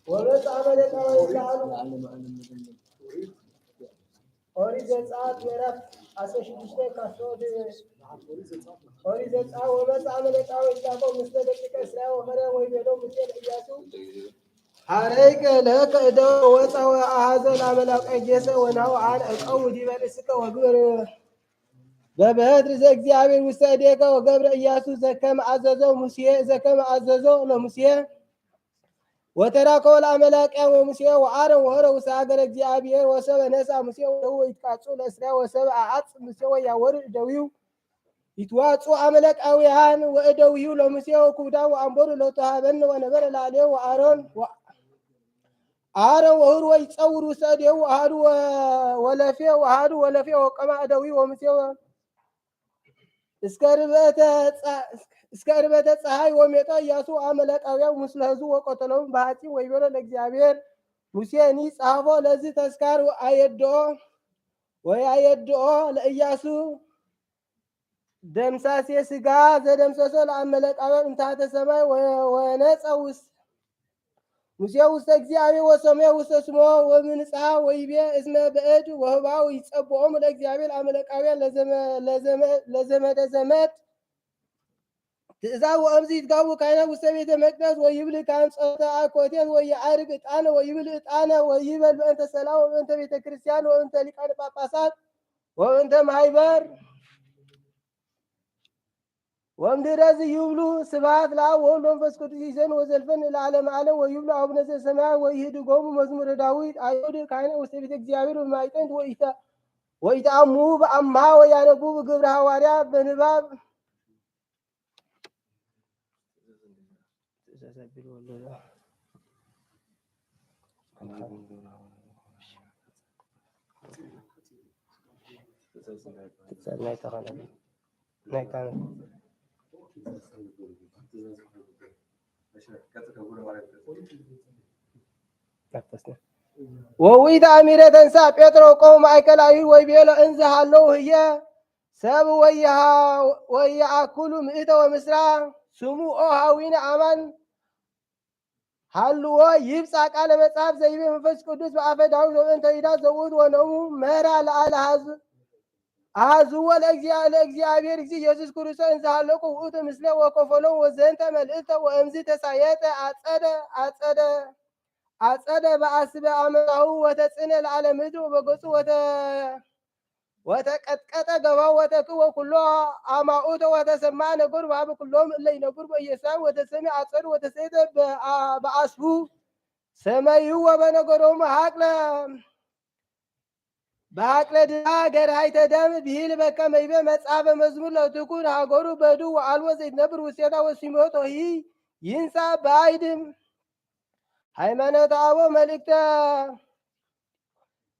وبسعى ملكه أريد ساعات يرف أسش تشتى كسود أريد ساعة وبسعى ملكه ويجابو مثل ذلك إسراء ومريم ويبينو مثل إياسو حريك لك إدو وسوى هذا العمل أجيس ونهو عن أو دي بالسكة وقبر ببهدر زكزيابي وساديك وقبر إياسو زكام عززو مسيه زكام عززو لمسيه وتراكوا العملاك ومسيه وعارم وهرو وساقر زيابي وسبع نسا مسيه وهو يتقاطعوا الأسرى وسبع عطس مسيه ويعور دويو يتواصوا عملاك أويهان وإدويو لمسيه وكودا وعنبور لو تهابن ونبر العليه وعارون عارم وهرو يتصور وساديه وعارو ولفيه وعارو ولفيه وقمع دويو ومسيه اسكربت ፀሐይ ወሜጣ ኢያሱ አመለቃዊው ምስለዙ ወቆተለው ባቲ ወይበለ ለእግዚአብሔር ሙሴኒ ጻፎ ለዚህ ተስካር አየድኦ ለኢያሱ ደምሳሴ ስጋ ዘደምሰሶ ለአመለቃዊው እንታተ ሰማይ ወነጸውስ ሙሴ ውስተ እግዚአብሔር ወሰሜ ውስተ ስሞ ወምንጻ ወይቤ እስመ በእድ ወህባው ይጸብኦም ለእግዚአብሔር አመለቃዊያን ለዘመደ ዘመድ ትእዛዝ ወእምዚ ይትጋቡ ካይና ውስተ ቤተ መቅደስ ወይብል ካንጾታ አኮቴት ወይዓርግ ዕጣነ ወይብል ዕጣነ ወይበል በእንተ ሰላም ወእንተ ቤተ ክርስቲያን ወእንተ ሊቃነ ጳጳሳት ወእንተ ማህበር ወምድረዝ ይብሉ ስብሐት ለአብ ወወልድ ወመንፈስ ቅዱስ ይዘን ወዘልፈን ለዓለመ ዓለም ወይብሉ አቡነ ዘበሰማያት ወይህድጎሙ መዝሙረ ዳዊት አይሁድ ካይና ውስተ ቤተ እግዚአብሔር በማይጠንት ወይተአሙ በአምሃ ወያነቡ ግብረ ሐዋርያ በንባብ ወዊት አሚረ ተንሳ ጴጥሮ ቆም ማእከላዊ ወይቤሎ እንዘ ሃለው ህየ ሰብ ወይአኩሉ ምእተ ወምስራ ስሙ ኦ ሃዊነ አማን ሃልዎ ይብጻ ቃለ መጽሐፍ ዘይቤ መንፈስ ቅዱስ በአፈ ዳዊት ወእንተ ይዳ ዘውት ወነሙ መራ ለአልሃዝ አዝወ ለእግዚአብሔር እግዚእ ኢየሱስ ክርስቶስ እንዘ ሃለቁ ውእቱ ምስለ ወከፈሎ ወዘንተ መልእክተ ወእምዝ ተሳየጠ አጸደ በአስበ አመራሁ ወተጽነ ለዓለም ምድር ወበገጹ ወተቀጥቀጠ ገባው ወተክወ ኩሎ አማኡተ ወተሰማ ነጎር ባብ ኩሎም እለ ይነጉር በየሳም ወተሰሚ አጸዱ ወተሰይተ በአስቡ ሰማዩ ወበነገሮም በአቅለ ድሃ ገርሃይተ ደም ብሂል በከመ ይቤ መጽሐፈ መዝሙር ለትኩን ሀገሩ በዱ ወአልቦ ዘይትነብር ውስቴታ ወሲሞቶ ይንሳ በአይድም ሃይማኖተ አቦ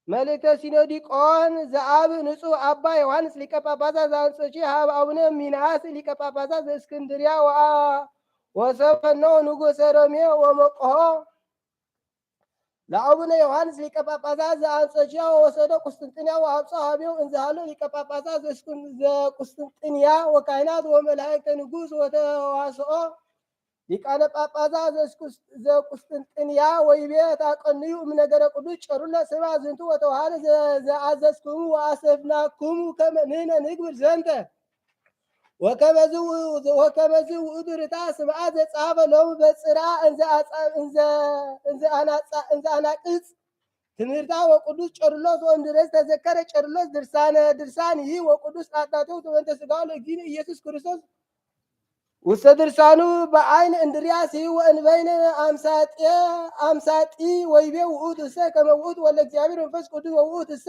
መልእክተ ሲኖዲቆን ዘአብ ንጹሕ አባ ዮሐንስ ሊቀ ጳጳሳት ዘአንጾኪያ ሀበ አቡነ ሚናስ ሊቀ ጳጳሳት ዘእስክንድርያ ወሰፈኖ ንጉሠ ሮሜ ወመቆሆ ለአቡነ ዮሐንስ ሊቀ ጳጳሳት ዘአንጾኪያ ወሰዶ ቁስጥንጥንያ ወአብጽሖ ሀቤሁ እንዘ ሃሎ ሊቀ ጳጳሳት ዘቁስጥንጥንያ ወካህናት ወመላእክተ ንጉሥ ወተዋስኦ ሊቃነ ጳጳሳት ዘቁስጥንጥንያ ወይቤ ታቀንዩ እምነገረ ቅዱስ ጨሩለ ስብሐ ዝንቱ ወተዋሃደ ዘአዘዝክሙ ወአሰፍናክሙ ከመ ንሕነ ንግብር ዘንተ ወከመዝ ውእቱ ርትዐ ስብሐት ዘጸሐፈ ሎሙ በጽርዓ እንዘ አናቅጽ ትምህርታ ወቅዱስ ጨርሎስ ወእምድረስ ተዘከረ ጨርሎስ ድርሳን ይህ ወቅዱስ ጣጣቴው በእንተ ሥጋው ለእግዚእነ ኢየሱስ ክርስቶስ ውስተ ድርሳኑ በአይን እንድርያስ ወእንበይነ አምሳጢ ወይቤ ውእቱ እሰ ከመ ውእቱ ወልደ እግዚአብሔር መንፈስ ቅዱስ ወውእቱ እሰ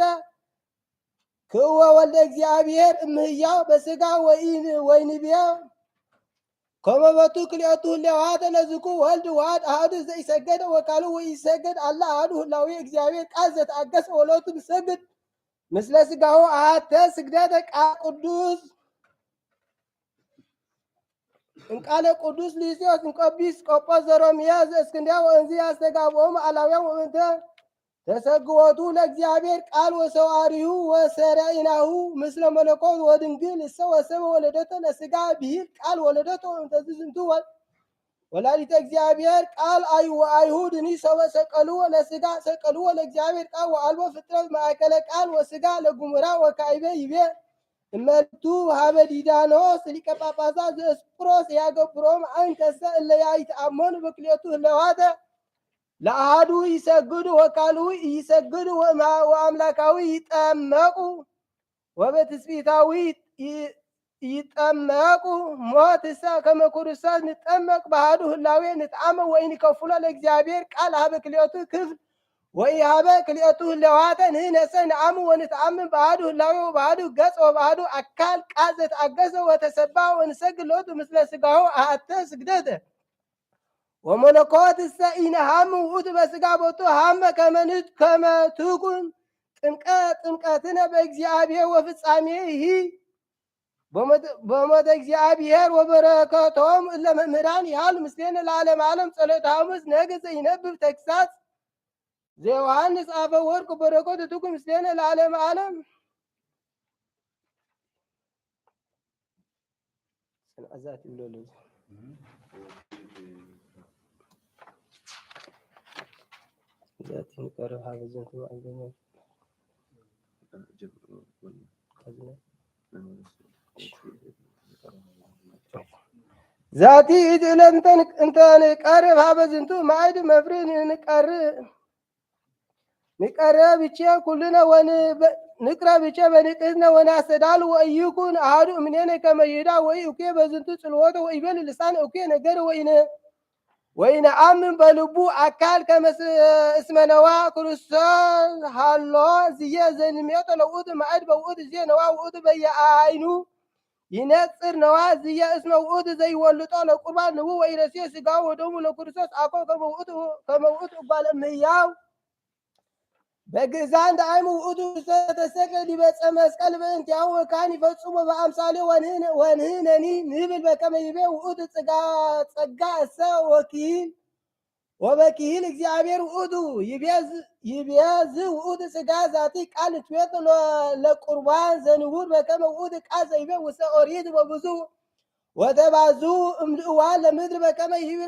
ክእወ ወልደ እግዚአብሔር እምህያው በሥጋ ወይንብየ ከመ ቦቱ ክልኤቱ ህላዌያት ለዝኩ ወልድ ዋሕድ አሐዱ ዘኢሰገደ ወካልእ ወኢይሰገድ አላ አሐዱ ህላዌ እግዚአብሔር ቃል ዘተአገሰ ወሎቱ ንሰግድ ምስለ ሥጋሁ አሐተ ስግደተ ቃል ቅዱስ እንቃለ ቅዱስ ሉስዮስ እንቆቢስ ቆጶስ ዘሮምያ ዘእስክንድርያ ወእንዘ ያስተጋብኦም አላውያን ወእንተ ተሰግወቱ ለእግዚአብሔር ቃል ወሰዋሪሁ ወሰረኢናሁ ምስለ መለኮት ወድንግል እሰ ወሰበ ወለደቶ ለሥጋ ብሂል ቃል ወለደቶ እንተ ዝንቱ ወላዲተ እግዚአብሔር ቃል አይሁድኒ ሰበ ሰቀልዎ ለሥጋ ሰቀልዎ ለእግዚአብሔር ቃል ወአልቦ ፍጥረት ማእከለ ቃል ወሥጋ ለጉሙራ ወካዕበ ይቤ እመቱ ሀበ ዲዳኖስ ሊቀ ጳጳሳት ዘእስጵሮስ ያገብሮም አንከሰ እለ ያይተአመኑ በክልኤቱ ህለዋተ ለአሐዱ ይሰግዱ ወካልኡ ይሰግዱ ወአምላካዊ ይጠመቁ ወበትስብእታዊ ይጠመቁ ሞትሰ ከመ ኩርሰት ንጠመቅ ባህዱ ህላዌ ንትአመ ወኢንከፍሎ ለእግዚአብሔር ቃል ሀበ ክልኤቱ ክፍል ወኢሀበ ክልኤቱ ህለዋተ ንሕነሰ ነአምን ወንትአምን ባህዱ ህላዌ ወባህዱ ገጽ ወባህዱ አካል ቃል ዘተአገሰ ወተሰብአ ወንሰግድ ሎቱ ምስለ ሥጋሁ አሐተ ስግደተ ወመለኮትሰ ኢነሐምን ውእቱ በሥጋ ቦቱ ሐመ ከመ ትኩን ጥምቀትነ በእግዚአብሔር ወፍጻሜሂ በሞተ እግዚአብሔር ወበረከቶም እለ መምህራን ያህል ምስሌነ ለዓለመ ዓለም ጸሎተ ሐሙስ ነገ ዘይነብብ ተግሣጽ ዘዮሐንስ አፈ ወርቅ በረከቱ ትኩን ምስሌነ ለዓለመ ዓለም። ዛቲ ዕለት እንተ ንቀርብ ሀበ ዝንቱ ማዕድ መፍሪ ንቀረብቼ ኩልነ ንቅረብቼ በንቅህነ ወናስተዳሉ ወኢይኩን አሐዱ እምኔነ ከመ ይሁዳ ወኢእኩ በዝንቱ ጽልወተ ወኢቤል ልሳነ እኩ ነገረ ወኢነአምን በልቡ አካል ከመ እስመ ነዋ ክርስቶስ ሀሎ ዝየ ዘንሜጦ ለውእቱ ማዕድ በውእቱ ዝየ ነዋ ውእቱ በየአይኑ ይነጽር ነዋ ዝየ እስመ ውእቱ ዘይወልጦ ለቁርባን ንቡ ወኢረስየ ሥጋው ወደሙ ለክርስቶስ አኮ ከመ ውእቱ እጓለ እመሕያው በግእዛን ዳይሙ ውእቱ ተሰቀለ ዲበ ዕፀ መስቀል በእንቲአሁ ወካህን ይፈጽሞ በአምሳሌ ወንሕነኒ ንብል በከመ ይቤ ውእቱ ጸጋ እሰ ወበኪሂል እግዚአብሔር ውእቱ ይቤዝ ውእቱ ሥጋ ዛቲ ቃል ንትሜጦ ለቁርባን ዘንቡር በከመ ውእቱ ቃል ዘይቤ ውስተ ኦሪት በብዙ ወተባዙ እምድእዋን ለምድር በከመ ይቤ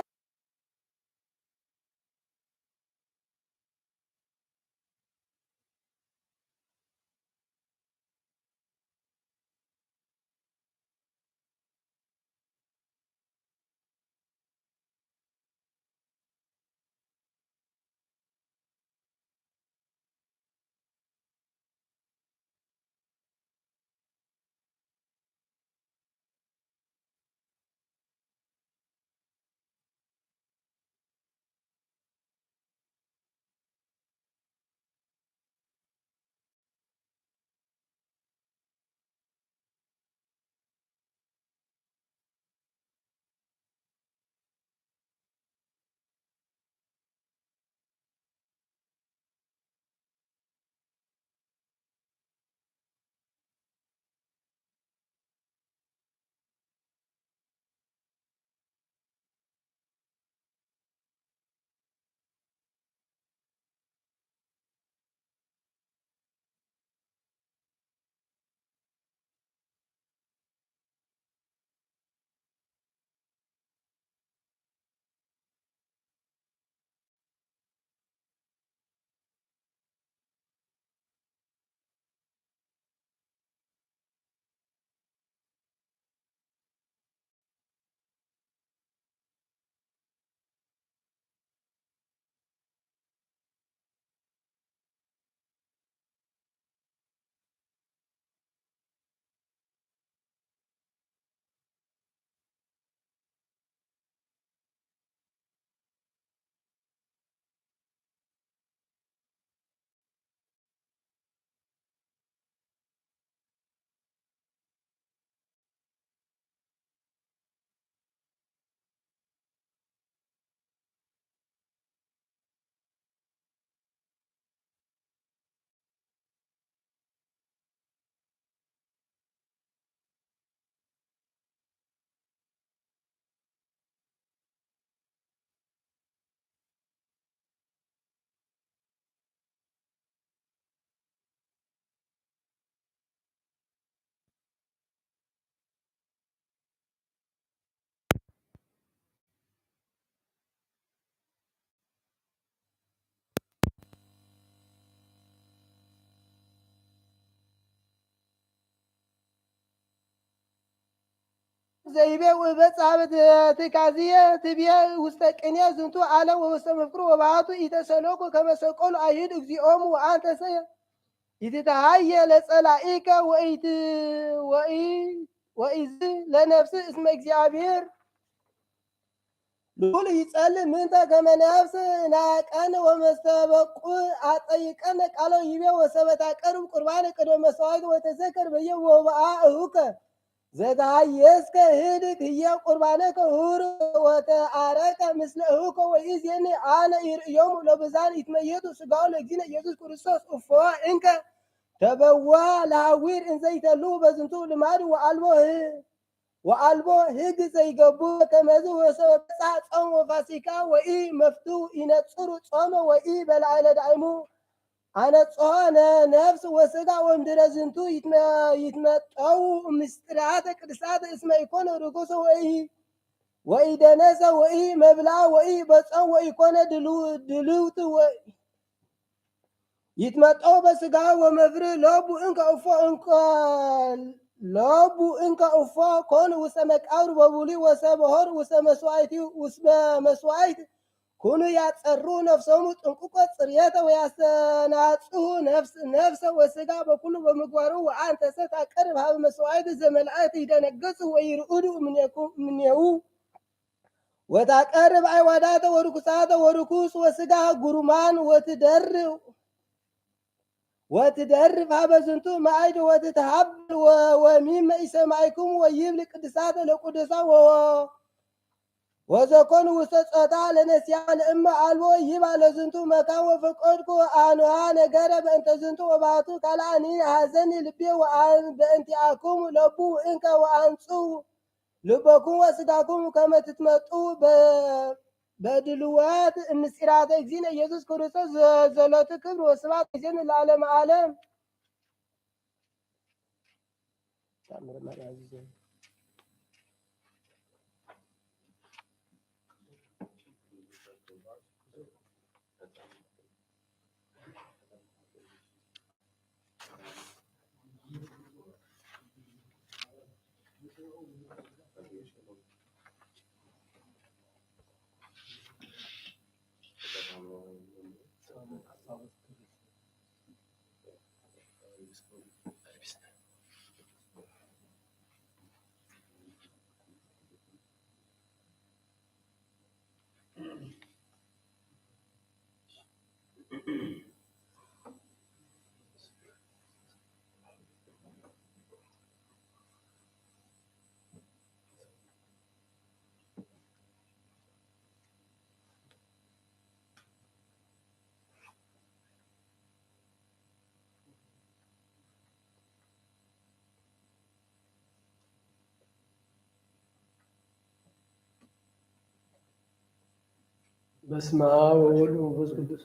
ዘይቤ ወበጻበት ትካዝየ ትብየ ውስተ ቅንየ ዝንቱ ዓለም ወውስተ መፍቅሩ ወባቱ ኢተሰለኩ ከመሰቀሉ አይሁድ እግዚኦሙ ወአንተ ሰየ ኢትተሃየ ለጸላኢከ ወኢዝ ለነፍስ እስመ እግዚአብሔር ልዑል ይጸልእ ምንተ ከመ ነፍስ ናቀን ወመስተበቁ አጠይቀን ቃሎ ይቤ ወሰበታ ቀርብ ቁርባን ቅድመ መስዋዕት ወተዘከር በየወበአ እሁከ ዘታየስከ ህድግ ህየ ቁርባነከ ሁር ወተአረቀ ምስለ እሁከ ወኢዜኒ አነ ይርእዮሙ ለብዛን ይትመየጡ ስጋው ለእግዚእነ ኢየሱስ ክርስቶስ እፎ እንከ ተበዋ ለሐዊር እንዘይተሉ በዝንቱ ልማድ ወአልቦ ህግ ዘይገቡ ከመዝ ወሰበጻ ጾም ወፋሲካ ወኢ መፍቱ ይነጽሩ ጾመ ወኢ በላዕለ ዳይሙ አነጾነ ነፍስ ወስጋ ወምድረ ዝንቱ ይትመጠው ምስጢራተ ቅድሳት እስመ ኢኮነ ርኩስ ወኢ ደነሰ ወኢ መብላ ወኢ በጾም ወኢኮነ ድልውት ይትመጠው በስጋ ወመፍር ሎቡ እንከ እፎ ኮን ውስተ መቃብር በቡሊ ወሰብሖር ውስተ መስዋዕት ኩኑ ያጸሩ ነፍሶሙ ጥንቁቆ ጽርየተ ወያስተናጽሁ ነፍሰ ወስጋ በኩሉ በምግባሩ ወአንተሰ ታቀርብ ሀበ መስዋዕት ዘመልአት ይደነግጹ ወይርኡዱ እምኔሁ ወታቀርብ አይዋዳተ ወርኩሳተ ወርኩስ ወስጋ ጉሩማን ወትደርብ ሀበ ዝንቱ ማዕድ ወትትሃብል ወሚመ ኢሰማዕክሙ ወይብል ቅድሳተ ለቅዱሳ ወዘኮኑ ውስተ ጾታ ለነስያ ለእመ አልቦ ይባ ለዝንቱ መካን ወፈቆድኩ አንሃ ነገረ በእንተ ዝንቱ ወባቱ ካልአኒ ሐዘኒ ልቤ በእንቲአክሙ ለቡ እንከ ወአንጹ ልበኩም ወስጋኩም ከመ ትትመጡ በድልዋት ምስጢራተ እግዚእነ ኢየሱስ ክርስቶስ ዘለቱ ክብር ወስብሐት ይእዜኒ ለዓለመ ዓለም። በስመ አብ ወወልድ ወመንፈስ ቅዱስ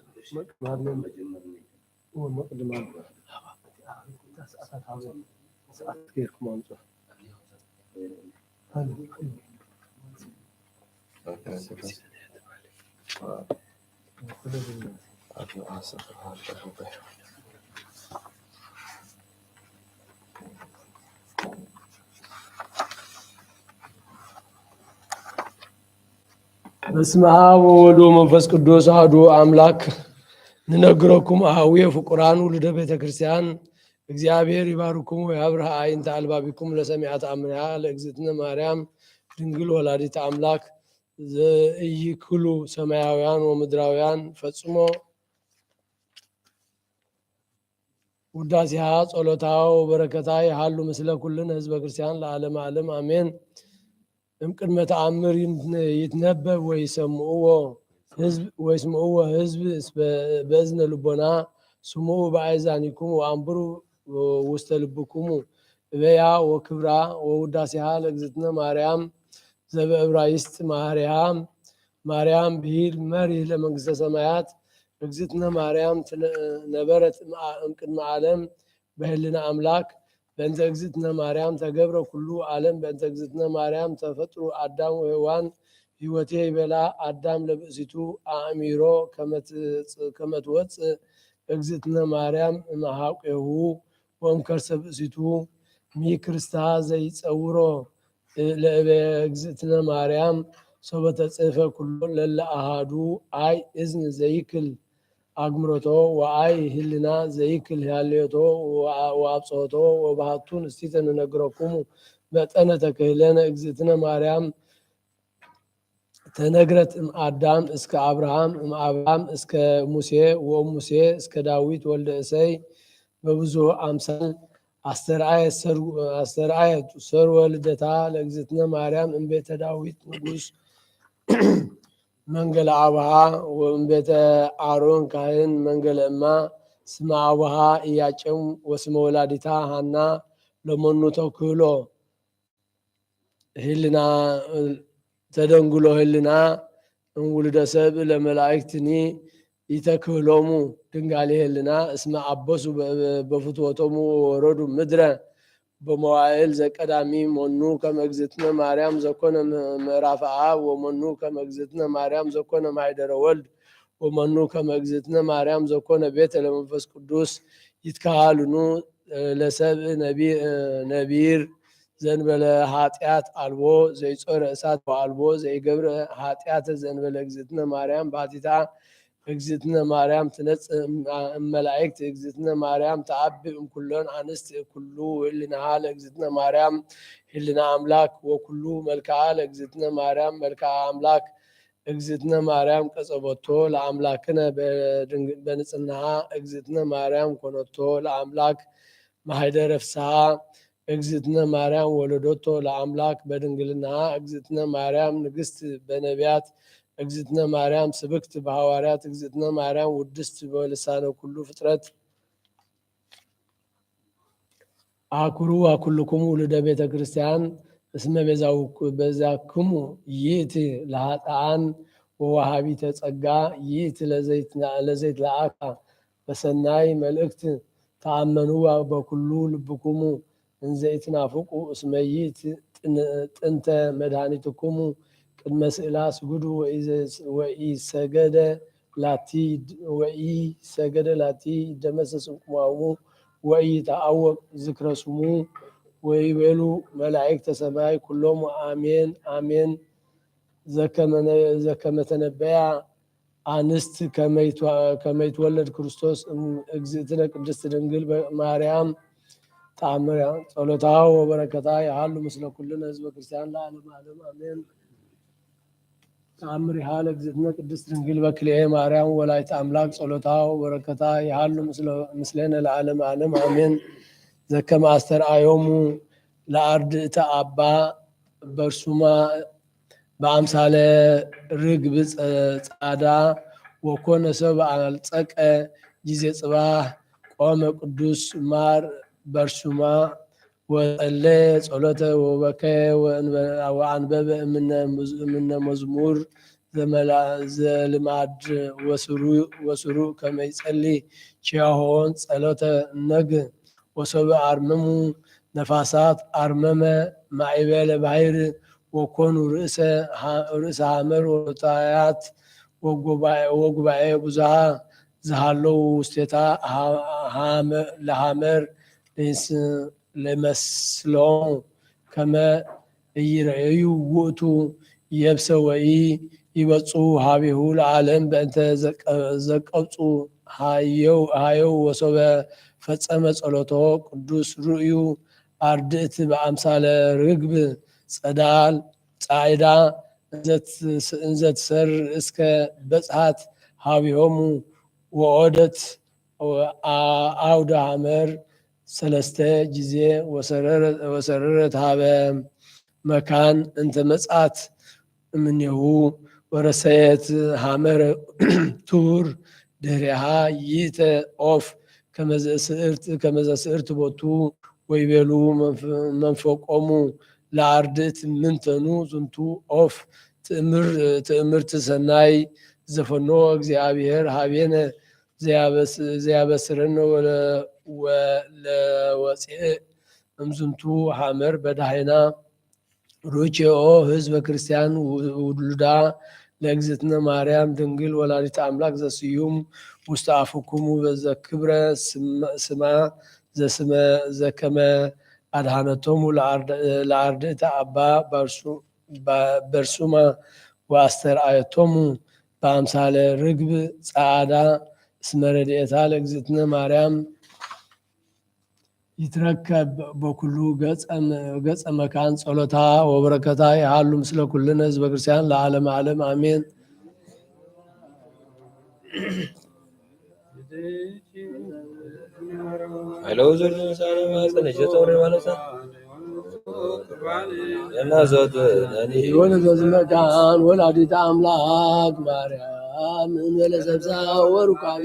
በስመ አብ ወወልድ ወመንፈስ ቅዱስ አሐዱ አምላክ ንነግረኩም አኀዊየ ፍቁራን ውሉደ ቤተ ክርስቲያን እግዚአብሔር ይባርኩም ወያብርሃ አይንተ አልባቢኩም ለሰሚዐ ተአምሪሃ ለእግዝእትነ ማርያም ድንግል ወላዲተ አምላክ ዘኢይክሉ ሰማያውያን ወምድራውያን ፈጽሞ ውዳሴሃ ጸሎታ ወበረከታ ይሃሉ ምስለ ኩልነ ህዝበ ክርስቲያን ለዓለመ ዓለም አሜን። እምቅድመ ተአምር ይትነበብ ወይስምዑዎ ህዝብ በእዝነ ልቦና ስምዑ በአእዛኒክሙ ወአንብሩ ውስተ ልብክሙ እበያ ወክብራ ወውዳሴሃ ለእግዝእትነ ማርያም ዘበዕብራይስጥ ማርያም ብሂል መሪህ ለመንግስተ ሰማያት እግዝእትነ ማርያም ነበረት እምቅድመ ዓለም በህልና አምላክ በእንተ እግዝእትነ ማርያም ተገብረ ኩሉ ዓለም በእንተ እግዝእትነ ማርያም ተፈጥሩ አዳም ወሔዋን ሕይወቴ ይበላ አዳም ለብእሲቱ አእሚሮ ከመትወፅእ እግዝእትነ ማርያም እምኀቁሁ ወእምከርሰ ብእሲቱ ሚክርስታ ዘይጸውሮ ለእግዝእትነ ማርያም ሶበ ተጽሕፈ ኩሎ ለለ አሃዱ አይ እዝን ዘይክል አግምሮቶ ወአይ ህልና ዘይክል ያልዮቶ ወአብጾቶ ወባህቱን እስቲተ ንነግረኩሙ መጠነ ተክህለነ እግዝእትነ ማርያም ተነግረት አዳም እስከ አብርሃም አብርሃም እስከ ሙሴ ወሙሴ እስከ ዳዊት ወልደ እሰይ በብዙ አምሳል አስተርአየት ሰርወ ልደታ ለእግዝእትነ ማርያም እምቤተ ዳዊት ንጉስ መንገለ አብሃ ወእምቤተ አሮን ካህን መንገለ እማ ስመ አብሃ ኢያቄም ወስመ ወላዲታ ሐና ለመኑ ተክህሎ ህልና ተደንግሎ ህልና እንውልደ ሰብ ለመላእክትኒ ይተክህሎሙ ድንጋሌ ህልና እስመ አበሱ በፍትወቶሙ ወረዱ ምድረ በመዋዕል ዘቀዳሚ ሞኑ ከመ እግዝእትነ ማርያም ዘኮነ ምዕራፈ አብ ወመኑ ከመ እግዝእትነ ማርያም ዘኮነ ማኅደረ ወልድ ወመኑ ከመ እግዝእትነ ማርያም ዘኮነ ቤተ ለመንፈስ ቅዱስ ይትካሃልኑ ለሰብእ ነቢር ዘንበለ ኃጢአት አልቦ ዘይጾረ እሳት ወአልቦ ዘይገብረ ኃጢአተ ዘንበለ እግዝእትነ ማርያም ባቲታ እግዝእትነ ማርያም ትነጽእ እመላእክት እግዝእትነ ማርያም ተአብእ እምኩሎን አንስት ኩሉ ህሊናሃ ለእግዝእትነ ማርያም ህሊና አምላክ ወኩሉ መልክዓ ለእግዝእትነ ማርያም መልክዓ አምላክ እግዝእትነ ማርያም ቀጸበቶ ለአምላክነ በንጽሕናሃ እግዝእትነ ማርያም ኮነቶ ለአምላክ ማኅደረ ፍስሐ እግዝእትነ ማርያም ወለዶቶ ለአምላክ በድንግልናሃ እግዝእትነ ማርያም ንግሥት በነቢያት እግዝእትነ ማርያም ስብክት በሐዋርያት እግዝእትነ ማርያም ውድስት በልሳነ ኩሉ ፍጥረት አኩሩ አኩልኩሙ ውልደ ቤተ ክርስቲያን እስመ ቤዛክሙ ይእቲ ለኃጥአን ወወሃቢተ ጸጋ ይእቲ ለዘይት ለአካ በሰናይ መልእክት ተአመኑ በኩሉ ልብኩሙ እንዘ ይትናፍቁ እስመ ይእቲ ጥንተ መድኃኒትኩሙ ቅድመ ስእላ ስጉዱ ወኢሰገደ ላቲ ይደመሰስ እምቅድሜሁ ወኢይትዐወቅ ዝክረ ስሙ ወይቤሉ መላእክተ ሰማይ ኩሎሙ አሜን አሜን ዘከመ ተነበያ አንስት ከመ ይትወለድ ክርስቶስ እግዝእትነ ቅድስት ድንግል ማርያም ተአምር ጸሎታ ወበረከታ ያሃሉ ምስለ ኩልነ ህዝበ ክርስቲያን ለዓለመ ዓለም አሜን። ተአምሪሃ ለእግዝእትነ ቅድስት ድንግል በክልኤ ማርያም ወላዲተ አምላክ ጸሎታ ወበረከታ ያሃሉ ምስሌነ ለዓለመ ዓለም አሜን። ዘከመ አስተርአዮሙ ለአርድእተ አባ በርሱማ በአምሳለ ርግብ ጻዳ ወኮነ ሰብአ አልጸቀ ጊዜ ጽባህ ቆመ ቅዱስ ማር በርሱማ ወጸለ ጸሎተ ወበከየ ወአንበበ እምነ መዝሙር ዘልማድ ወስሩ ከመ ይጸልይ ቺያሆን ጸሎተ ነግ ወሰብ አርመሙ ነፋሳት አርመመ ማዕበለ ባሕር ወኮኑ ርእሰ ሐመር ወታያት ወጉባኤ ብዙሃ ዝሃለው ውስቴታ ለሐመር ለመስሎም ከመ ኢይረአዩ ውእቱ የብሰ ወኢ ይበጹ ሀቤሁ ለዓለም በእንተ ዘቀብጹ ሃየው ወሶበ ፈጸመ ጸሎቶ ቅዱስ ርእዩ አርድእት በአምሳለ ርግብ ጸዳል ጻዕዳ እንዘትሰር እስከ በጽሐት ሀቢሆሙ ወኦደት አውደ ሐመር ሰለስተ ጊዜ ወሰረረት ሀበ መካን እንተ መጻት እምኔሁ ወረሰየት ሐመረ ቱር ድህሪሃ ይእተ ኦፍ ከመዘ ስዕርት ቦቱ ወይቤሉ መንፈቆሙ ለአርድእት ምንተኑ ዝንቱ ኦፍ ትእምርት ሰናይ ዘፈኖ እግዚአብሔር ሀቤነ ዘያበስረነ ወለወፅእ እምዝንቱ ሐመር በዳህና ሩቼኦ ህዝበ ክርስቲያን ውሉዳ ለእግዝእትነ ማርያም ድንግል ወላዲተ አምላክ ዘስዩም ውስተ አፍኩሙ በዘክብረ ስማ ዘከመ አድኃነቶሙ ለአርድእተ አባ በርሱማ ወአስተርአየቶሙ በአምሳለ ርግብ ጸዓዳ እስመ ረድኤታ ለእግዝእትነ ማርያም ይትረከብ በኩሉ ገጸ መካን ጸሎታ ወበረከታ ያሃሉ ምስለ ኩልነ ህዝበ ክርስቲያን ለዓለመ ዓለም አሜን። Hello, Zulu. Sana je tawre wala sa. Yana zat nani. ወለተ መካን ወላዲተ አምላክ ማርያም እንበለ ሰብሳ ወሩካቤ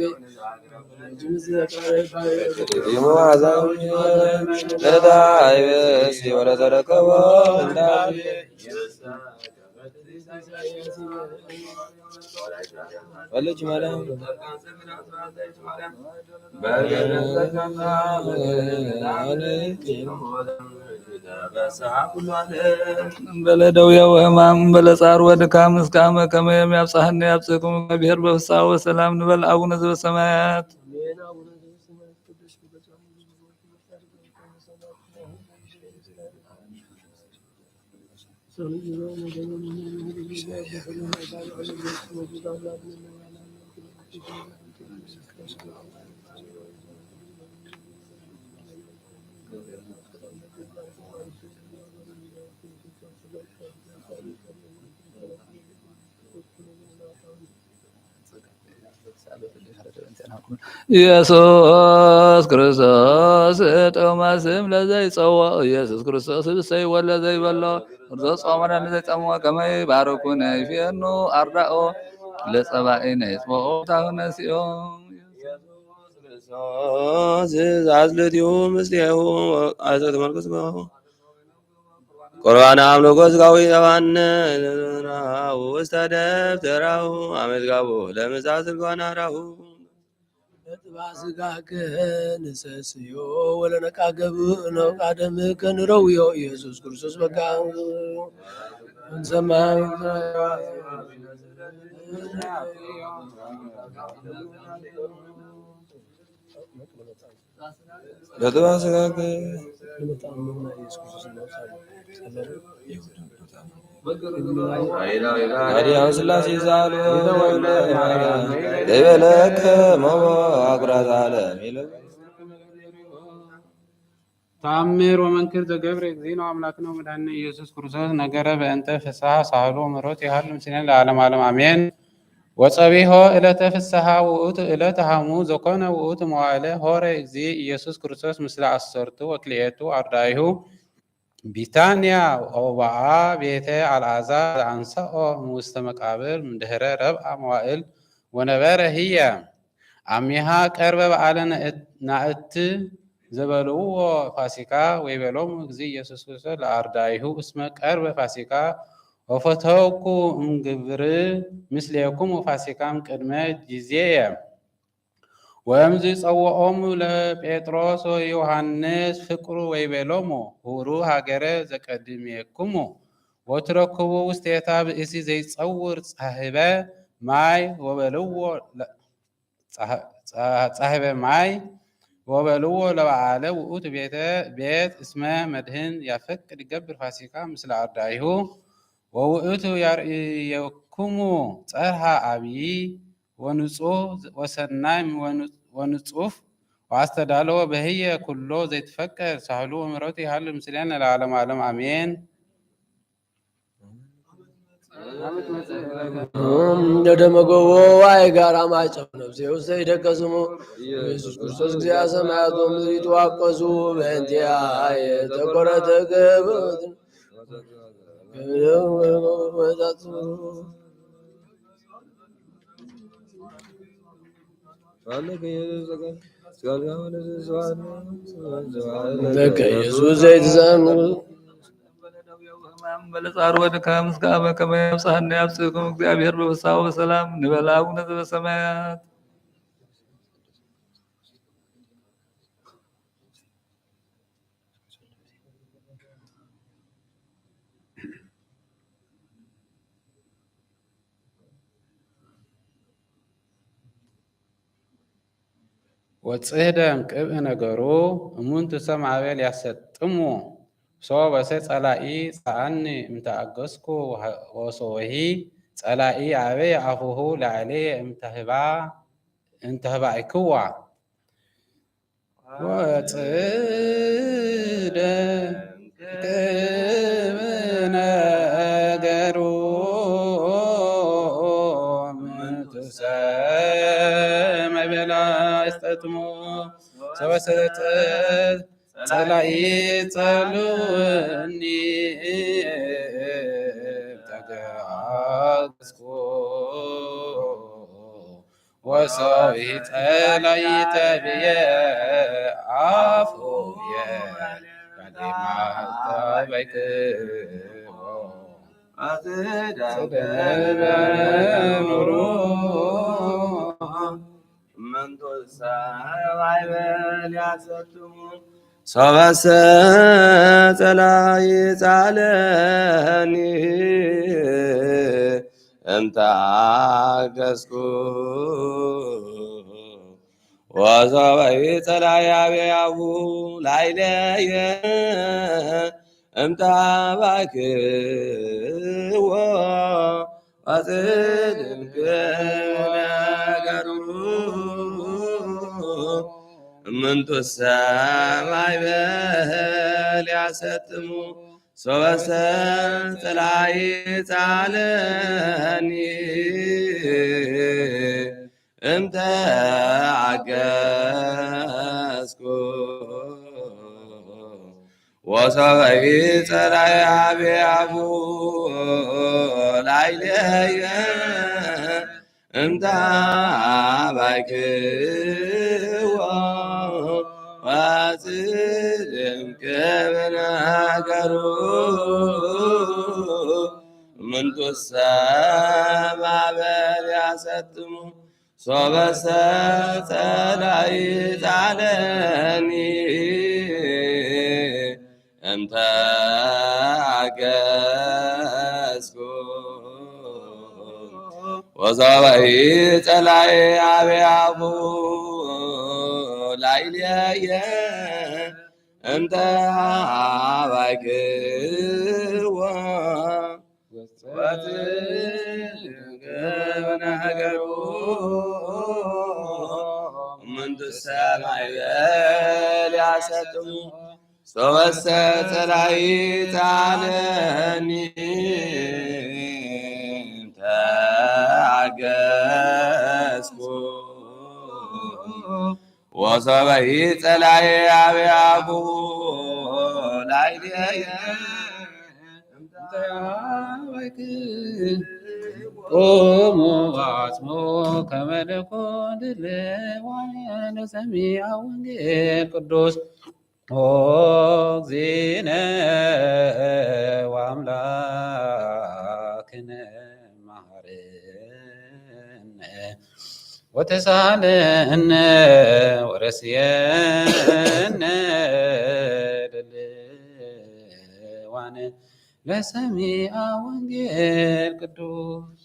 Yemaza. Nada ayes wala tarakaba. Wala chimala. በለደው የወህማም በለጻር ወድካም እስካመ ከመየም ያብጻህና ያብጽቁም እግዚአብሔር በፍስሐ ወሰላም ንበል አቡነ ዘበሰማያት ኢየሱስ ክርስቶስ ጦማስም ለዘይ ጸዋ ኢየሱስ ክርስቶስ ብሰይ ወለዘይ በሎ ክርስቶስ ጾመና ለዘይ ጸሞ ከመይ ባረኩነ ይፌኑ አርዳኦ ለጸባኢነ ይጽሞ ታነሲኦ ክርስቶስ አዝለቲሁ ምስሌሁ አዘት መልኩስ ቁርባን አምልኮ ስጋዊ ተባነ ውስተ ደብተራሁ አመዝጋቡ ለምሳ ስልጓን አራሁ በጥባ ስጋከ ንሰስዮ ወለነቃ ገብእ ነው ቃደም ከንረውዮ ኢየሱስ ክርስቶስ በቃ እንሰማ በጥባ ስጋከ አዲያው ስላሴ ዛሉ ለበለከ መሞ አቁራት ዓለም ተአምር ወመንክር ዘገብረ እግዚእነ አምላክነ ወመድኃኒነ ኢየሱስ ክርስቶስ ነገረ በእንተ ፍስሐ ሳህሎ ምሮት ያህል ምስሌን ለዓለም ዓለም አሜን። ወጸቢሖ ዕለተ ፍስሐ ውእቱ ዕለተ ሐሙስ ዘኮነ ውእቱ መዋዕለ ሆረ እግዚእ ኢየሱስ ክርስቶስ ምስለ አሰርቱ ወክልኤቱ አርዳኢሁ ቢታንያ ወበአ ቤተ አልዓዛር አንሰኦ ውስተ መቃብር እምድኅረ ረብዓ መዋዕል ወነበረ ህየ አሚሃ ቀርበ በዓለ ናእት ዘበልዎ ፋሲካ ወይቤሎሙ እግዚእ ኢየሱስ ክርስቶስ ለአርዳኢሁ እስመ ቀርበ ፋሲካ ወፈተውኩ እምግብር ምስሌኩሙ ፋሲካም ቅድመ ጊዜየ ወእምዝ ጸውዖሙ ለጴጥሮስ ወዮሐንስ ፍቅሩ ወይቤሎሙ ሁሩ ሀገረ ዘቀድሜክሙ ወትረክቡ ውስቴታ ብእሲ ዘይጸውር ጻህበ ማይ ወበልዎ ለበዓለ ውእቱ ቤት እስመ መድህን ያፈቅድ ይገብር ፋሲካ ምስለ አርዳኢሁ ወውእቱ ያርእየክሙ ጸርሃ አብይ ወንጹህ ወሰናይ ወንጹፍ ወአስተዳለወ በህየ ኩሎ ዘይትፈቀድ ሳህሉ ወምሕረቱ ይሃሉ ምስሌነ ለዓለመ ዓለም አሜን። ደደመጎቦ ዋይ ጋራ ማጨው ነፍሴ ውስተ ይደቀስሙ ኢየሱስ ክርስቶስ እግዚአ ሰማያት ወምድር ይትዋቀሱ በእንቲአየ ተቆረተ ገብት በከ ኢየሱስ ዘይትዘኑ በለጻር ወድካም እስካመ ከመ ያብጽሐነ ያብጽሕክሙ እግዚአብሔር በፍስሐ ወሰላም ንበል አቡነ ዘበሰማያት ወጽህደም ቅብእ ነገሩ እሙንቱ ሰም አቤል ያሰጥሙ ሶበሰ ጸላኢ ጸአኒ እምተአገስኩ ወሶወሂ ጸላኢ አበየ አፉሁ ላዕሌየ እምተህባእክዋ ወጽህደም ቅብእ ነገሩ እሙንቱ ሰም አቤል ያሰጥሙ ሶበሰ ጸላኢ ጸልኡኒ እምተአገስኩ ወሶበሂ ጸላኢ ተብየ አፉየ ኑሩ ሶበሰ ጸላኢ ጻልአኒ እምተአገስኩ ወሶበሂ ጸላኢ አብየ አፉሁ ላዕሌየ እምተህባእክዎ ወጽህደም ቅብእ ነገሩ እሙንቱ ሰም አቤል ያሰጥሙ ሶበሰ ጸላኢ ጻልአኒ እምተአገስኩ ወሶበሂ ጸላኢ አብየ አፉሁ ላዕሌየ እምተህባእክዎ ወጽህደም ቅብእ ነገሩ እሙንቱ ሰም አቤል ያሰጥሙ ሶበሰ ጸላኢ ጻልአኒ እምተአገስኩ ወሶበሂ ጸላኢ አብየ አፉሁ ላዕሌየ እምተህባእክዎ ወጽህደም ቅብእ ነገሩ እሙንቱ ሰም አቤል ያሰጥሙ ሶበሰ ጸላኢ ጻልአኒ እምተአገስኩ ወሶበሂ ጸላኢ አብየ አፉሁ ላዕሌየ ቆሞ አጽሞ ከመለኮት ለዋለ ሰሚዐ ወንጌል ቅዱስ እግዚእነ ወአምላክነ መሐረነ ወተሳሃለነ ወረስየነ ለለዋነ ለሰሚዐ ወንጌል ቅዱስ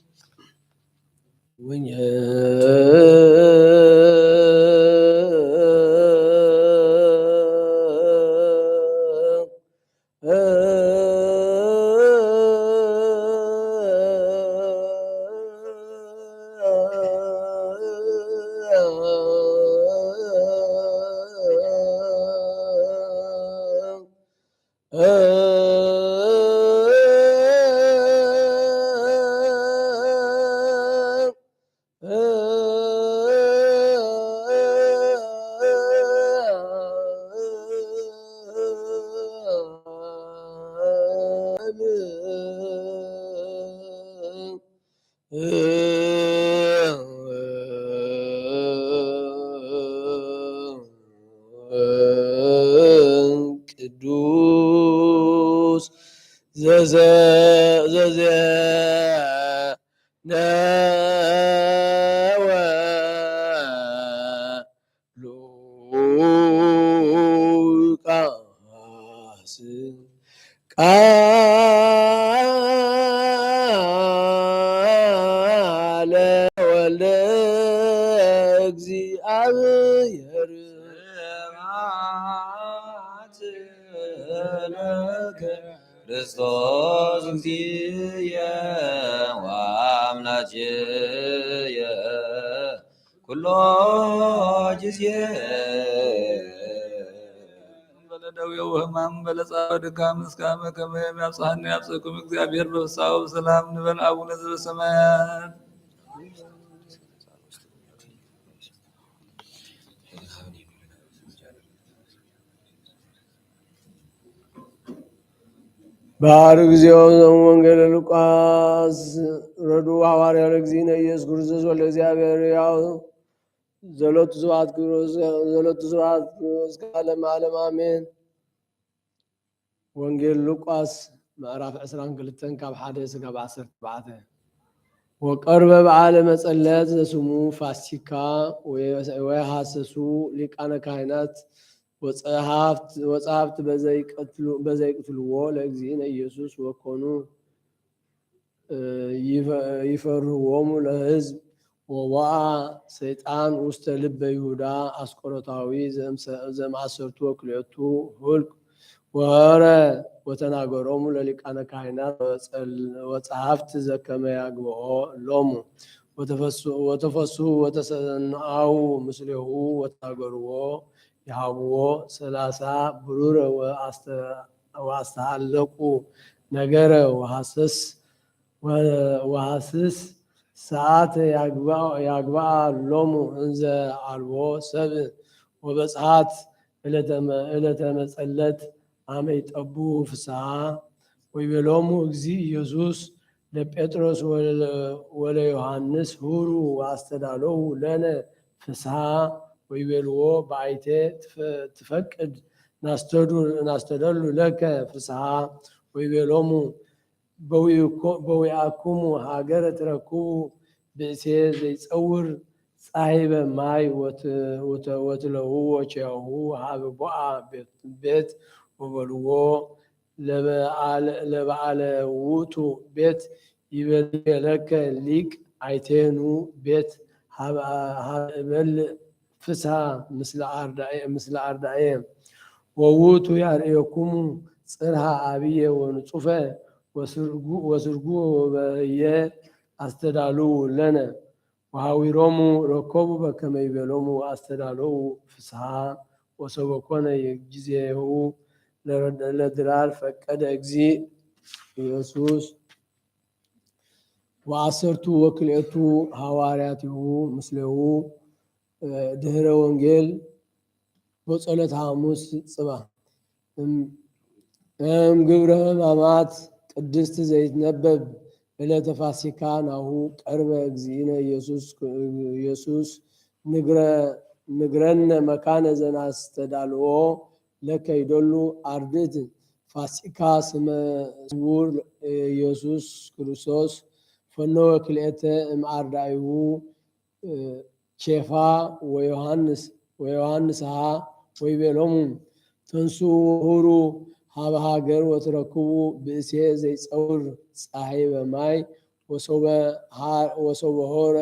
ቅዱስ ዘዘነወ ሉቃስ ቃለ ወልደ እግዚአብሔር ክርስቶስ እግዚእየ ወአምላክየ ኩሎ ጊዜ በለደዌው ሕማም በለጻው ድካም ምስጋመ ከመ ያብጽሐኒ ያብጽሕክሙ እግዚአብሔር በፍስሐ ወበሰላም ንበል አቡነ ዘበሰማያት ባህር ጊዜው ወንጌል ሉቃስ ረዱ ሐዋርያው ለእግዚእነ ኢየሱስ ክርስቶስ ወልደ እግዚአብሔር ያው ዘሎቱ ስብሐት እስከ ዓለመ ዓለም አሜን። ወንጌል ሉቃስ ምዕራፍ 22 ካብ 1 እስካብ 14 ወቀርበ በዓለ መጸለት ዘስሙ ፋሲካ ወየሐሰሱ ሊቃነ ካህናት ወጸሐፍት በዘይቅትልዎ ለእግዚእነ ኢየሱስ ወኮኑ ይፈርህዎሙ ለሕዝብ ወወአ ሰይጣን ውስተ ልበ ይሁዳ አስቆሮታዊ ዘእምአሰርቱ ወክልኤቱ ሁልቅ ወረ ወተናገሮሙ ለሊቃነ ካህናት ወጸሐፍት ዘከመ ያግብኦ ሎሙ ወተፈሱ ወተሰንአው ምስሌሁ ወተናገርዎ የሃብዎ 30 ብሩረ ወአስተሃለቁ ነገረ ወሐስስ ሰዓት ያግብአ ሎሙ እንዘ አልቦ ሰብእ ወበጽሐት ዕለተ መጸለት አመ ይጠቡ ፍስሐ ወይቤሎሙ እግዚእ ኢየሱስ ለጴጥሮስ ወለዮሐንስ ሁሩ ወአስተዳለዉ ለነ ፍስሐ ወይቤልዎ በአይቴ ትፈቅድ ናስተደሉ ለከ ፍስሐ ወይቤሎሙ በዊአኩሙ ሃገረ ትረክቡ ብእሴ ዘይጸውር ጻሂበ ማይ ወትለውዎ ቸያሁ ሃበ ቦአ ቤት ወበልዎ ለበዓለ ውእቱ ቤት ይቤለከ ሊቅ አይቴኑ ቤት በልዕ ፍስሐ ምስለ አርዳኤ ወውእቱ ያርኤኩሙ ጽርሐ አብየ ወንጹፈ ወስርጉ በየ አስተዳልዉ ለነ ወሃዊሮሙ ረከቡ በከመ ይቤሎሙ አስተዳለዉ ፍስሐ ወሰበኮነ ጊዜሁ ለድራር ፈቀደ እግዚእ ኢየሱስ ወአሰርቱ ወክልኤቱ ሐዋርያቲሁ ምስሌሁ ድህረ ወንጌል በጸሎተ ሐሙስ ጽባሕ ግብረ ሕማማት ቅድስት ዘይትነበብ ዕለተ ፋሲካ ናሁ ቀርበ እግዚእነ ኢየሱስ ንግረነ መካነ ዘናስተዳልዎ ለከ ይደሉ አርድእት ፋሲካ ስመ ስውር ኢየሱስ ክርስቶስ ፈነወ ክልኤተ እምአርዳኢሁ ኬፋ ወዮሐንስሃ ወይቤሎሙ ተንሱ ሁሩ ሃበ ሃገር ወትረክቡ ብእሴ ዘይጸውር ጻሂበ ማይ ወሶበ ሆረ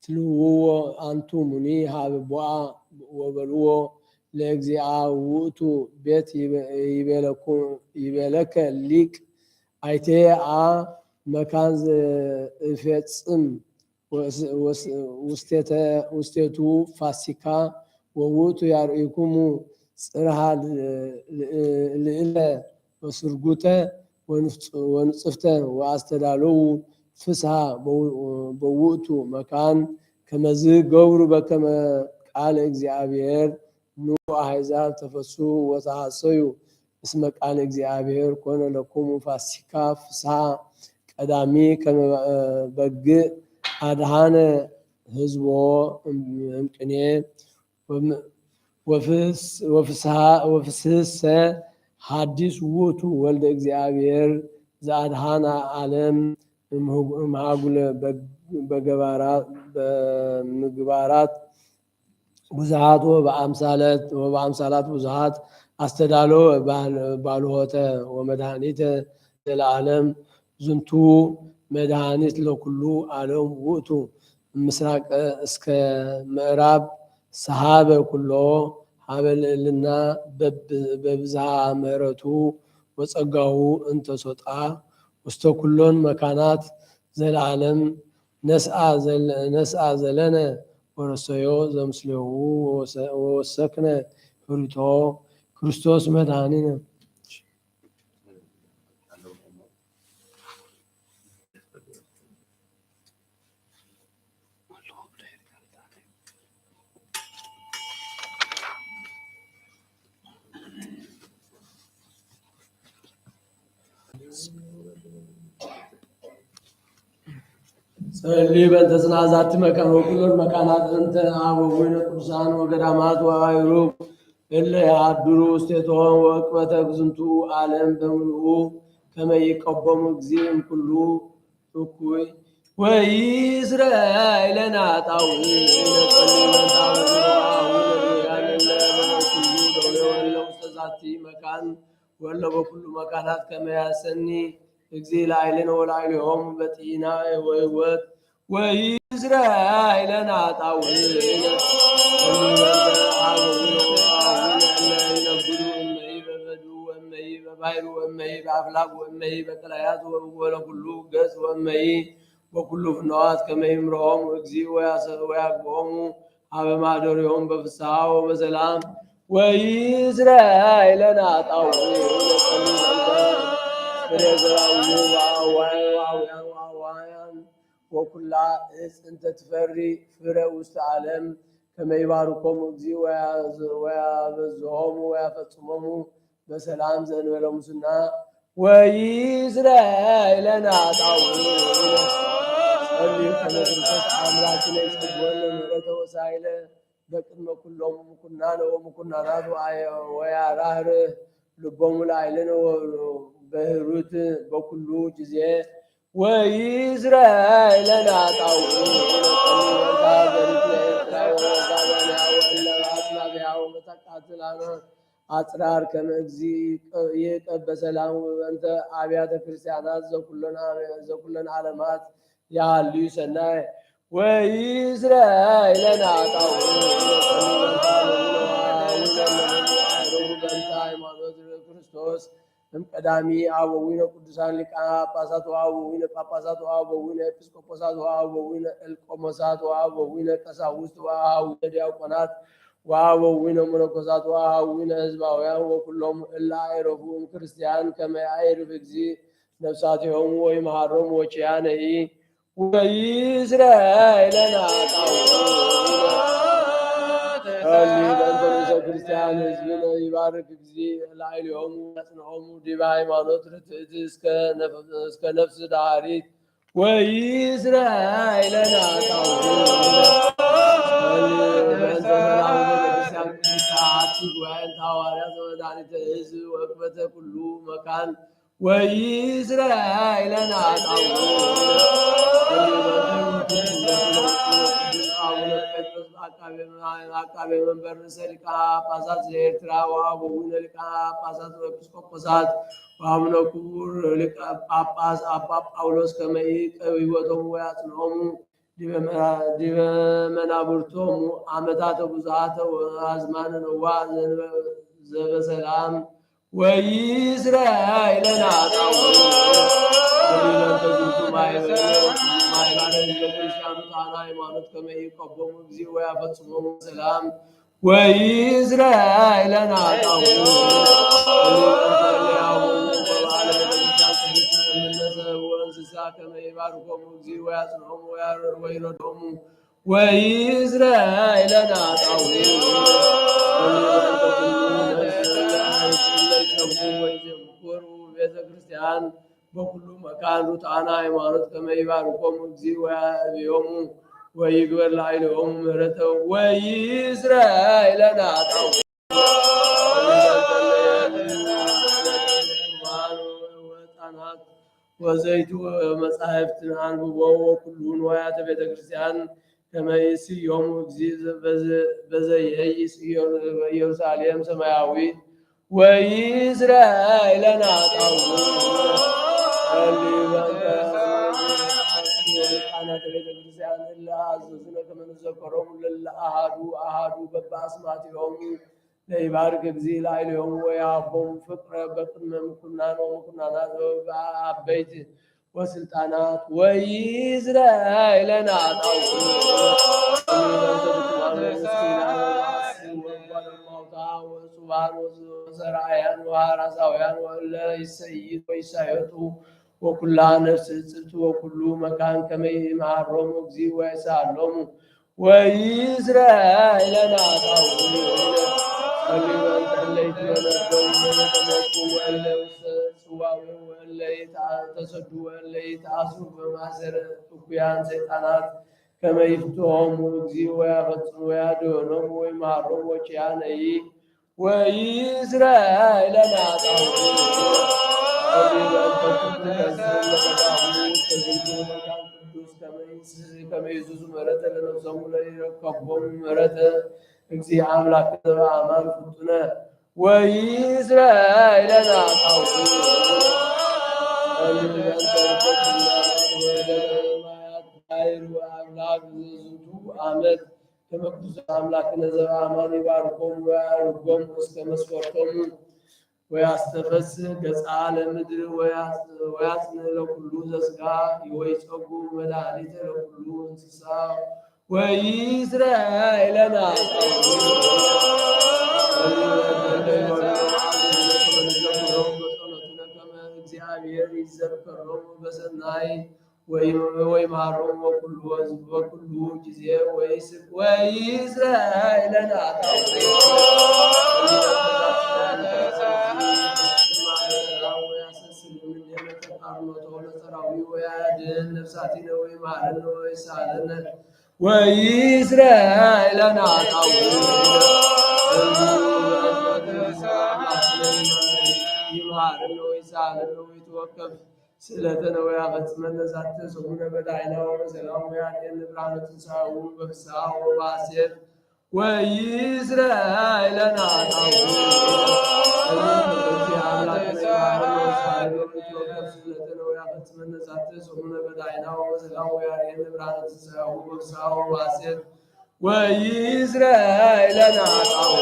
ትልውዎ አንቱሙኒ ሃበ ቦአ ወበልዎ ለእግዚአ ውእቱ ቤት ይቤለከ ሊቅ አይቴአ መካን ዘእፌጽም ውስቴቱ ፋሲካ ወውእቱ ያርኢኩሙ ጽርሐ ልዕለ ወስርጉተ ወንጽፍተ ወአስተዳለዉ ፍስሐ በውእቱ መካን ከመዝ ገብሩ በከመ ቃለ እግዚአብሔር ኑ አሕዛብ ተፈሱ ወተሐሰዩ እስመ ቃለ እግዚአብሔር ኮነ ለኩሙ ፋሲካ ፍስሐ ቀዳሚ ከመ በግዕ አድኃነ ህዝቦ እምቅኔ ወፍስሕሰ ሐዲስ ውእቱ ወልደ እግዚአብሔር ዘአድኃነ ዓለም እምሃጉለ በምግባራት ብዙኃት ወበአምሳላት ብዙኃት አስተዳሎ ባልሆተ ወመድኃኒተ ዘለዓለም ዝንቱ መድኃኒት ለኩሉ ዓለም ውእቱ ምስራቅ እስከ ምዕራብ ሰሃበ ኩሎ ሀበልዕልና በብዝሃ ምሕረቱ ወጸጋሁ እንተሶጣ ውስተ ኩሎን መካናት ዘለዓለም ነስአ ዘለነ ወረሰዮ ዘምስሌሁ ወወሰክነ ህሪቶ ክርስቶስ መድኃኒነ። ጸልይ በእንተ ጽናዛቲ መካን ወኩሎን መካናት እንተ አበዊነ ቅዱሳን ወገዳማት ወአእሩግ እለ ያድሩ ውስቴቶሙ ወዕቅበተ ዝንቱ ዓለም በምልኡ ከመ ይቀቦሙ እግዚእ እምኩሉ እኩይ ወይስረይ ለነ ኃጣውእ ጸልይ በእንተ አቡነ ኩሉ ደዌ ወእለ ውስተ ዛቲ መካን ወእለ በኩሉ መካናት ከመ ያሰኒ እግዚእ ላዕሌነ ወላዕሌሆሙ በጤና ወሕይወት ወይስረይ ለነ ኃጣውእ በባሕር ወእመይ በአፍላግ ወእመይ በቀላያት ወለኩሉ ገጽ ወእመይ ወኩሉ ፍኖት ከመ ይምርሖሙ እግዚእ ወያግቦሙ ሀበ ማደሪሆሙ በፍስሓ ወበሰላም ወይስረይ ለነ ኃጣውእ ወኩላ እፅ እንተ ትፈሪ ፍረ ውስተ ዓለም ከመ ይባርኮሙ እግዚእ ወያበዝሖሙ ወያፈጽሞሙ በሰላም ዘእንበለ ሙስና ወይስረይ ለነ ኃጣውእ ጸልዩ ከመ ክርስቶስ አምላክነ ይጸግወነ ምሕረተ ወሳይለ በቅድመ ኩሎሙ ምኩናነ ወምኩናናት ወያራህርህ ልቦሙ ላዕሌነ በህሩት በኩሉ ጊዜ ወይስረይ ለነ ኃጣውእ አጽራር ከመ እግዚእ ይቀበ ሰላም በእንተ አብያተ ክርስቲያናት ዘኩለን ዓለማት ያህልዩ ሰናይ ወይስረይ ለነ ኃጣውእ በእንተ ሃይማኖት ክርስቶስ እምቀዳሚ አበዊነ ቅዱሳን ሊቃነ ጳጳሳት ወአበዊነ ጳጳሳት ወአበዊነ ኤጲስቆጶሳት ወአበዊነ ኤልቆሞሳት ወአበዊነ ቀሳውስት ወአበዊነ ዲያቆናት ወአበዊነ መነኮሳት ወአበዊነ ሕዝባውያን ወኩሎሙ እለ አዕረፉ እምክርስቲያን ከመ ያዕርፍ እግዚእ ነፍሳቲሆሙ ወይምሃሮሙ ወኪያነሂ ወይስረይ ለነ ኃጣውእ ክርስቲያን ሕዝብነ ይባርክ እግዚእ ላዕሌሆሙ ያጽንዖሙ ዲበ ሃይማኖት ርትዕት እስከ ነፍስ ዳሪት ወይስረይ ለነ ኃጣውእ ጉባኤን ሐዋርያት ወመድኃኒተ ሕዝብ ወዕቅበተ ኩሉ መካን ወይስረይ ለነ ኃጣውእ አቃቤ መንበር ርእሰ ሊቃነ ጳጳሳት ዘኤርትራ ወአበዊነ ሊቃነ ጳጳሳት ወኤጲስቆጶሳት ወአቡነ ክቡር ሊቀ ጳጳስ አባ ጳውሎስ ከመ ይዕቀብ ሕይወቶሙ ወያጽንዖሙ ዲበ መናብርቶሙ ዓመታተ ብዙኃተ ወአዝማነ ነዋሕ ዘበሰላም ወይስረይ ለነ ኃጣውእ ሃይማኖት ከመ ይቀቦሙ እግዚእ ወያፈጽሞሙ ሰላም ወይስረይ ለነ ኃጣውእ ወእንስሳ ከመ ይባርኮሙ እግዚእ ወያጽንዖሙ ወይረድኦሙ ወይስረይ ለነ ኃጣውእ ወይዘምኩሩ ቤተ ክርስቲያን በኩሉ መካን ሩጣና ሃይማኖት ከመ ይባርኮሙ እግዚእ ወያዕብዮሙ ወይግበር ላዕሌሆሙ ምሕረተ ወይስረይ ለነ ኃጣውእ ወሕፃናት ወዘይቱ መጻሕፍትን አንብቦ ወኩሉ ንዋያተ ቤተ ክርስቲያን ከመ ይስዮሙ እግዚእ በዘይሄይስ ኢየሩሳሌም ሰማያዊት ወይስረይ ለነ ኃጣውእ ሊቃናተ ቤተ ክርስቲያን እለ ዘከሮሙ ለለአሃዱ አሃዱ በበአስማቲሆሙ ለይባርክ እግዚእ ላዕሌሆሙ ወያቦሙ ፍቅረ በቅድመ ምኩናን ወምኩናናት በአበይት ወስልጣናት ወይዝራኤለነ አጣው ወሱባን ወዘራያን ወሃራሳውያን ወለ ይሰይድ ወይሳየጡ ወኩላ ነፍስ ጽልቱ ወኩሉ መካን ከመይ ማሮሙ እግዚእ ወይሳሎሙ ወይዝራኤለነ አጣው ተሰዱ ወለይት አሱ በማሰረ እኩያን ሰይጣናት ከመይፍቶሙ እግዚእ ወያፈጽሙ ወያድኅኖሙ ወይምሃሮሙ ወኪያነኢ ወይዝራኤለነ አጣው ከመይዙዙ ምሕረተ ለነፍሶሙ ለይረከቦሙ ምሕረተ እግዚእ አምላክ ዘበአማን ፍጡነ ወይዝራኤለነ አጣው አምላክ ዝቱ ዓመት ከመቅዱስ አምላክነ ዘበአማን ይባርኮሙ ወያርጎሙ እስከ መስፈርቶሙ ወያስተፈስሕ ገጻ ለምድር ወያጽንዕ ለኩሉ ዘሥጋ ወይጸጉ መድኃኒተ ለኩሉ እንስሳ ወይዝራኤለነ አጣው እግዚአብሔር ይዘከሮሙ በሰናይ ወይምሃሮሙ በኩሉ ጊዜ ወይዝራኤለነ አጣው ወያድኅን ነፍሳቲነ ወይምሃረነ ወይሳለነ ወይዝራኤለነ አጣው ይምሃረነ ወይሳለነ ወይትወከፍ ስእለተነ ወያፈጽመነ ዛተ ሰሙነ በዳይነ ወሰላም ወያድኅን ብርሃነ ትንሣኤሁ በፍስሓ ወበሐሤት ወይዝራኤለነ አጣው ስእለተነ ወያፈጽመነ ዛተ ሰሙነ በዳይነ ወሰላም ወያድኅን ብርሃነ ትንሣኤሁ በፍስሓ ወበሐሤት ወይዝራኤለነ አጣው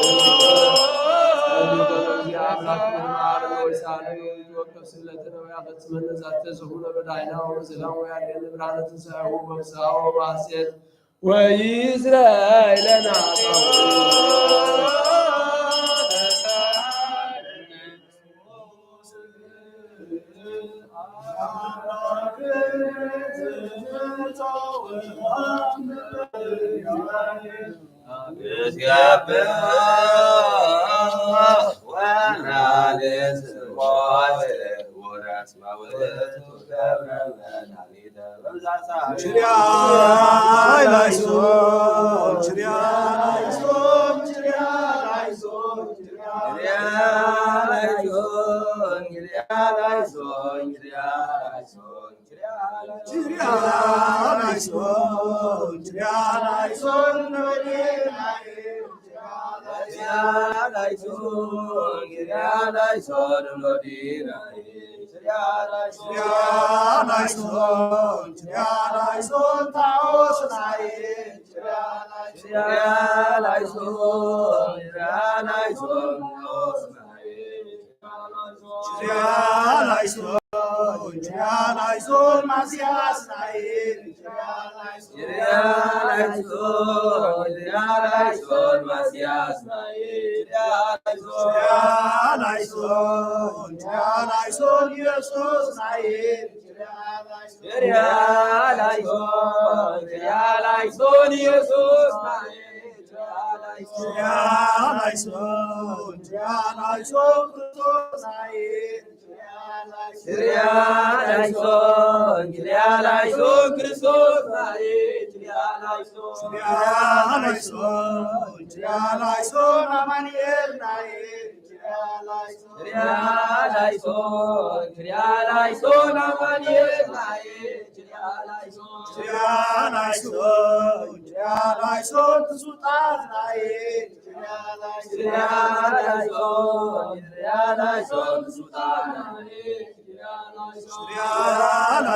ወከፍ ስእለተነ ወያፈጽመነ ዛተ ሰሙነ በዳይነ ወሰላም ወያድኅን ብርሃነ ትንሣኤሁ በፍስሓ ወበሐሤት ወይዝራኤለነ አጣው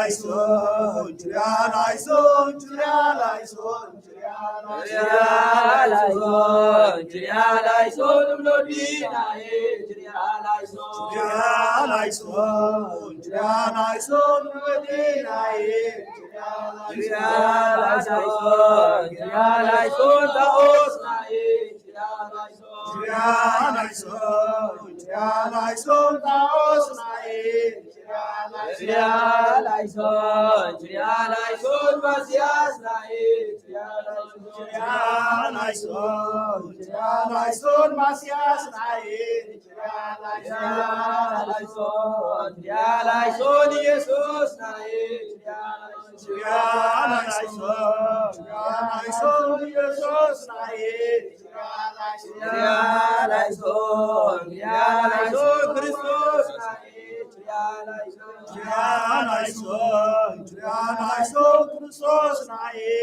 Trialaison, trialaison, trialaison, trialaison, trialaison, Lodinae, trialaison, trialaison, trialaison, Lodinae, trialaison, trialaison, Taosnae, trialaison, trialaison, Taosnae, trialaison, trialaison, Masiasnae, trialaison, trialaison, Masiasnae, trialaison, trialaison, Jesusnae, trialaison, trialaison, Jesusnae, trialaison, trialaison, Christusnae, trialaison, trialaison, Christusnae,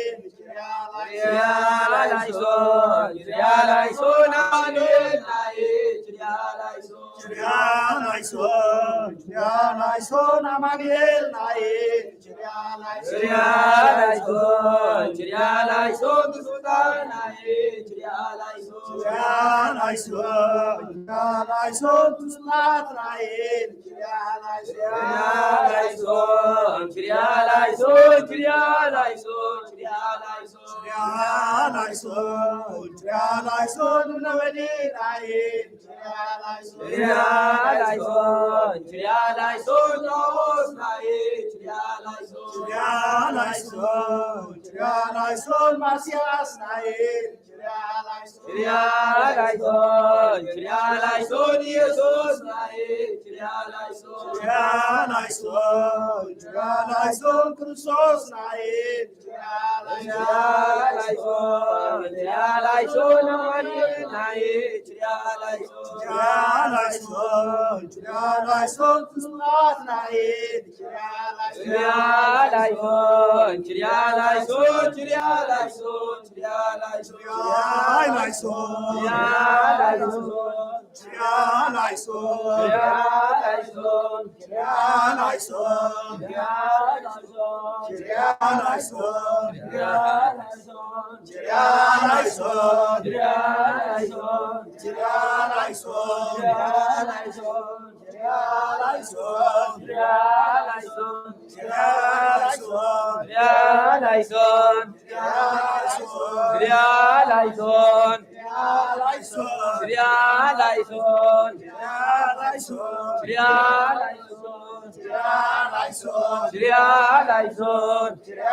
trialaison, trialaison, Emmanuelnae, trialaison, trialaison, trialaison, Emmanuelnae, trialaison, trialaison, Sultanae, trialaison, trialaison, trialaison, Sultanae, trialaison, trialaison, trialaison, trialaison, trialaison, Navadinae, trialaison, trialaison, Taosnae, trialaison, trialaison, trialaison, Masiasnae, trialaison, trialaison, Jesusnae, trialaison, trialaison, trialaison, Christusnae, trialaison, trialaison, Emmanuelnae,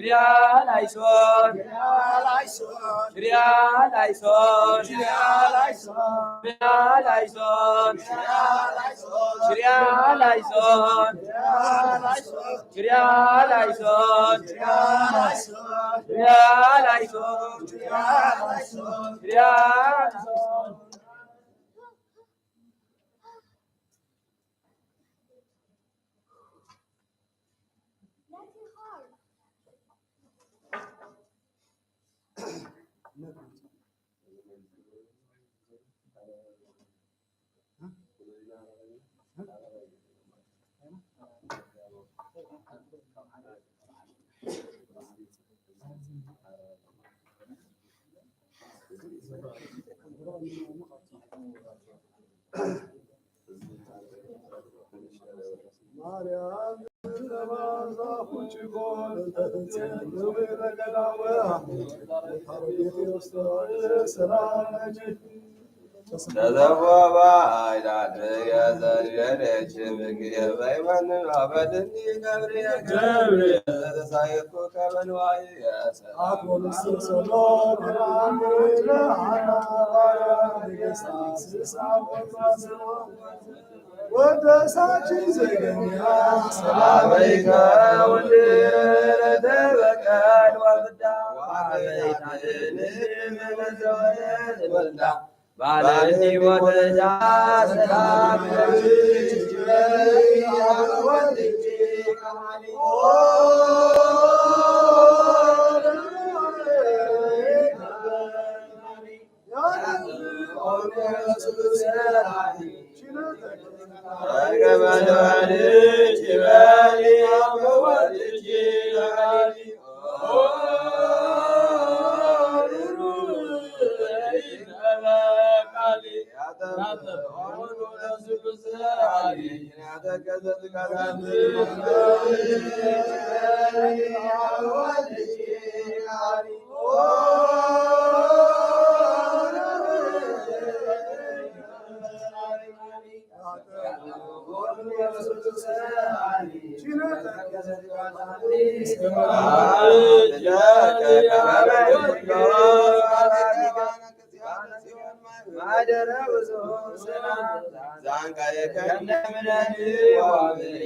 trialaison, trialaison, trialaison, Christusnae, trialaison, trialaison, trialaison, trialaison,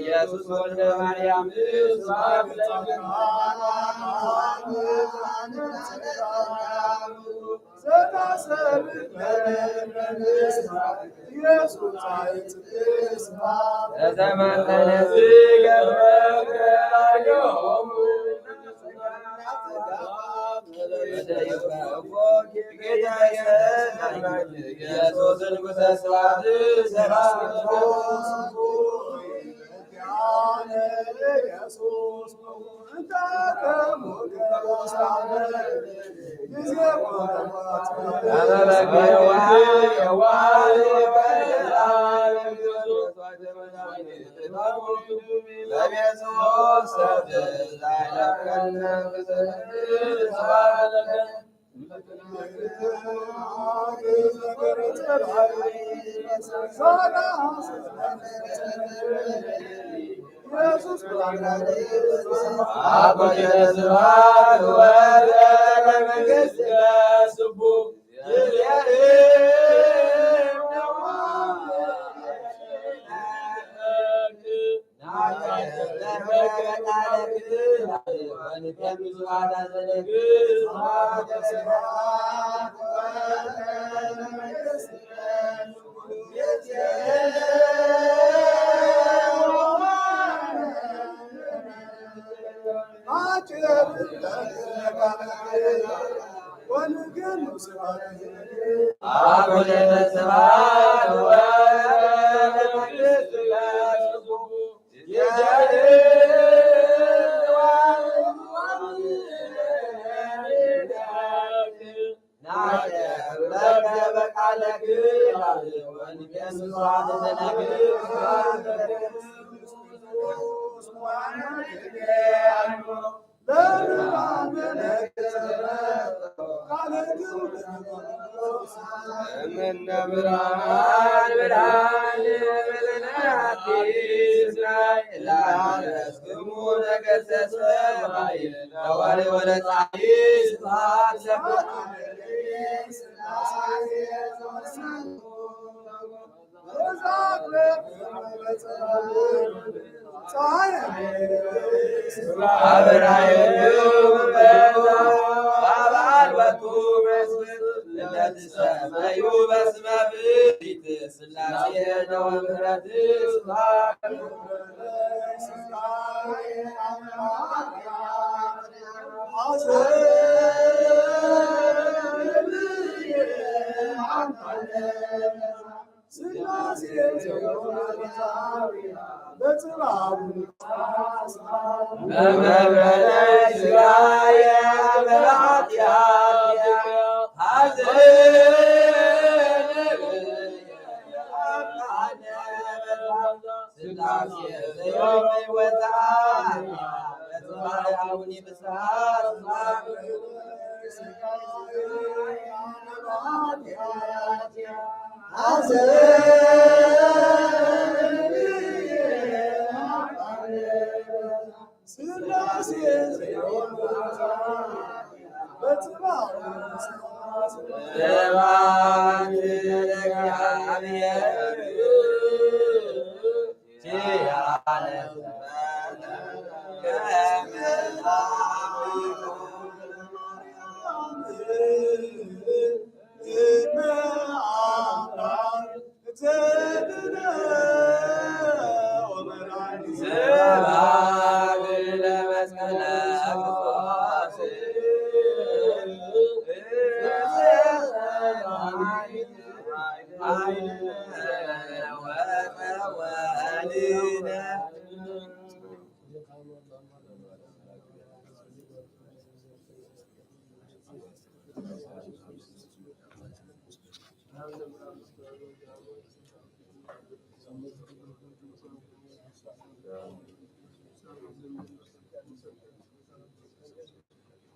ኢየሱስ ወልደ ማርያም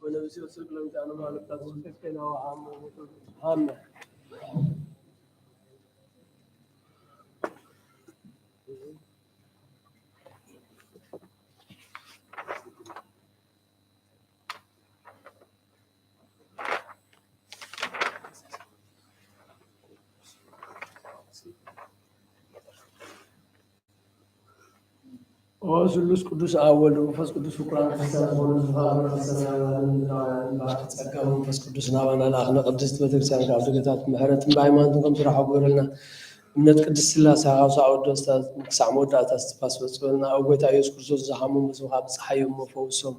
ونبي يوسف لم كانوا مالك تصدق كنا وعام ወስሉስ ቅዱስ አወልድ መንፈስ ቅዱስ ፍቁራን ክርስቲያን ሆኑ ዝፋሩ ሰማያውያን ጸጋው መንፈስ ቅዱስ ናባና ለአኽነ ቅድስት ቤተክርስቲያን ካብ ደገታት ምሕረትን በሃይማኖትን ከም ዝረሓቡ ገለልና እምነት ቅድስት ስላሴ ሃውሳ ወደስታ ክሳዕ መወዳእታ ዝተፋስ በፅበልና ኣብ ጎይታ ኢየሱስ ክርስቶስ ዝሓመሙ ዝውሃብ ፀሓዮም መፈውሶም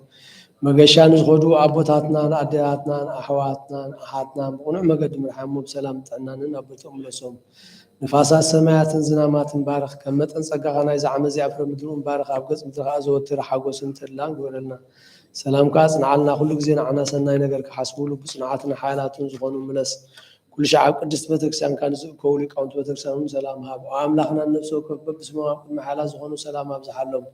መገሻ ንዝኸዱ ኣቦታትናን ኣዴታትናን ኣሕዋትናን ኣሓትናን ብቑኑዕ መገዲ ምርሓሞም ብሰላም ጥዕናንን ኣቦቶም መለሶም ንፋሳት ሰማያትን ዝናማትን ባርኽ ከም መጠን ፀጋኻ ናይ ዝዓመዚ ኣብ ፍረ ምድሩ ባርኽ ኣብ ገፅ ምድርኻ ዘወትር ሓጎስን ተድላን ግበረልና ሰላምካ ፅንዓልና ኩሉ ግዜ ንዓና ሰናይ ነገር ክሓስብሉ ብፅንዓትን ሓያላትን ዝኾኑ ምለስ ኩሉ ሸዓብ ቅድስት ቤተክርስትያን ዝእከቡ ሊቃውንቲ ቤተክርስትያን ሰላም ሃብ ኣምላኽና ነፍሲ ወከፍ በብስሞም ኣብ ቅድሚ ሓያላት ዝኾኑ ሰላም ኣብዝሓሎም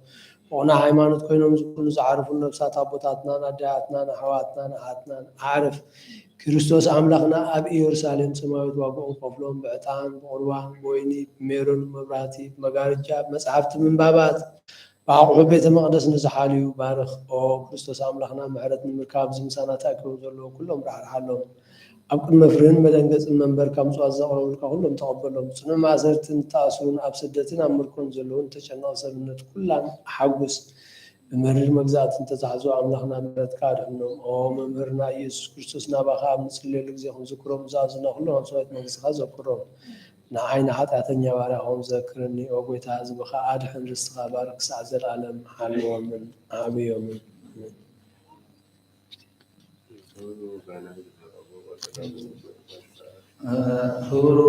ብቑና ሃይማኖት ኮይኖም ዝኩሉ ዝዓርፉ ነብሳት ኣቦታትናን ኣዴታትናን ኣሕዋትናን ኣሓትናን ኣዕርፍ ክርስቶስ ኣምላኽና ኣብ ኢየሩሳሌም ሰማያዊት ዋግኦም ከፍሎም ብዕጣን ብቁርባን ብወይኒ ብሜሮን መብራህቲ ብመጋረጃ ብመፅሓፍቲ ምንባባት ብኣቑሑ ቤተ መቕደስ ንዝሓልዩ ባርኽ ኦ ክርስቶስ ኣምላኽና ምሕረት ንምርካብ ዝምሳና ተኣኪቦም ዘለዉ ኩሎም ራሕርሓሎም ኣብ ቅድመ ፍርህን መደንገፅን መንበርካ ምፅዋት ዘቕረቡልካ ኩሎም ተቐበሎም ፅኑዕ ማእሰርትን ተኣስሩን ኣብ ስደትን ኣብ ምርኮን ዘለውን ተጨነቕ ሰብነት ኩላን ሓጉስ بمرر مجزات انت تحزو املاخنا برتك ادحنم او ممرنا ኢየሱስ ክርስቶስ ናባኻ ኣብ ንጽልየሉ ግዜ ኹም ዝክሮም ዝኣዝና ኩሎም ሰውት መንግስትኻ ዘክሮም ንዓይነ ኃጢአተኛ ባሪያኹም ዘክርኒ ኦ ጌታ ህዝብኻ ኣድሕን ርስትኻ ባርክ ክሳዕ ዘለዓለም ሓልዮምን ኣዕብዮምን ህብሩ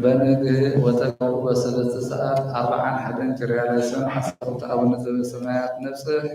በነግህ ወተጋሩ በሰለስተ ሰዓት 41 ኪርያላይሶን ሐሳቡት አቡነ ዘበሰማያት ነፍስህ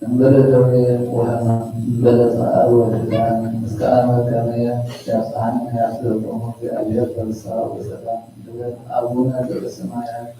بلد وهنا بلد أولان مسكان كامية يصحن يصلهم في أبيات الصلاة والسلام بلد أبونا بالسماء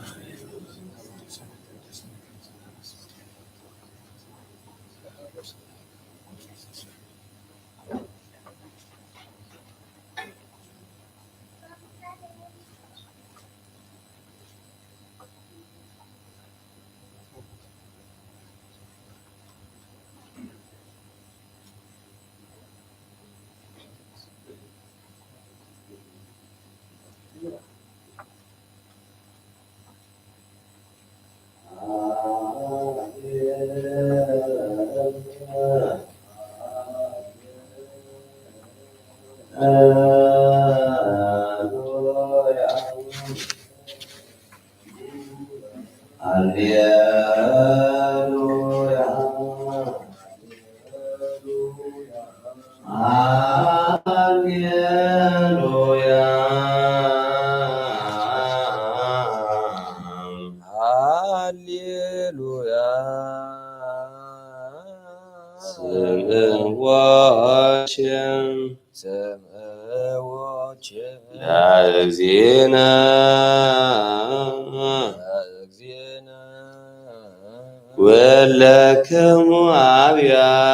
ولكم أبيات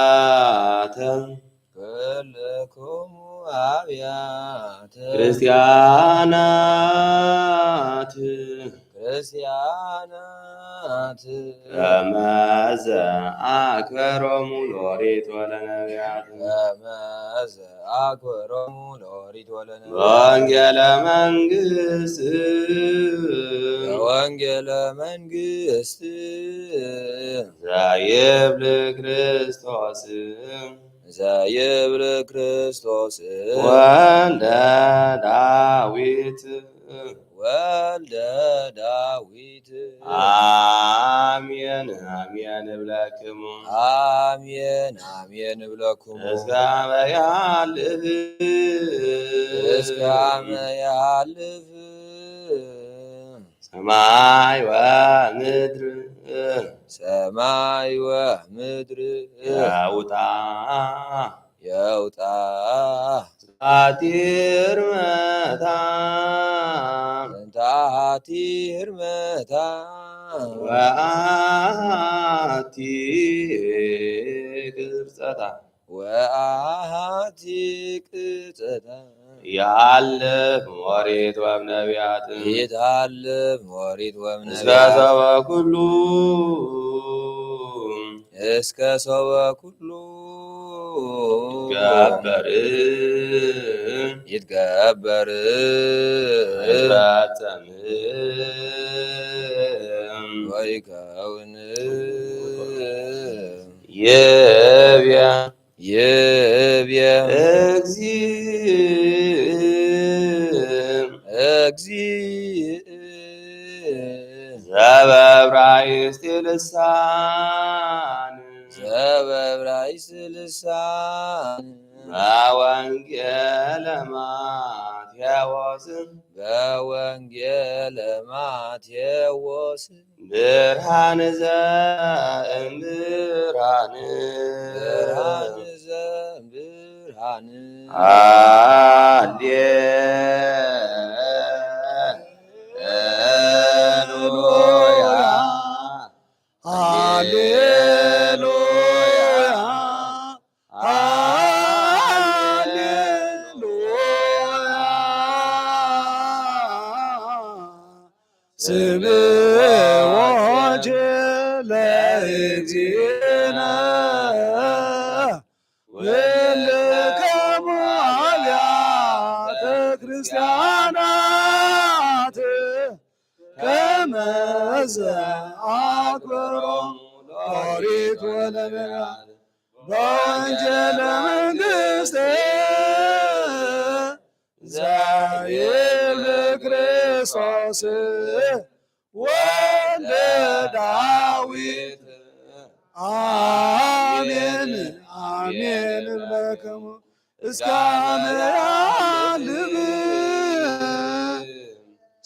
ክርስቲያናት ከመዘ አክበሮሙ ሎሪት ወለነቢያት በወንጌለ መንግሥት ዘየብለ ክርስቶስ ወልደ ዳዊት አሜን አሜን እብለክሙ እስከ መያልፍ ሰማይ ወምድር የውጣ አቲር መታ እንታቲ ህርመታ ወአቲ ቅርጸታ ወአሃቲ ቅጽታ ያለፍ ወሬት ወነቢያት ይታልፍ ወሪት እስከ ወእምነቢያት ሰበ ኩሉ እስከ ሰበ ኩሉ ገበር ይትገበር ይፈጸም ወይከውን ይብየ ይብየ እግዚእ ዘበዕብራይስጥ ልሳን ዘበዕብራይስጥ ልሳን በወንጌለ ማቴዎስ በወንጌለ ማቴዎስ ብርሃን ዘእምብርሃን ብርሃን ዘእምብርሃን ሃሌሉያ ሃሌሉያ ስምዖን ለእግዚእነ ወለከሙ አብያተ ክርስቲያናት ከመ ዘአክብሮሙ ኦሪት ወነቢያት በወንጌለ መንግሥት ዘይብል ክርስቶስ ወልደ ዳዊት አሜን አሜን ለክሙ እስከ መያልም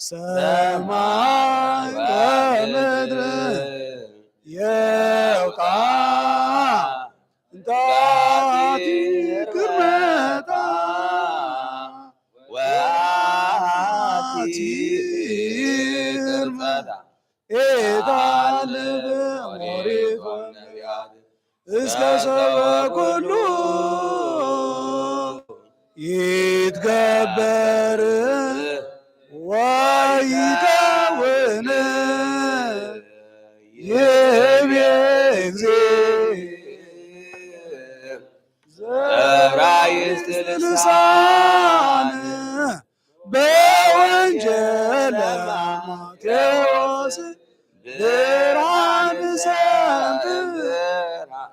ሰማይ ወምድር የውቃ እንታቲ ክርመታ ወአቲ ቅርጸታ ኤታልብ ኦሪት ወነቢያት እስከ ሰበ ኩሉ ይትገበር ወይከውን ይቤ ዘዕብራይስጥ ልሳን በወንጌለ ማቴዎስ ብርሃን ዘእምብርሃን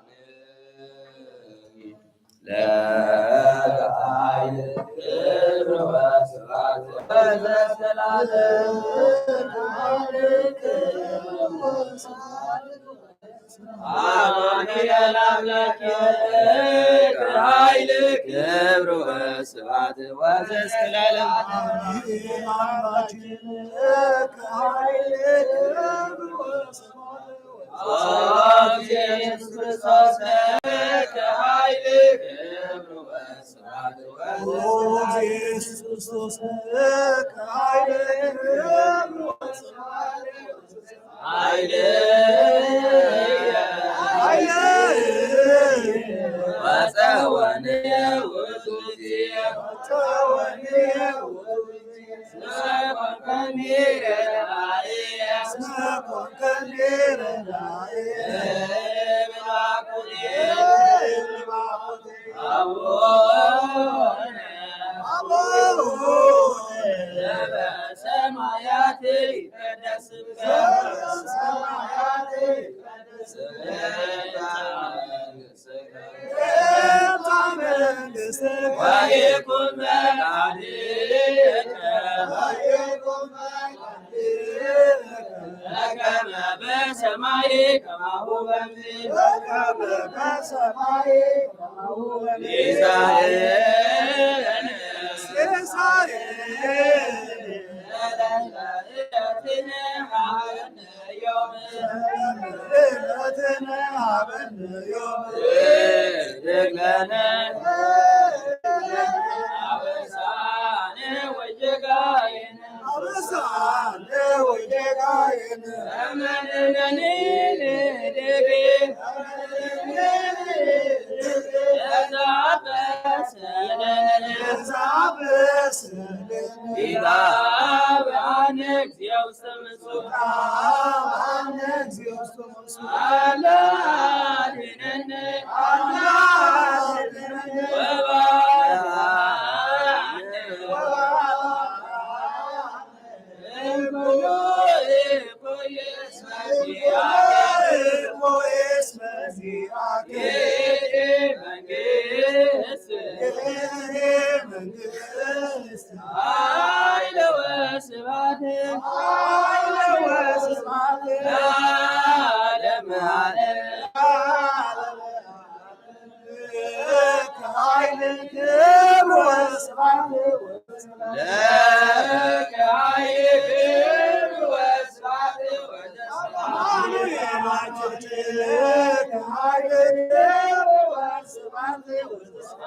ክብር ወስብሐት ወዘእስከ ለዓለም ኢየሱስ ክርስቶስ ከኃይል ክብር ወስብሐት ኢየሱስ ክርስቶስ ከኃይል ኃይል ወፀወን ውእቱ ሰማያት ይቀደስ ወይኩን በከመ በሰማይ ከማሁ በምድር ምሕረትነ ሀበነ ዮም ደግለነ አበሳነ ወጀጋየነ አበሳነ ወጌጋየነ አመነነኒ ደግ ዛበስነ ኢላብአነ እግዚኦ ሰምጹ አነ እግዚኦ ስቶሞስ አላድነነ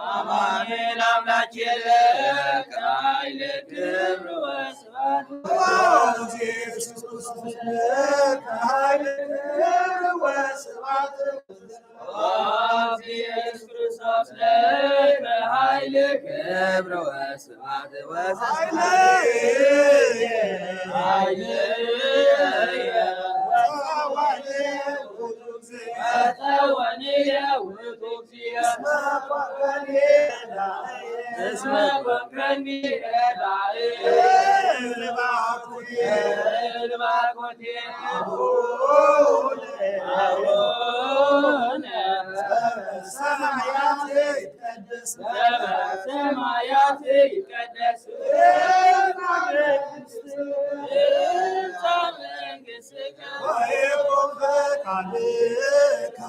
አማኑኤል አምላክ የለህ ኃይል ክብር ወስብሐት ኢየሱስ ክርስቶስ ለከ ኃይል ክብር ወስብሐት ወተወንየ ውእቱ እስመ ኮንከኒ ረዳኢ ልባኮቴ አቡነ ሰማያት ይትቀደስ በሰማያት ይትቀደስ መንግሥትከ ወይኩን ፈቃድከ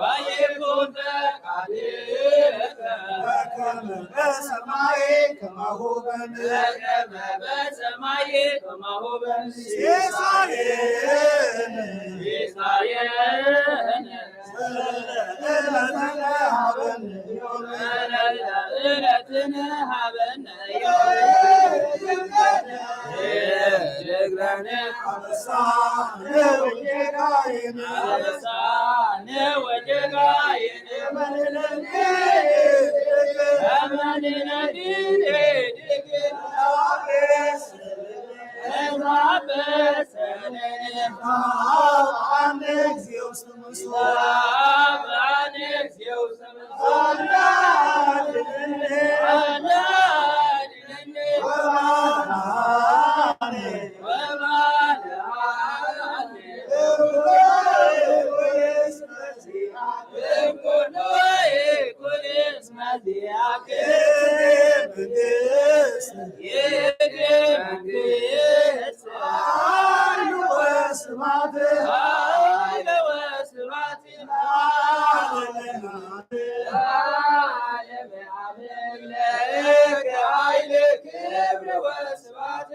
ወይኩን ፈቃድከ በከመ በሰማይ ከማሁ በምድር በከመ በሰማይ ከማሁ በምድር ሲሳየነ ሲሳየነ ዘለለዕለትነ ሀበነ ዮም ዕለትነ ሀበነ ደግለነ አበሳነ ወጌጋየነ አበሳነ ወጀጋየነ አመንነኒ አነ እግዚኦ ስሙስ አብአነ እግዚኦ አላድነነ ወባልዓነ እምኩሉ ይኩን እስመ ዚአከ ይእቲ መንግሥት ኃይለ ወስብሐት ለዓለመ ዓለም ለከ ኃይል ክብር ወስብሐት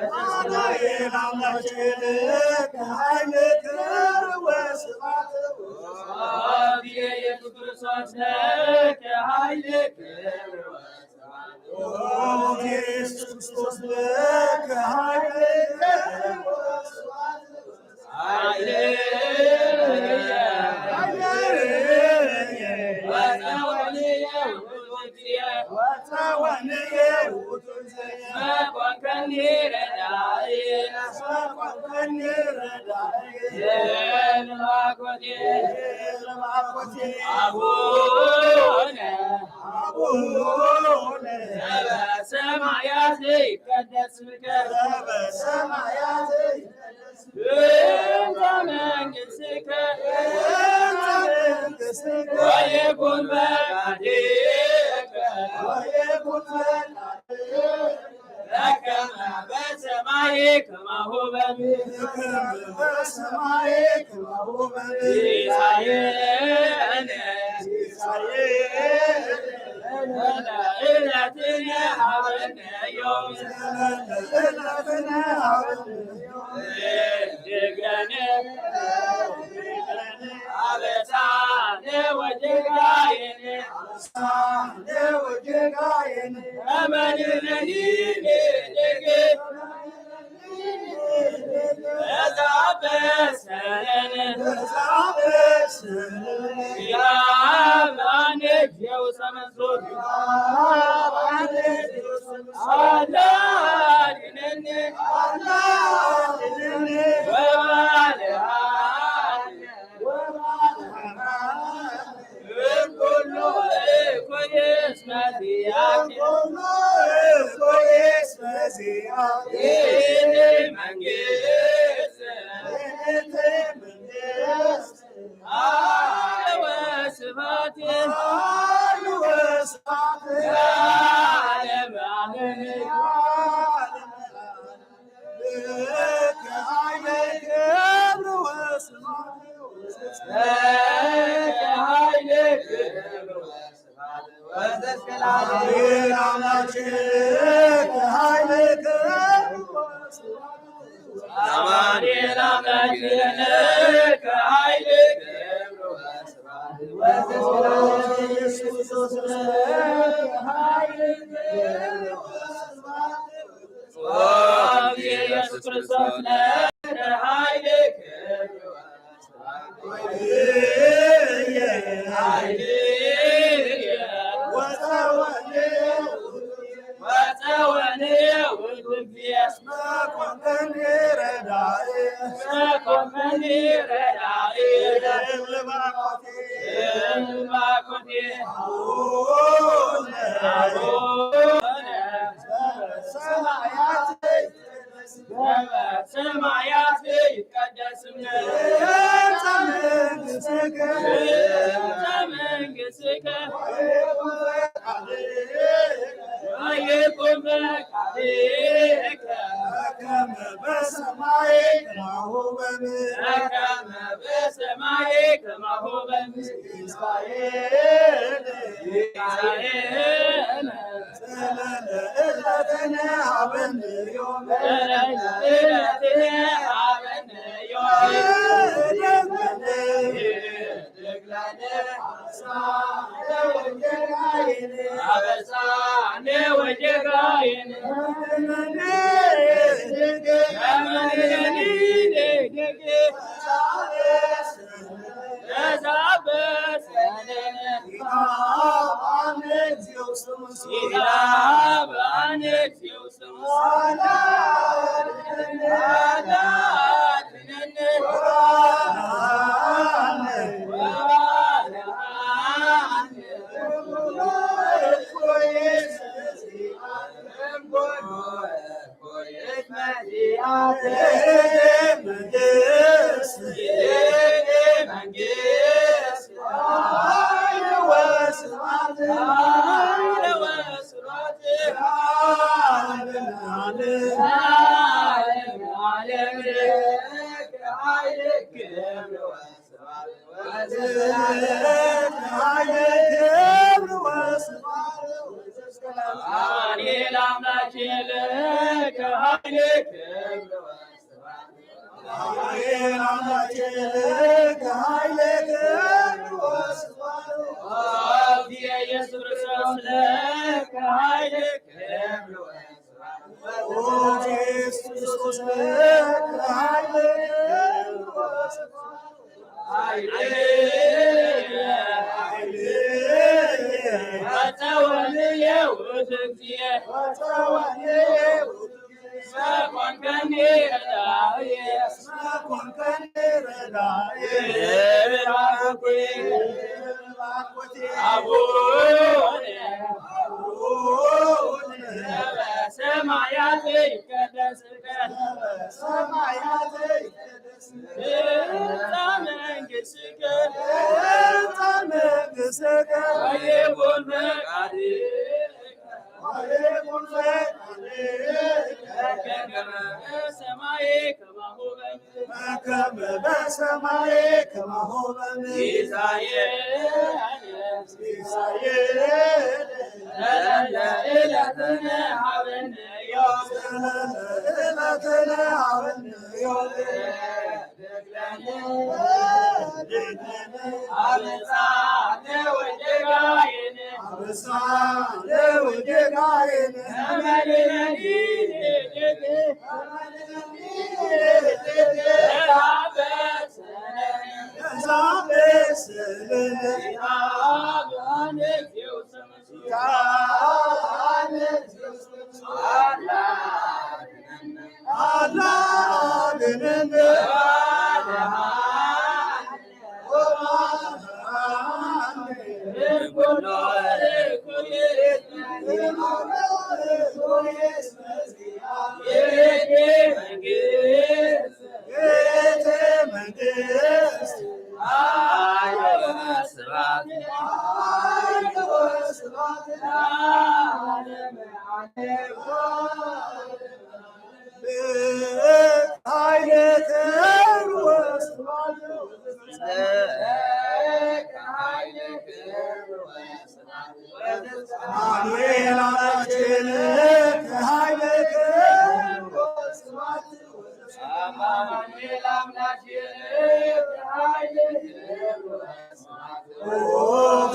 አማኑኤል አምላክ ለከ ኃይል ክብር ወስብሐት ኢየሱስ ክርስቶስ ለከ ኃይል ክብር ወስብሐት ኢየሱስ ክርስቶስ ለከ ኃይል ሰማያት ይትቀደስ ስምከ መንግሥትከ ወይኩን ፈቃድከ በከመ በሰማይ ከማሁ በምድር ሲሳየነ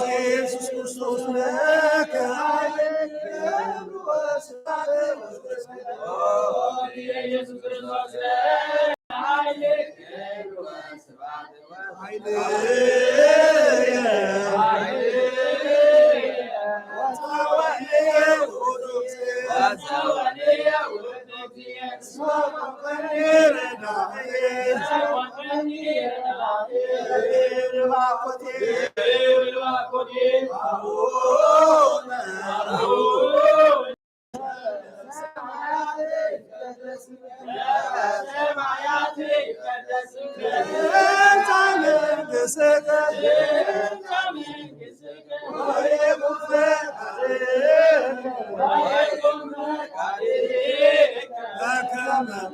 ኢየሱስ ክርስቶስ ለከ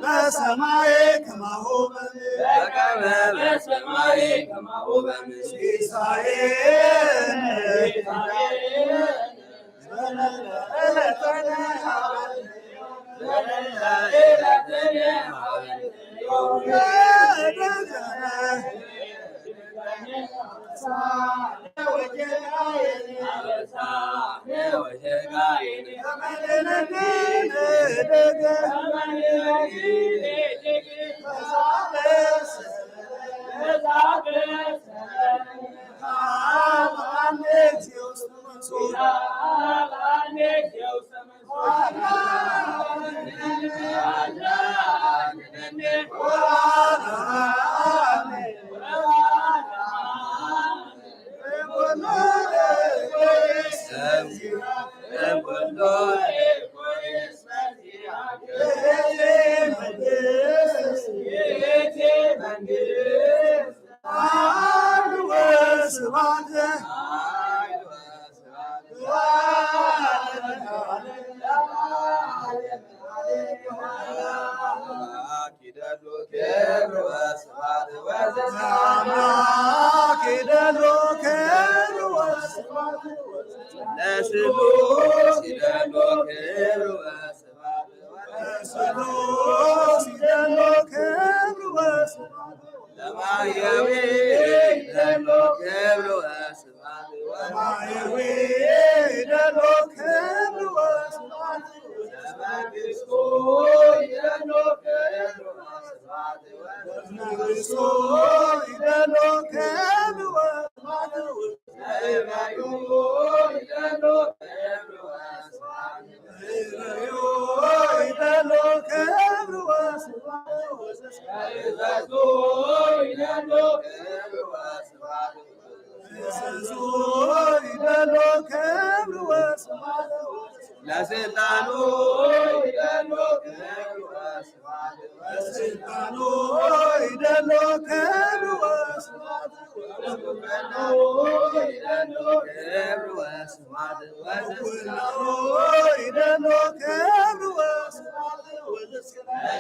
በሰማይ ከማሁ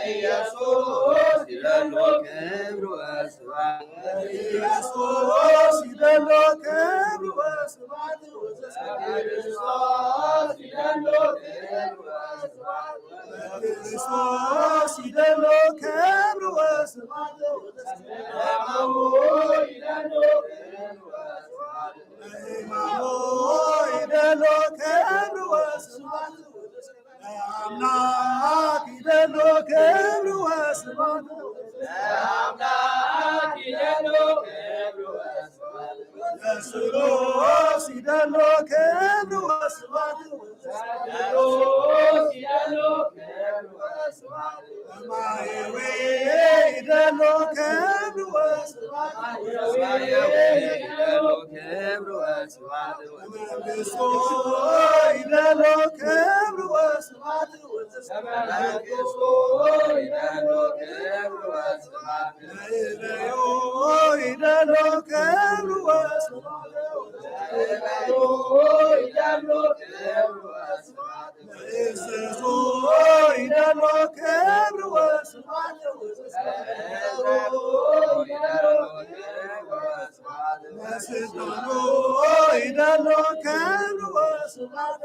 ኢየሱስ ይደሎ ክብር ወስብሐት ኢየሱስ ይደሎ ክብር ወስብሐት ክርስቶስ ይደሎ ክብር ወስብሐት ክርስቶስ ይደሎ ክብር ወስብሐት ለማሙ ይደሎ ክብር ወስብሐት ለማሙ ይደሎ ክብር ወስብሐት ለአምላክ ይደሎ ክብር ወስብሐት ለአምላክ ይደሎ ክብር ወስብሐት ለስሉስ ይደሎ ክብር ወስብሐት ለስሉስ ይደሎ ክብር ወስብሐት ለማየዌ ይደሎ ክብር ወስብሐት ይደሎ ክብር ወስብሐት ለመንግሥቱ ይደሎ ክብር ወስብሐት ለመንግሥቱ ይደሎ ክብር ወስብሐት ለኢለዮ ይደሎ ክብር ወስብሐት ለኢለዮ ይደሎ ክብር ወስብሐት ለእዘዞ ይደሎ ክብር ወስብሐት ለስልጣኑ ይደሎ ክብር ወስብሐት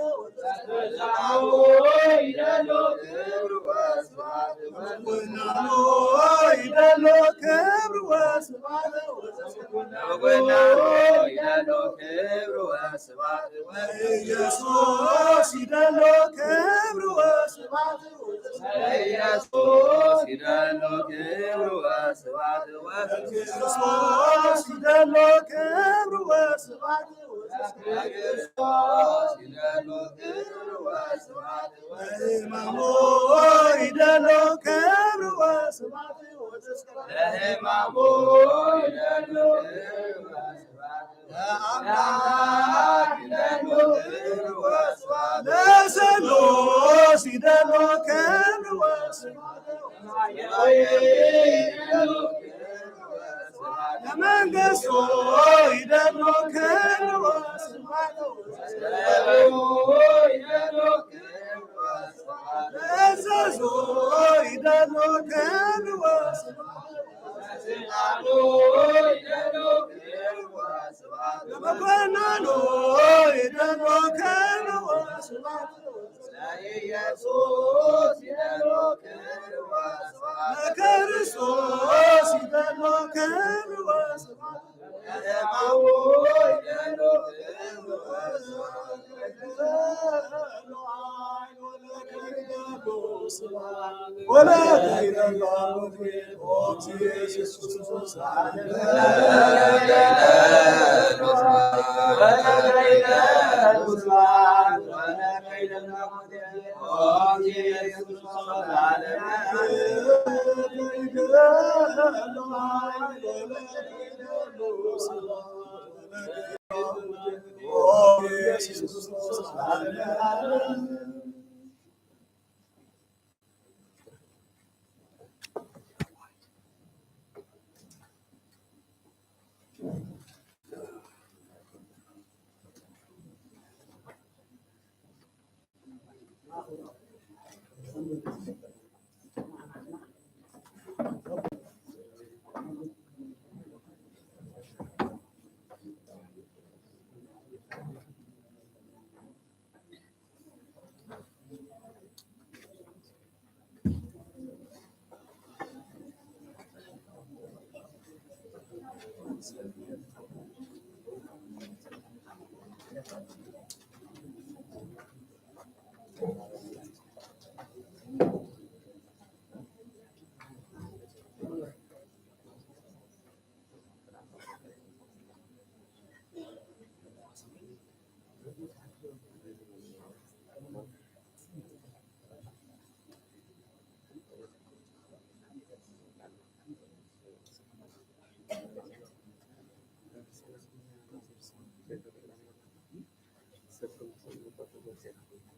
ለቁናኖ ይደሎ ክብር ወስብሐት ለኢየሱስ ይደሎ ክብር ወስብሐት ለክርስቶስ ይደሎ ክብር ወስብሐት ለሕማሙ ይደሎ ክብር ወስብሐት ለሰሎስ ይደሎ ክብር ወስብሐት ለመንግሥቱ ይደሎ ክብር ወስብሐት ለእዘዙ ይደሎ ክብር ወስብሐት ለመኮንኑ ይደሎ ክብር ወስብሐት ለክርስቶስ ይደሎ ክብር ወስብሐት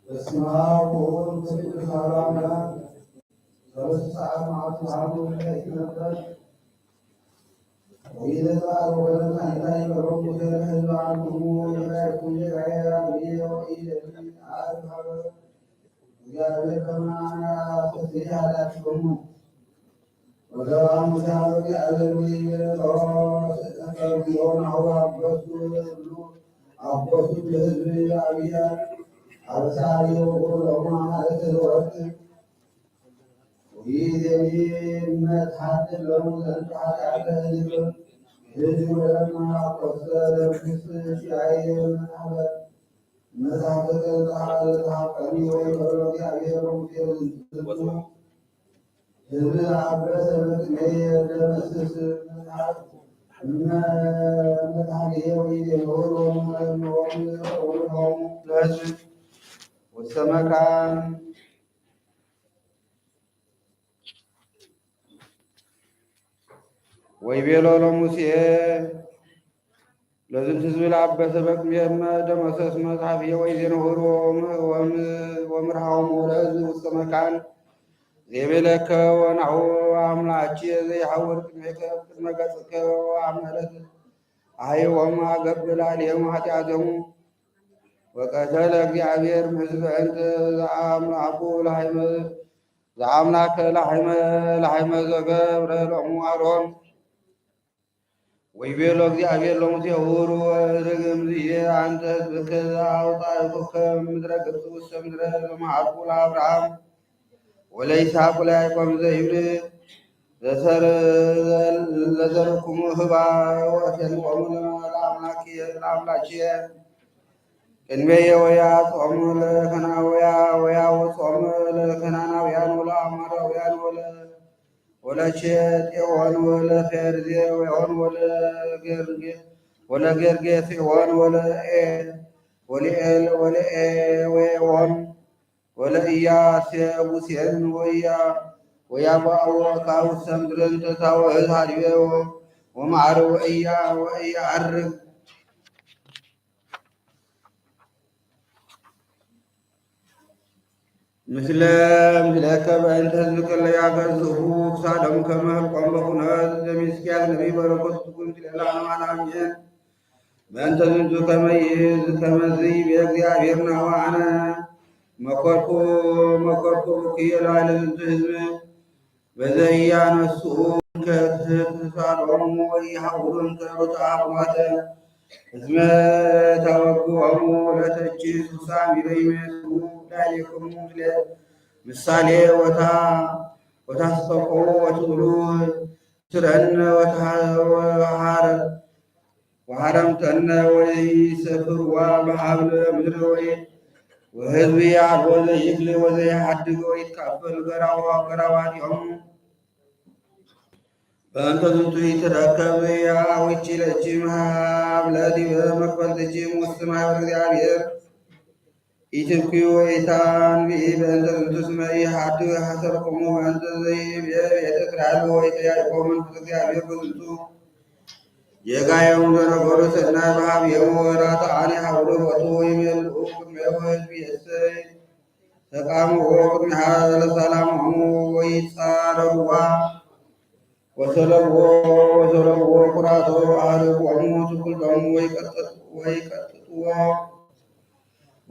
በስመ አብ ወወልድ ወመንፈስ ቅዱስ አሐዱ አምላክ ሰለስቱ ሰዓት መዓልቱ አሐዱ ይትነበብ ወይዘባር ወበረከ አንታይ በሮም ወዘረ ህዝብ አንኩሙ ወይኩን ራያ ወይዮ ኢለኒ አርሃበ እግዚአብሔር ከመናና ተስያ ያላችሁም ወዘባም ሳሉ እግዚአብሔር ቢሆን አሁ አበሱ ብሉ አበሱ ለህዝብ አብያ አብሳሪ ለማ ማለት ወርቅ ይዘይነት ሀድ ለሙ ዘንድ ኃጢአተ ህዝብ ለማ ቆሰረ ክስ ሲያየ መናበር መሳፍንት ቃል ወይ እግዚአብሔር ሙሴ ህዝብ አበሰ በቅሜ ለመስስ መጽሐፍ መታልየ ወይ ሆሮም ለህዝብ ወሰመካን ወይቤሎ ለሙሴ ለዝንት ህዝብ ለአበሰ በቅሜመ ደመሰስ መጽሐፍየ ወይዜነ ሆሮ ወምርሃውም ለህዝብ ውስተ መካን ዘይቤለከ ወናሁ አምላኬ ዘይሐውር ቅድሜከ ቅድመ ገጽከ ወአመለት አህዮሙ አገብላልየሙ ኃጢአተሙ ወቀተለ እግዚአብሔር ህዝበ እንተ ዘአምላኩ ዘአምላከ ለሃይመ ዘገብረ ሎሙ አሮን ወይቤሎ እግዚአብሔር ለሙሴ ሁር ወርግም ዝዬ አንተ ህዝብከ ዘአውጻእኩከ ምድረ ግብፅ ውስተ ምድረ ዘመሃርኩ ለአብርሃም ወለይስሐቅ ወለያዕቆብ ዘይብል ለዘርክሙ ህባ ወሰንቆሙ ለአምላክየ ቅድሜየ ወያጾሙ ወያወጾሙ ለከናናውያን ወለአሞራውያን ወለኬጢዮን ወለፌርዜ ወለጌርጌሴዎን ወለኤዌዎን ወለኢያሴቡሴን ወያባኦካ ውስተ ምድረ እንተ ታውህዝ ሀዲቤ ወማዕረ ወኢያዐርግ ምስለከ በእንተ ህዝብከ ለያገዝሁ ክሳዶሙ ከመ ህልቆሙ በኩነት ዘሚስኪያስ ነቢይ በረከቱ ትኩን ለዓለመ ዓለም በእንተ ዝንቱ ከመ ይእዜዝ በእግዚአብሔር ናሁ አነ መኮርኩ ብክየ ላዕለ ዝንቱ ህዝብ በዘኢያነስኡ ከክሳዶሙ ወኢይሐውሩ እንከ ሩጣ እስመ ተወግኦሙ ለተችስ ውሳሚረ ይሜስሩ ላዕሌክሙ ምሳሌ ወታስተቆሙ ወትብሉ ትረነ ወሃረምተነ ወይሰፍርዋ በሀብለ ምድር ወህዝብ አልቦ ዘይክል ወዘይሐድግ ወይትካፈል ገራዋቲሆሙ በእንተ ዝንቱ ይትረከብ ያዊቺ ለቺም ሀብለዲበ መክፈልትቺም ውስተ ማኅበረ እግዚአብሔር ኢትብክዩ ወኢታንብኢ በእንተ ዝንቱ እስመ ኢሐድግ ሐሰረክሙ በእንተ ዘይቤ ቤተ እስራኤል ወኢያዕቆብ መንፈሰ እግዚአብሔር በዝንቱ የጋየሙ ዘነገሩ ሰናይ በኀቤሁ ወራትዓኒ ሐውሩ ቦቱ ይሜልኡ ቅድሜሁ ህዝብ የሰይ ተቃምኦ ቅድሚሃ ለሰላሞሙ ወይጻረርዋ ወሰለብዎ ቁራቶ አርቆሙ ትኩልቶሙ ወይቀጥጥዎ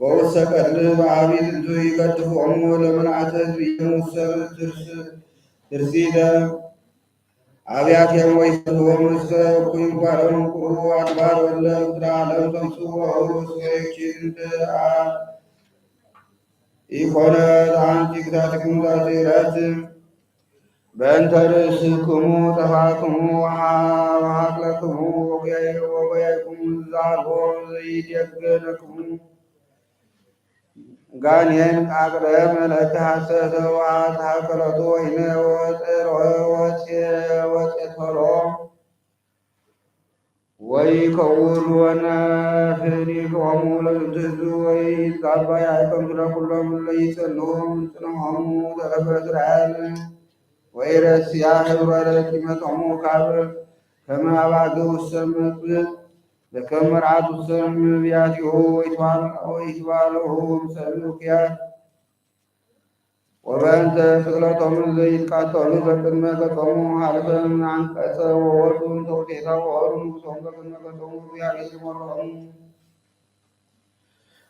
በውስተ ቀትል በዐቢይ ዝንቱ ይቀድፎሙ ለመልአተ ህዝብየ ውስተ ትርሲተ አብያቴሙ ወይሰትዎሙ እስከ እኩይ ምግባሮሙ ቁሩ አድባር ወለ ምድረ ዓለም ተንሥኡ ወሁሩ እስከ ይእቲ እንተ ኢኮነት አንቲ ግዛትክሙ ዛዝረት በእንተ ርእስክሙ ጠፋክሙ ወሀቅለክሙ ወጎያይክሙ ዛልዎ ዘይዴግነክሙ ጋኔን ቃቅረም ለከ ሐሰተ ወተሃከለቶ ወይነ ወጤተሎ ወይከውሉ ወነፍኒክሆሙ ለዝንቱ ህዝብ ወይትጋባ ያዕቆብ ለኵሎሙ ለይጸንዑ ምንጽንዖሙ ተረፈ እስራኤል ወይረስያ ህብረ ጢመቶሙ ከመ አባግዕ ውስተ ምጥብቅ በከመ መርዓት ውስተ ምብያቲሁ ወይትባልዑ እምሰብእ ውክያት ወበእንተ ስቅለቶሙ ዘይትቃተሉ በቅድመ ገጾሙ ሀልፈ አንቀጸ ወወፁ እንተ ውስቴታ ወሆሩ ንጉሶሙ በቅድመ ገጾሙ እግዚአብሔር ይመርሖሙ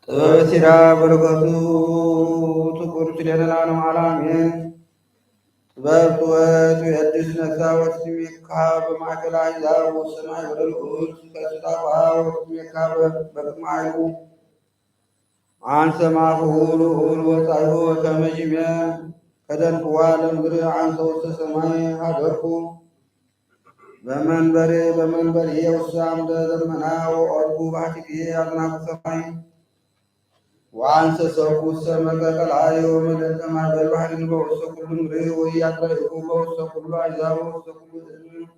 ጥበብ ሲራ በረከቱ ትኩር ስለና ነው አላሜን ጥበብ ጥወት የአዲስ ነሳ ወስሚካ በማዕከል አሕዛብ ወሰማይ ወደልዑል ከስታፋ ወስሚካ በቅማዩ አንሰ ማፍሁሉ ሁሉ ወጻዩ ከመጅሜ ከደንፍዋ ለምድር አንተ ውስተ ሰማይ ሀገርኩ በመንበሬ ውስተ አምደ ደመና ወኦድኩ ባሕቲቴ አዝናፈ ሰማይ ወአንሰ ሰብኩ ውስተ መቀቀልዓዮ ወመደቀ ማዕበል ባሕሪ በውስተ ኩሉ ምድር ወኢያጥረእኩ በውስተ ኩሉ አሕዛብ ወውስተ ኩሉ ሕዝብ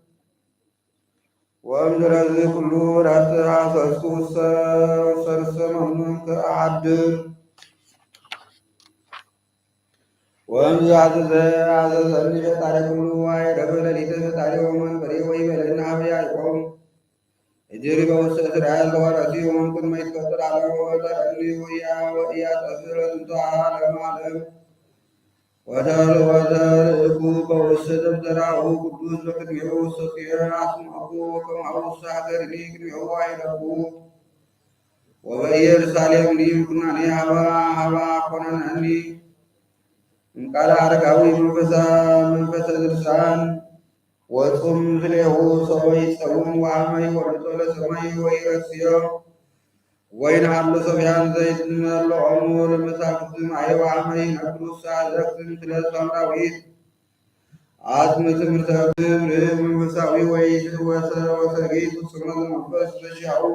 ወእምድኅረ ኩሉ ረድእ ሐሰስኩ ውስተ ርእሰ መምኑዕ ከአሐድር ወእምዝ አዘዘኒ ፈጣሪ ኩሉ አይረፈ ሌሊተ ፈጣሪ ወመንበሬ ወይቤለነ ኀበ ያዕቆብ እጅሪ በውስተ እስራኤል ተወረሲ ወእምቅድመ ይትፈጠር ዓለም ወዘርአኒ ወኢያጠፍእ ለዝንቱ ዓለመ ዓለም ወተርእኩ በውስተ ደብተራሁ ቅዱስ በቅድሜሁ ውስተ ጽዮን አስማኩ ወከማሁ ውስተ ሀገሪኒ ቅድሜሁ አይረፉ ወበኢየሩሳሌም ምኩናኔ ኀበ ኮነነኒ እምቃለ አረጋዊ መንፈሰ ድርሳን ወጹም ዝሌሁ ሰወይ ጸውም ወአመይ ወርጦ ለሰማይ ወይረስዮ ወይንሃሎ ሰብያን ዘይትመልኦሙ ለመሳፍንት ማይ ወአመይ ነብሩ ሳዘክትን ስለ ሳምራዊት አጽመ ትምህርተ ግብር መንፈሳዊ ወሰሪት ጽመት መንፈስ ተሻው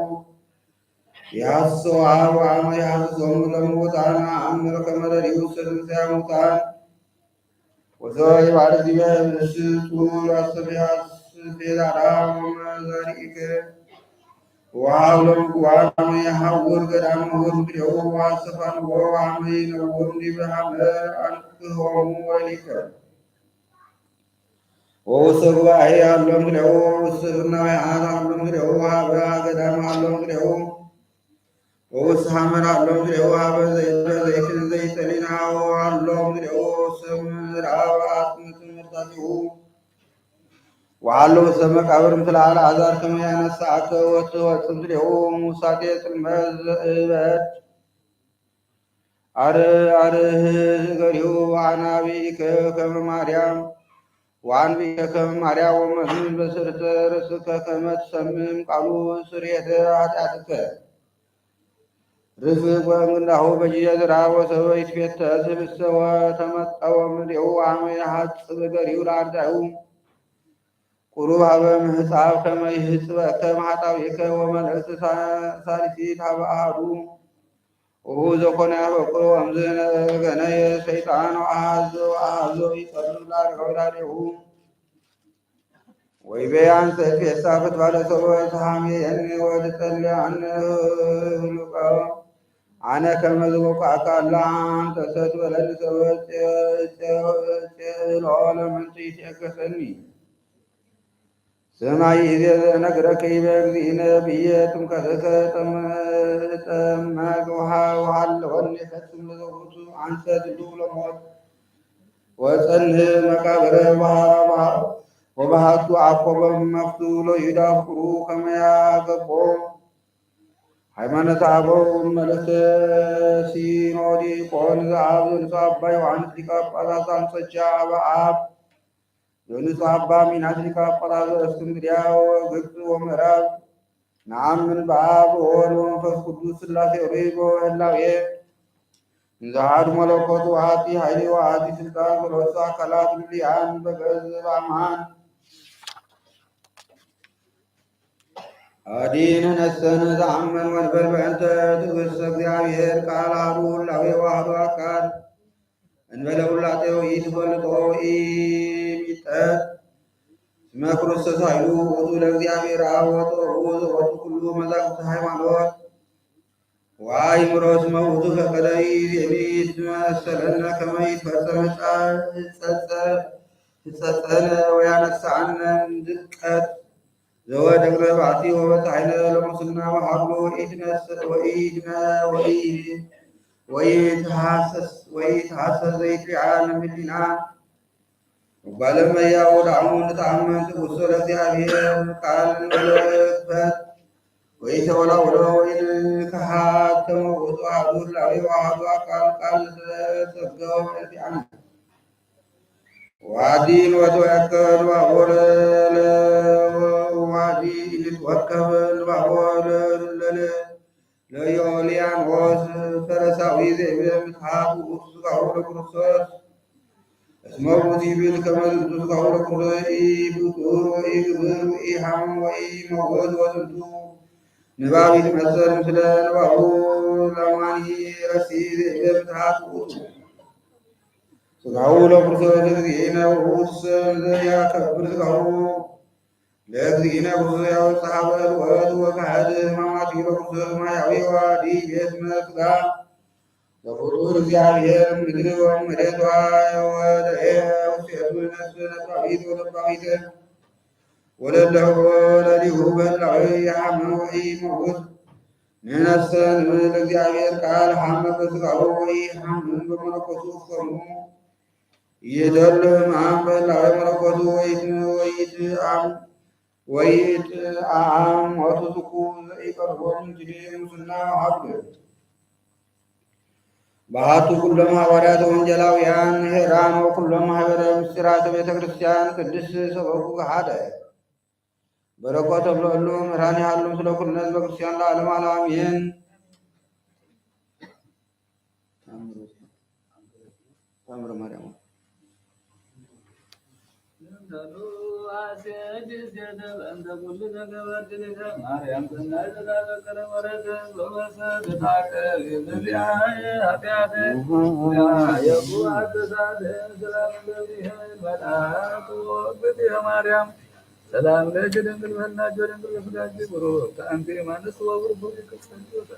ያሰዋ ወአመይ ሐሰሶሙ ለሙታን አእምሮ ከመረሪው ሰልምሳ ሙታን ወዘይ ባርክ ዲበ ምስጡ አሰቢያስ ፌዳራ ወመዛሪከ ወአውለም ወአመ ያሐውር ገዳም ወምድሬው ወአሰፋን ወአመ ነውም ዲበ ሐመር አንክሆሙ ወሊከ ወሰጉባኤ አሎም ግሬው ወስብናዊ አሎም ግሬው ሀበ ገዳም አሎም ግሬው ወውስተ ሐመር አሎም ግሬው ሀበ ዘይትን ዘይተሊና አሎም ግሬው ስም ራብ አጽም ትምህርታቲሁ ወአሎ ውስተ መቃብር ምስለ አልዓዛር ከመ ያነሣእከ ወጽም ግሬው ሙሳጤ ጽልመት ዘእበድ አርህ ገሪሁ ወአናቢከ ከመ ማርያም ወአንቢከ ከመ ማርያም ወመዝሙር በስርተ ርእስከ ከመ ትሰምም ቃሉ ስርየተ ኃጢአትከ ርፍቅ ወእንግዳሁ በጅየዝራ ወሰበ ይትፌተት ህብስተ ወተመጠወ ምድሬው ወአመ ይሐጽብ ገሪሁ ለአርዳኢሁ ቁሩብ ሀበ ምሕፃብ ከመ ይሕጽበከ ማኅጣዊከ ወመልእክት ሳልሲት ሀበ አሐዱ ወሁ ዘኮነ ያበቁ ወእምዝ ገነየ ሰይጣን ወአሐዞ ይጸልብ ለአርጋዊ ላዕሌሁ ወይቤያን ሰይፌሳ ፍትባለ ሰብእ ሐሜየኒ ወትጸልአነ ህሉቀ አነ ከመ ዝቦቃከ አላ አንተ ሰትበለኒ ሰብእ ጽልኦ ለምንት ይትዔገሰኒ ሰማይ ይእዜ ዘእነግረከ ይቤ እግዚእነ ብዬ ጥምቀትከ እጠመቅ ወሃለወኒ ፈጽም ለዘውቱ አንተ ድልው ለሞት ወጸንህ መቃብረ ወባሃቱ አኮበ መፍቱሎ ይዳፍሩ ከመ ያገቦም ሃይማኖተ አበው መለከ ሲኖዲቆን ዘአብ ዘንቱ አባ ዮሐንስ ሊቀ ጳጳሳት አንጾቻ በአብ ዘንቱ አባ ሚናስ ሊቀ ጳጳሳት ዘእስክንድርያ ወግብፅ ወምዕራብ ነአምን በአብ ወወልድ ወመንፈስ ቅዱስ ሥላሴ ርይቦ ህላዌ እንዘ አሐዱ መለኮት ወአሐቲ ኃይል ወአሐቲ ሥልጣን ወለወሰ አካላት ልልያን በገንዘብ አማን አዲን ነሰነ ዘአመን ወንበል በእንተ ትዕግሥተ እግዚአብሔር ቃል አሐዱ ህላዌ ወአሐዱ አካል እንበለ ውላጤ ኢትፈልጦ ኢሚጠት እስመ ክርስቶስ ኃይሉ ውእቱ ለእግዚአብሔር አብ ወጥበቡ ዘወቱ ኩሉ መዛግብተ ሃይማኖት ወአእምሮ እስመ ውእቱ ፈቀደ ይእዜኒ ይትመሰለነ ከመ ይትፈጸም ይጸጸነ ወያነሣእነ እምድቀት ዘወደቅነ ባቲ ወበጻሕነ ለሙስና ወሀብሎ ወኢትሐሰስ ዘይትሊዓል እምኅሊና ወባለመያው ዳዕሙ ንተአመን ትኩሶ ለእግዚአብሔር ቃል እንበለ ክፈት ويتولى وين كهات تموت وعدو الله وعدو قال تبقوا في عنه وعدين وتوكل وعول وعدين توكل وعول لا يوليان غوث فرساوي ذي بمتحاب وصغار كرسوس اسمه مصيبين كمال تسغار كرسوس بطور وإيقبر وإيحام وإيمغوث وزنتو نبابي تمثل مثل نبابو لماني رسيد بمتحاب صغار كرسوس لذينا وغوث يا كبر صغار لذين بزيا وصحابة الواد وكهاد ما تير بزيا ما يعوي وادي جسم كذا لفطور زيادة مدر ومدر وده وسيد الناس نبعيد ونبعيد ولا ولا له بل عم وعي موت ناس من الزيادة قال حم بزعه وعي حم بمن قصوف يدل مع بل عمر وعي عم ويت عام وتذكون إكرهم تجيم سنة عبد بهاتو كلما ورد وانجلاويان هيران وكلما هبر مسترات بيت كريستيان قدس سببك هذا بركات الله مراني حالهم سلوك الناس بكريستيان العالم العالمين أمر مريم سلام لك دنگل بھلنا جو دنگل خدا کی برو انتی مان سو ور بو کے سنجو تا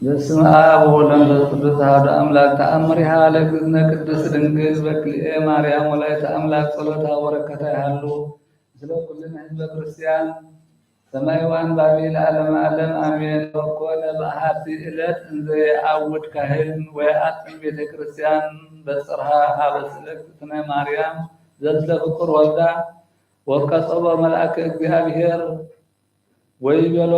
በስመ አብ ወወልድ ወመንፈስ ቅዱስ አሐዱ አምላክ ተአምሪሃ ለእግዝእትነ ቅድስት ድንግል በክልኤ ማርያም ወላዲተ አምላክ ጸሎታ ወበረከታ ያሉ ስለ ኩልነ ህዝበ ክርስቲያን ሰማያዊያን ባቢል ዓለም ዓለም አሜን። ወኮነ በአሐቲ ዕለት እንዘ የዐውድ ካህን ወየአጥን ቤተ ክርስቲያን በጽርሐ ሀበ ስእለትነ ማርያም ዘልተ ፍቁር ወልዳ ወቀጸቦ መልአከ እግዚአብሔር ወይቤሎ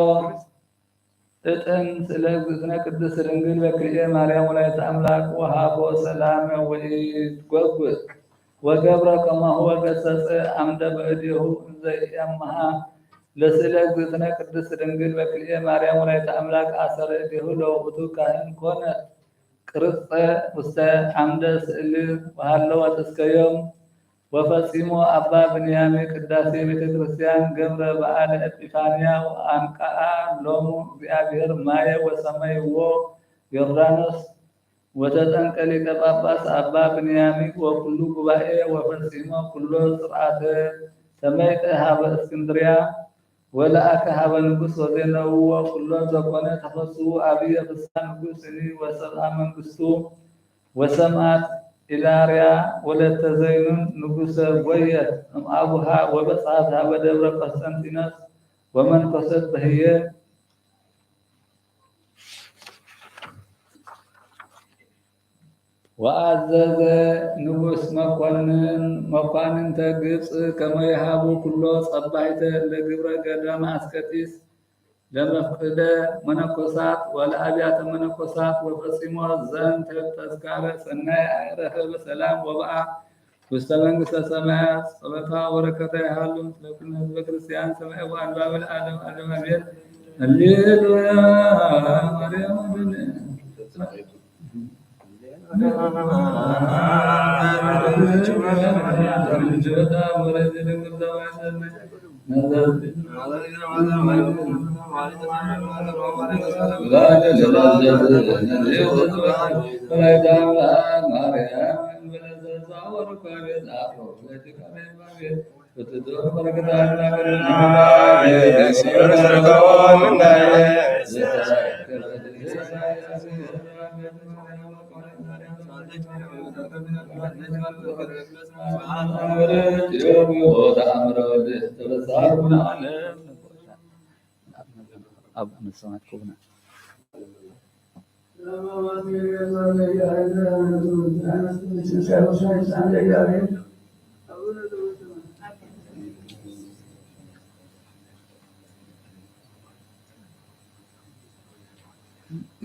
እጥን ስለ እግዝእትነ ቅድስት ድንግል በክልኤ ማርያም ወላዲተ አምላክ ወሀቦ ሰላም ወይትጐጉዕ ወገብረ ከማሁ ወገሰጸ አምደ በእዴሁ እንዘ ያመሃ ለስለ እግዝእትነ ቅድስት ድንግል በክልኤ ማርያም ወላዲተ አምላክ አሰረ እዴሁ ለውእቱ ካህን ኮነ ቅርጸ ውስተ አምደ ስእል ወሃለወት እስከ ዮም ወፈጺሞ አባ ብንያሜ ቅዳሴ ቤተ ክርስቲያን ገብረ በዓለ ኤጲፋንያ አንቃአ ሎሙ እግዚአብሔር ማየ ወሰመይዎ ዮርዳኖስ ወተጠንቀ ሊቀ ጳጳስ አባ ብንያሚ ወኩሉ ጉባኤ ወፈጺሞ ኩሎ ስርዓተ ሰመይጠ ሀበ እስክንድርያ ወለአከ ሀበ ንጉሥ ወዜነውዎ ኩሎ ዘኮነ ተፈስሑ አብየ ፍስሐ ንጉሥኒ ወሰብአ መንግሥቱ ወሰምዓት ኢላርያ ወለተ ዘይኑን ንጉሰ ጐየት እምአቡሃ ወበጽሐት ሀበ ደብረ ቆስጠንጢኖስ ወመንኮሰት በህየ ወአዘዘ ንጉሥ መኳንንተ ግብፅ ከመ ይሃቡ ኩሎ ጸባሒተ ለግብረ ገዳመ አስቀጢስ ለመፍቅደ መነኮሳት ወለአብያተ መነኮሳት ወፈጺሞ ዘንተ ተዝካረ ሰናይ አዕረፈ በሰላም ወበአ ውስተ መንግሥተ ሰማያት ጸሎታ ወበረከታ ያሃሉ ለኩልነ ህዝበ ክርስቲያን ሰማያውያን ባብል ዓለም ዓለም አሜን። ሃሌሉያ ማርያም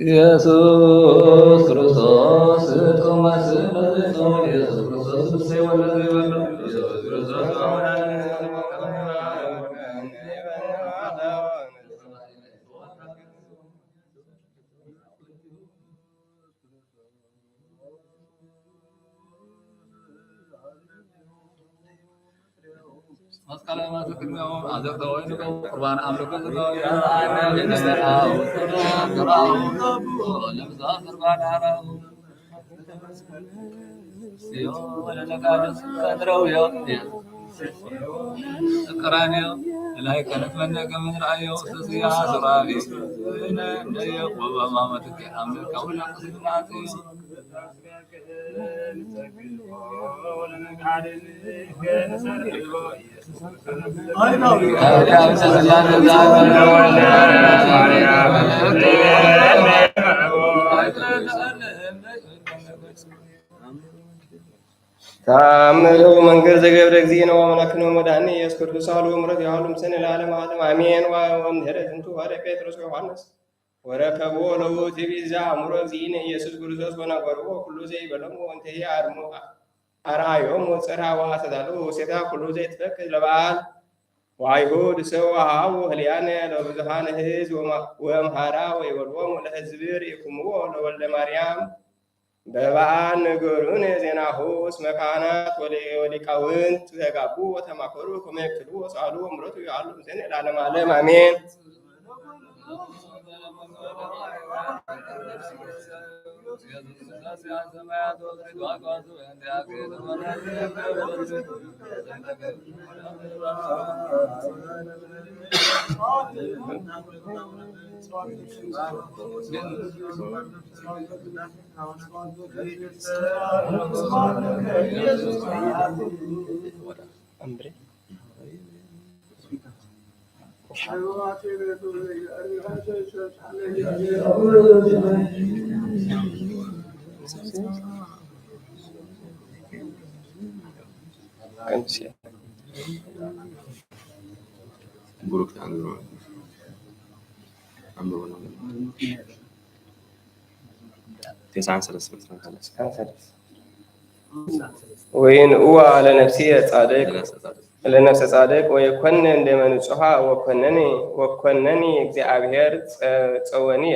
ኢየሱስ ክርስቶስ ቶማስ ለዘይጾም ኢየሱስ ክርስቶስ ብሰይ ወለዘ ይበሎ ኢየሱስ ክርስቶስ ቁርባን አምልኮ ቀራንዮ ላይ ከነፈነ ከምንራዮ ስያ ሱራቢ ነየ ወባማ መትከ አምልኮ ወላቀስናት ተአምሩ መንገድ ዘገብረ እግዚእነ ወአምላክነ ወመድኃኒነ ኢየሱስ ክርስቶስ አሉ ምሕረት ያሉ ምስነ ለዓለም ዓለም አሜን። ወእምድኅረ ዝንቱ ሀደ ጴጥሮስ ወዮሐንስ ወረከቦ ለውእቱ ቤዛ አእምሮ እግዚእነ ኢየሱስ ክርስቶስ ወነገርዎ ኩሉ ዘይበሎሙ ወእንተ አርአዮሙ ጽርሐ ወአስተዳለዉ ውስቴታ ኩሉ ዘይትፈቅድ ለበዓል ወአይሁድ ሰውሃቡ ህሊያነ ለብዙኃን ሕዝብ ወእምሃራ ወይበልዎሙ ለሕዝብ ርኢክምዎ ለወልደ ማርያም በበዓል ንገሩን ዜናሁ እስመ ካህናት ወሊቃውንት ተጋቡ ወተማከሩ ከመ ይክልዎ ወጸአሉ ወምሕረቱ ያሉ ምስለ ለዓለመ ዓለም አሜን። ወይንዑዋ ለነፍሰ ጻድቅ ወይኮንን ለመንጹሐ ወኮነኒ እግዚአብሔር ጸወንየ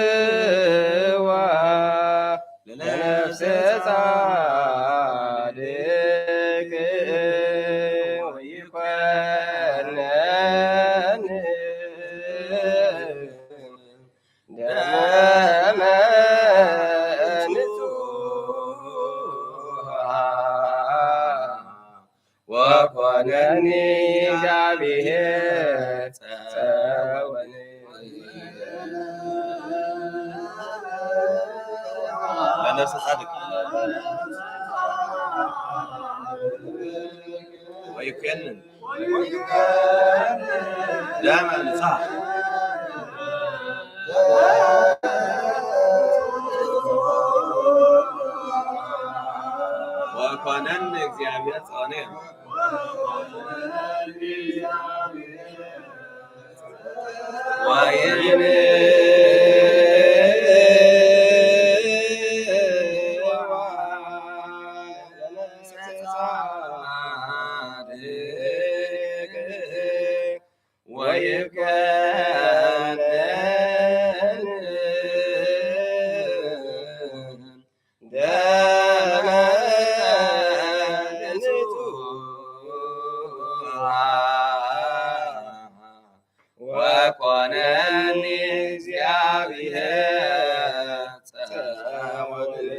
ወይንዑዋ ለነፍሰ ጻድቅ ወይኮነኒ ደመ ወኮነኒ እግዚአብሔር ጸወንየ ለነፍሰ ጻድቅ ወይኮንን ደመ ንጹሕ ወኮነኒ እግዚአብሔር ጸወንየ ወኮነኒ እግዚአብሔር ጸወንየ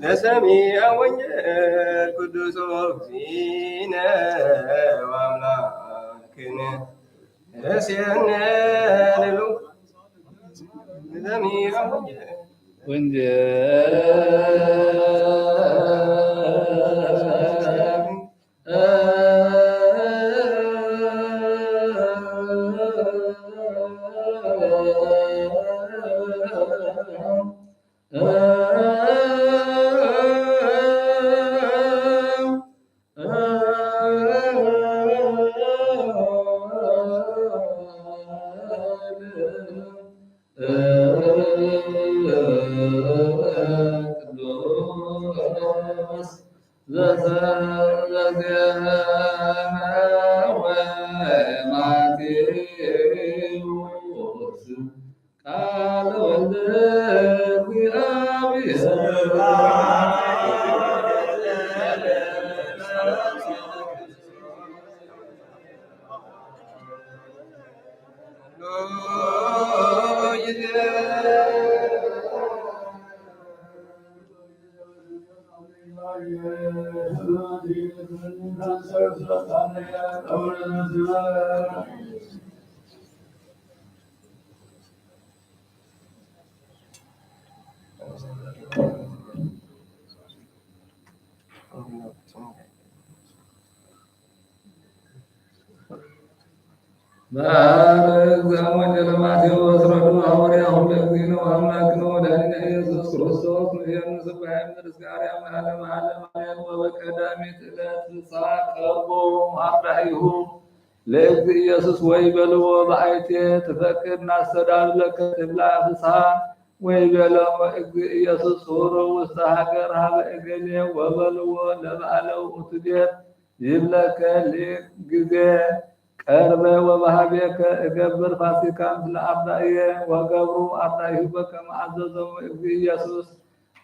ለሰሚዐ ወንጌል ቅዱስ ወእግዚእነ ወአምላክነ ረሴነ ልሉ ለሰሚዐ ባረክ ዘወንጌል ማቴዎስ ረዱ ሐዋርያሁ ለእግዚእነ ወአምላክነ ወመድኃኒነ ኢየሱስ ክርስቶስ ንየንስ በሃይምር እስካርያም ዓለም ዓለም አሜን። ወበቀዳሚት ዕለት ፍስሐ ቀርቦ አርዳኢሁ ለእግዚእ ኢየሱስ ወይቤልዎ በአይቴ ትፈቅድ ናስተዳልለከ ትብላ ፍስሐ ወይቤሎሙ እግዚእ ኢየሱስ ሑሩ ውስተ ሀገር ሀበ እገሌ ወበልዎ ለበዓለ ውእቱ ቤት ይብለከ ሊቅ ጊዜ ቀርበ ወበሃቤከ እገብር ፋሲካ ምስለ አርዳኢየ ወገብሩ አርዳኢሁ በከመ አዘዞሙ እግዚእ ኢየሱስ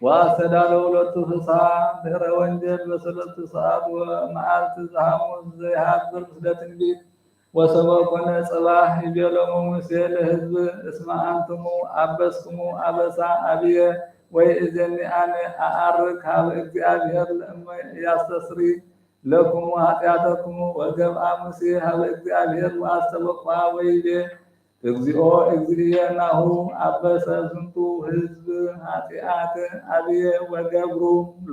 ወአስተዳለዉ ሎቱ ፍስሐ ድኅረ ወንጌል በሰለስቱ ሰዓት ወመዓልት ዘሐሙስ ዘይሃብር ምስለ ትንቢት ወሰበኮነ ጽባሕ ይቤሎሙ ሙሴ ለሕዝብ እስመ አንትሙ አበስክሙ አበሳ አብየ ወይእዜኒ አነ አዐርግ ሀበ እግዚአብሔር ለእመ ያስተስሪ ለክሙ ኃጢአተክሙ ወገብአ ሙሴ ሀበ እግዚአብሔር ወአስተበቅዓ ወይቤ እግዚኦ እግዚእየ ናሁ አበሰ ዝንቱ ሕዝብ ኃጢአት አብየ ወገብሩ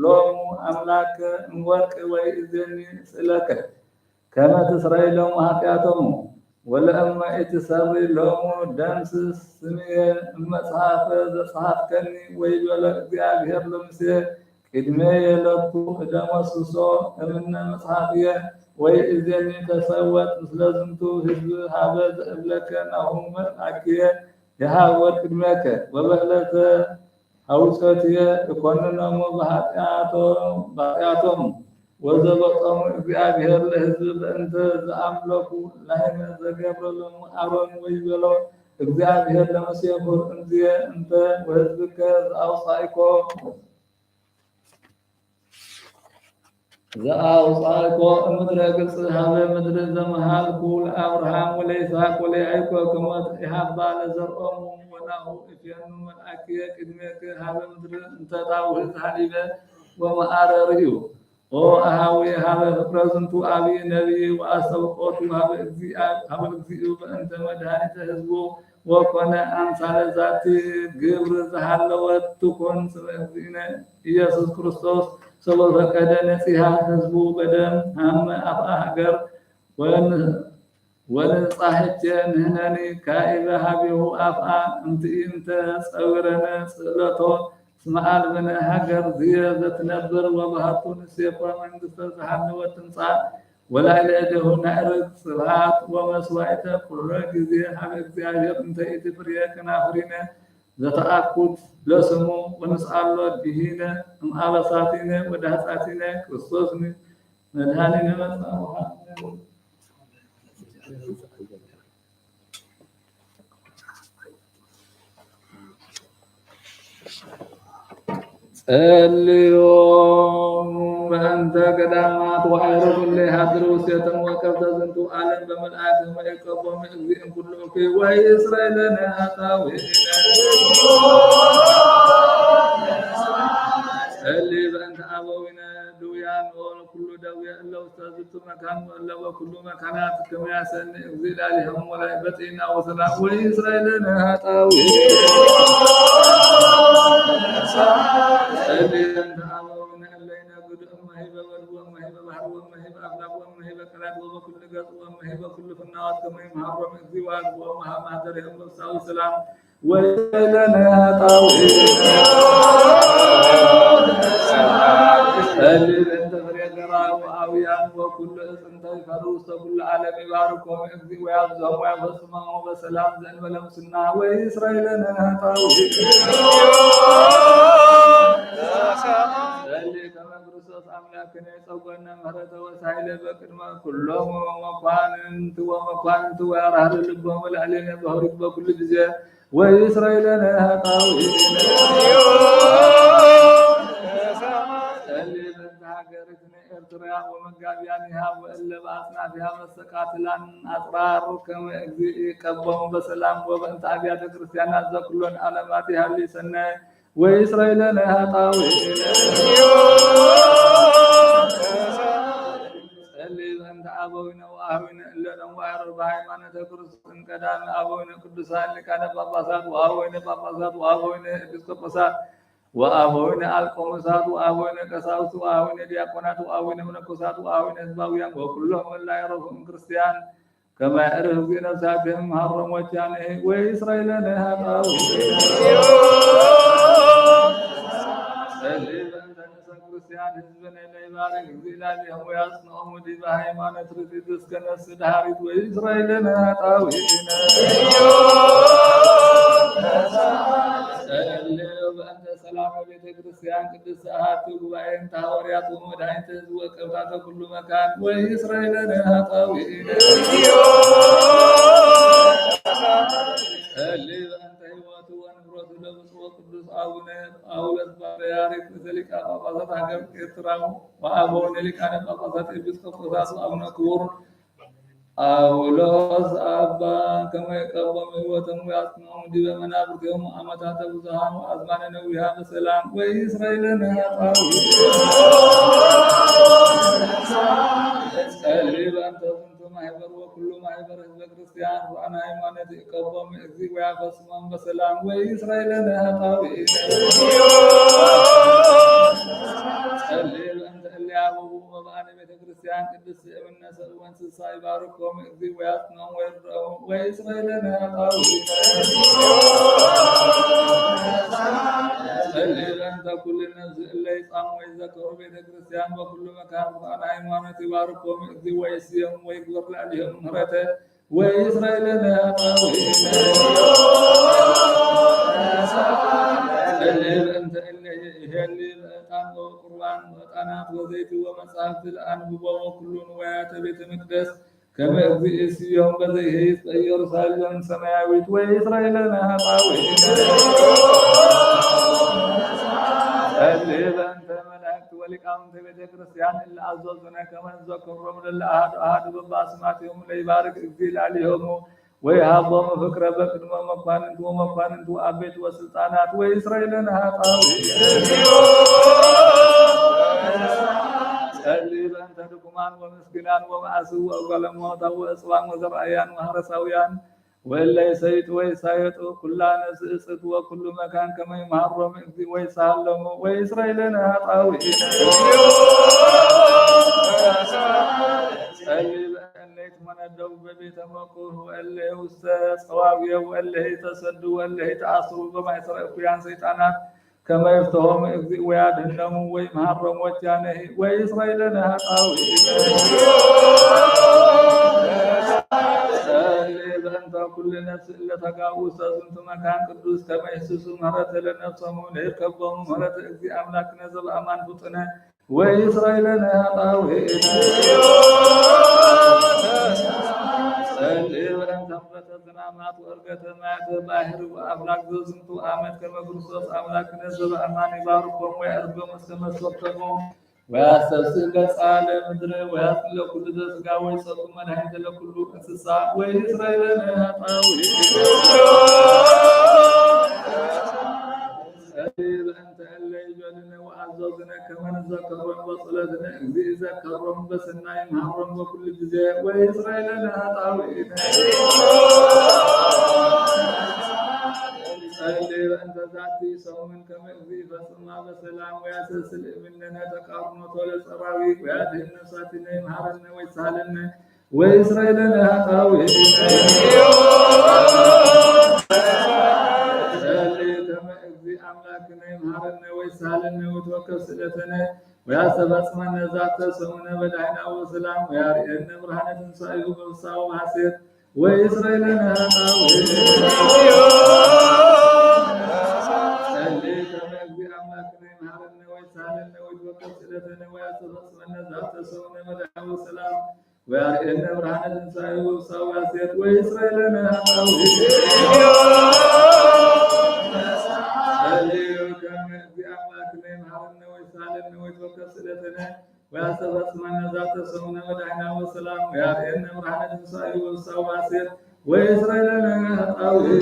ሎሙ አምላከ እምወርቅ ወይእዜኒ ስእለከ ከመ ትስረይ ሎሙ ኃጢአቶሙ ወለእመ ኢትሰሪ ሎሙ ደምስስ ስምየ እመጽሐፈ ዘጸሐፍከኒ ወይቤሎ እግዚአብሔር ለሙሴ ቅድሜ የለቱ እደመስሶ እምነ መጽሐፍየ ወይእዜኒ ተሰወት ምስለ ዝንቱ ሕዝብ ሀበ ዘእብለከ ናሁ መልአክየ የሃወር ቅድሜከ ወበዕለተ ሐውፀትየ እኮንኖሙ በኃጢአቶሙ ወዘበጾሙ እግዚአብሔር ለሕዝብ በእንተ ዘአምለኩ ላህነ ዘገብረሎሙ አሮን ወይቤሎ እግዚአብሔር ለሙሴ ሑር እንዝየ እንተ ወሕዝብከ ዘአውጻእኮ እምድረ ግብፅ ሀበ ምድር ዘመሃልኩ ለአብርሃም ወለይስሐቅ ወለያዕቆብ ከመ ኢሃባ ለዘርኦሙ ወናሁ እፌኑ መልአክየ ቅድሜከ ሀበ ምድር እንተ ታውህዝ ሀሊበ ወመዓረ ርዩ ኦ አሃዊ ሀበ ፍቅረ ዝንቱ አብይ ነቢይ ወአስተብቆቱ ሀበ እግዚኡ በእንተ መድኃኒተ ሕዝቡ ወኮነ አምሳለ ዛቲ ግብር ዘሃለወት ትኩን ስለ እግዚእነ ኢየሱስ ክርስቶስ ስለፈቀደ ነጺሐ ሕዝቡ በደም ሀመ አፍአ ሀገር ወንጻሕቼ ንሕነኒ ካኢበ ሀቢሁ አፍአ እምትኢንተ ጸዊረነ ጽእለቶ እስመ አልብነ ሀገር ዝየ ዘትነብር ወባህቱ ንሴፎ መንግሥተ ዘሃለወት ትምጻእ ወላዕለ እዴሁ ናዕርግ ስብሐት ወመስዋዕተ ኩሎ ጊዜ ሀበ እግዚአብሔር እንተ ኢትፍርየ ከናፍሪነ ዘተአኩት ለስሙ ወንስአሎ ዲሂነ እምአበሳቲነ ወዳህፃቲነ ክርስቶስ መድኃኒነ መጽአሁ ጸልዮ በእንተ ገዳማት ወአይረቱ ለሃድሩ ሰተም ወቀብተ ዝንቱ ዓለም በመልአክ ወይቀቦም እግዚእን ኩሉ ወእስራኤልን አጣው ጸሊ በእንተ አበዊነ ዱያን ወኩሉ ደዌ እለው ተዝቱ መካን ወለው ኩሉ መካናት ከመያሰን እግዚአብሔርም ወላይ በጤና ወሰላም ወእስራኤልን አጣው ጸሊ በእንተ አበዊነ ለይነ ጉድም ማይበ ወልወም ማይበ ባህር ወማይበ አፍላቅ ወማይበ ቀላት ወበኩል ገጽ ወማይበ ኩሉ ፍናዋት ከመይ ማህረም እግዚአብሔር ወማህማደረም በሳው ሰላም ወእስራኤልን አጣው ጸሊ በእንተ ፍሬገራ ወአውያን ወኩሉ እጽንተ ፈሩስ ወኩሉ ዓለም ይባርኮም እግዚእ ወያብዛው ወያበስማው በሰላም ዘእንበለ ሙስና ወእስራኤልን አጣው ጸሊ ከመ ክርስቶስ አምላክነ ጸወነ ምህረተ ወሳይለ በቅድመ ኩሎሙ መኳንንት ወመኳንንት ወያርሃር ልቦሙ ለዕሌነ በሆሪት በኩሉ ጊዜ ወእስራኤልን አጣው ኤርትራ ወመጋቢያንሃ ወእለ በአጽናፊሃ መሰቃትላን አጽራሩ ከመ እግዚእ ቀቦሙ በሰላም ወበእንተ አብያተ ክርስቲያናት ዘኩሎን ዓለማት ያህሊ ሰናይ ወእስራኤልን አጣው ጸሊ በእንተ አበዊነ ወአበዊነ እለ ነዋዕሩ በሃይማኖተ ክርስቶስ ቀዳሚ አበዊነ ቅዱሳን ሊቃነ ጳጳሳት ወአበዊነ ጳጳሳት ወአበዊነ ኤጲስቆጶሳት ወአበዊነ አልቆሞሳት ወአበዊነ ቀሳውስት ወአበዊነ ዲያቆናት ወአበዊነ መነኮሳት ወአበዊነ ሕዝባውያን ወኩሎም እላይረፉም ክርስቲያን ከመ ያዕርፍ እግዚእ ነፍሳትህም ሀረሞቻነ ወእስራኤልን አጣው ጸሊ በእንተ ንሰ ክርስቲያን ሕዝብነ ለይባርክ እግዚእ ላዕሌሆሙ ወያጽንዖሙ ዲበ ሃይማኖት ርትዕት እስከ ነፍስ ድኃሪት ወእስራኤልን አጣው በእንተ ሰላም ቤተ ክርስቲያን ቅድስት አሐቲ ጉባኤን ሐዋርያት ወመድኃኒተ ሕዝብ ወቀብታተ ኩሉ መካን ወእስራኤልን አጣው ጸሊ በእንተ ሕይወቱ ወንብረቱ ለብፁዕ ወቅዱስ አቡነ ጳውሎስ ፓትርያርክ ሊቀ ጳጳሳት ሀገረ ኤርትራ ወአበዊነ ሊቃነ ጳጳሳት ኤጲስቆጶሳት አቡነ ክቡር አውሎስ አባ ከመ ይቀቦሙ ሕይወቶሙ ወያጽንዖሙ ዲበ መናብርቲሆሙ ዓመታተ ብዙኃን ወአዝማነ ነዊሃ በሰላም ወእስራኤልን አጣው ጸሊ በእንተ ዝንቱ ማኅበር ወኩሉ ማኅበረ ሕዝበ ክርስቲያን ወአነ ሃይማኖት ይቀቦሙ እግዚእ ወያፈጽሞሙ በሰላም ወእስራኤልን አጣው ጸሊ በእንተ እለ ያብኡ ወበአነ ቤተ ክርስቲያን ቅድስት እምነ ሰብእ ወእንስሳ ይባርኮሙ እግዚእ ወያጽንዖሙ ወይርድኦሙ ወእስራኤልን አጣው ጸሊ በእንተ ኩሉ ነፍስ እለ ይጻሙ ወይዘክሩ ቤተ ክርስቲያን በኩሉ መካን ወአነ ሃይማኖት ይባርኮሙ እግዚእ ወይእስዮሙ ወይግበር ላዕሌሆሙ ምህረተ ወእስራኤልን አጣው ጸሊ በእንተ እለ ይሄሊ በዕጣን ወቁርባን ወዕጣናት ወዘይቲ ወመጻሕፍት ለአንብቦሙ ኩሉ ንዋያተ ቤተ መቅደስ ከመ እግዚእ እስዮሙ በዘይሄይስ በኢየሩሳሌም ሰማያዊት ወእስራኤልን አጣው ጸሊ በእንተ መላእክት ወሊቃውንተ ቤተ ክርስቲያን እለ አዘዙነ ከመ ንዘክሮሙ ለአሐዱ አሐዱ በበአስማቲሆሙ ለይባርክ እግዚእ ላዕሌሆሙ ወይሃቦሙ ፍቅረ በቅድመ መኳንንት ወመኳንንት ወአበይት ወስልጣናት ወእስራኤልን አጣው ጸሊ በእንተ ድኩማን ወምስኪናን ወመዓስው ወጓለማውታ ወእጽዋን ወዘርአያን ወሐረሳውያን ወእለ ይሰይጡ ወይሳየጡ ኩላ ነፍስ እጽት ወኩሉ መካን ከመ ይምሃሮሙ እግዚእ ወይሳሃሎሙ ወእስራኤልን አጣው ጸሊ በእለ ይትመነደቡ በቤተ መቁህ ወእለ ውስተ ጸዋግየ ወእለ ይተሰዱ ወእለ ይተአስሩ በማእሰረ እኩያን ሰይጣናት ከመ ይፍትሖሙ እግዚእ ወያድኅኖሙ ወይምሃሮሙ ወኪያነሂ ወእስራኤልን አጣው ጸሊ صلي بأنت كل نفس إلا تقاوس أنت مكان قدوس كما يسوس مهرة لنفسهم ليركبهم مهرة إذ أملاك نزل أمان بطنا وإسرائيل نهطاوي صلي بأنت أمرة الزنامات وأرقة مات باهر وأملاك زنت آمد كما كرسوس أملاك نزل أمان باركم ويأربهم اسكما سوقتهم ويستفسر قصال مدر ويأكل كل ذا ويصدق من هيد لكل انسسا وإسرائيل نهطاوي أريد أنت ألا يجعلنا وأعززنا كما نذكرهم وصلتنا بذكرهم بس النايم حرم وكل جزاء وإسرائيل نهطاوي أريد أنت ذاتي صوم كما يغذي فسمع بسلام ويسلسل مننا تقارن طول السراوي ويأتي النصات نيم حرمنا ويسهلنا وإسرائيل نهطاوي أملاكنا يمهرنا ويسهلنا وتوكل سلتنا ويا سبع اسمنا ذات سمنا بدعنا وسلام ويا رئينا برهنة صائب وبصا ومعسير وإسرائيل نهطاوي سلي كما يقضي أملاكنا يمهرنا ويسهلنا وتوكل سلتنا ويا سبع اسمنا ذات سمنا بدعنا وسلام ويا رئينا برهنة صائب وبصا ومعسير وإسرائيل نهطاوي وياسب اسمنا ذات سمنا ودعنا وسلام ويا رئينا مرحلة صائب وصاو عسير وإسرائيل نهطاوي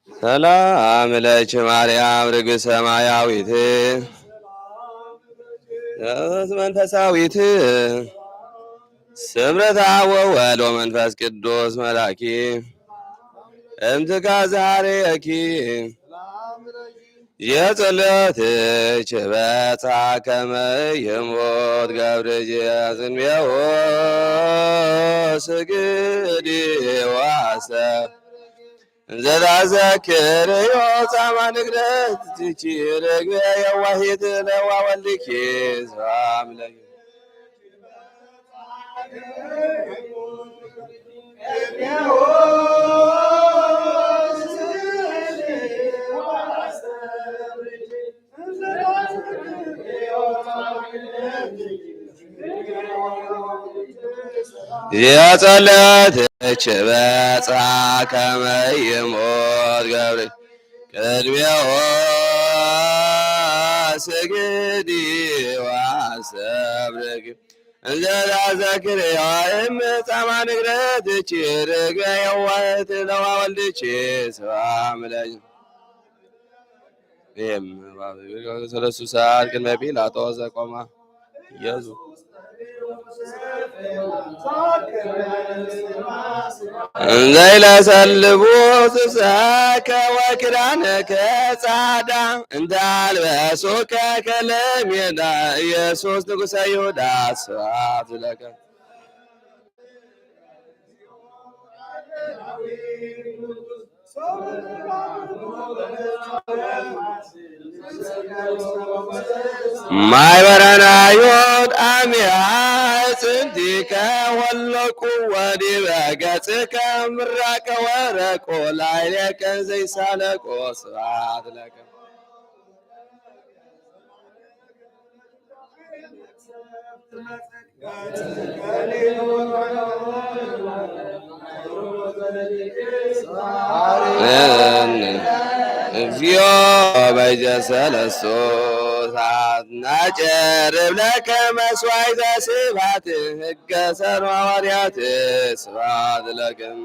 ሰላም ለኪ ማርያም ርግብ ሰማያዊት መንፈሳዊት ስምረታ ወወልድ ወመንፈስ ቅዱስ መላኪ እምትካዛሬኪ የጸሎትች በታ ከመ ይሞት ገብርጅ ዝንቤዎ ስግድ ዋሰ ዘዛዘክር ዮጻማ ንግረት ትቺ ርግቤ የዋሂት ለዋ ወልድኪ ዘአምላክ የጸሎትች በጻ ከመ ይሞት ገብርኤል ቅድሜዎ ስግድ ወአሰብርግ እንዘ ታዘክር እምጻማ ንግረት ትቺ ርግቤ የዋህት ለዋ ወልድኪ ሰአምላክ ሰለስቱ ሰዓት ቅድመ ጲላጦስ ዘቆመ ኢየሱስ እንዘይለሰልቡ ስብሰከ ወክዳነከ ጻዳ እንዳልበሱከ ከለሜዳ ኢየሱስ ንጉሠ ይሁዳ ስብሐት ለከ ማይበረና ዮድ አሚያ ጽንቲከ ወለቁ ወዲበ ገጽከ ምራቀ ወረቆ ላዕሌከ ዘይሳለቆ ስብሐት ለከ እግዚኦ በጀሰለስቱ ሰዓት ናጨርብ ለከ መስዋዕተ ስብሐት ሕገ ሠርወ ሐዋርያት ስብሐት ለክም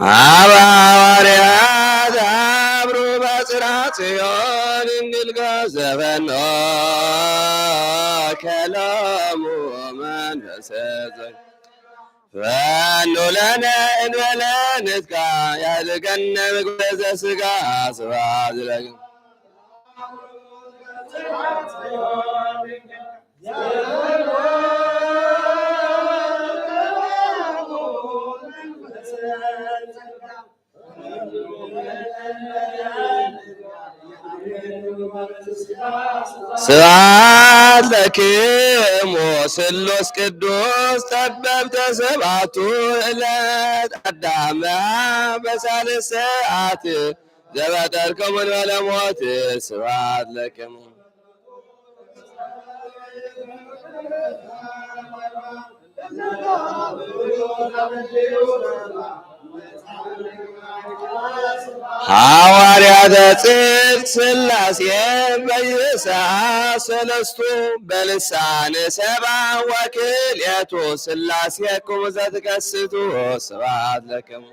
አበ ሐዋርያት አብሩ በጽርሐ ጽዮን እንዲልጋ ዘበኖ ከሎሙ መንፈሰ ፈኑ ለነ እንበለ ንትቃ ያድገነ ምግበ ዘሥጋ ስብሐት ለክም ስብሐት ለክሙ ስሉስ ቅዱስ ጠበብተ ሰብዓቱ ዕለት አዳመ በሳልስ ሰዓት ዘበጠርክሙ እንበለ ሞት ስብሐት ለክሙ ሐዋርያተ ጽድቅ ሥላሴ በይስሐቅ ሰለስቱ በልሳነ ሰብአ ወክልኤቱ ሥላሴክሙ ዘትከስቱ ስብሐት ለክሙ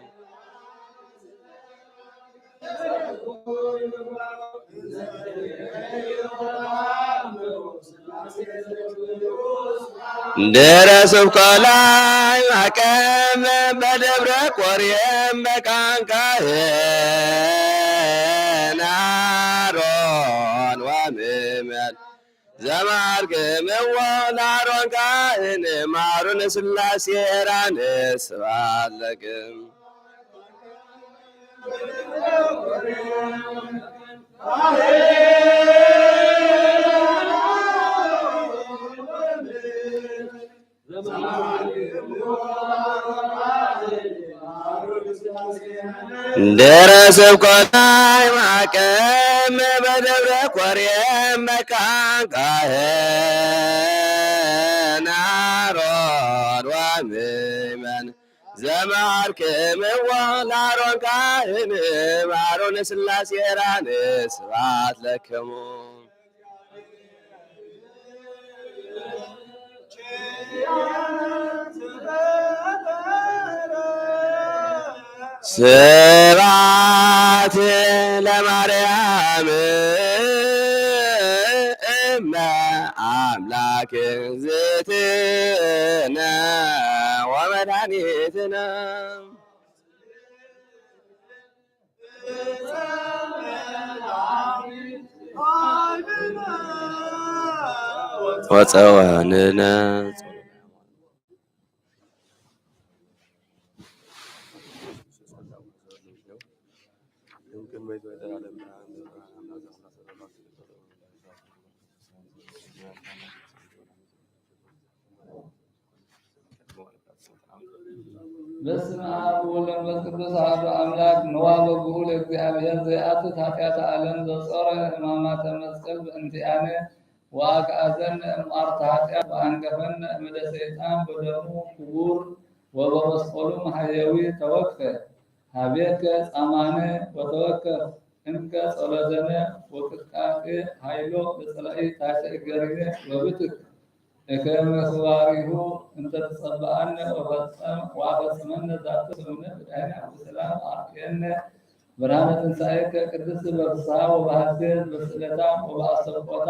ድኅረ ስብከ ላይ ማቀመ በደብረ ቆሬም በቃንቃህን አሮን ወምእመን ዘማርክምዎ ለአሮን ካህን ማሩን ሥላሴ ራን ስብሐት ለክሙ ድኅረ ስብከ ላይ ማቀመ በደብረ ቆሬም በቃንቃህን አሮን ወምእመን ዘማርክምዎ ለአሮን ካህን ማሩን ሥላሴ ራን ስብሐት ለክሙ ስብሐት ለማርያም እመ አምላክ እግዝእትነ ወመድኃኒትነ ወፀወንነ በስመ አብ ወወልድ ወመንፈስ ቅዱስ አሐዱ አምላክ ንዋየ በጉሁ ለእግዚአብሔር ዘያትት ኃጢአተ ዓለም ዘጾረ ሕማማተ መስቀል በእንቲአነ ወአግዓዘነ እምአርተ ኃጢአት ወአንገፈነ እምእደ ሰይጣን በደሙ ክቡር ወበመስቀሉ ማሕየዊ ተወክፈ ሀቤከ ጻማነ ወተወከፍ እንከ ጸሎተነ ወቅጥቃጤ ኃይሎ በጸላኢ ታሕተ እገሪነ ወብትክ እከመ ስባሪሁ እንተ ተጸብአነ ወአፈጽመነ ዛተ ሰሙነ ብዳይነ በሰላም አርኬነ ብርሃነ ትንሣኤከ ቅድስት በፍስሐ ወበሐሴት በስእለታ ወበአስተብቆታ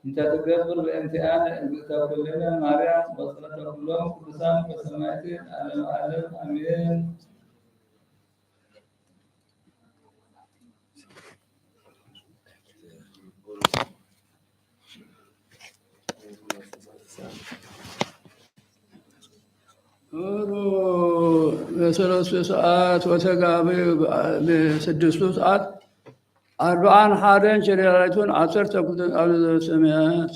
እንተ ትገብር በእንቲአነ እግዝእተ ኩልነ ማርያም ወጸሎተ ኩሎም ቅዱሳን ወሰማዕት ለዓለመ ዓለም አሜን። በሰለስቱ ሰዓት ወተጋብእ በስድስቱ ሰዓት አርባዓን ሓደን ሸሪራይቱን ዓሰርተ ክልተ ቃል ዘሰማያት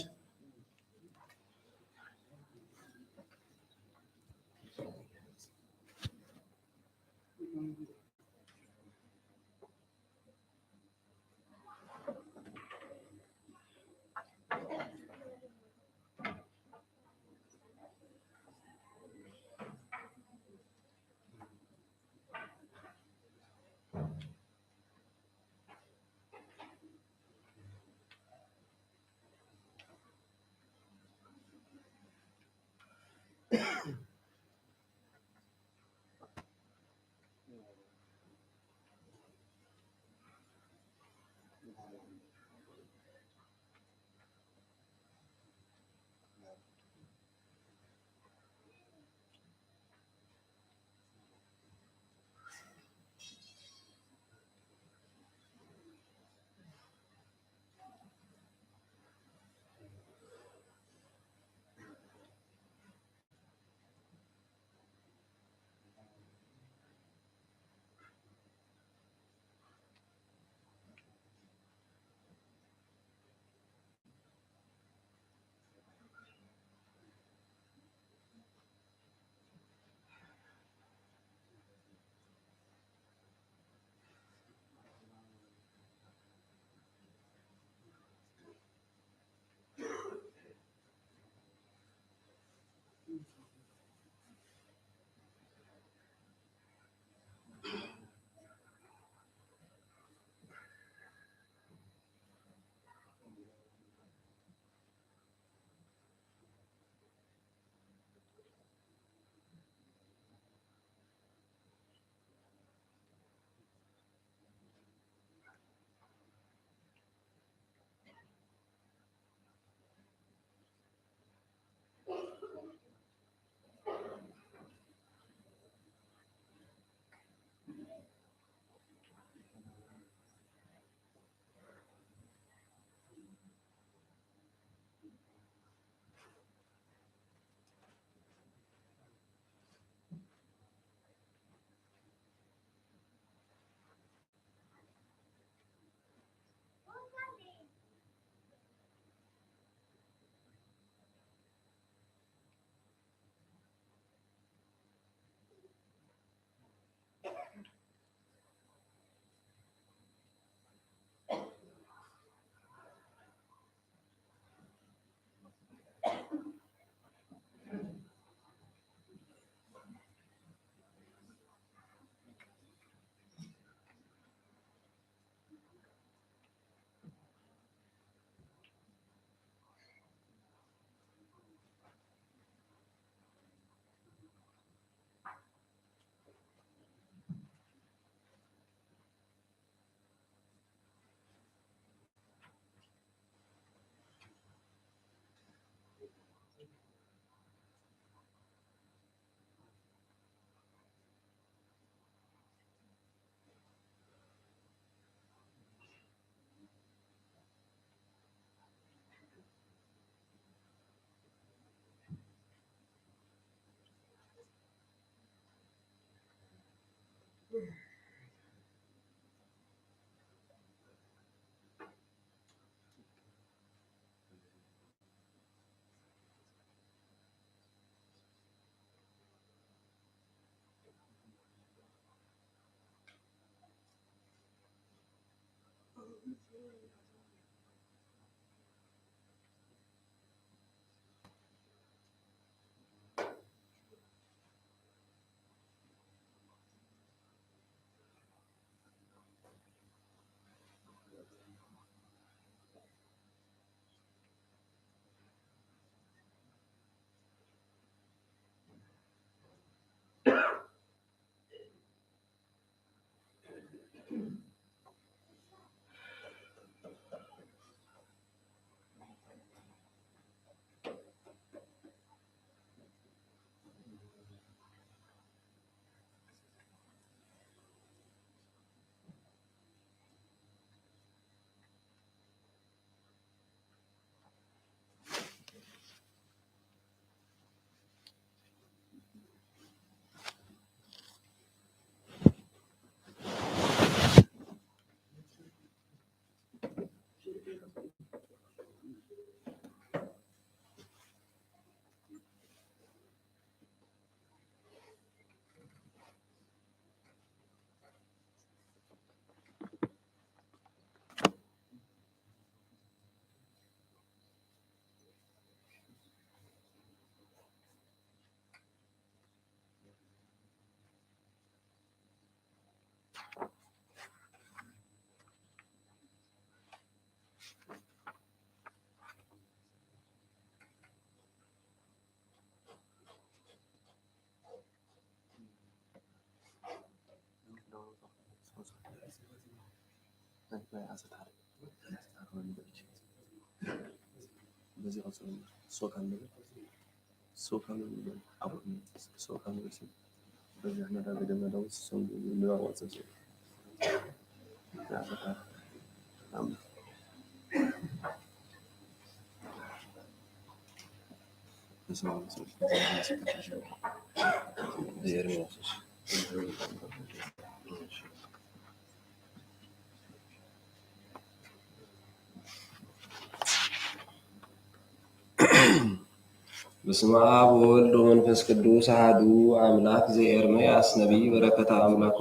በስመ አብ ወወልድ ወመንፈስ ቅዱስ አሐዱ አምላክ ዘኤርምያስ ነቢይ በረከተ አምላኩ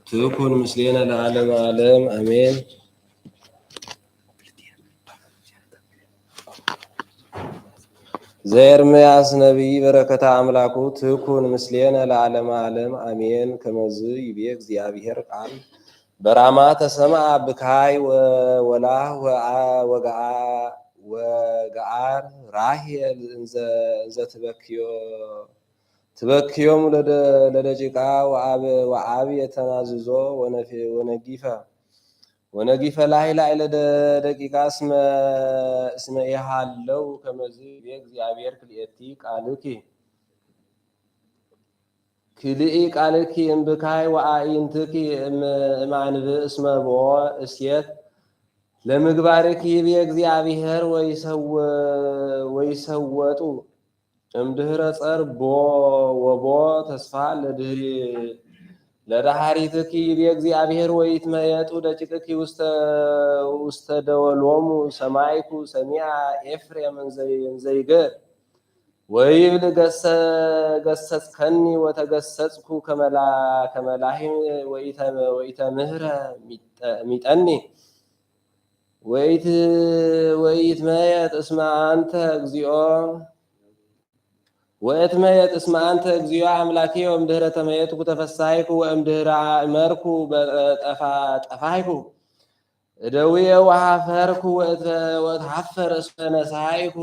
ትኩን ምስሌነ ለዓለመ ዓለም አሜን። ዘኤርምያስ ነቢይ በረከተ አምላኩ ትኩን ምስሌነ ለዓለመ ዓለም አሜን። ከመዝ ይቤ እግዚአብሔር ቃል በራማ ተሰምዐ ብካይ ወላህ ወገአር ራሄል እንዘ ትበክዮም ለደቂቃ ወአብ የተናዝዞ ወነጊፈ ላይ ለደቂቃ እስመ ይሃለው ከመዝ እግዚአብሔር ክልኢ ቃልኪ እምብካይ ወአይንትኪ እማንብእ እስመ ቦ እስየት ለምግባርኪ ይቤ እግዚአብሔር ወይሰወጡ እምድህረ ጸር ወቦ ተስፋ ለዳሃሪትኪ ይቤ እግዚአብሔር ወይትመየጡ ደቂቅኪ ውስተ ደወሎሙ ሰማይኩ ሰሚዐ ኤፍሬም እንዘይገር ወይብል ገሰጽከኒ ወተገሰጽኩ ከመላሂም ወኢተምህረ ሚጠኒ ወኢትመየጥ እስመ አንተ እግዚኦ አምላኬ ወእምድኅረ ተመየጥኩ ተፈሳይኩ ወእምድኅረ አእመርኩ ጠፋይኩ እደውየ ወሃፈርኩ ወትሐፈር እስመ ነሳይኩ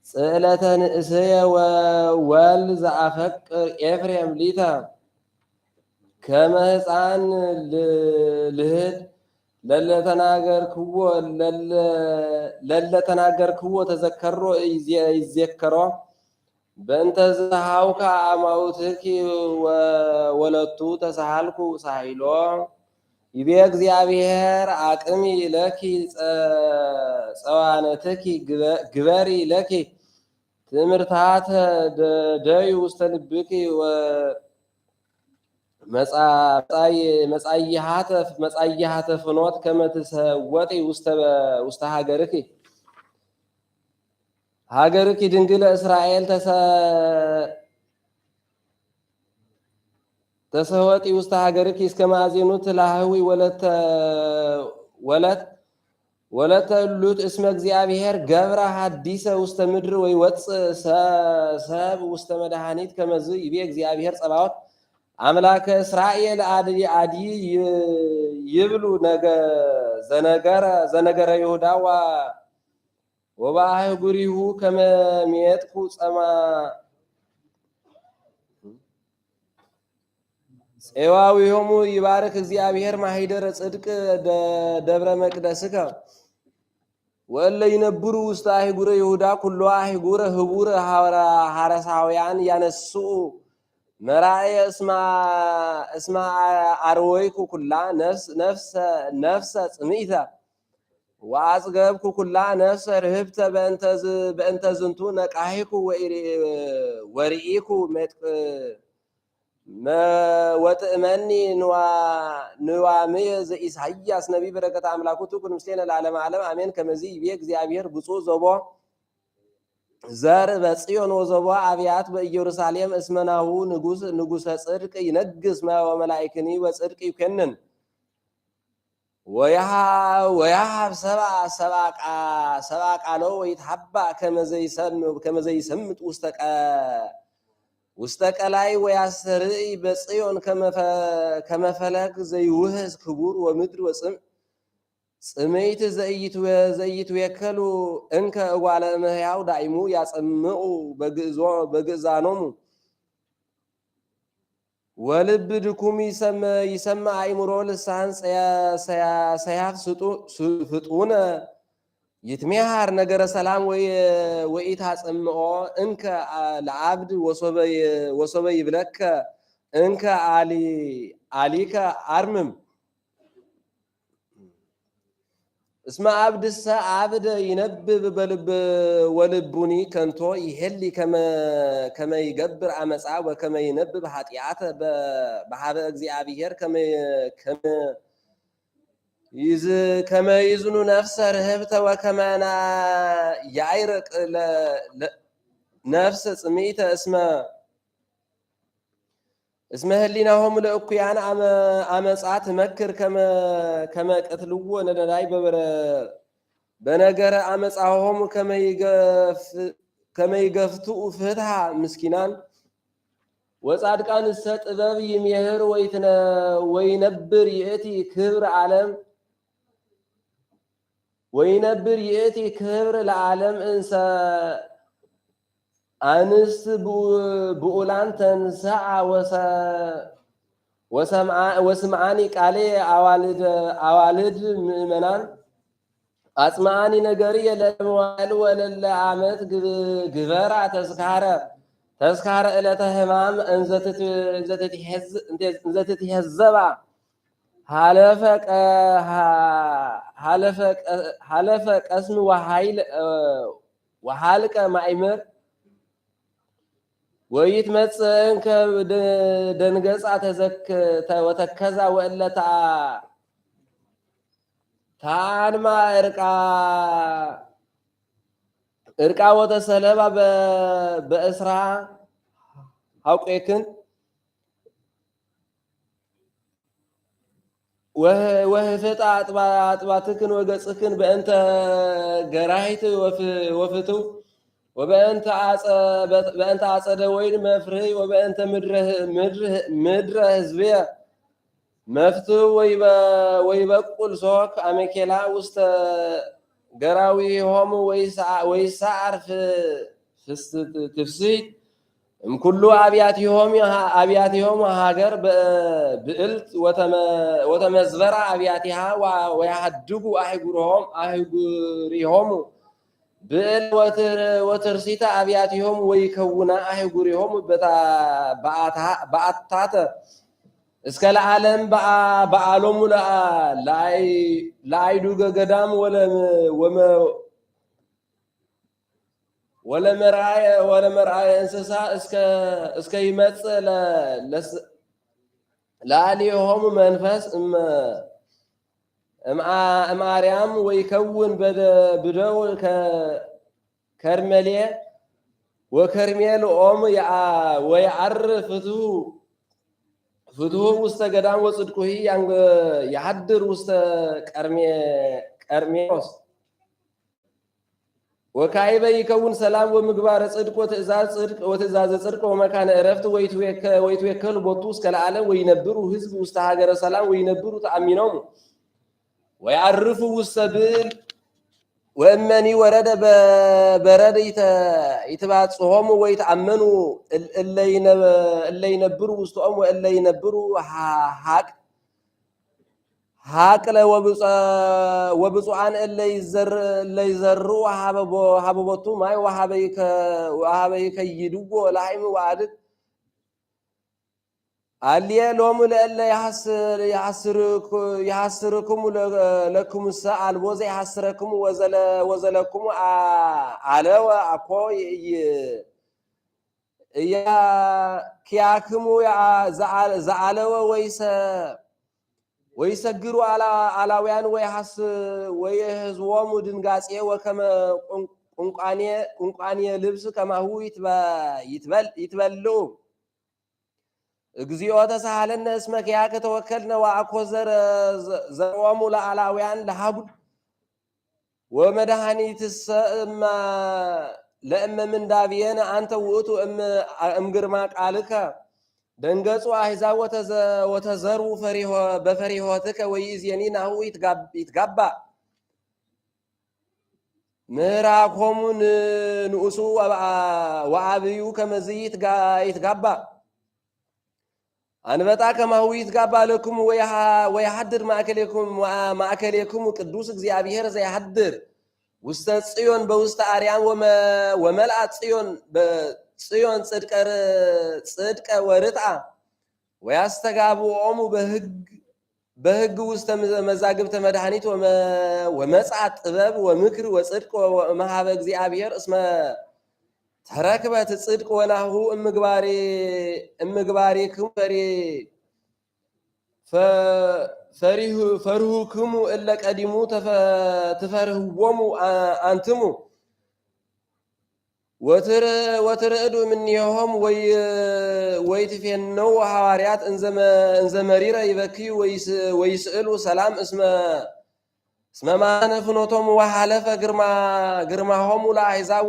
ጽዕለተ ንእስየ ወል ዘአፈቅር ኤፍሬም ሊተ ከመ ሕፃን ልህድ ለለተናገርክዎ ተዘከሮ ይዜከሮ በእንተ ዘሃውከ አማውትኪ ወለቱ ተሳሃልኩ ሳሂሎ ይቤ እግዚአብሔር አቅሚ ለኪ ጸዋነትኪ ግበሪ ለኪ ትምህርታተ ደዩ ውስተ ልብኪ መጻይሃተ ፍኖት ከመ ትሰወጢ ውስተ ሀገርኪ ድንግለ እስራኤል ተሰወጢ ውስተ ሀገርኪ እስከ ማዜኑ ትላህዊ ወለተ ሉጥ እስመ እግዚአብሔር ገብረ ሀዲሰ ውስተ ምድር ወይ ወፅ ሰብ ውስተ መድኃኒት ከመዝ ይቤ እግዚአብሔር ጸባዖት አምላከ እስራኤል አዲ ይብሉ ዘነገረ ይሁዳ ወባህጉሪሁ ከመ ሜጥኩ ፄዋዊሆሙ ይባርክ እግዚአብሔር ማሂደረ ጽድቅ ደብረ መቅደስከ ወእለ ይነብሩ ውስተ አህጉረ ይሁዳ ኩሎ አህጉረ ህቡረ ሐረሳውያን ያነስኡ መራእየ እስማ አርወይኩ ኩላ ነፍሰ ጽምኢተ ወአጽገብኩ ኩላ ነፍሰ ርህብተ በእንተ ዝንቱ ነቃሂኩ ወርኢኩ ወጥእመኒ ንዋምየ ዘኢሳይያስ ነቢይ በረከተ አምላኩ ትኩን ምስሌነ ለዓለመ ዓለም አሜን። ከመዚ ይቤ እግዚአብሔር ብፁዕ ዘቦ ዘር በጽዮን ወዘቦ አብያት በኢየሩሳሌም እስመናሁ ንጉሰ ጽድቅ ይነግስ ወመላእክኒ ወጽድቅ ይኮንን ወያሃብ ሰብአ ቃሎ ወይትሐባ ከመዘይሰምጥ ውስተ ቀላይ ወያስተርኢ በጽዮን ከመፈለግ ዘይውህዝ ክቡር ወምድር ወፅም ጽምይት ዘይትዌከሉ እንከ እጓለ እመሕያው ዳይሙ ያጸምዑ በግእዛኖሙ ወልብ ድኩም ይሰማ አይምሮ ልሳን ሰያፍ ፍጡነ ይትሜሃር ነገረ ሰላም ወኢታጽምኦ እንከ ለዓብድ ወሶበ ይብለከ እንከ አሊከ አርምም እስመ አብድሰ አብደ ይነብብ በልብ ወልቡኒ ከንቶ ይሄሊ ከመ ይገብር አመፃ ወከመ ይነብብ ኃጢአተ በሃበ እግዚአብሔር ከመ ይዝኑ ነፍሰ ርህብተ ወከመና ያይርቅ ነፍሰ ጽምኢተ እስመ ህሊናሆሙ ለእኩያን አመፃ ትመክር ከመ ቀትልዎ ነዳይ በነገረ አመፃሆሙ ከመ ይገፍትኡ ፍትሃ ምስኪናን ወጻድቃንሰ ጥበብ ይሜህር ወይነብር ይእቲ ክብር ዓለም ወይነብር ይእቲ ክብር ለዓለም እንሰ አንስት ብኡላን ተንስዓ ወስምዓኒ ቃሌ አዋልድ ምእመናን አጽምዓኒ ነገሪ ለመዋዕል ወለለ ዓመት ግበራ ተስካረ ዕለተ ሕማም እንዘትትሄዘባ ሃለፈ ቀስም ወሃልቀ ማእምር ወይትመጽእ ደንገጻ ወተከዛ ወእለታ ታንማ እርቃ ወተሰለባ በእስራ አውቄክን ወህፍጣ አጥባትክን ወገጽክን በእንተ ገራሂት ወፍቱ ወበእንተ አጸደ ወይን መፍርህ ወበእንተ ምድረ ህዝብየ መፍቱ ወይበቁል ሶክ አሜኬላ ውስተ ገራዊ ሆሙ ወይሰዓር ትፍስሕት እምኩሉ አብያቲሆሙ ሀገር ብዕልት ወተመዝበራ አብያቲሃ ወያሃድጉ አህጉሪሆሙ ብዕል ወትርሲተ አብያቲሆሙ ወይከውና አህጉሪሆሙ በአታተ እስከ ለዓለም በዓሎሙ ለአይዱገ ገዳም ወለመርአየ እንስሳ እስከ ይመጽእ ለአልዮሆሙ መንፈስ እምአርያም ወይከውን ብደው ከርሜሌ ወከርሜል ኦም ወይዓር ፍትሁ ውስተ ገዳም ወጽድቁሂ ያሐድር ውስተ ቀርሜሎስ ወካዕበ ይከውን ሰላም ወምግባረ ጽድቅ ወትእዛዘ ጽድቅ ወመካነ ዕረፍት ወይትዌከሉ ቦቱ እስከ ለዓለም ወይነብሩ ህዝብ ውስተ ሀገረ ሰላም ወይነብሩ ተአሚኖሙ ወያርፉ ውስተ ብዕል ወእመኒ ወረደ በረደ ይትባጽሖሙ ወይተአመኑ እለ ይነብሩ ውስጦሙ ወእለ ይነብሩ ሀቅለ ወብፁዓን እለ ይዘርኡ ሀበቦቱ ማይ ወሀበ ይከይድዎ ላሕም ወአድግ አልየ ሎሙ ለእለ ይሐስርክሙ ለክሙሰ አልቦ ዘይሐስረክሙ ወዘለክሙ አለወ አኮ እያክያክሙ ዘአለወ ወይሰግሩ አላውያን ወይህዝቦሙ ድንጋጼ ወከመ ቁንቋኔ ልብስ ከማሁ ይትበልዑ እግዚኦ ተሳሃለነ እስመ ኪያከ ተወከልነ ወአኮ ዘርኦሙ ለአላውያን ለሃጉል ወመድኃኒትሰ ለእመ ምንዳብየነ አንተ ውእቱ እምግርማ ቃልከ ደንገጹ አሕዛብ ወተዘሩ በፈሪሆትከ ወይእዜኒ ናሁ ይትጋባ ምሕራኮሙ ንኡሱ ወአብዩ ከመዝ ይትጋባ አንበጣ ከማሁ ይትጋባለኩም ወይሐድር ማእከሌኩም ቅዱስ እግዚአብሔር ዘይሐድር ውስተ ጽዮን በውስተ አርያም ወመልአ ጽዮን ጽድቀ ወርጥአ ወያስተጋብኦሙ በሕግ ውስተ መዛግብተ መድኃኒት ወመጽአ ጥበብ ወምክር ወጽድቅ ወመሃበ እግዚአብሔር እስመ ተረክበት ጽድቅ ወናሁ እምግባሬክሙ ፈሪሁክሙ እለ ቀዲሙ ትፈርህዎሙ አንትሙ ወትርዕዱ እምኔሆም ወይትፌነው ሐዋርያት እንዘ መሪረ ይበክዩ ወይስእሉ ሰላም እስመ ማነ ፍኖቶሙ ወሐለፈ ግርማሆሙ ለአሕዛብ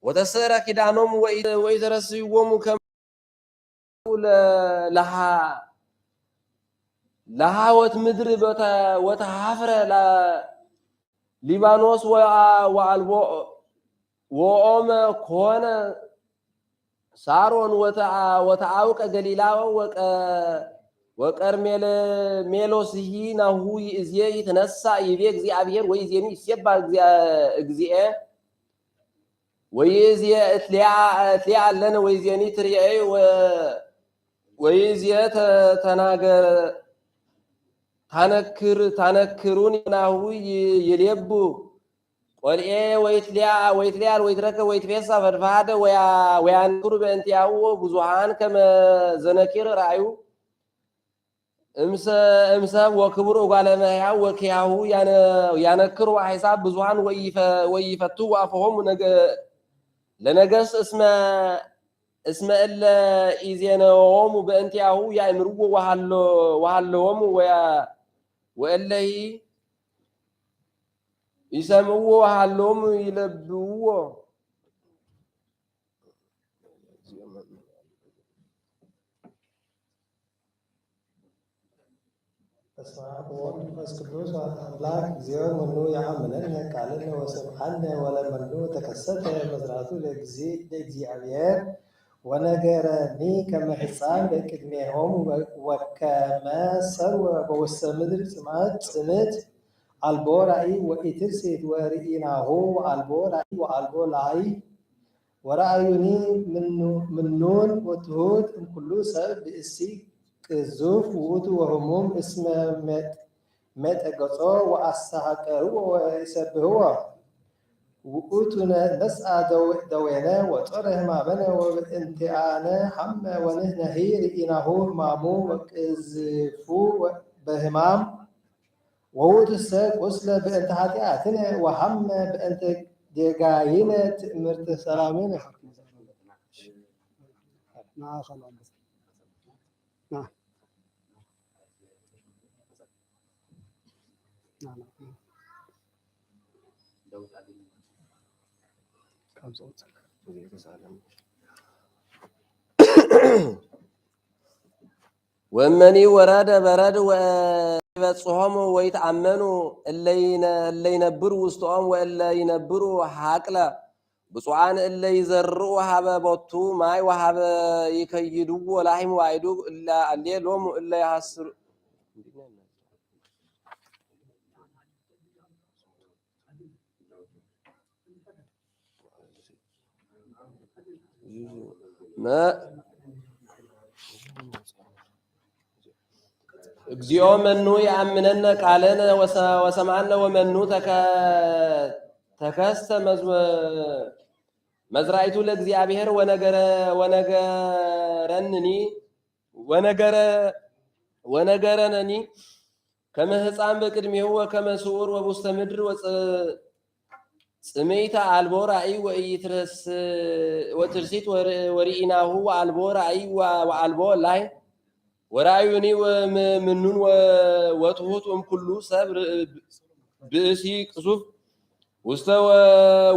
ወተስዕረ ኪዳኖሙ ወኢተረስይዎሙ ለሃወት ምድር ወተሐፍረ ሊባኖስ ወአልቦ ወኦመ ኮነ ሳሮን ወተአውቀ ገሊላ ወቀርሜሎስሂ ናሁ ይእዜ ይትነሳ ይቤ እግዚአብሔር ወይዜኒ ይሴባ እግዚአ ወይዜ እትሊያ አለነ ወይዜኒ ትርኤይ ወይዜ ታነክሩን ናሁ ይሌቡ ቆልኤ ወይትሊያል ወይትረከብ ወይትፌሳ ፈድፋደ ወያንክሩ በእንቲአሁ ብዙሃን ከመ ዘነኪር ራእዩ እምሰብ ወክቡር እጓለ እመሕያው ወኪያሁ ያነክሩ አሕዛብ ብዙሃን ወይፈቱ አፈሆሙ ለነገሥት እስመ እለ ኢዜነዎሙ በእንቲአሁ ያእምርዎ ወሃለዎሙ ወእለሂ ይሰምዕዎ ወሃለዎሙ ይለብብዎ። በስመ አብ ወወልድ ወመንፈስ ቅዱስ አምላክ እግዚኦ መኑ ያአምነነ ቃልነ ወሰብሐነ ወለመኑ ተከሰተ መዝራቱ ለእግዚአብሔር ወነገረኒ ከመ ሕፃን በቅድሜሆሙ ወከመ ሰብእ በውስተ ምድር ጽምት አልቦ ራእይ ወኢትርሴት ወርኢናሁ አልቦ ራእይ ወአልቦ ላይ ወራእዩኒ ምኑን ወትሑት እምኩሉ ሰብ ብእሲ ቅዙፍ ውእቱ ወህሙም እስመ መጠገጾ ወአስተሐቀርዎ ወይሰብሕዎ ውእቱ ነስአ ደዌነ ወጾረ ሕማመነ ወበእንቲአነ ሐመ ወንሕነሂ ርኢናሁ ሕማሙ ወቅዝፉ በሕማም ወውእቱሰ ቈስለ በእንተ ኃጢአትነ ወሐመ በእንተ ጌጋይነ ትእምርተ ሰላምነ። ወመኒ ወረደ በረድ ወይበጽሖሙ ወይትአመኑ እለይነብሩ ውስጦም ወእለይነብሩ ሐቅለ ብፁዓን እለ ይዘርኡ ሀበ ቦቱ ማይ ወሀበ ይከይድዎ ላሕም ዋይዱ እለ አሌሎሙ እለ ያሐስሩ እግዚኦ መኑ ያአምነነ ቃለነ ወሰማዕነ ወመኑ ተከስተ መዝራይቱ ለእግዚአብሔር ወነገረነኒ ከመ ሕፃን በቅድሜሁ ወከመ ስዑር ወውስተ ምድር ጽሜይታ አልቦ ራእይ ወትርሲት ወርኢናሁ አልቦ ራእይ ወአልቦ ላይ ወራእዩኒ ምኑን ወትሑት እምኩሉ ሰብ ብእሲ ቅሱፍ ውስተ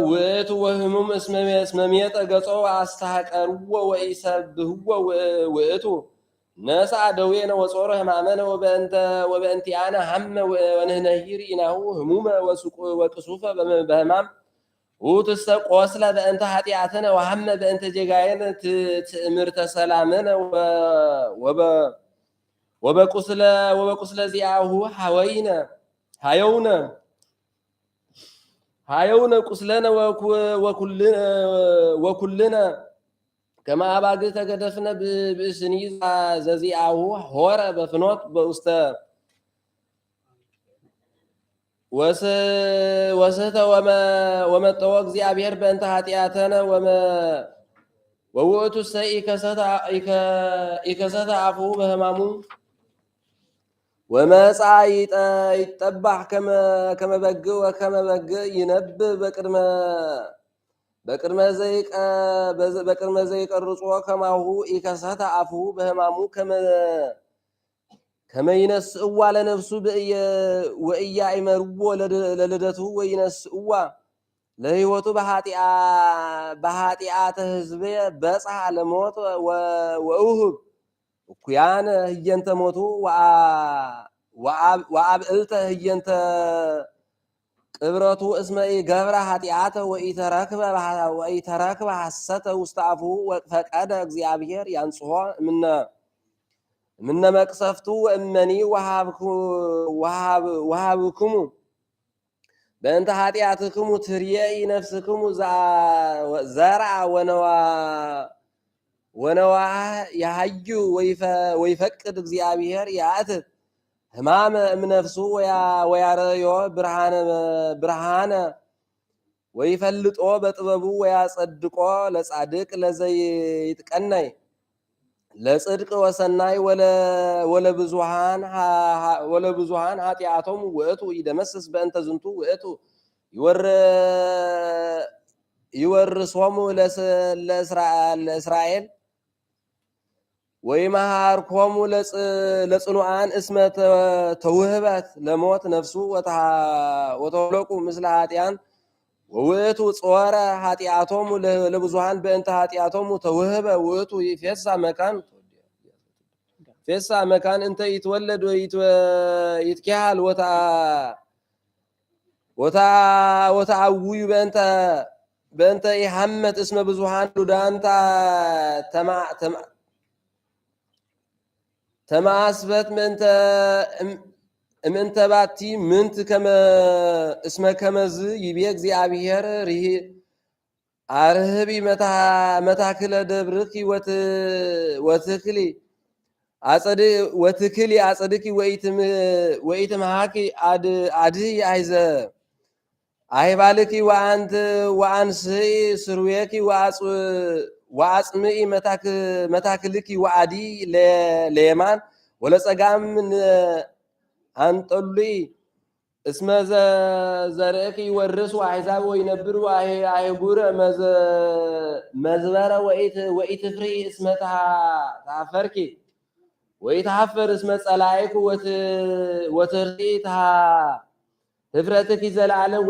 ውእቱ ወህሙም እስመ ሜጠ ገጾ አስተሐቀርዎ ወኢሰብሕዎ ውእቱ ነስአ ደዌነ ወጾረ ሕማመነ ወበእንቲአነ ሐመ ወንሕነሂ ርኢናሁ ህሙመ ወቅሱፈ በሕማም ውእቱሰ ቆስለ በእንተ ኃጢአትነ ወሐመ በእንተ ጌጋየነ ትእምርተ ሰላምነ ወበቁስለ ዚአሁ ሃየውነ ቁስለነ ወኩልነ ከመ አባግዕ ተገደፍነ ብእስኒ ዘዚአሁ ሆረ በፍኖት በውስተ ወስህተ ወመጠወ እግዚአብሔር በእንተ ኃጢአተነ ወውእቱሰ ኢከሰተ አፉሁ በሕማሙ ወመጻ ይጠባሕ ከመ በግዕ ወከመ በግዕ ይነብብ በቅድመ ዘይቀርጾ ከማሁ ኢከሰተ አፉሁ በሕማሙ ከመ ይነስእዋ ለነፍሱ ወኢያእመርዎ ለልደቱ ወይነስእዋ ለሕይወቱ በኃጢአተ ሕዝቤ በጽሐ ለሞት ወእውህብ እኩያነ ህየንተ ሞቱ ወአብዕልተ ህየንተ ቅብረቱ እስመ ኢገብረ ኃጢአተ ወኢተረክበ ሐሰተ ውስተ አፉሁ ፈቀደ እግዚአብሔር ያንጽሖ እምነ መቅሰፍቱ ወእመኒ ወሃብክሙ በእንተ ኃጢአትክሙ ትርየኢ ነፍስክሙ ዘርአ ወነዋህ ያሃዩ ወይፈቅድ እግዚአብሔር ያእትት ሕማመ እምነፍሱ ወያረዮ ብርሃነ ወይፈልጦ በጥበቡ ወያጸድቆ ለጻድቅ ለዘይትቀናይ ለጽድቅ ወሰናይ ወለብዙሃን ኃጢአቶሙ ውእቱ ይደመስስ በእንተ ዝንቱ ውእቱ ይወርሶሙ ለእስራኤል ወይመሃርኮሙ ለጽኑዓን እስመ ተውህበት ለሞት ነፍሱ ወተወለቁ ምስለ ኃጢአን ወውእቱ ጾረ ኃጢአቶሙ ለብዙሃን በእንተ ኃጢአቶሙ ተውህበ ውእቱ ፌሳ መካን እንተ ይትወለድ ይትከሃል ወተአውዩ በእንተ ኢሐመት እስመ ብዙሃን ሉዳንታ ተማስበት እምእንተ ባቲ ምንት እስመ ከመዝ ይቤ እግዚአብሔር አርህቢ መታክለ ደብርኪ ወትክሊ አጸድቂ ወኢትምሃኪ አድኅ አይዘ አይባልኪ ወአንስኢ ስርዌኪ ወአጽምኢ መታክልኪ ወአዲ ለየማን ወለጸጋም አንጠሉይ እስመ ዘርእኪ ይወርሱ አሕዛብ ወይነብሩ አይጉረ መዝበረ ወኢትፍሪ እስመ ተሃፈርኪ ወኢትሃፈር እስመ ጸላኢኩ ወትርሲ ህፍረትኪ ዘለዓለም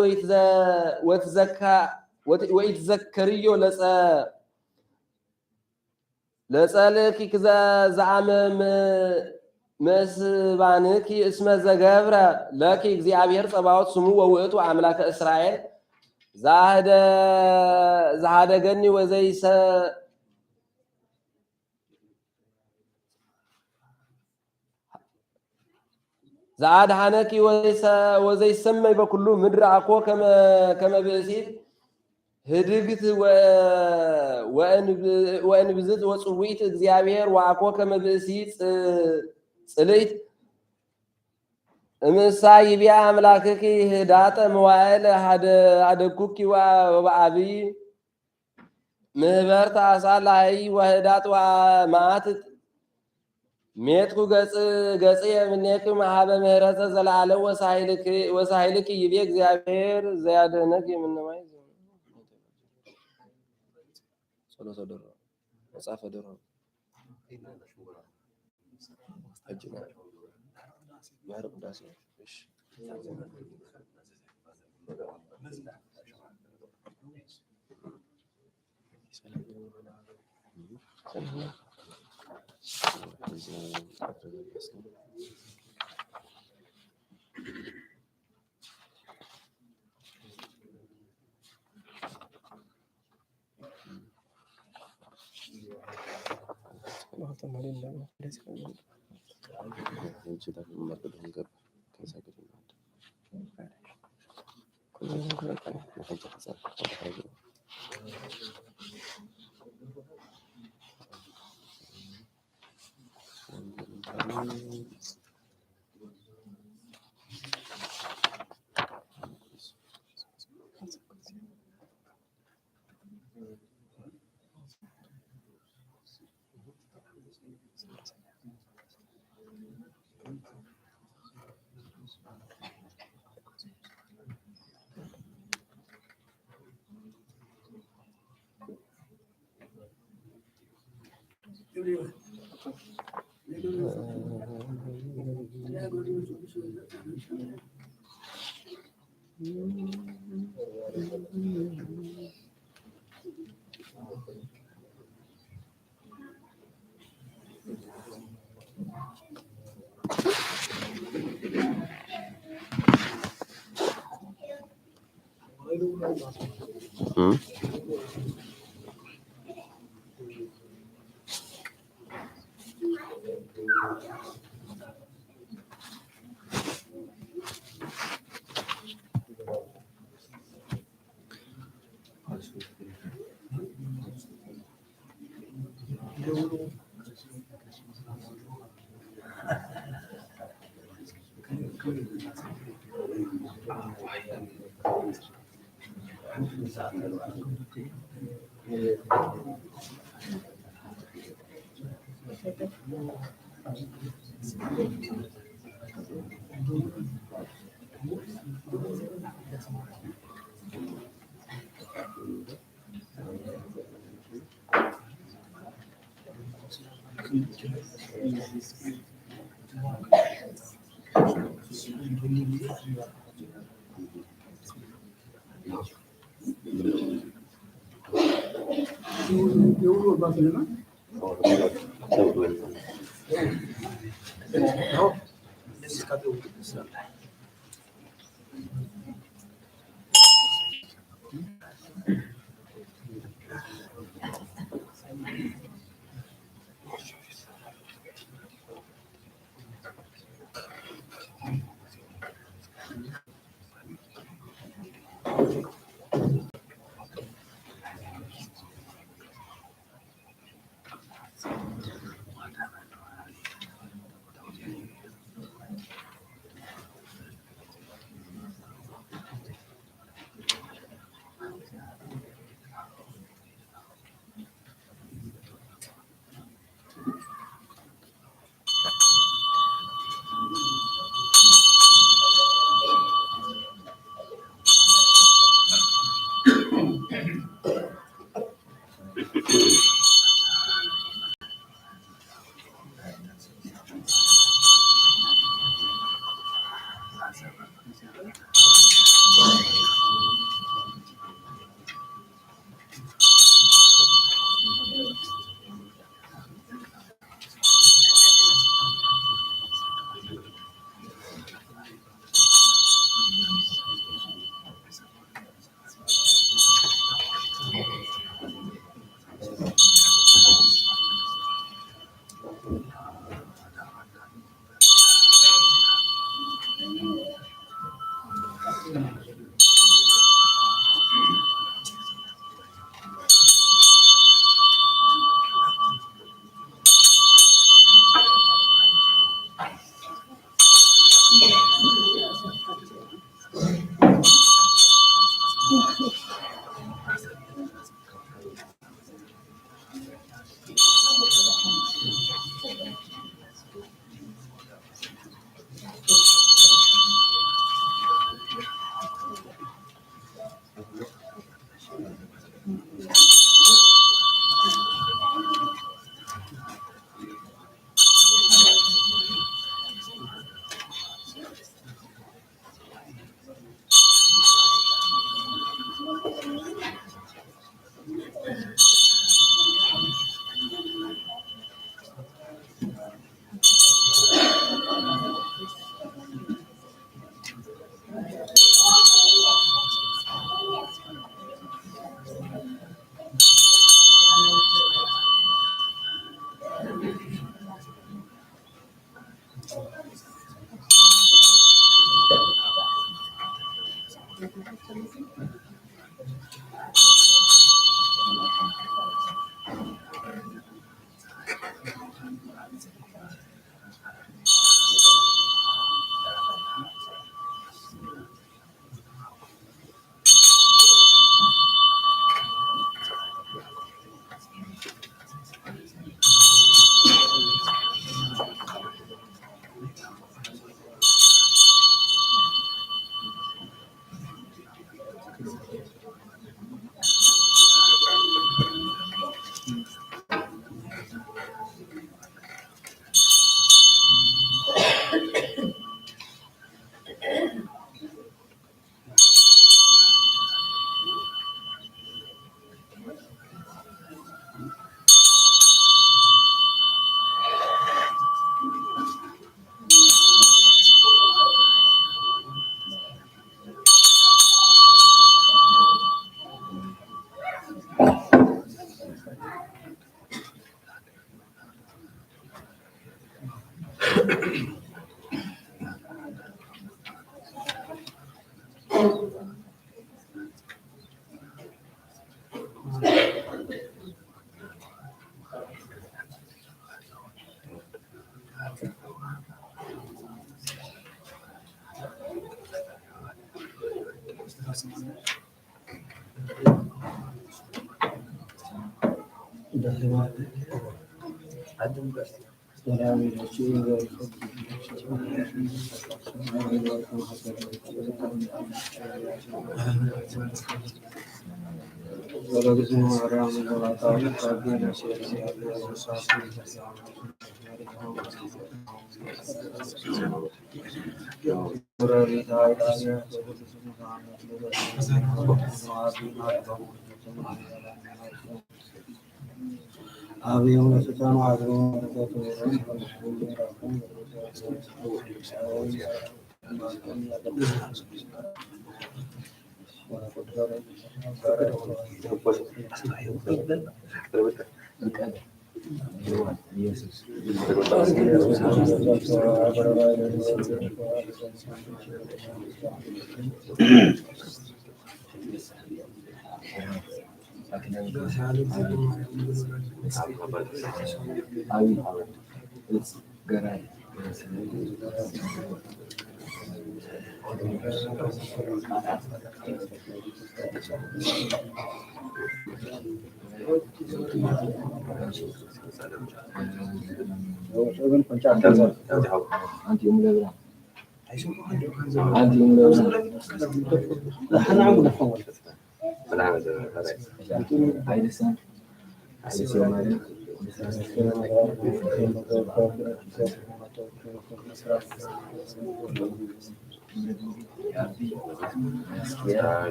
ወኢትዘከርዮ ለጸልእኪ ዘአመ መስባንኪ እስመ ዘገብረ ለኪ እግዚአብሔር ጸባዖት ስሙ ወውእቱ አምላከ እስራኤል ዘሃደገኒ ዘአድኃነኪ ወዘይሰመይ በኩሉ ምድር አኮ ከመ ብእሲት ህድግት ወእንብዝት ወጽዊት እግዚአብሔር ወአኮ ከመ ብእሲት ጽልይት እምሳ ይቢያ አምላክኪ ህዳጠ መዋዕል ሀደኩኪ ወበአብይ ምህበርተ አሳላይ ወህዳጥ ወመዓት ሜትኩ ገጽ የምኔክ ማሃበ ምህረተ ዘለዓለም ወሳይልኪ ይቤ እግዚአብሔር ዘያድኅነኪ የምንማይ መጽሐፈ ደሮ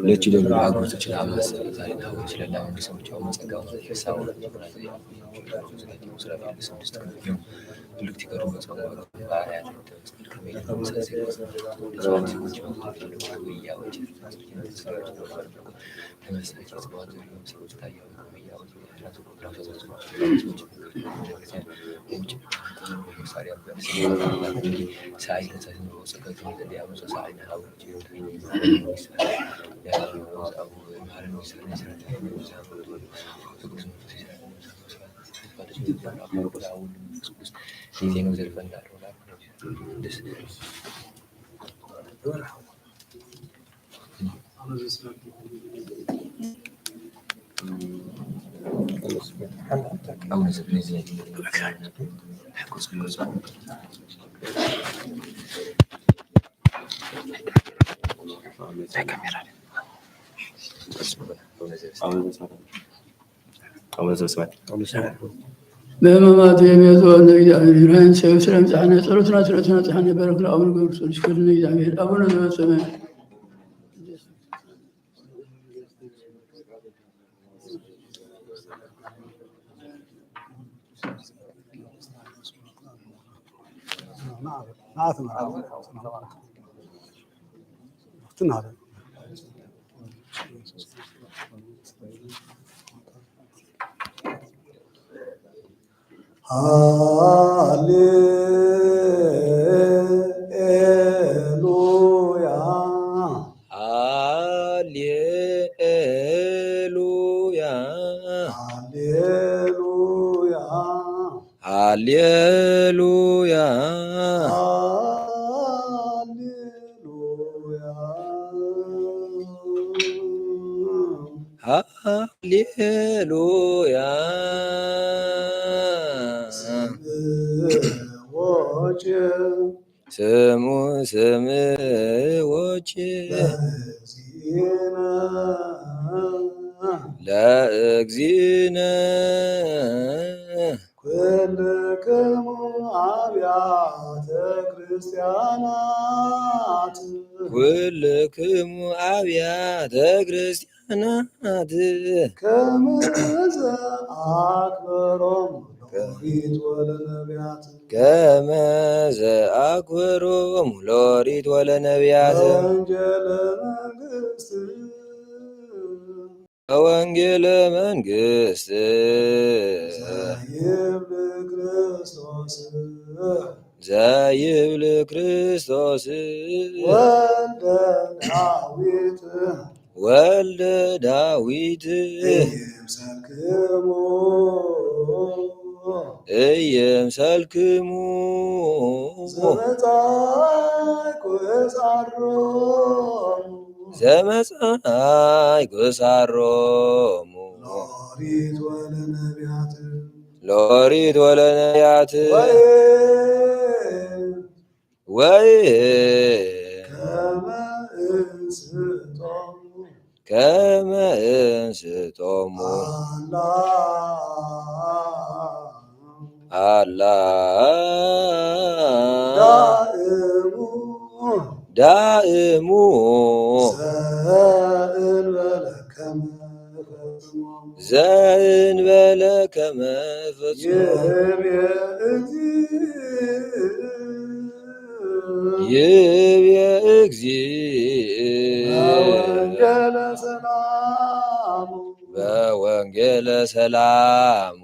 ለቺ ደግሞ አጉርት ይችላል መሰለኝ ዛሬ ነው ይችላል አሁን ሰምቻው መጸጋው ተፈሳው ልክ ይቀሩ መጸጋው ባሪያ በህማማቱ የሚያዘወነ እግዚአብሔር ይራን ሰው ሰላም ጻነ ጸሎትና ጸሎትና ጻነ በረከት አቡነ ገብርኤል ይስከልን እግዚአብሔር አቡነ ዘበሰማይ ሃሌሉያ ሃሌሉያ ሃሌሉያ ሃሌሉያ ሃሌሉያ ስሙ ስምዎች ለእግዚእነ ኩልክሙ አብያተ ክርስቲያናት ኩልክሙ አብያተ ክርስቲያናት ከመ ዘአክብሮሙ ሎሪት ወለነቢያት ከመ ዘአክብሮሙ ሎሪት ወለነቢያት በወንጌለ መንግሥት ዘይብል ክርስቶስ ወልደ ዳዊት እየምሰልክሙ ዘመጻእኩ ሳሮሙ ሎሪት ወለነቢያት ወይ ከመ እንስቶሙ አላ ዳእሙ ዘእንበለ ከመ ፈጽሞ ይቤ እግዚእ በወንጌለ ሰላሙ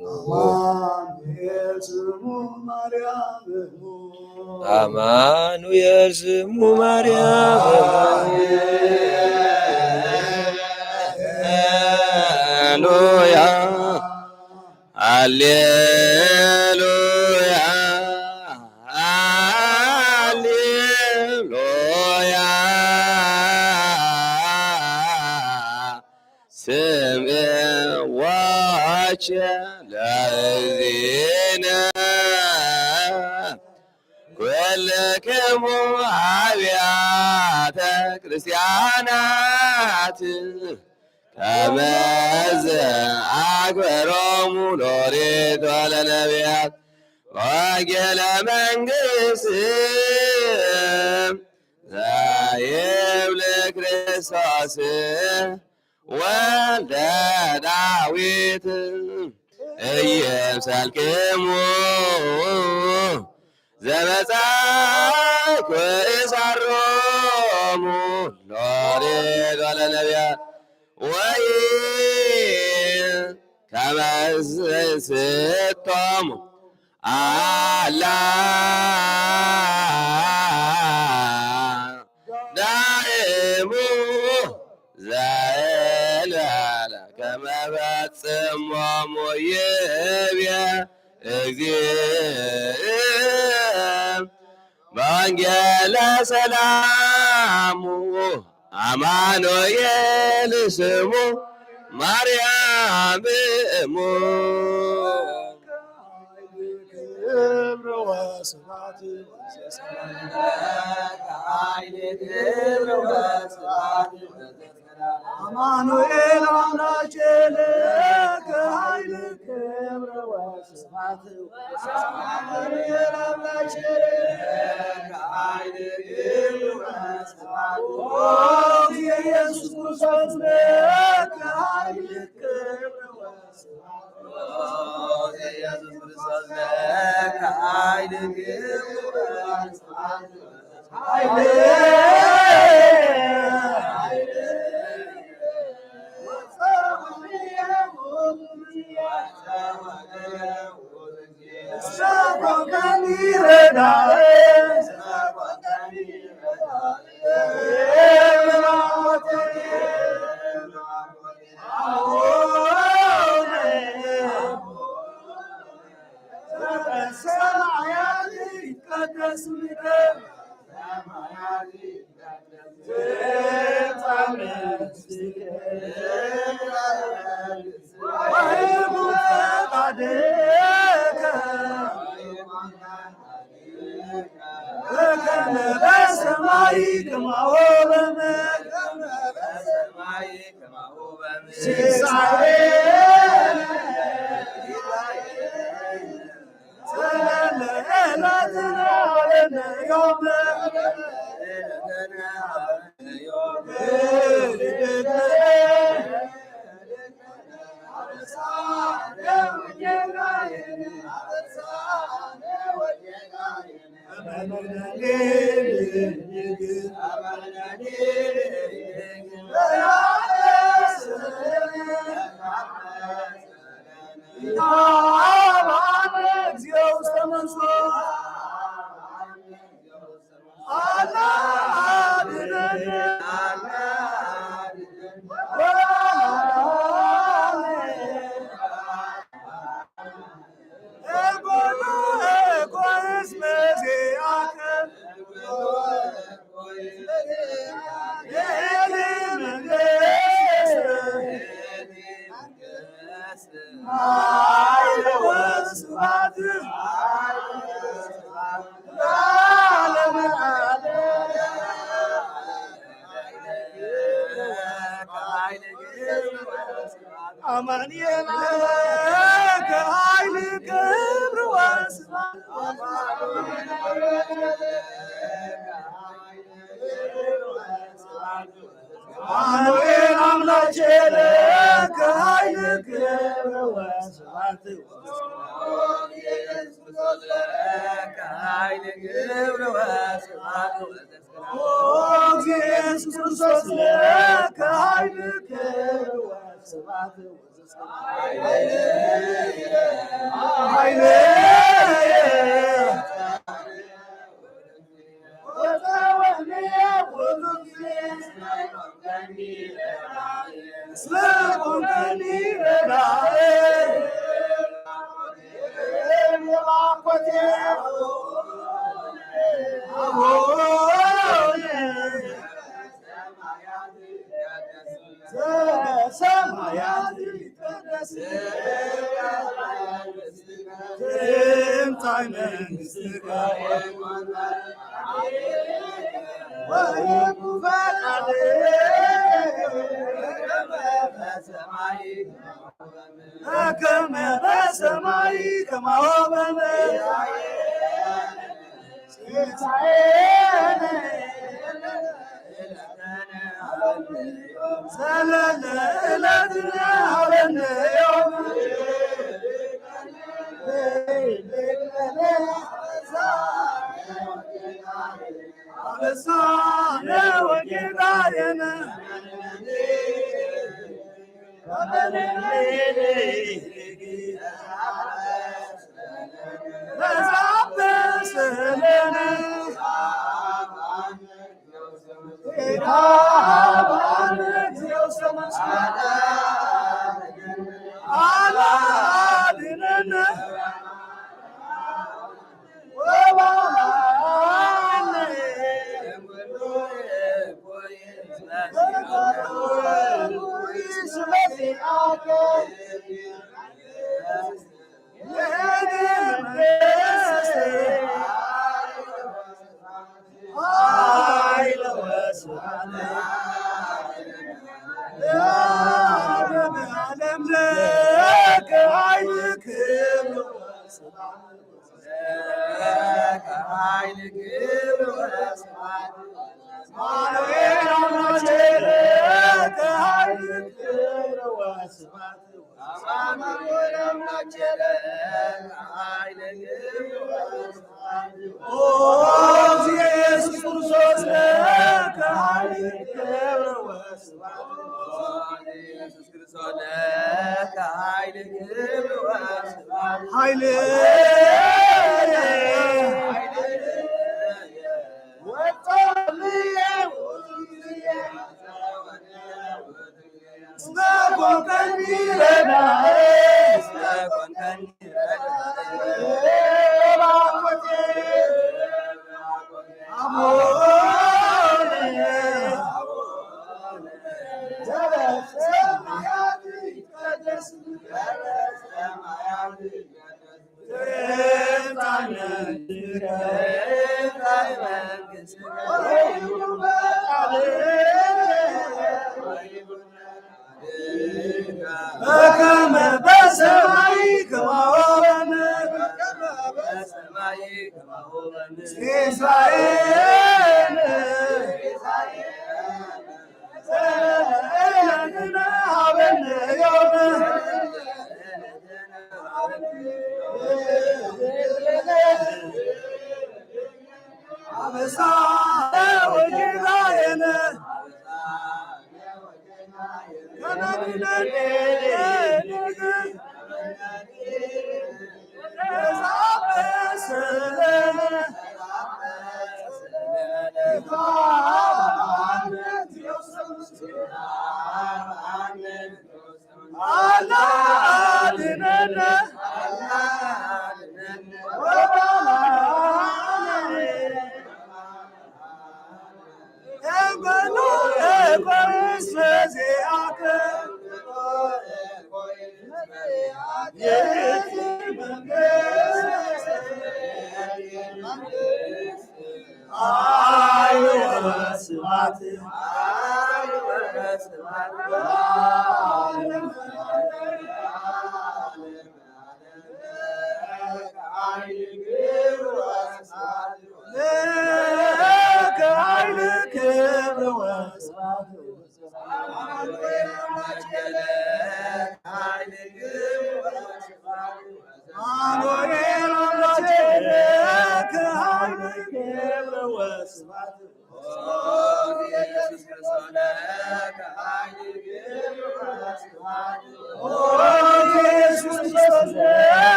አማኑኤል ስሙ ማርያም ሃሌሉያ ሃሌሉያ ሃሌሉያ ስምዖች ለእግዚእነ ኩልክሙ አብያተ ክርስቲያናት ከመ ዘአክብሮሙ ሎሪት ወለነቢያት ወወንጌለ መንግሥት ዘይብል ክርስቶስ ክርስቶስ ወልደ ዳዊት ኢየሩሳሌም ዘመጻእኩ እሳሮሙ ሎሌት ወለነቢያት ወይ ከመ ስቶሙ አላ ዳእሙ ዘእልለ ከመ ፈጽሞሙ ይቤ እግዚእ በወንጌለ ሰላሙ አማኑኤል ስሙ ማርያም እሙ ክብር ወስብሐት አማኑኤል አምላኬነ ከኃይል ክብር ወስብሐት አማኑኤል አምላኬነ ከኃይል ክብር ወስብሐት ኢየሱስ ክርስቶስ ከኃይል ክብር ወስብሐት ኢየሱስ ክርስቶስ ከኃይል ክብር ወስብሐት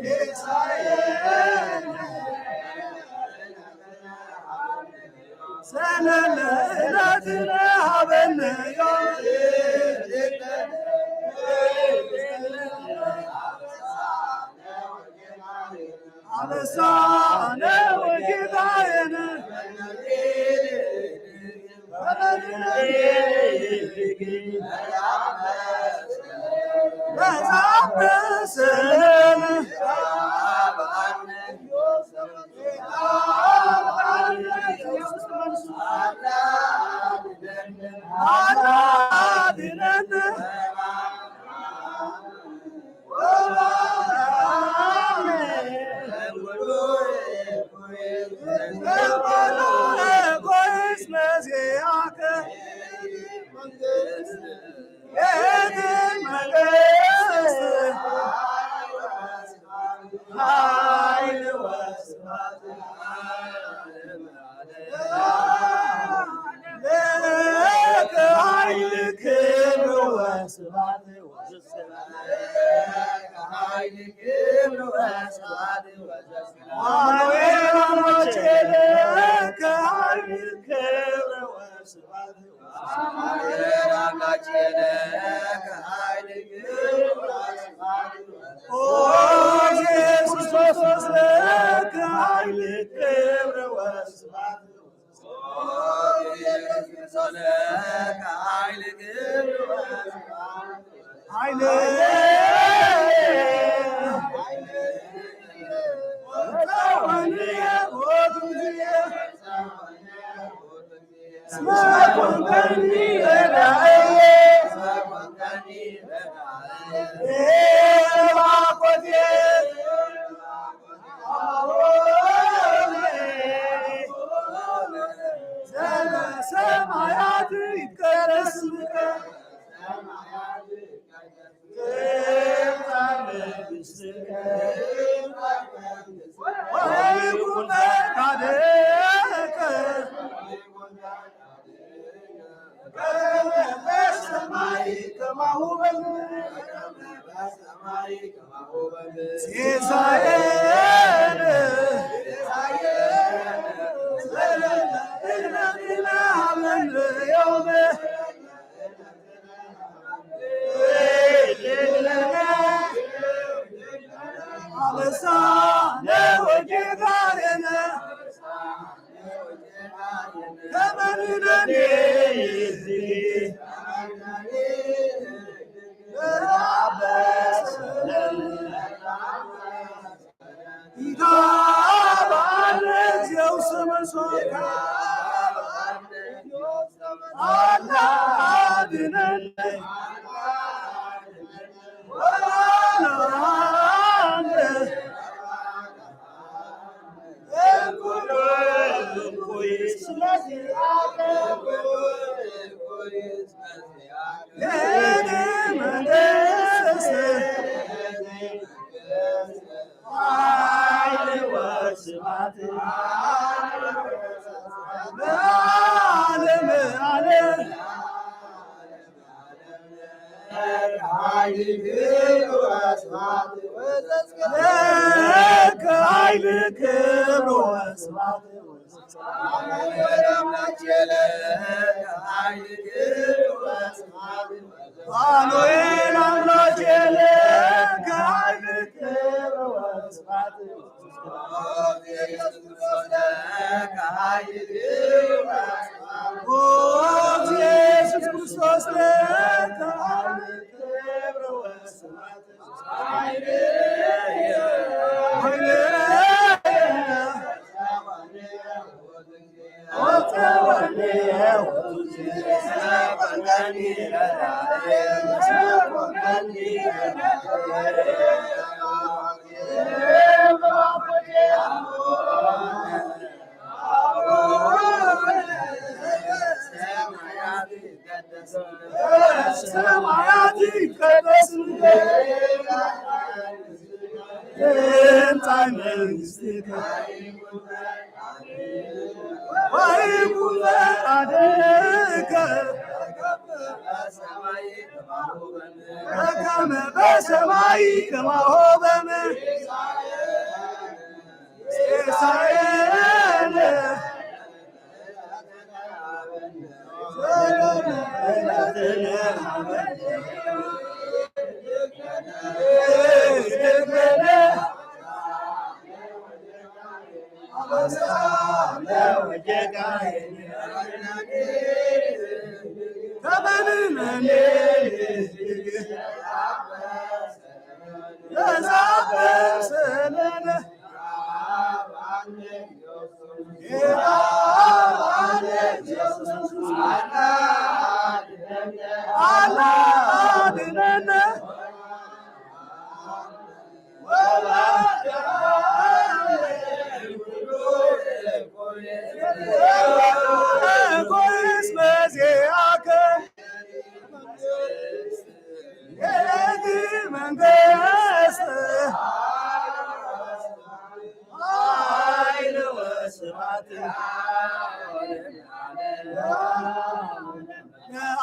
Yes, I ምሕረትነ ሀበነ አበሳነ ወጌታየነ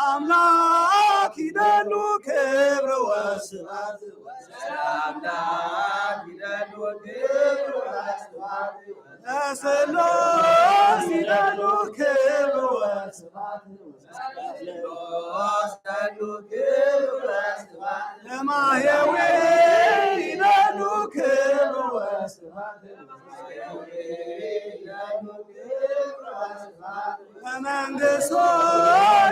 አምላክ ይደሉ ክብር ወስብሐት ለስላሴ ይደሉ ክብር ወስብሐት ለማየዌ ይደሉ ክብር ወስብሐት ለመንግሥቱ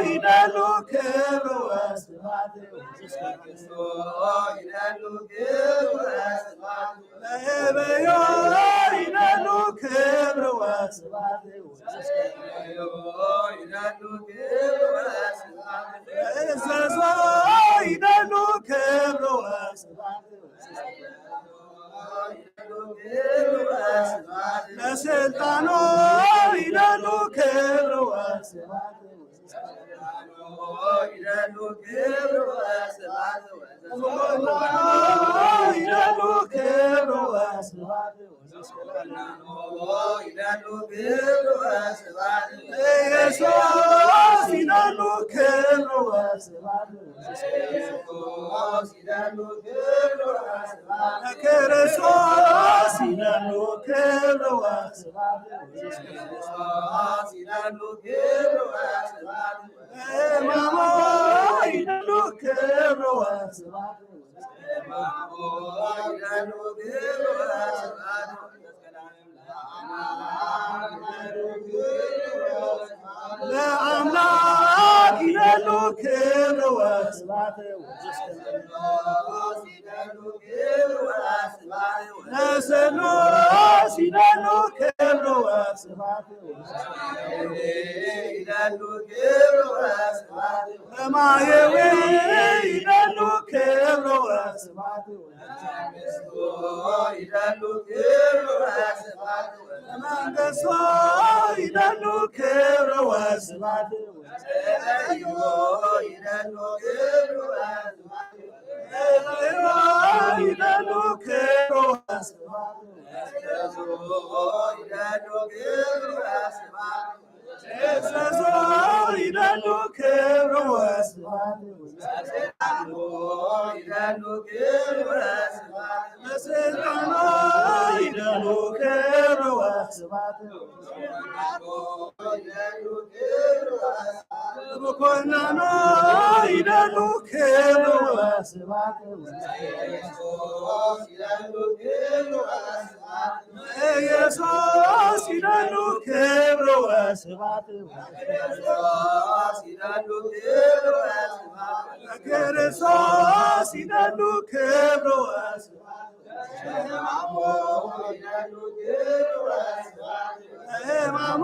ይደሉ ክብር ወስብሐት ለህበዮ ይደሉ ክብር ወስብሐት ለእዘዞ ይደሉ ክብር ወስብሐት ለስልጣኑ ይደሉ ክብር ወስብሐት ይደሉ ክብር ወስብሐት ኢየሱስ ይደሉ ክብር ወስብሐት ለክርስቶስ ይደሉ ክብር ወስብሐት ለሕማሙ ይደሉ ክብር ወስብሐት ለአምላክ ይደሉ ክብር ወስብሐት ለስሉስ ይደሉ ክብር ወስብሐት ለማየዌ ይደሉ ክብር ወስብሐት ለመንግሥቱ ይደሉ ክብር ወስብሐት ይደሉ ክብር ወስብሐት እዘዞ ይደሉ ክብር ወስብሐት ለስልጣኑ ይደሉ ክብር ወስብሐት ለመኮንኑ ይደሉ ክብር ወስብሐት ኢየሱስ ይደሉ ክብር ወስብሐት ለክርስቶስ ይደሉ ክብር ወስብሐት ለሕማሙ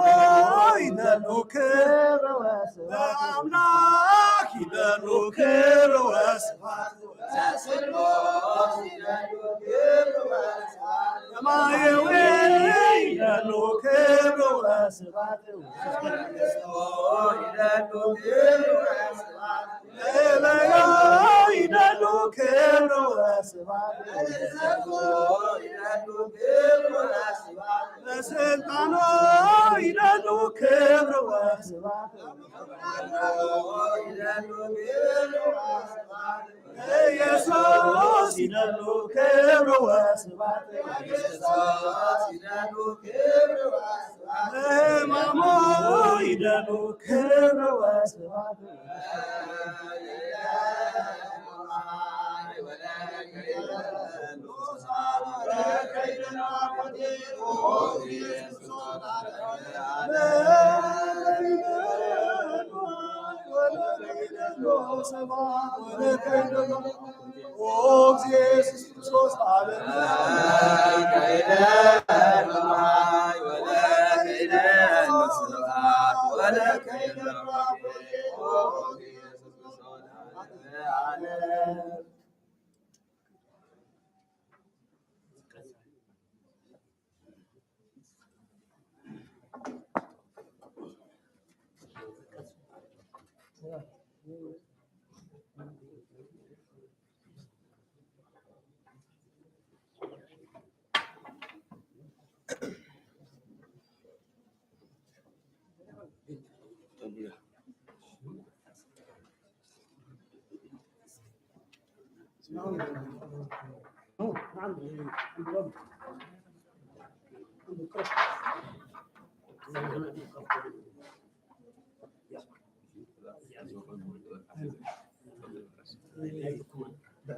ይደሉ ክብር ወስብሐት ለአምላክ ይደሉ ክብር ወስብሐት ለማየዌ ይደሉ ክብር ወስብሐት ለህበዮ ይደሉ ክብር ወስብሐት ለስልጣኑ ይደሉ ክብር ወስብሐት ኢየሱስ ይደሉ ክብር ወስብሐት ለሕማሙ ይደሉ ክብር ወስብሐት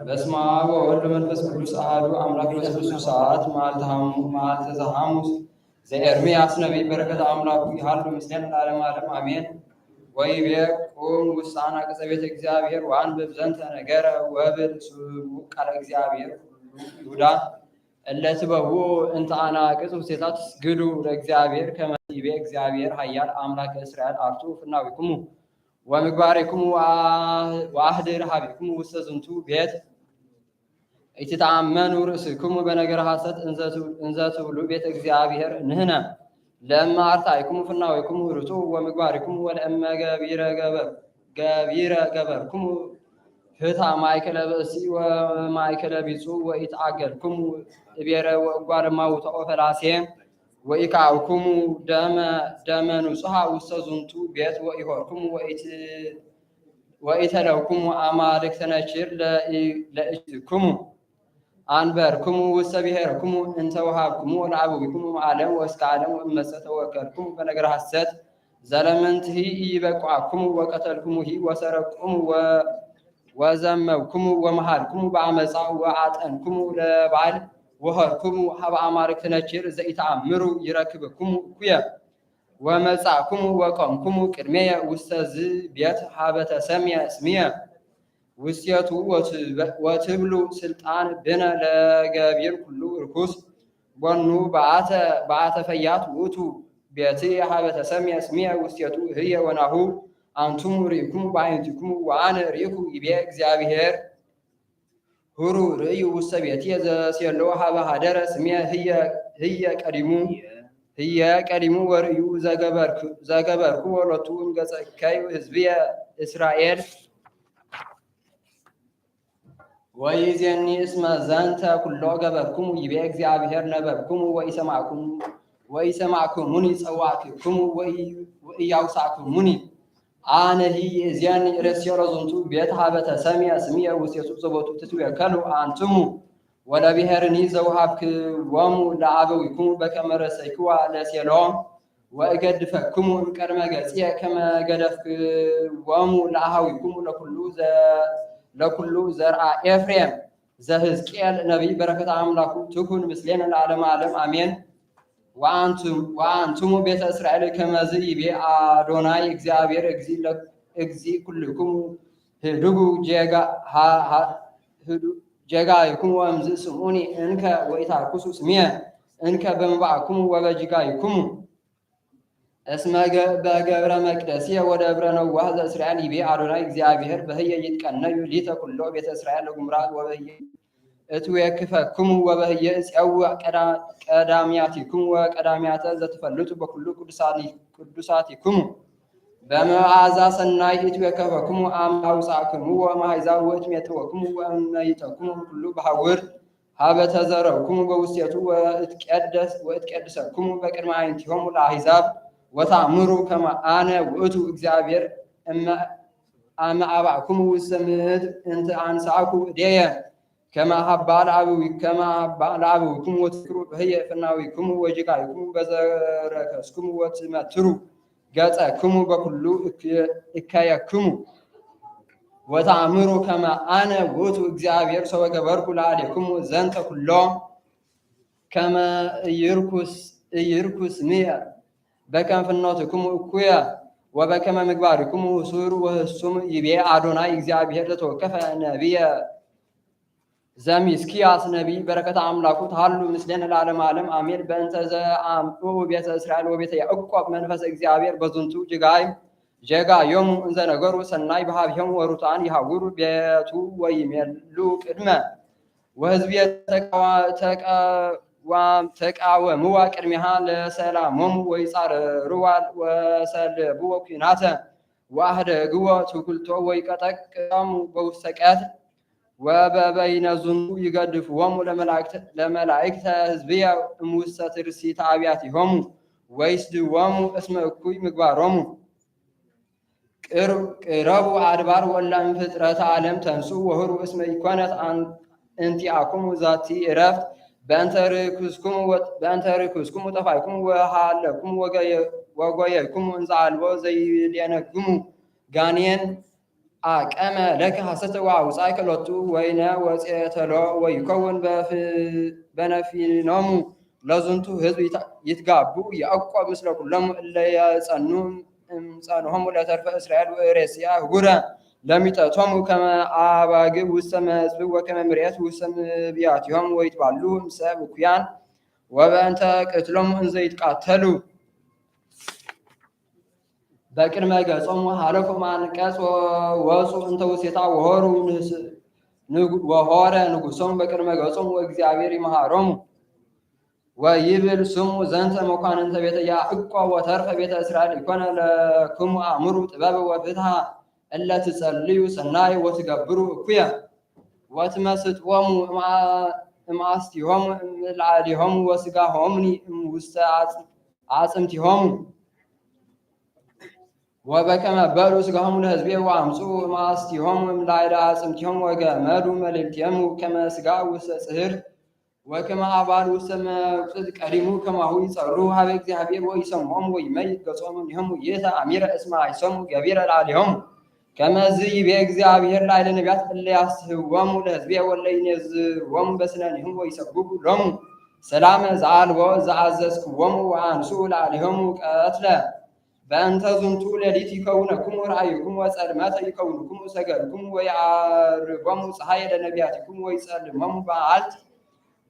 በስመ አብ ወወልድ ወመንፈስ ቅዱስ አሐዱ አምላክ በስሉሱ ሰዓት መዓልተ ዘሐሙስ ዘኤርምያስ ነቢይ በረከተ አምላኩ ይሃሉ ምስሌነ ለዓለመ ዓለም አሜን። ወይቤ ቁም ውሳነ ቅጽ ቤተ እግዚአብሔር ወአንብብ ዘንተ ነገረ ወብል ስቡዕ ቃለ እግዚአብሔር ይሁዳ እለ ትበውዑ እንተ አናቅጽ ውስቴታት ትስግዱ ለእግዚአብሔር ከመ ይቤ እግዚአብሔር ኃያል አምላከ እስራኤል አርቱ ፍናዊክሙ ወምግባሬክሙ ወአህድር ሀቢክሙ ውስተ ዝንቱ ቤት ኢትተአመኑ ርእስክሙ በነገረ ሐሰት እንዘ ትብሉ ቤተ እግዚአብሔር ንሕነ ለእመ አርታዕክሙ ፍናዊክሙ ርቱዕ ወምግባሬክሙ ወለእመ ገቢረ ገበርክሙ ፍትሐ ማእከለ ብእሲ ወማእከለ ቢጹዕ ወኢትዓገልክሙ እቤረ ወእጓለ እማውትዖ ፈላሴ ወኢካዕክሙ ደመ ንጹሐ ውስተ ዝንቱ ቤት ወኢሖርክሙ ወኢተለውክሙ አማልክተ ነችር ለእጅክሙ አንበርክሙ ውስተ ብሔርክሙ እንተ ወሀብክሙ ለአበዊክሙ እምዓለም ወእስከ ዓለም ወእመሰ ተወከልክሙ በነገረ ሐሰት ዘለምንትሂ ኢይበቁዐክሙ ወቀተልክሙሂ ወሰረቅክሙ ወዘመብክሙ ወመሃልክሙ በአመፃ ወአጠንክሙ ለበዓል ወሆርክሙ ሀበ አማልክተ ነችር ዘኢተአምሩ ይረክብክሙ እኩየ ወመጻእክሙ ወቆምክሙ ቅድሜየ ውስተ ዝ ቤት ሀበ ተሰምየ ስምየ ውስቴቱ ወትብሉ ስልጣን ብነ ለገቢር ኩሉ ርኩስ ቦኑ በአተ ፈያት ውእቱ ቤት ሀበ ተሰምየ ስምየ ውስቴቱ ህየ ወናሁ አንቱም ርኢክሙ በዓይንቲክሙ ወአነ ርኢኩ ይቤ እግዚአብሔር ሁሩ ርእዩ ውስተ ቤትየ ዘሴሎ ሀበ ሀደረ ስምየ ህየ ቀዲሙ ወርእዩ ዘገበርኩ ወሎቱ እምገጸ እከዩ ህዝብየ እስራኤል ወይዜኒ እስመ ዘንተ ኩሎ ገበርኩሙ ይቤ እግዚአብሔር ነበርኩሙ ወኢሰማዕክሙኒ ጸዋዕክሙ ወኢያውሳዕክሙኒ አነሂ እዚያን ርእስዮ ዝንቱ ቤት ሀበ ተሰምየ ስምየ ውስቴቱ ዘቦቱ ትትዌከሉ አንትሙ ወለብሔርኒ ዘውሃብክዎሙ ለአበዊክሙ በከመ ረሰይክዋ ለሴሎም ወእገድፈክሙ እምቅድመ ገጽየ ከመ ገደፍክዎሙ ለአሃዊክሙ ለኩሉ ዘርአ ኤፍሬም ዘሕዝቅኤል ነቢይ በረከተ አምላኩ ትኩን ምስሌነ ለዓለመ ዓለም አሜን። ወአንቱሙ ቤተ እስራኤል ከመዝ ይቤ አዶናይ እግዚአብሔር እግዚ ኩልክሙ ህድጉ ጀጋይክሙ ወእምዝ ስምዑኒ እንከ ወኢታርኩሱ ስምየ እንከ በምባዕክሙ ወበጅጋይክሙ እስመ በገብረ መቅደስየ ወደብረ ነዋህ ዘእስራኤል ይቤ አዶናይ እግዚአብሔር በህየ ይትቀነዩ ሊተ ኩሎ ቤተ እስራኤል ለጉምራት ወበህየ እትዌክፈክሙ ወበህየ እፄውዕ ቀዳሚያቲክሙ ወቀዳሚያተ ዘትፈልጡ በኩሉ ቅዱሳቲክሙ በመዓዛ ሰናይ እትዌከፈክሙ አማውፃክሙ ወማሕዛብ ወእትሜጥወክሙ ወእመይጠክሙ ኩሉ በሐውር ሀበ ተዘረብክሙ በውስቴቱ ወእትቀድሰክሙ በቅድመ ዓይንቲሆሙ ለአሕዛብ ወታእምሩ ከመ አነ ውእቱ እግዚአብሔር አመ አባዕክሙ ውስተ ምድር እንተ አንሣእኩ እዴየ ከመ ሀባ ለአበዊክሙ ወትክሩ በህየ ፍናዊክሙ ወጅጋይክሙ በዘረከስክሙ ወትመትሩ ገጸክሙ በኩሉ እከየክሙ ወታእምሩ ከመ አነ ውእቱ እግዚአብሔር ሰወገበርኩ ለአሌክሙ ዘንተ ኩሎ كما يركس مية بكم فنوتكم أكويا وبكم مقباركم وسور وهسوم يبيع أدوناي እግዚአብሔር ለተወከፈ ነቢየ ዘሚስኪያስ ነቢይ በረከት አምላኩ ታሉ ምስሌን ለዓለም ዓለም አሜን። በእንተ ዘአምጡ ቤተ እስራኤል ወቤተ ያዕቆብ መንፈስ እግዚአብሔር በዝንቱ ጅጋይ ጀጋ ዮሙ እንዘ ነገሩ ሰናይ በሀብሔሙ ወሩታን ይሃውሩ ቤቱ ወይሜሉ ቅድመ ወህዝብ ተቃወምዋ ቅድሚሃ ለሰላሞሙ ወይጻረርዋ ወሰልብዎ ኩናተ ወአህደግዎ ትኩልቶ ወይቀጠቅጦሙ በውስተ ቀትል ወበበይነ ዝንቱ ይገድፍዎሙ ለመላእክተ ህዝብየ እሙስተ ትርሲተ አብያቲሆሙ ወይስድዎሙ እስመ እኩይ ምግባሮሙ ቅረቡ አድባር ወላእም ፍጥረተ ዓለም ተንሱ ወሁሩ እስመ ኢኮነት እንቲአኩሙ ዛቲ ዕረፍት በእንተ ርኩስኩሙ ጠፋይኩሙ ወሃለኩሙ ወጎየይኩሙ እንዘ አልቦ ዘይሌነግሙ ጋኔን አቀመ ለከ ሐሰተ ወአውፃእከ ሎቱ ወይነ ወፄተሎ ወይከውን በነፊኖሙ ለዝንቱ ህዝብ ይትጋቡ ያዕቆብ ምስለ ኩሎሙ እለ የጸኑ እምጸንሆሙ ለተርፈ እስራኤል ወሬስያ ህጉረ ለሚጠቶሙ ከመ አባግዕ ውስተ መዝብዕ ወከመ ምርኤት ውስተ ብያቲሆሙ ወይትባሉ እምሰብ እኩያን ወበእንተ ቅትሎሙ እንዘ ይትቃተሉ በቅድመ ገጾሙ ሀለፉ አንቀጽ ወወፁ እንተ ውስቴታ ወሆረ ንጉሶሙ በቅድመ ገጾሙ ወእግዚአብሔር ይመሃሮሙ ወይብል ስሙ ዘንተ መኳንንተ ቤተ ያዕቆብ ወተርፈ ቤተ እስራኤል ኢኮነ ለክሙ አእምሩ ጥበብ ወፍትሐ እለ ትጸልዩ ሰናይ ወትገብሩ እኩየ ወትመስጥዎሙ እምአስቲሆሙ እምልዓሊሆሙ ወሥጋሆሙኒ እምውስተ አጽምቲሆሙ ወበከመ በሉ ሥጋሆሙ ለሕዝቤ ወአምፁ እምአስቲሆሙ እምላዕለ አጽምቲሆሙ ወገመዱ መልእክቲሆሙ ከመ ሥጋ ውስተ ጽሕር ወከመ አባል ውስተ መቅጽት ቀዲሙ ከማሁ ይጸሩ ሀበ እግዚአብሔር ወይሰምዖሙ ወይመይት ገጾሙ እምኔሆሙ ይእተ አሚረ እስመ አይሰሙ ገቢረ ላዕሌሆሙ ከመዝ ይቤ እግዚአብሔር ላዕለ ነቢያት እለ ያስሕብዎሙ ለሕዝቤ ወለ ይኔዝርዎሙ በስነኒሆሙ ወይሰግዱ ሎሙ ሰላመ ዘአልቦ ዘአዘዝክዎሙ ወአንሱ ላዕሌሆሙ ቀትለ በእንተ ዝንቱ ሌሊት ይከውነክሙ ራእይክሙ ወጸልመተ ይከውንክሙ ሰገልክሙ ወይዓርቦሙ ፀሐይ ለነቢያቲክሙ ወይጸልሞሙ በዓልት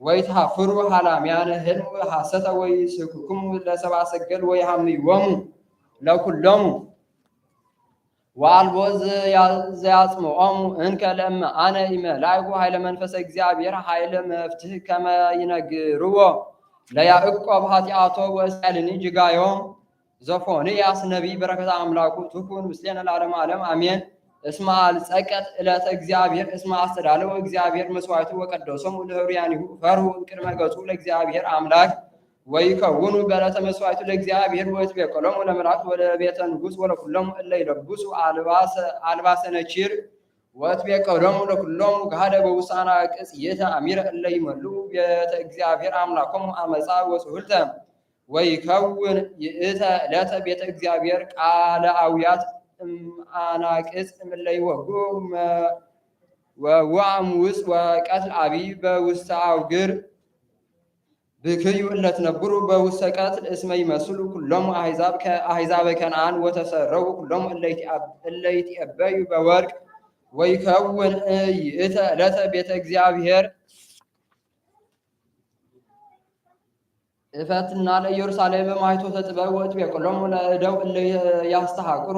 ወይትሃፍሩ ሀላምያነ ህልም ሐሰተ ወይስክክሙ ለሰብአ ሰገል ወይሃምይዎሙ ለኩሎሙ ወአልቦ ዘያጽምዖሙ እንከ ለእመ አነ ኢመላእኩ ኃይለ መንፈሰ እግዚአብሔር ኃይለ መፍትሕ ከመ ይነግርዎ ለያዕቆብ ኃጢአቶ ወእስራኤልኒ ጅጋዮም ዘፎንያስ ነቢይ በረከተ አምላኩ ትኩን ምስሌነ ለዓለመ ዓለም አሜን። እስመ አልጸቀት ዕለተ እግዚአብሔር እስመ አስተዳለወ እግዚአብሔር መስዋዕቱ ወቀደሶሙ ለህሩያኒሁ ፈርሁ ቅድመ ገጹ ለእግዚአብሔር አምላክ ወይከውኑ በዕለተ መስዋዕቱ ለእግዚአብሔር ወይትቤቀሎሙ ለመላእክት ወደ ቤተ ንጉሥ ወለኩሎሙ እለ ይለብሱ አልባሰ ነቺር ወትቤቀሎሙ ለኩሎሙ ገሃደ በውሳና ቅጽ ይእተ አሚረ እለ ይመልኡ ቤተ እግዚአብሔር አምላኮሙ አመፃ ወስሁልተ ወይከውን ይእተ ዕለተ ቤተ እግዚአብሔር ቃለ አውያት አናቅጽ እምእለ ይወግኡ ወወአሙፅ ወቀትል አቢይ በውስተ አውግር ብክዩ እለ ትነብሩ በውስተ ቀትል እስመ ይመስሉ ኩሎሙ አሕዛበ ከነዓን ወተሰረው ኩሎሙ እለ ይትዔበዩ በወርቅ ወይከውን ይእተ ዕለተ ቤተ እግዚአብሔር እፈትና ለኢየሩሳሌም በማይቶተ ጥበብ ወትቤቀሎሙ ለእደው እለ ያስተሐቅሩ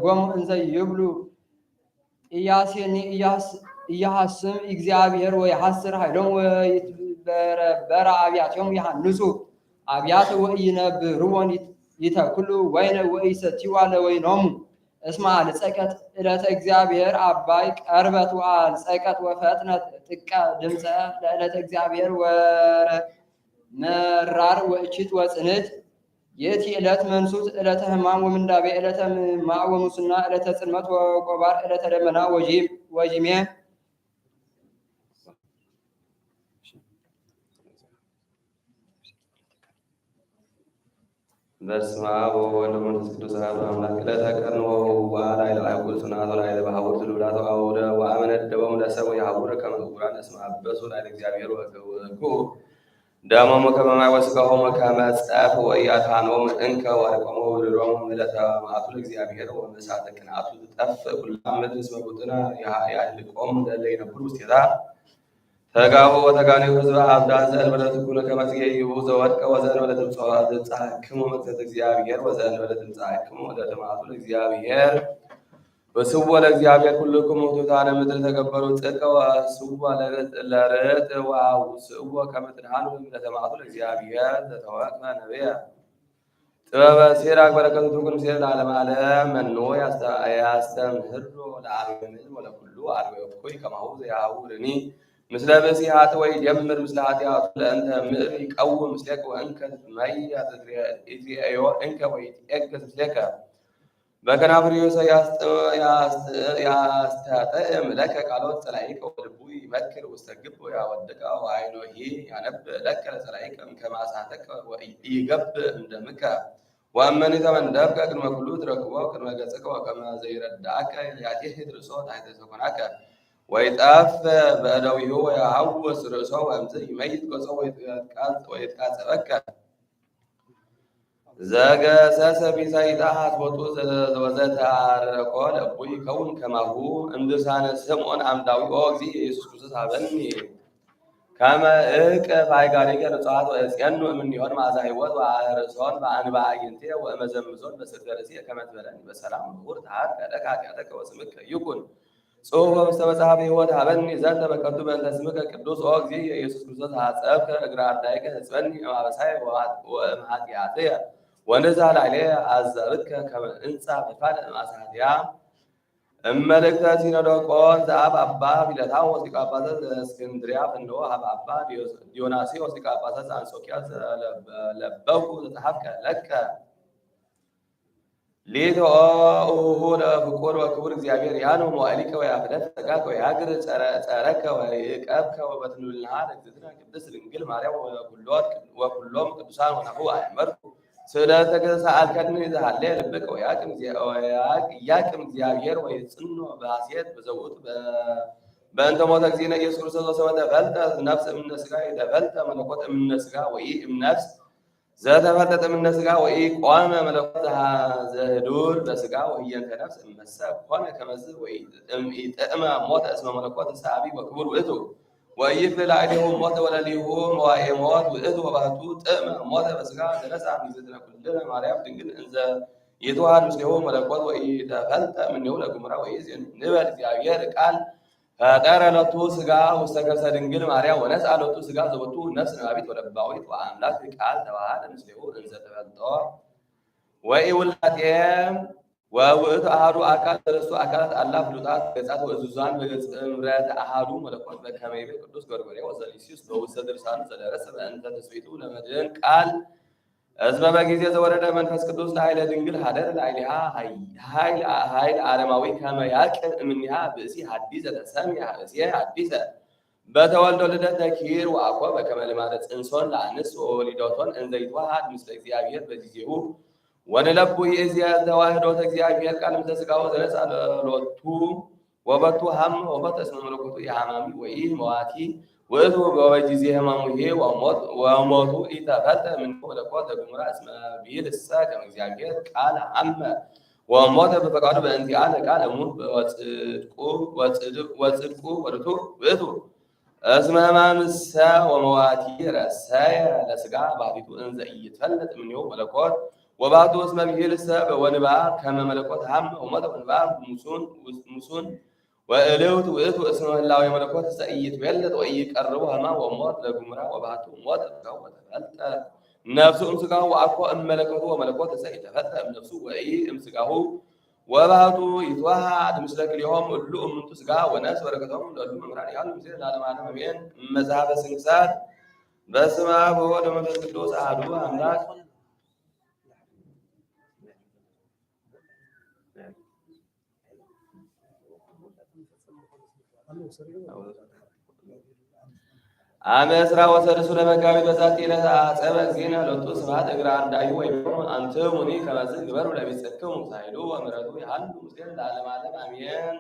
ጎሙ እንዘ ይብሉ ኢያሐስም እግዚአብሔር ወይሐስር ኃይሎሙ ወይትበረበረ አብያቲሆሙ ይሃንጹ አብያተ ወኢይነብርዎን ይተክሉ ወይነ ወኢይሰትዩ ለወይኖሙ እስመ አልጸቀት ዕለተ እግዚአብሔር አባይ ቀርበት ወአልጸቀት ወፈጥነት ጥቀ ድምፀ ለዕለተ እግዚአብሔር መራር ወእችት ወጽንት የቲ ዕለት መንሱት ዕለተ ሕማም ወምንዳቤ ዕለተ ማዕ ወሙስና ዕለተ ጽልመት ወቆባር ዕለተ ደመና ወጂሜ በስመ አብ ወወልድ ወመንፈስ ቅዱስ አሐዱ አምላክ ዕለተ ቀርንዖ ወአርአያ ለአይሁድ ጽንዓት ወለዓይለ በሀቡር ትሉላቱ አውደ ወአመነደቦሙ ለሰብእ የሀቡር ከመ ዕውራን እስመ አበሱ ላዕለ እግዚአብሔር ወገወኩ ደሞሙ ከመ ማይ ወሥጋሆሙ ከመ ጸፍ ወኢያድኃኖሙ እንከ ወርቆሙ ወብልሎሙ ምልዕተ መዓቱ ለእግዚአብሔር ወመሳተ ቅንዓቱ ትጠፍ ኩላ ምድር እስመ ቡጥነ ያህልቆሙ ለእለ ይነብሩ ውስቴታ ተጋቡ ወተጋነዩ ሕዝበ አብዳን ዘእንበለ ትኩነ ከመ ትጌይቡ ዘወድቀ ወዘእንበለ ትምጻእክሙ መቅሰፍተ እግዚአብሔር ወዘእንበለ ትምጻእክሙ ዕለተ መዓቱ ለእግዚአብሔር ወስቡ ለእግዚአብሔር ኩልክሙ ትሑታነ ምድር ተገበሩ ጽድቀ ወስቡ ለርትዕ ወአውስኡ ከመ ትድኃኑ ዕለተ መዓቱ ለእግዚአብሔር ዘተወክፈ ነቢየ ጥበበ ሲራክ በረከቱ ትኩን ሲር ለዓለመ ዓለም መኖ ያስተምህሮ ለአርዌ ምድር ወለኩሉ አርዌ እኩይ ከማሁ ዘያውርኒ ምስለ ብእሲ ሀጥ ወይ ደምር ምስለ ኃጢአቱ ለእንተ ምድር ይቀውም ምስሌከ ወእንከ ትትመያ ትትሬእዮ እንከ ወይትዔገሥ ምስሌከ በከናፍርዮ ያስተጥዕም ለከ ቃሎት ጸላኢከ ወልቡ ይመክር ውስተ ግብ ያወድቀ ወዓይኖሂ ያነብእ ለከ ለጸላኢከ እምከመ አሳተከ ወኢይገብእ እምደምከ ወእመኒ ተመንደብከ ቅድመ ኩሉ ትረክቦ ቅድመ ገጽከ ወከመ ዘይረዳእከ ያቴሕት ርእሶ ታሕተ ሰኮናከ ወይጠፍ በእደዊሁ ወየሐውስ ርእሶ ወእምዝ ይመይት ገጾ ወይትቃጸበከ ዘገሰሰ ቢሳይጣት ቦቱ ወዘተአረቆ ለእቡይ ይከውን ከማሁ እምድርሳነ ስምዖን አምዳዊ ኦ እግዚእ ኢየሱስ ክርስቶስ ሀበኒ ከመ እቅፍ አይጋሪከ ንጹሐት ወእፄኑ እምኔሆን መዓዛ ሕይወት ወአርሶን በአንባ አዕይንቴ ወእመዘምዞን በስርገ ርእስየ ከመ ትቤለኒ በሰላም ምሁር ተሃድግ ለከ ኃጢአተከ ወስምከ ይኩን ጽሑፈ ውስተ መጽሐፈ ሕይወት ሀበኒ ዘንተ በከንቱ በእንተ ስምከ ቅዱስ ኦ እግዚእ ኢየሱስ ክርስቶስ ሀጸብከ እግረ አርዳኢከ ህጽበኒ እምአበሳየ ወእምኃጢአትየ ወንዛ ላዕሌየ አዘብከ ከመ እንጻ በካለ እምአሳትያ እመልእክተ ሲኖዶቆን ዘአብ አባ ቢለታው ወሊቀ ጳጳሳት ዘእስክንድርያ ፈንድቆ ሀበ አባ ዲዮናስዮስ ሊቀ ጳጳሳት ዘአንጾኪያ ዘለበኩ ዘጸሐፍከ ለከ ሊትኦሁ ለፍቁር ወክቡር እግዚአብሔር ያኑ መዋዕሊከ ወያፍደት ጸጋከ ወያግር ጸረከ ወይቀብከ ወበትኑልሃ ለእግዝእትነ ቅድስት ድንግል ማርያም ወኩሎም ቅዱሳን ወናሁ አእመርኩ ስእለተ ሰአልከኒ ዘሃሌ ልብከ ወያቅም እግዚአብሔር ወይጽኖ በሐሴት በዘውቱ በእንተ ሞተ እግዚእነ ኢየሱስ ክርስቶስ ወሰበ ተፈልጠ ነፍስ እምነ ሥጋ የተፈልጠ መለኮት እምነ ሥጋ ወኢእምነፍስ ዘተፈለጠ እምነ ሥጋ ወኢቆመ መለኮት ዘህዱር በሥጋ ወኢየንተ ነፍስ እመሰ ኮነ ከመዝ ወኢጥዕመ ሞተ እስመ መለኮት ሳቢ ወክቡር ውእቱ ወይፍልዕ ላዕሌሁ ሞተ ወለሊሁ መዋዕየ ሞት ውእቱ ወባሕቱ ጥዕመ ሞተ በሥጋ ተነሣ እምይእዜሰ ኩልነ ማርያም ድንግል እንዘ ይትወሃድ ምስሌሁ መለኮት ወኢተፈልጠ እምኔሁ ለግሙራ ወኢዜን ንበል እግዚአብሔር ቃል ፈጠረ ሎቱ ሥጋ ውስተ ከርሰ ድንግል ማርያም ወነሥአ ሎቱ ሥጋ ዘቦቱ ነፍስ ነባቢት ወለባዊት ወአምላክ ቃል ተዋሃደ ምስሌሁ እንዘ ተፈልጦ ወኢውላጤ ወውእቱ አሐዱ አካል ሰለስቱ አካላት አላ ፍሉጣት ገጻት ወእዙዛን በገጽ እምረት አሐዱ መለኮት በከመ ይቤ ቅዱስ ጎርጎርዮስ ወዘልሲዩስ በውስተ ድርሳኑ ዘደረሰ በእንተ ትስብእቱ ለመድኅን ቃል ሕዝበ በጊዜ ዘወረደ መንፈስ ቅዱስ ለኃይለ ድንግል ሀደረ ላዕሌሃ ኃይል ዓለማዊ ከመ ያቅብ እምኔሃ ብእሲ ሐዲሰ ተሰምየ ብእሲ ሐዲሰ በተወልዶ ልደት ተኪር ወአኮ በከመ ልማደ ጽንሶን ለአንስት ወወሊዶቶን እንዘ ይትወሃድ ምስለ እግዚአብሔር በጊዜሁ ወንለቡ ይእዜሰ ተዋሕዶተ እግዚአብሔር ቃል እምተ ሥጋሁ ዘነሣ ሎቱ ወበቱ ሀመ ወሞተ እስመ መለኮቱ የሐማሚ ወኢመዋቲ ውእቱ በጊዜ ሕማሙሂ ወሞቱ ኢተፈልጠ እምኔሁ መለኮት ዘግሙራ እስመ ብሂልሰ ከመ እግዚአብሔር ቃል ሀመ ወሞተ በፈቃዱ በእንቲአነ ቃል እሙን ወጽድቁ ወርቱዕ ውእቱ እስመ ሕማምሰ ወመዋቲ ረሰየ ለሥጋ ባሕቲቱ እንዘ ኢይትፈለጥ እምኔሁ መለኮት ወባሕቱ እስመ ብሂልሰ ወንባብ ከመ መለኮት ሀመ ወሞተ ወንባብ ሙሱን ወእልውት ውእቱ እስመ ህላዌ መለኮት ኢይትቤለጥ ወኢይቀርቡ ሕማም ወሞት ለግሙራ ወባሕቱ ሞተ በሥጋሁ ወተፈልጠ ነፍሱ እምሥጋሁ ወአኮ እመለኮቱ ወመለኮት ኢተፈልጠ እምነፍሱ ወኢእምሥጋሁ ወባሕቱ ይትወሃድ ምስለ ክልኤሆሙ እሉ እሙንቱ ሥጋ ወነፍስ በረከቶሙ ለእሉ መምህራን ያሉ ምስሌ ለዓለመ ዓለም አሜን። መጽሐፈ ስንክሳር በስመ አብ ወወልድ ወመንፈስ ቅዱስ አሐዱ አምላክ አመ ዕስራ ወሰዱሱ ለመጋቢት በዛቲ ዕለት አጸበ እግዚእነ ሎቱ ስብሐት እግረ አርዳኢሁ ወይቤሎሙ አንትሙኒ ከመዝ ግበሩ ለቢጽሕክሙ ኃይሉ ወምሕረቱ ያህሉ ምስሌነ ለዓለመ ዓለም አሜን።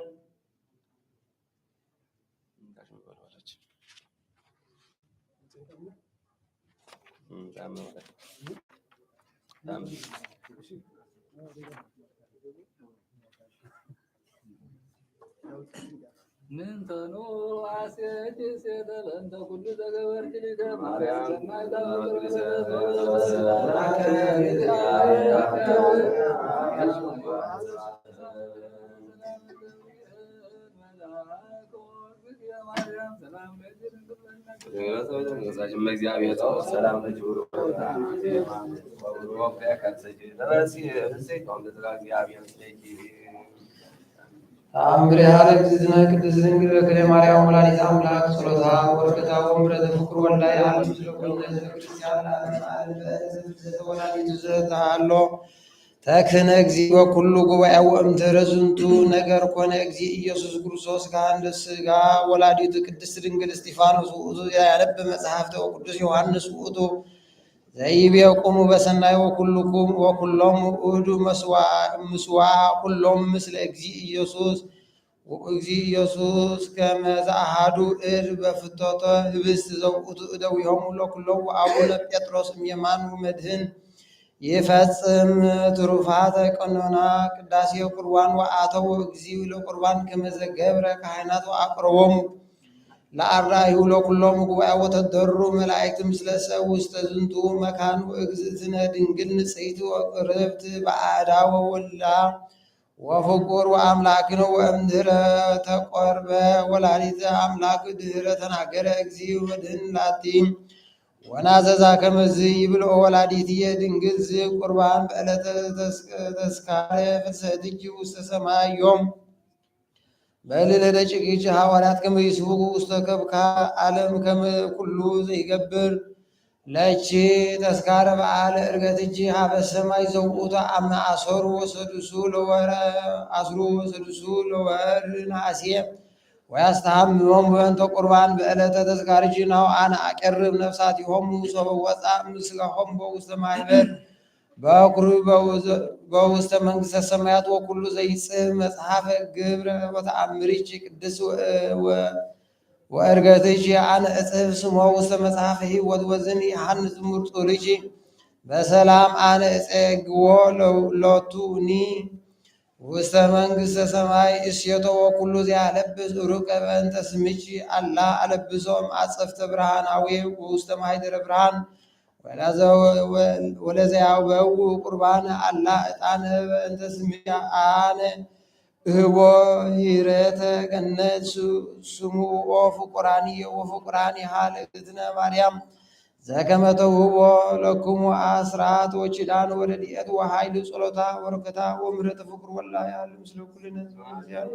ምንተኑ አሴት ሴተለንተ ኩሉ ተገበርቲ ሊተ እግዚአብሔር ሰላም ለጅብሩ ተአምር ያለ እግዝእትነ ቅድስት ድንግል በክለ ማርያም ወላዲተ አምላክ ጸሎታ ወረከታ ወምሕረተ ፍቁር ወልዳ ያለ ምስለ ኩልነ ህዝበ ክርስቲያን ወላዲቱ ዘተሃሎ ተክህነ እግዚእ በኩሉ ጉባኤ ወእምድኅረ ዝንቱ ነገር ኮነ እግዚእ ኢየሱስ ክርስቶስ ከአንድ ሥጋ ወላዲቱ ቅድስት ድንግል እስጢፋኖስ ውእቱ ያነብ መጽሐፍተ ወቅዱስ ዮሐንስ ውእቱ ዘይቤ ቁሙ በሰናይ ወኩልኩም ወኩሎም ውእዱ ምስዋዕ ኩሎም ምስለ እግዚእ ኢየሱስ ከመ ዘአሐዱ እድ በፍትወተ ህብስት ዘውእቱ እደዊሆሙ ለኵሎም ወአቡነ ጴጥሮስ እምየማን መድህን ይፈጽም ትሩፋተ ቀኖና ቅዳሴ ቁርባን ወአተው እግዚእ ለቁርባን ከመ ዘገብረ ካህናት ወአቅረቦሙ ለአርዳኢሁ ለኵሎም ጉባኤ ወተደሩ መላእክት ምስለ ሰብ ውስተ ዝንቱ መካን እግዝእትነ ድንግል ንጽሕት ወቅርብት በአዳ ወወልዳ ወፍቁር ወአምላክነ ወእምድኅረ ተቆርበ ወላዲተ አምላክ ድኅረ ተናገረ እግዚእ ወድኅን ላቲ ወናዘዛ ከመዝ ይብልኦ ወላዲትየ ድንግል ቁርባን በዕለተ ተስካረ ፍልሰትኪ ውስተ ሰማይ ዮም በልለ ደቂቅኪ ሐዋርያት ከመ ይስብኩ ውስተ ከብካ ዓለም ከመ ኩሉ ዘይገብር ለቺ ተስካረ በዓለ ዕርገትኪ ሀበ ሰማይ ዘውእቱ አመ አሰሩ ወሰዱሱ ለወር ነሐሴ ወያስተሐምሞሙ በእንተ ቁርባን በዕለተ ተዝካርኪ ናሁ አነ አቀርብ ነፍሳቲሆሙ ሶበ ወጻእ እምሥጋሆሙ በውስተ ማኅበር በኵሩ በውስተ መንግሥተ ሰማያት ወኩሉ ዘይጽሕፍ መጽሐፈ ግብረ ወተአምሪኪ ቅድስት ወዕርገትኪ አነ እጽሕፍ ስሞ ውስተ መጽሐፈ ሕይወት ወዝኒ ዮሐንስ ምርጡልኪ በሰላም አነ እጼግዎ ሎቱኒ ውስተ መንግሥተ ሰማይ እስየቶ ወኩሉ ዘያለብስ ሩቀ በእንተ ስምኪ አላ አለብሶም አጸፍተ ብርሃናዊ ውስተ ማኅደረ ብርሃን ወለዘያበው ቁርባን አላ ዕጣነ በእንተ ስምኪ አነ እህቦ ሂረተ ገነት ስሙዖ ፍቁራኒ ለእግዝእትነ ማርያም ዘከመ ተውህቦ ለክሙ አስራት ወኪዳን ወረድኤት ወኃይል ጸሎታ ወረከታ ወምሕረተ ፍቁር ወልዳ ያለ ምስለ ኩልነ ህዝበ ክርስቲያን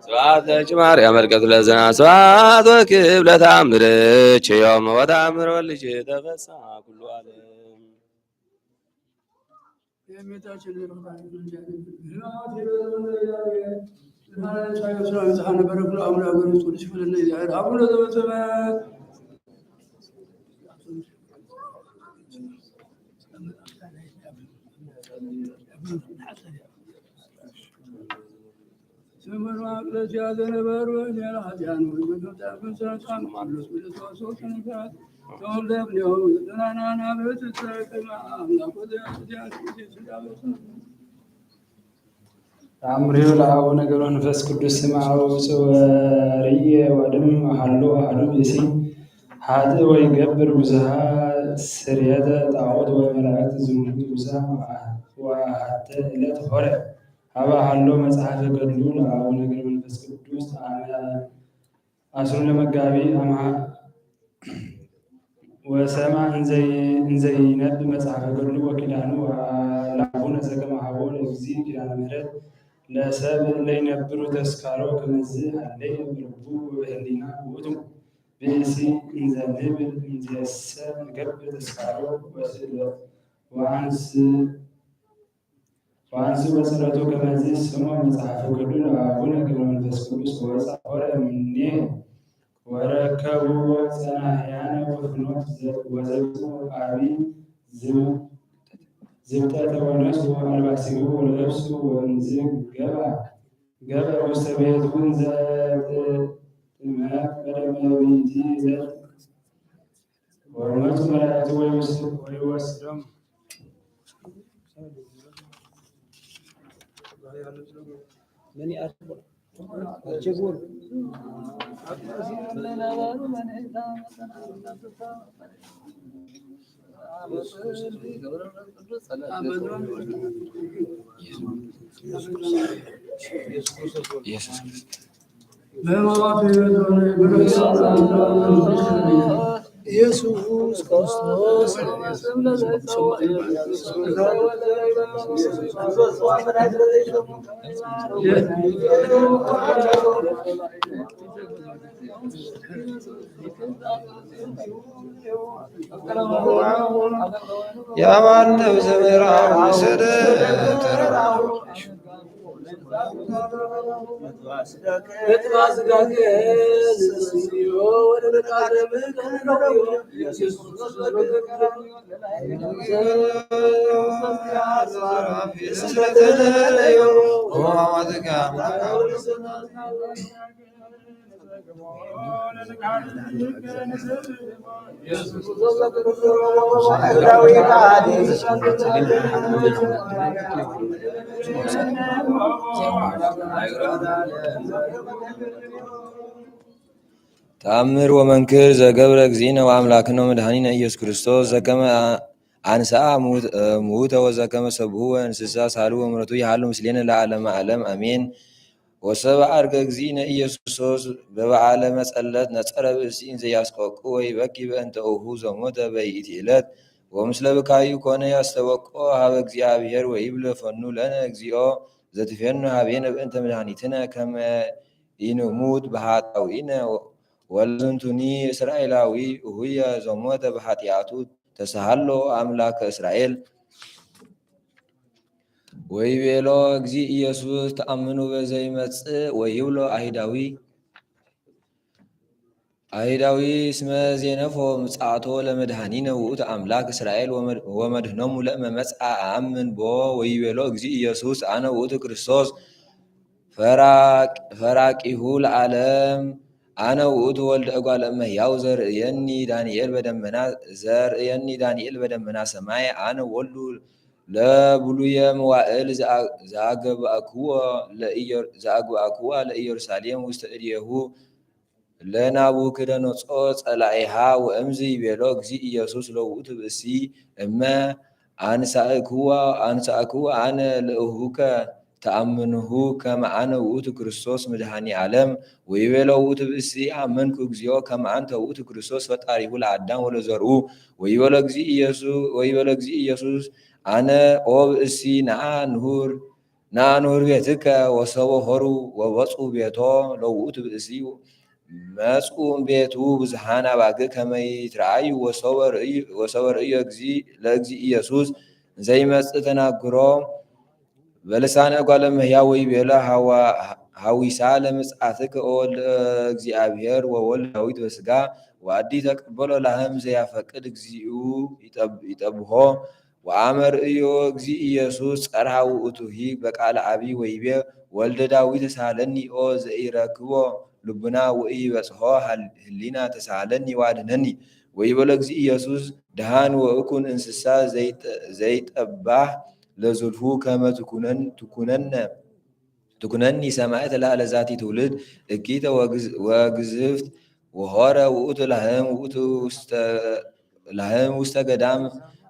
ስብሐት ለኪ ማርያም መልከቱ ለዘና ስብሐት ወክብር ለተአምርኪ ዮም ወተአምር ወልድኪ ተፈሥሐ ኩሉ ዓለም ተአምሪሁ ለአቡነ ገብረ መንፈስ ቅዱስ ስም አውፅወርየ ወድም ሀሎ አሐዱ ብእሲ ኃጥእ ወይገብር ብዙኃ ስርየተ ጣዖት ወመላእክት ዝሙቱ ብዙኃ ወአሐተ ዕለት ሆረ ሀበ ሀሎ መጽሐፈ ገድሉ ለአቡነ ገብረ መንፈስ ቅዱስ አስሩ ለመጋቢ አምሃ ወሰማ እንዘይነብ መጽሐፈ ገድሉ ወኪዳኑ ለአቡነ ዘገመ ሀቦ ለእግዚእ ኪዳነ ምሕረት ለሰብ ለይነብሩ ተስካሮ ከመዝ አለይ ብርቡ በህሊና ውእቱ ብእሲ እንዘንብል እንዘሰ ገብር ተስካሮ ወአንስ በጸሎቱ ከመዝ ስሙ መጽሐፈ ቅዱስ አቡነ ገብረ መንፈስ ቅዱስ ወፃ ሆረ እምኔ ወረከቡ ጸናሕያነ ወፍኖት ወዘብፁ አቢ ዝብጠተ ወነሱ አልባሲሁ ወለብሱ ወንዝ ገባ ውስተ ቤቱ ዘጥመት በደመቢቲ ወመፁ መላእክቱ ወይወስዶም ኢየሱስ ክርስቶስ ያባነው ዘመራው ሰደ ተአምር ወመንክር ዘገብረ እግዚእነ ወአምላክነ መድኃኒነ ኢየሱስ ክርስቶስ ዘከመ አንሥአ እሙተ ወዘከመ ሰብኡ እንስሳ ሳልው ወምረቱ ይሃሉ ምስሌነ ለዓለመ ዓለም አሜን። ወሰብአ ዐርገ እግዚእነ ኢየሱስ ክርስቶስ በበዓለ መጸለት ነጸረ ብእሲ እንዘ ያስቆቁ ወይበኪ በእንተ እሁ ዘሞተ በይእቲ ዕለት ወምስለ ብካዩ ኮነ ያስተበቆ ሀበ እግዚአብሔር ወይብለ ፈኑ ለነ እግዚኦ ዘትፌኑ ሀቤነ በእንተ መድኃኒትነ ከመ ኢንሙት በኃጣውኢነ ወለዝንቱኒ እስራኤላዊ እሁየ ዘሞተ በኃጢአቱ ተሳሃሎ አምላከ እስራኤል ወይቤሎ እግዚእ ኢየሱስ ተአምኑ በዘይመጽእ ወይብሎ አይሁዳዊ እስመ ዜነፎ ምጽአቶ ለመድኃኒነ ውእቱ አምላክ እስራኤል ወመድኅኖሙ ለእመ መጽአ አምን ቦ ወይቤሎ እግዚእ ኢየሱስ አነ ውእቱ ክርስቶስ ፈራቂሁ ለዓለም አነ ውእቱ ወልደ እጓለ እመሕያው ዘርእየኒ ዳንኤል በደመና ሰማይ አነ ወልዱ ለብሉየ መዋዕል ዘአግብአክዎ ለኢየሩሳሌም ውስተ እዴሁ ለናቡክደነፆር ጸላኢሃ ወእምዝ ይቤሎ እግዚእ ኢየሱስ ለውእቱ ብእሲ እመ አንሳእክዎ አነ ለእሁከ ተአምንሁ ከመ አነ ውእቱ ክርስቶስ መድኃኒ ዓለም ወይቤሎ ውእቱ ብእሲ አመንኩ እግዚኦ ከመ አንተ ውእቱ ክርስቶስ ፈጣሪሁ ለአዳም ወለዘርኡ ወይቤሎ እግዚእ ኢየሱስ አነ ኦ ብእሲ ነአ ንሁር ቤትከ ወሰቦ ሆሩ ወወፁ ቤቶ ለውእቱ ብእሲ መፁ ቤቱ ብዙሓን አባግዕ ከመ ይትረአዩ ወሰበ ርእዮ ለእግዚእ ኢየሱስ ዘይመጽእ ተናግሮ በልሳነ እጓለ እመሕያው ወይቤሎ ሐዊሳ ለምጽአትከ ወወልደ እግዚአብሔር ወወልደ ዳዊት በሥጋ ወአዲ ተቀበሎ ላህም ዘያፈቅድ እግዚኡ ይጠብሖ ወአመ ርእዮ እግዚእ ኢየሱስ ጸርሐ ውእቱሂ በቃለ ዓቢይ ወይቤ ወልደ ዳዊት ተሳሃለኒ ኦ ዘኢረክቦ ልቡና ወኢበጽሖ ህሊና ተሳሃለኒ ዋድነኒ ወይቤሎ እግዚእ ኢየሱስ ድሃን ወእኩን እንስሳ ዘይጠባህ ለዝልፉ ከመ ትኩነኒ ሰማዕተ ላዕለ ዛቲ ትውልድ እኪተ ወግዝፍት ወሆረ ውእቱ ላህም ውስተ ገዳም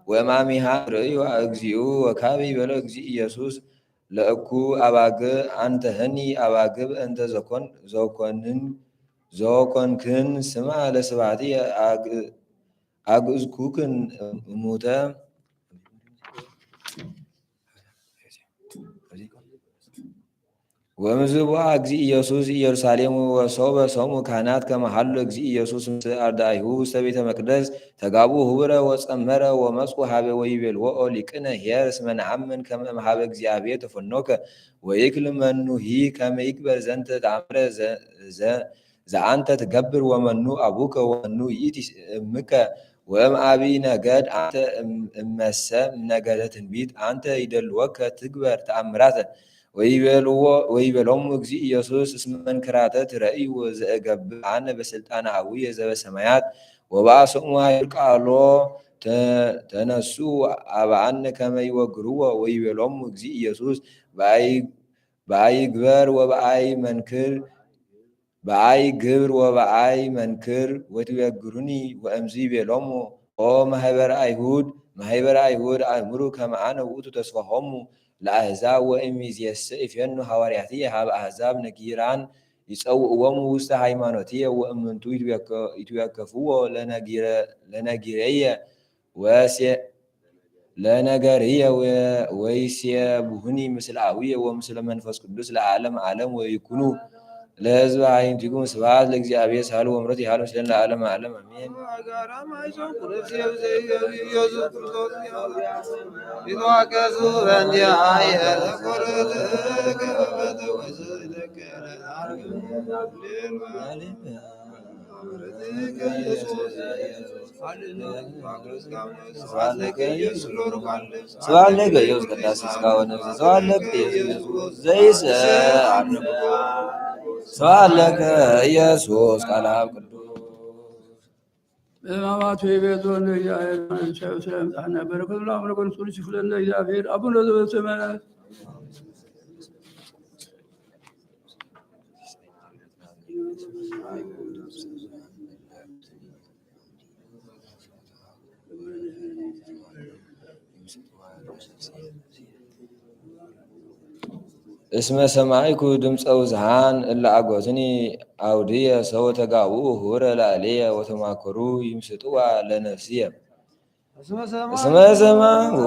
ወእማሚሃ ርእዩ እግዚኡ ወካበ ይቤሎ እግዚእ ኢየሱስ ለእኩ አባግዕ አንተህኒ አባግዕ እንተ ዘኮንክን ስማ ለስብሐቲ አግዕዝኩክን እሙተ ወምዝቡአ እግዚእ ኢየሱስ ኢየሩሳሌም ወሶበ ሰሙ ካህናት ከመሃሉ እግዚእ ኢየሱስ ምስ አርዳኢሁ ውስተ ቤተ መቅደስ ተጋቡ ህቡረ ወጸመረ ወመጽኡ ሀበ ወይቤልዎ ሊቅነ ኄር እስመ ነአምን ከመ እምኀበ እግዚአብሔር ተፈኖከ ወይክል መኑሂ ከመ ይግበር ዘንተ ተአምረ ዘአንተ ትገብር ወመኑ አቡከ ወመኑ ይእቲ እምከ ወእም አብይ ነገድ አንተ እመሰ ነገደ ትንቢት አንተ ይደልወከ ትግበር ተአምራተ ወይቤሎሙ እግዚእ ኢየሱስ እስመ መንክራተ ትረእዩ ዘእገብር አነ በስልጣነ አቡየ ዘበሰማያት ወበአስሙ ኃይል ቃሎ ተነሱ አብአነ ከመ ይወግርዎ ወይቤሎሙ እግዚእ ኢየሱስ በአይ ግበር ወበአይ መንክር በአይ ግብር ወበአይ መንክር ወትቤግሩኒ ወእምዝ ይቤሎሙ ኦ ማህበረ አይሁድ አእምሩ ከመ አነ ውእቱ ተስፋሆሙ ለአሕዛብ ወእምይእዜሰ ይፌኑ ሐዋርያትየ ሀበ አሕዛብ ነጊራን ይጸውዕዎሙ ውስተ ሃይማኖትየ ወእምንቱ ይትዌከፍዎ ለነገርየ ወይሴብሑኒ ምስለ አቡየ ወምስለ መንፈስ ቅዱስ ለዓለመ ዓለም ወይኩኑ ለሕዝበ አዕይንቲክሙ ስብሐት ለእግዚአብሔር ሳህሉ ወምሕረት ይሃሉ ምስሌነ ለዓለመ ዓለም አሜን። ይትዋቀሱ በእንቲአየ ስብሐት ለከ ኢየሱስ ቅዳሴ ሥጋው ወነፍስ ስብሐት ለከ ኢየሱስ ዘይሰአልነ ስብሐት ለከ ኢየሱስ ቃለ አብ ቅዱስ በሕማማቱ የቤቱ እግዚአብሔር መንሻው ስለምጣና በረከቱ ለአምላክ ወንሱል ሲፍለነ እግዚአብሔር አቡነ ዘበሰማያት እስመ ሰማዕኩ ድምፀ ውዝሃን እለ አጐትኒ አውድየ ሰው ተጋብኡ ኅቡረ ላዕሌየ ወተማከሩ ይምስጥዋ ለነፍስየ እስመ ሰማዕኩ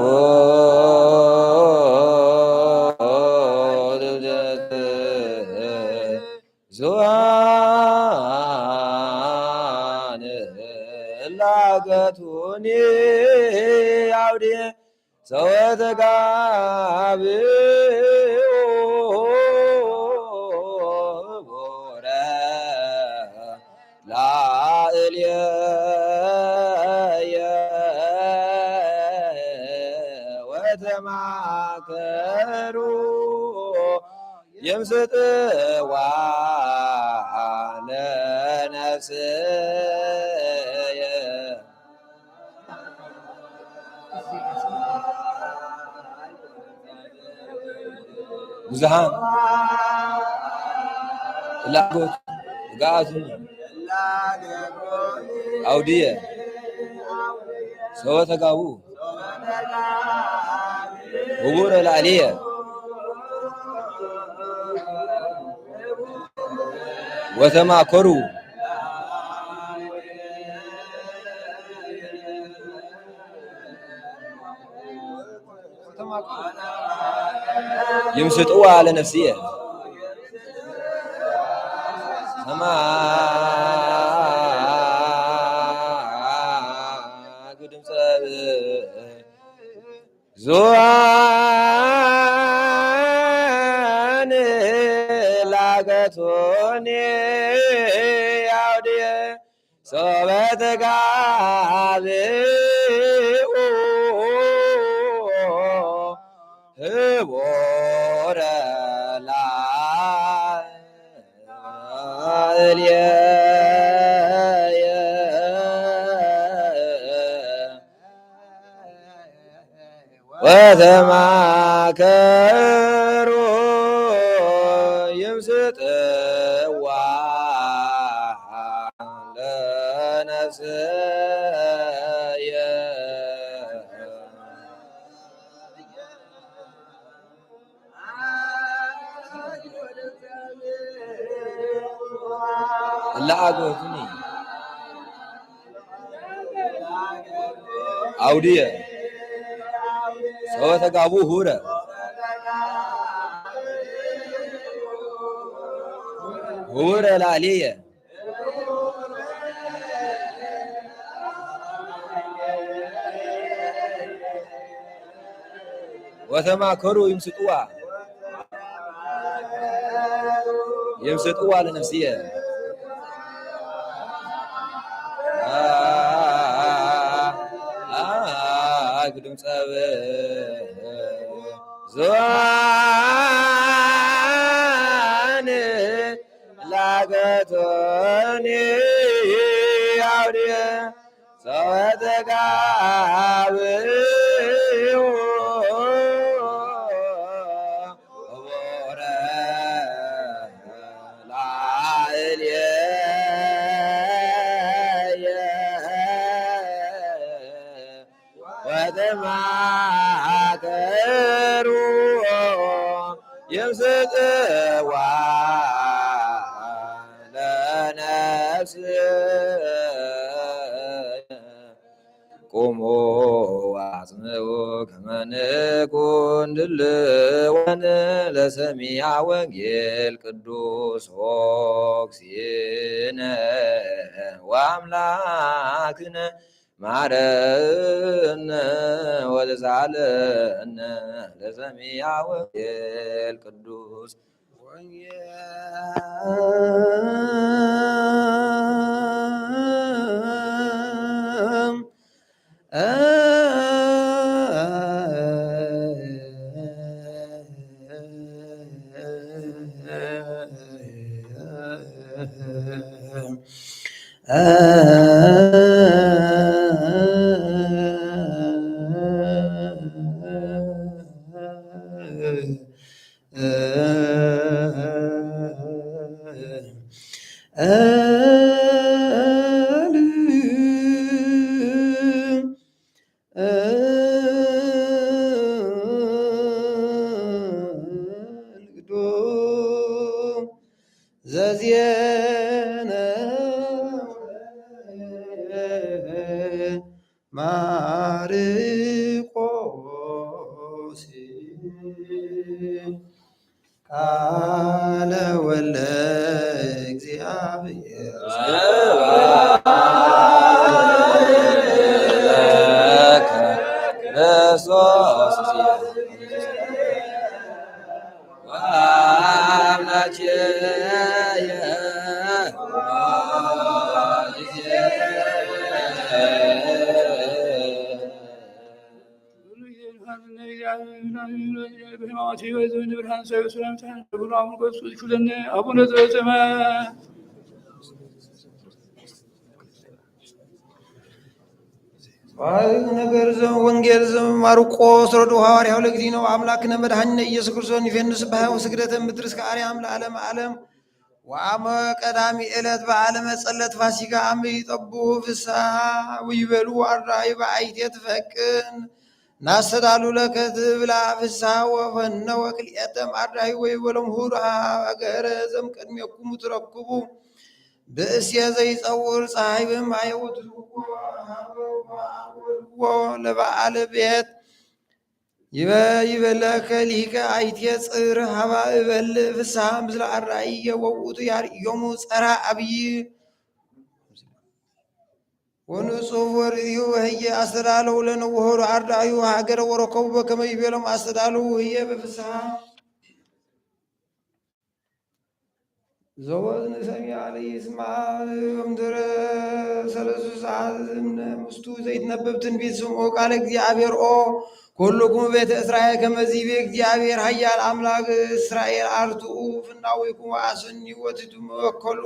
ውዝሃን እለ አጐትኒ አውድየ ሰው ተጋብኡ ወተማከሩ ይምስጥዋ ለነፍስየ ብዙሃን ላጎት ጋቱን አውድየ ሰው ተጋቡ ኅቡረ ላዕሌየ ወተማከሩ ይምስጥዋ ለነፍስየ ሰማዕኩ ድምፀ ብዙኃን ላገቶኒ አውድየ ሶበ ተጋብኡ ኅቡረ ላዕሌየ ወተማከሩ ይምስጥዋ ለነፍስየ እለ አጐትኒ አውድየ ሰው ተጋቡ ኅቡረ هور العلية وتماكروا يمسطوا لنفسية قدم صبر زوان لاغتوني عودي صوتك قوموا واعزموا كما نكون دلوان لسميع وانجيل قدوس وكسينا واملاكنا معرنا ولزعلنا لسميع وانجيل قدوس ማርቆስ ቃለ ወልደ እግዚአብሔር ክርስቶስ አቡነ ዘበሰማያት ነገር ወንጌል ማርቆስ ረዶ ሐዋርያው ለግዚእ ነው አምላክነ መድኃኒነ ኢየሱስ ክርስቶስ ይፈንስ በሃው ስግደተ ምድር እስከ አርያም ለዓለም ዓለም ወአመ ቀዳሚ ዕለት በዓለ መጸለት ፋሲካ አመ ይጠቡ ፍስሐ ወይበሉ አራይ በአይቴ ትፈቅን ናስተዳሉ ለከትብላ ፍስሐ ወፈነ ወክልኤተ አራይ ወይበሎም ሁራ አገረ ዘም ቅድሜኩም ትረክቡ ብእስየ ዘይጸውር ፀሐይ በማየውት ለበዓል ቤት ይበለከ ሊከ አይቴ ጽር ሀባ እበል ፍስሐ ምስለ አራእየ ወውእቱ ያርዮሙ ጸራ አብይ ወንጹህ ወርእዩ ህየ አስተዳለው ለነወሆሩ አርዳዩ ሀገረ ወረከቡ በከመ ይቤሎም አስተዳለው ህየ በፍስሐ ዘወዝን ሰሚዐ ለይስማ እምድረ ሰለስቱ ሰዓት ምስቱ ዘይትነበብ ትንቢት ስምዖ ቃለ እግዚአብሔር ኦ ኩልክሙ ቤተ እስራኤል ከመዚ እግዚአብሔር ኃያል አምላክ እስራኤል አርትኡ ፍናዊክሙ አስኒ ወትትመከሉ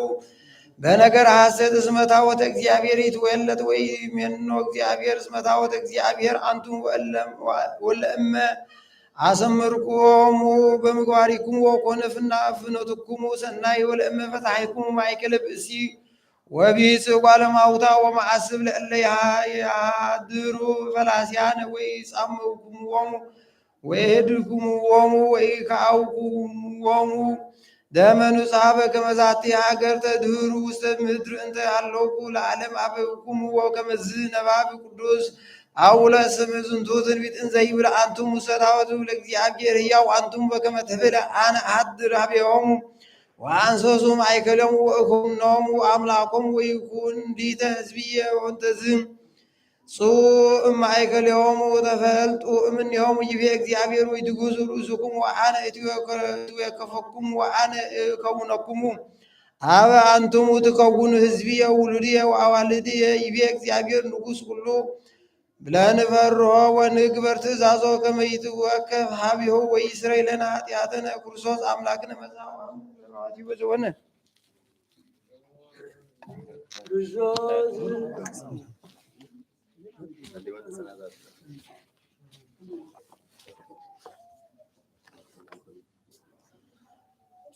በነገር ሐሰት እስመ ታቦተ እግዚአብሔር ይትወለት ወይ ሜኖ እግዚአብሔር እስመ ታቦተ እግዚአብሔር አንቱም ወለእመ አሰመርኩሙ በምግባሪክሙ ወኮነ ፍኖትክሙ ሰናይ ወለእመ ፈታሕክሙ ማእከለ ብእሲ ወቢጽ ጓለማውታ ወማዓስብ ለእለ ያድሩ ፈላስያን ወይ ጻምኩምዎሙ ወይ ሄድኩምዎሙ ወይ ከአውኩምዎሙ ደመ ንጹሐ በከመ ዛቲ ሀገር ተድህሩ ውስተ ምድር እንተ ሃለውኩ ለዓለም አበብኩሙ ወከመ ዝነበብ ቅዱስ አውለ ስም ዝንቱ ትንቢት እንዘ ይብል አንቱም ውስተ ታቦቱ ለእግዚአብሔር ሕያው አንቱም በከመ ትብል አነ አድር ኀቤሆሙ وأنسسوا ማእከሎም ወእኩኖሙ አምላኮም ወይኩን ዲተ ህዝብየ ወንተዝም ጽኡዕ ማእከሎም ተፈልጡ እምኔሆሙ ይቤ እግዚአብሔር ወይትጉዙ ርእሱኩም ወአነ እትወከፈኩም ወአነ እከውነኩም አበ አንትሙ ትከውኑ ህዝብየ ውሉድየ ወአዋልድየ ይቤ እግዚአብሔር ንጉሥ ኩሉ ብለን ፈርሆ ወንግበር ትእዛዞ ከመ ይትወከፍ ሀቢሁ ወይስረይ ለነ ኃጢአተነ ክርስቶስ አምላክነ መጽሐፍ ይበዘወነ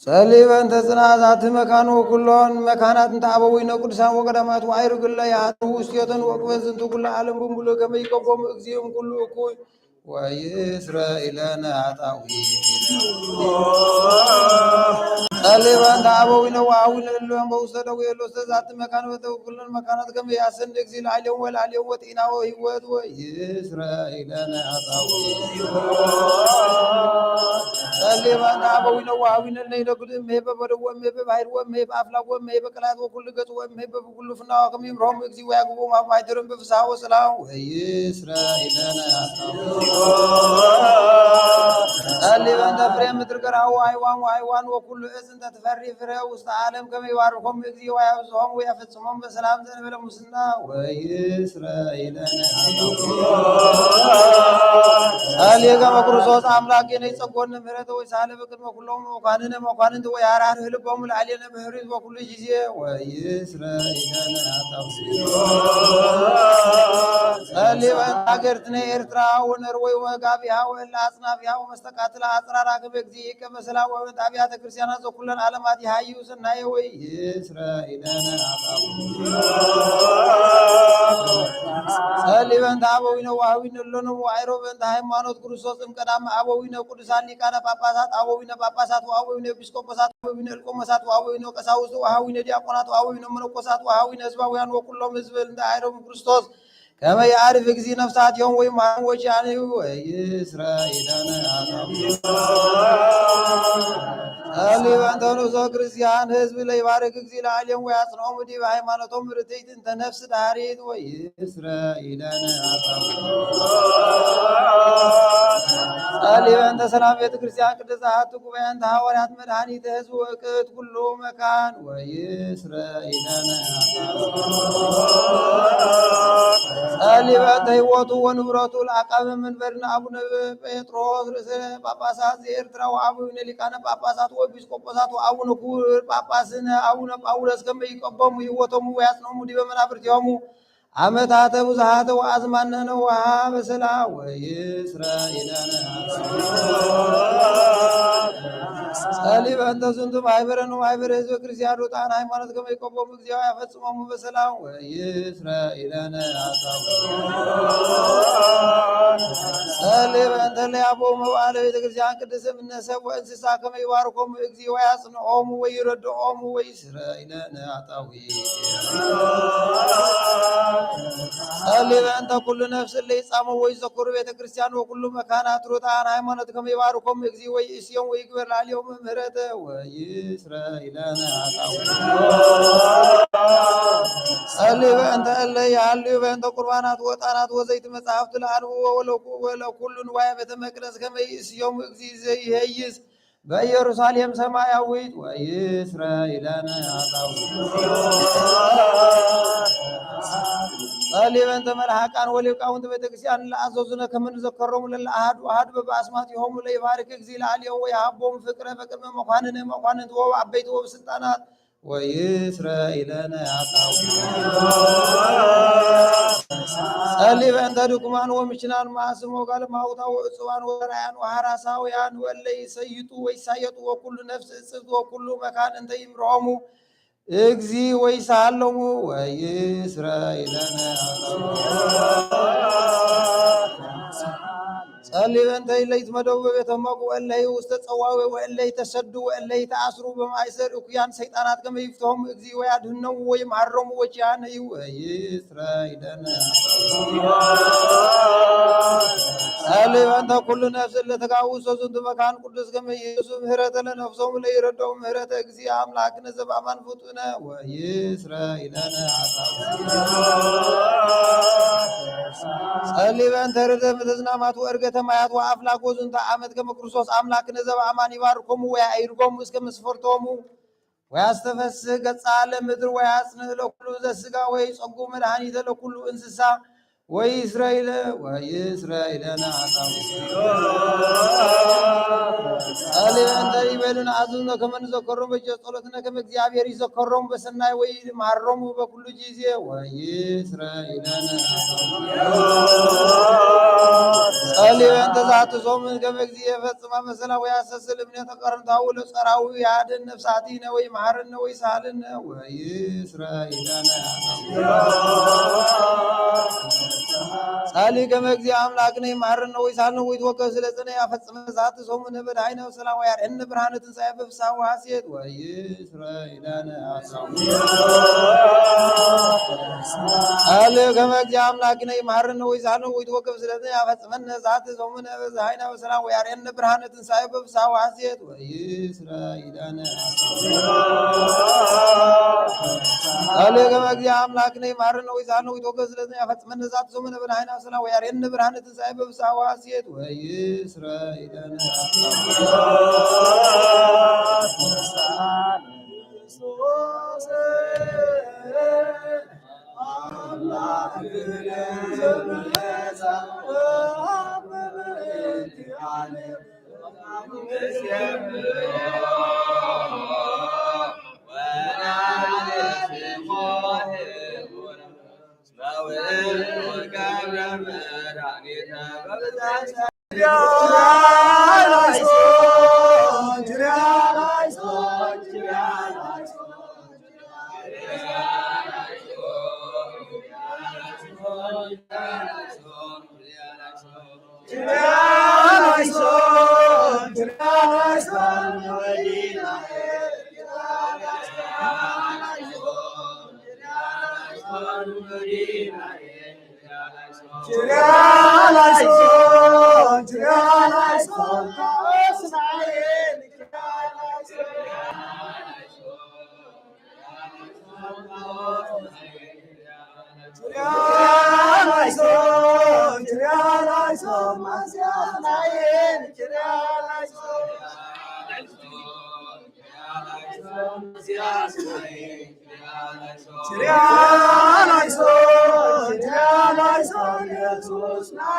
ሰሊበን ተጽናዛት መካኖ ኩሎን መካናት እንታበዊነ ቅዱሳን ወቀዳማት ወአይርግለ ያቱ ውስቴተን ወቅበዝንቱ ኩለ ዓለም ብሙሉ ከመ ይቆቦም እግዚኦም ኩሉ እኩይ ወይስራኤለነ አጣዊ ሰሊበን ታበዊነ ወአዊነ ለለም በውሰደው የሎሰ ዛት መካኖ ተኩለን መካናት ከመ ያሰንድ እግዚእ ለዓለም ወለዓለም ወጤና ወህይወት ወይስራኤለነ አጣዊ ሰሊበን ታበዊነ ወአዊነ ለይደግድም ሄበ በደወ ሄበ ባሕር ወሄበ አፍላቅ ወሄበ ቀላት ወኩሉ ገጽ ወሄበ በኩሉ ፍናዋ ከመ ይምሮም እግዚእ ወያግቦም አባይደረም በፍስሐ ወሰላም ወይስራኤለነ አጣዊ ሰሊበን ተፍሬ ምድር ገራው አይዋን ወአይዋን ወኩሉ እጽ እንተ ትፈሪ ፍሬ ውስተ ዓለም ከመ ይባርኮም እግዚእ ወያብጽሖም ወያፈጽሞም በሰላም ዘእንበለ ሙስና ወይስራኤለነ አጣዊ ሰሊገ ክርስቶስ አምላክ የነ ይጸጎን ምሕረተ ወይሳለ በቅድመ ኩሎሙ መኳንነ መኳንንት ወያራር ልቦሙ ለዓሌነ በህሪት በኩሉ ጊዜ ወይስራኤለነ አጣዊ ሰሊበን ሀገርትነ ኤርትራ ወነርወይ ወጋቢሃ ወእለ አጽናፊሃ ወመስተቃትላ አጽራራ ከመ እግዚእ ከመሰላም ወበንት አብያተ ክርስቲያናት ዘኩለን ዓለማት ይሃይዩ ሰናየ ወይስራኤለነ አጣዊ ሰሊበን አበዊነ ወአዊነ ለነ ወአይሮ በእንተ ሃይማኖት ክርስቶስ እምቀዳመ አበዊነ ቅዱሳን ሊቃነ ጳጳሳት አበዊነ ጳጳሳት ወአበዊነ ኤጲስቆጶሳት ወአበዊነ ኤልቆሞሳት ወአበዊነ ቀሳውስት ወአበዊነ ዲያቆናት ወአበዊነ መነኮሳት ወአበዊነ ሕዝባውያን ወኩሎም ሕዝበ እንተ አይሮም ክርስቶስ ከመ ያዕርፍ እግዚእ ነፍሳትዮም ወይምሃሮሙ ወይስራኤለነ አጣዊ ሰሊበን ተንሥኦ ክርስቲያን ሕዝብ ለይባርክ እግዚእ ለዓለም ወያጽንዖሙ ዲበ ሃይማኖቶሙ ርትዕት እንተ ነፍስ ዳሪት ወይስራኤለነ አጣዊ ሰሊበን ተሰላም ቤተ ክርስቲያን ቅድሳት ጉባኤን ሐዋርያት መድኃኒተ ሕዝብ ወቅት ኩሉ መካን ወይስራኤለነ አጣዊ ሰሊበን ሕይወቱ ወንብረቱ ለአቃቤ መንበርነ አቡነ ጴጥሮስ ርእሰ ጳጳሳት ዘኤርትራ ወአበዊነ ሊቃነ ጳጳሳት ወኤጲስቆጶሳት ወአቡነ ክቡር ጳጳስነ አቡነ ጳውሎስ ከመ ይቀቦሙ ሕይወቶሙ ወያጽንዖሙ ዲበ መናብርቲሆሙ ዓመታተ ብዙኃተ ወአዝማነነ ወሀበ ሰላም ወይስራኤለነ ሰሊበን ተዝንቱ ማኅበረነ ወማኅበረ ሕዝበ ክርስቲያን ሩጣን ሃይማኖት ከመ ይቆቦሙ እግዚኦ ያፈጽሞሙ በሰላም ወይስራኤለነ አጣዊ ሰሊበን ተለያቦሙ በዓለ ቤተ ክርስቲያን ቅድስት እምነ ሰብእ ወእንስሳ ከመ ይባርኮሙ እግዚኦ ወያጽንዖሙ ወይረድዖሙ ወይስራኤለነ አጣዊ ሰሊበን ተኩሉ ነፍስ ለይጻሙ ወይዘክሩ ቤተ ክርስቲያን ወኩሉ መካናት ሩጣን ሃይማኖት ከመ ይባርኮሙ እግዚእ ወይእስዮም ወይግበር ለዓሌሆሙ ምሕረተ ወይስራኤለነ አጣዊ ሰሊበን ተእለ ይሃልዩ በእንተ ቁርባናት ወዕጣናት ወዘይት መጻሕፍት ለአንብቦ ወለኩሉ ንዋየ ቤተ መቅደስ ከመ ይእስዮም እግዚእ ዘይሄይስ በኢየሩሳሌም ሰማያዊት ወይስራኤለነ አጣዊ ሰሊበን ተመልሃቃን ወሊቃውንት ቤተ ክርስቲያን ለአዘዙነ ከመ ንዘከሮሙ ለለአሐዱ አሐዱ በበአስማቲሆሙ ለይባርክ እግዚእ ለዓሌሆሙ ወየሀቦሙ ፍቅረ በቅድመ መኳንነ መኳንንት ወአበይት ወበስልጣናት ወይስራኤለነ አጣዊ ሰሊበን ተድኩማን ወምችናን ማስሞ ጋለማውታ ወእጽዋን ወራያን ወሐራሳውያን ወለ ይሰይጡ ወይሳየጡ ወኩሉ ነፍስ እጽብት ወኩሉ መካን እንተ ይምርሖሙ እግዚእ ወይሳሎሙ ወይስራኤለነ አጣዊ ጸልበን ተይለይት መደው በቤተመቁ ወለይ ውስተ ጸዋዌ ወለይ ተሰዱ ወለይ ተአስሩ በማይሰር እኩያን ሰይጣናት ከመ ይፍተውም እግዚ ወያድህነው ወይም አረሙ ወጪያን ይስራይለነ ጸልበን ተኩሉ ነፍስ ለተጋውሶ ዝንቱ መካን ቅዱስ ከመ ኢየሱስ ምህረተ ለነፍሶም ለይረዳው ምህረተ እግዚ አምላክነ ዘበአማን ፍጡነ ወይስራይለነ ጸልበን ተርደ ምትዝናማት ወርገ ተማያት ወአፍላክ ወዝንተ ዓመት ከመ ክርስቶስ አምላክነ ዘበአማን ይባርኮሙ ወያይርጎሙ እስከ መስፈርቶሙ ወያስተፈስህ ገጸ ለምድር ወያጽንዕ ለኩሉ ዘሥጋ ወይጸጉ መድኃኒተ ለኩሉ እንስሳ ወይስራኤለነ ጸልበን ተይበልን አዝነ ከመ ንዘከሮሙ በጸሎትነ ከመ እግዚአብሔር ይዘከሮሙ በሰናይ ወይምሃሮሙ በኩሉ ጊዜ ወይስራኤለነ ጸልበን ተዛቱ ጾምን ከመ እግዚእ ፈጽመ መሰላ ወያሰስል እምኔተ ቀርንታው ለጸራዊ ያድን ነፍሳቲነ ወይምሃርነ ወይሳልነ ወይስራኤለነ ጻሊ ከመ እግዚእ አምላክነ ይምሃርነ ወይሳልነ ወይትወከፍ ስለጽነ ያፈጽመ ዛት ጾምን በዳይነ ሰላም ወያርነ ብርሃነ ትንሣኤ በፍስሐ ወሐሴት ወይስራኤለነ ጻሊ ከመ እግዚእ አምላክነ ይምሃርነ ወይሳልነ ወይትወከፍ ስለጽነ ያፈጽመነ ዛት ጾምን በዳይነ ሰላም ወያርነ ብርሃነ ትንሣኤ በፍስሐ ወሐሴት ወይስራኤለነ ጻሊ ከመ እግዚእ አምላክነ ይምሃርነ ወይሳልነ ወይትወከፍ ስለጽነ ያፈጽመነ ዛት ጾምን በዳይነ ሰላም ወያርነ ብርሃነ ትንሣኤ በፍስሐ ወሐሴት ወይስራኤለነ Jesus,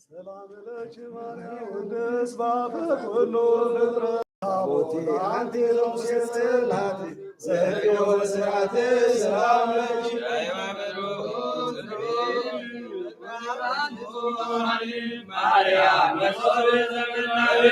ሰላም ለኪ ማርያም ወንደስ ባፈ ኩሉ ፍጥረት ታቦቲ አንቲ ዘምስላት ዘሪዮ ስራተ ሰላም ለኪ ማርያም መስዋዕት ዘመናዊ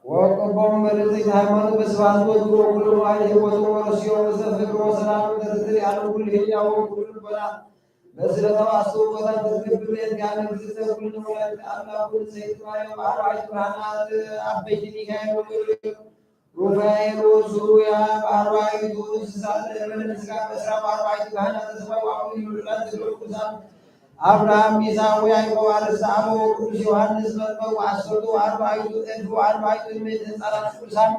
وقبهم مرزق هيمنوا بسبعة وذكروا كل واحد وسورسيو وسفر وسلام تسري على كل هي وكل بلا بس لتواصل ولا تذكر كان يزيد كل ولد الله كل سيد ما يوم أربعة سبحانات أبيتني كان رفاعي وسرويا أربعة سال من مسكان بسرا أربعة كهانة سبعة وعمل ولا تزور كسان أبراهام يسوع ويعقوب على السلام وقدس يوحنس مطبق وعشرة أربعة أربعة من على كسان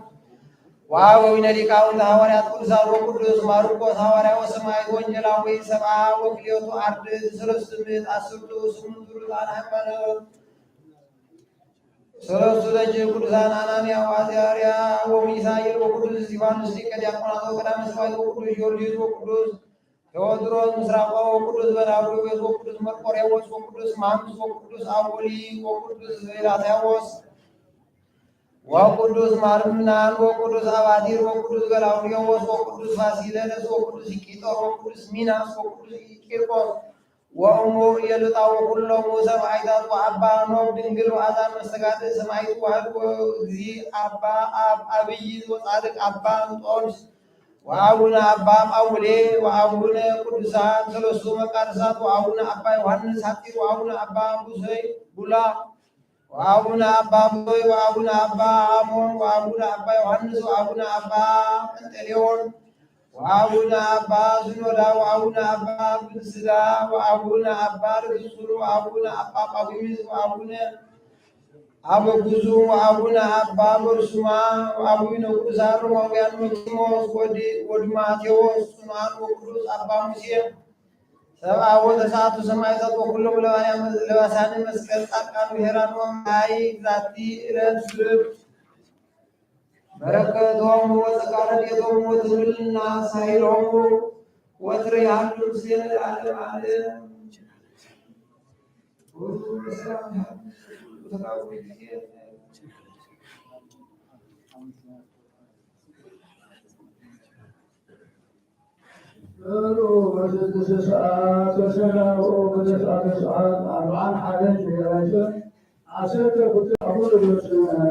وعوين لكاون هواريات كسان وقدس ماركوس هواريا وسماي وانجلاوي سبعة وكليوتو أرض سلسة من أسرة سمندر على حمل سلسة دجال كسان أنانيا وعزياريا وميسائيل وقدس يوحنس لكدياقونات وكلام سبعة وقدس يوليس وقدس ቴዎድሮስ ምስራቃዊ ወቅዱስ በናብሎቤት ወቅዱስ መርቆሬዎስ ወቅዱስ ማምስ ወቅዱስ አቦሊ ወቅዱስ ላታዎስ ወቅዱስ ማርምናን ወቅዱስ አባዲር ወቅዱስ ገላውዲዮስ ወቅዱስ ፋሲለደስ ወቅዱስ ቂጦር ወቅዱስ ሚናስ ወቅዱስ ቂርቆስ ወእሙ የልጣ ወኩሎሙ ሰማዕታት ወአባ ኖብ ድንግል ወአዛን መስተጋድ ሰማዕቱ ዋህድ ወእግዚ አባ አብይ ወጻድቅ አባ እንጦንስ وأبونا أبا أولي وأبونا قدسان ثلاث مقارسات وأبونا أبا يوحنس حقير وأبونا أبا بوسي بولا وأبونا أبا بوي وأبونا أبا آمون وأبونا أبا يوحنس وأبونا أبا انتليون وأبونا أبا زنودا وأبونا أبا بنسدا وأبونا أبا رسول وأبونا أبا قويمز وأبونا أبو جزو وأبونا أبا برسما وأبونا قدسان وأبونا مكيموس ودي ماتيوس سنان وقدس أبا مسيح سبعة وتسعة سمايات وكلهم لواسان مسكت أكان وهران ومعي ذاتي رسل بركتهم وسكارتهم وذلنا سائلهم وتريان المسلمين العالم عليهم ساعات وسنة وتسعة ساعات أربعة حالات جيرانية عشرة كنت أقول بالسنة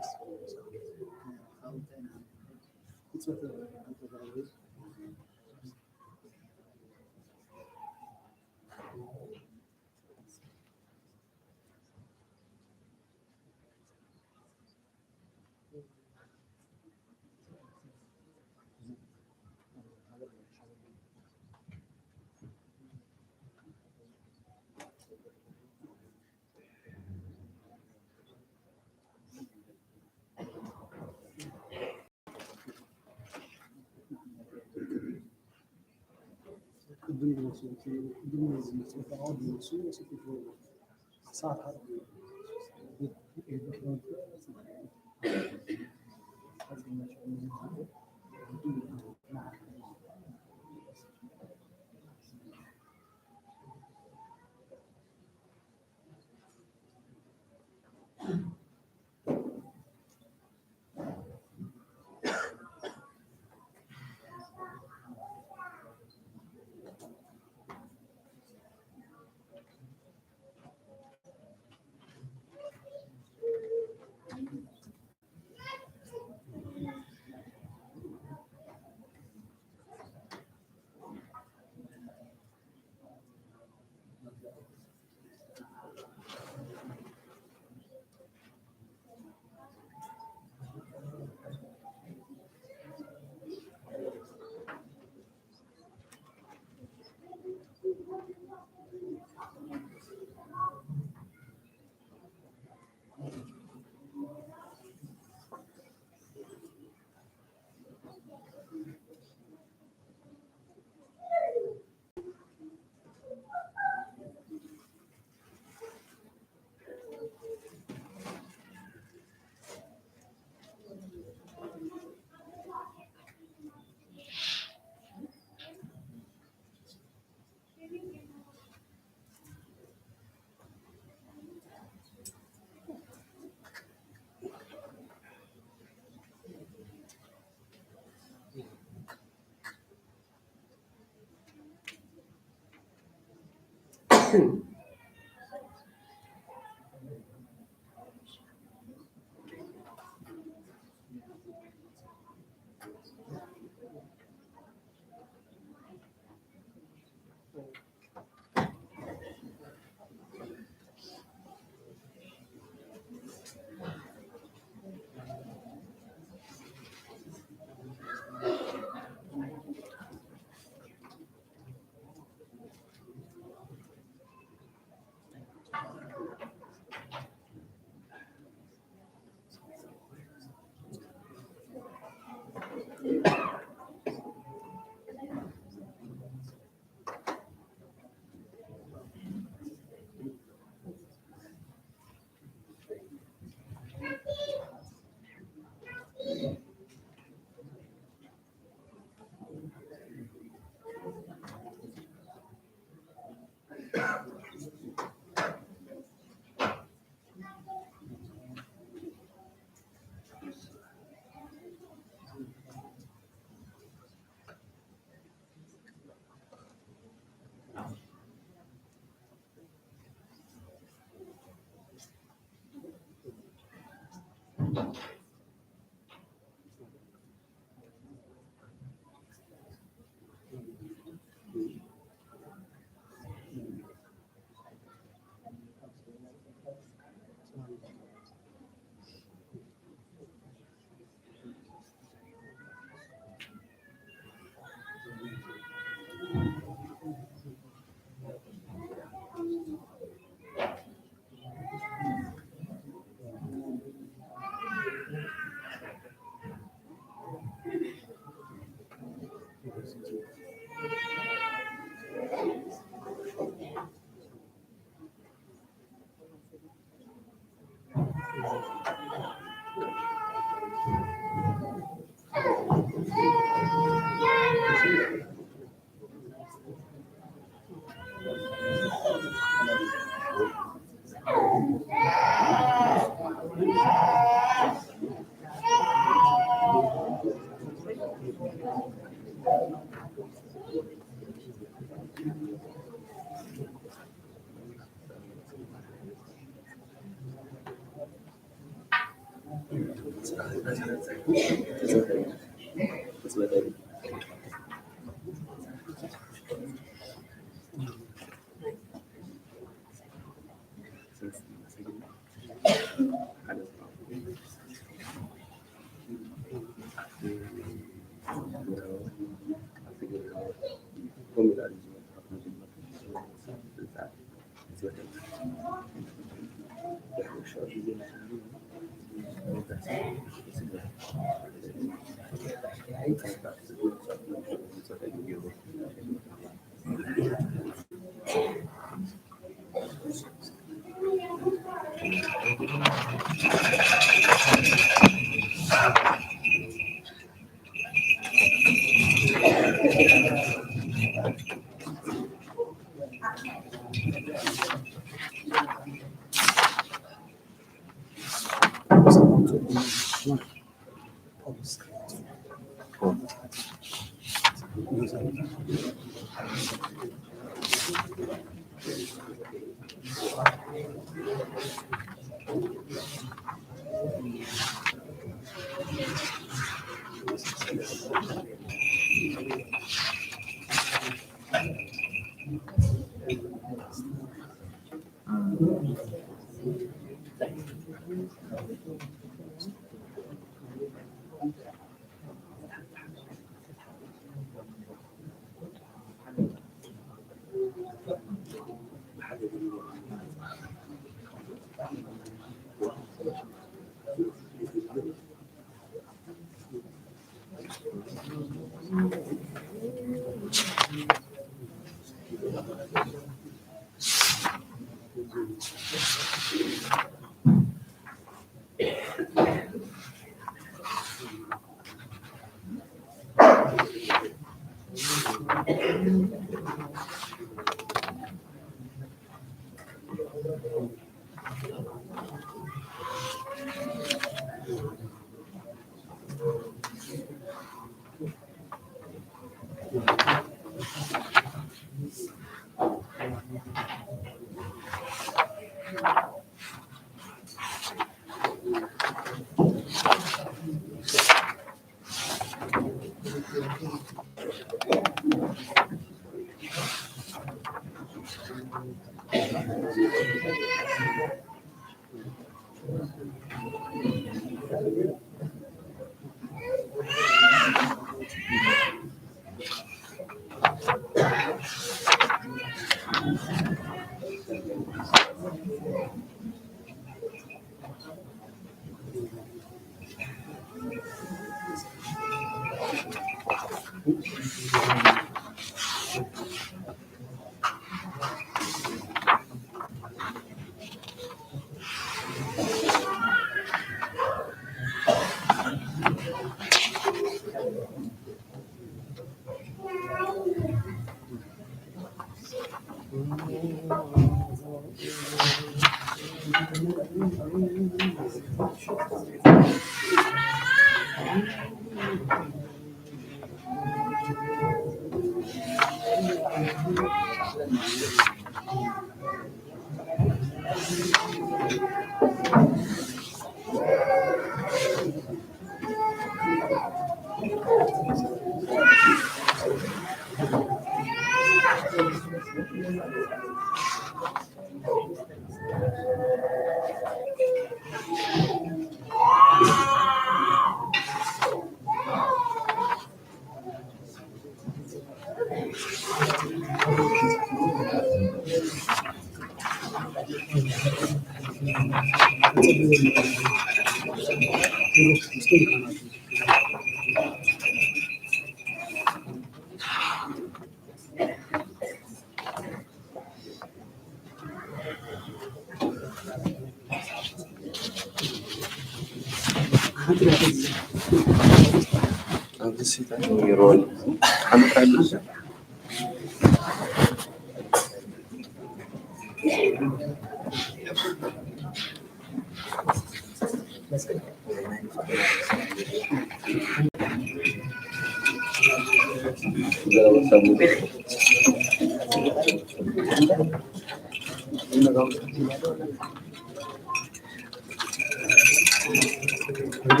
Thank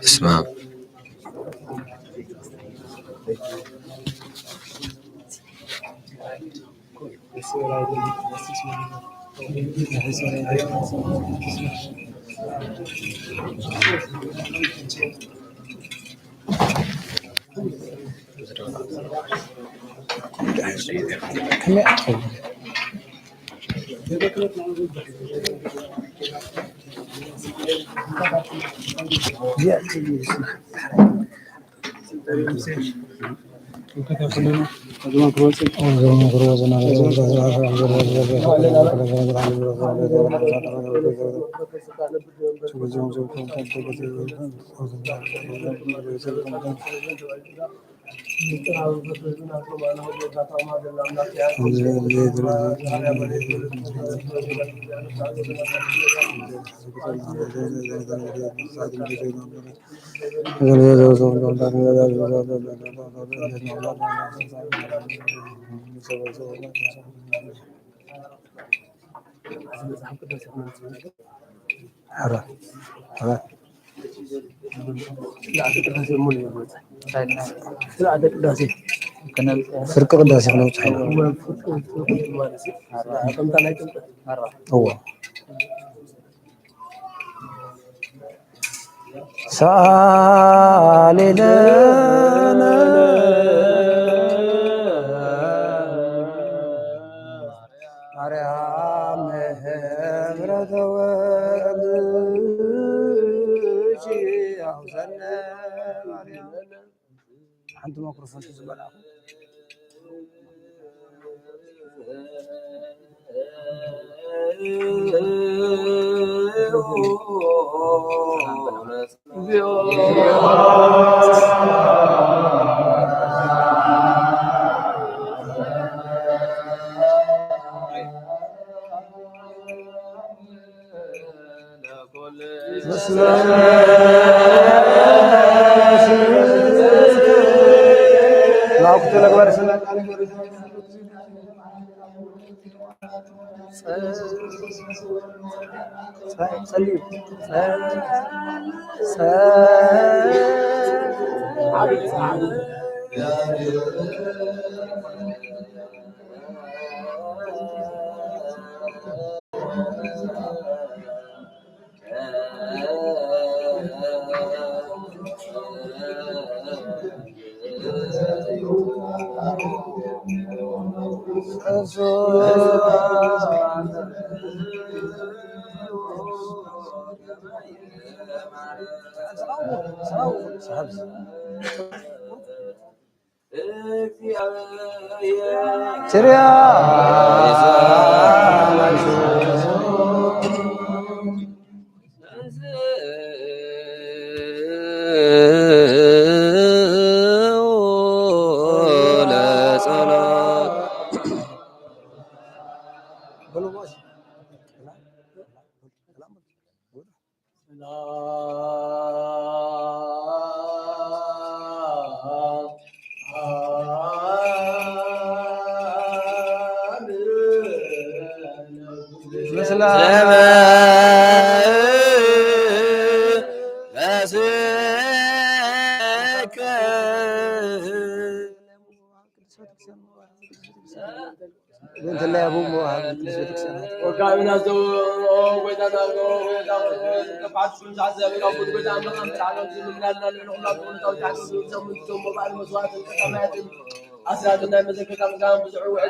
اسمع ፍርቅ ቅዳሴ ነው ጻይና هو سالنا ማርያም ምህረት ወልድሽ አውዘነ ማርያም አንተ ማይክሮፎን ትዝበላ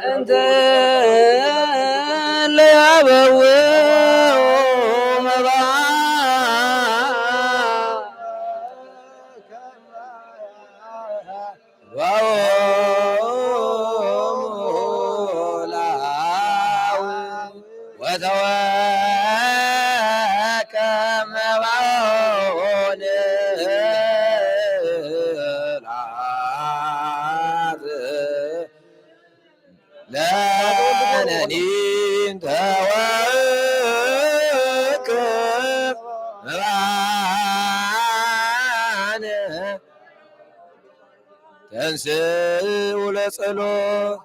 أنت اللي أبوي تنسوا لصلوت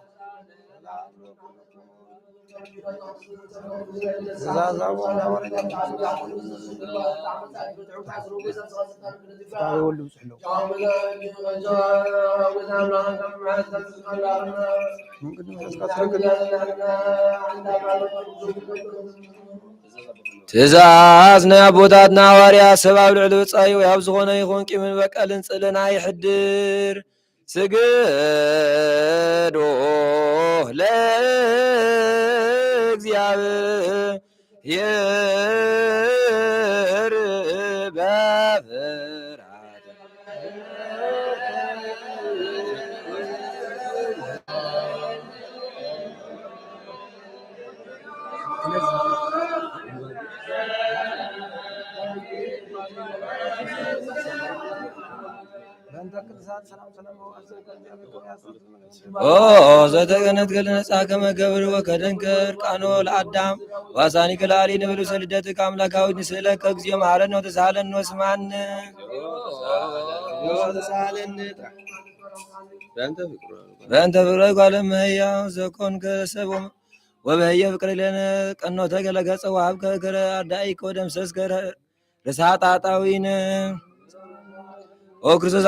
ትእዛዝ ናይ ኣቦታትና ሐዋርያት ሰብ ኣብ ልዕሊ ውፃዩ ያብ ዝኾነ ይኹን ቂምን በቀልን ጽልን ኣይሕድር ስግዶ ለእግዚአብሔር በፍርሃት ዘተገነት ገል ነጻ ከመገብር ወከደንከር ቃኖ ለአዳም ዋሳኒ ከላሊ ንብሉ ሰልደት ከአምላካዊ ንስእለ ከግዚኦ መሐረን ነው ተሳለን ወስማን በእንተ ፍቅረ ጓለም ህያው ዘኮን ከሰብ ወበህየ ፍቅር ለነ ቀኖ ተገለገጸ ወሀብ ከረ አዳኢ ከወደምሰስ ከረ ርሳጣጣዊነ ኦ ክርስቶስ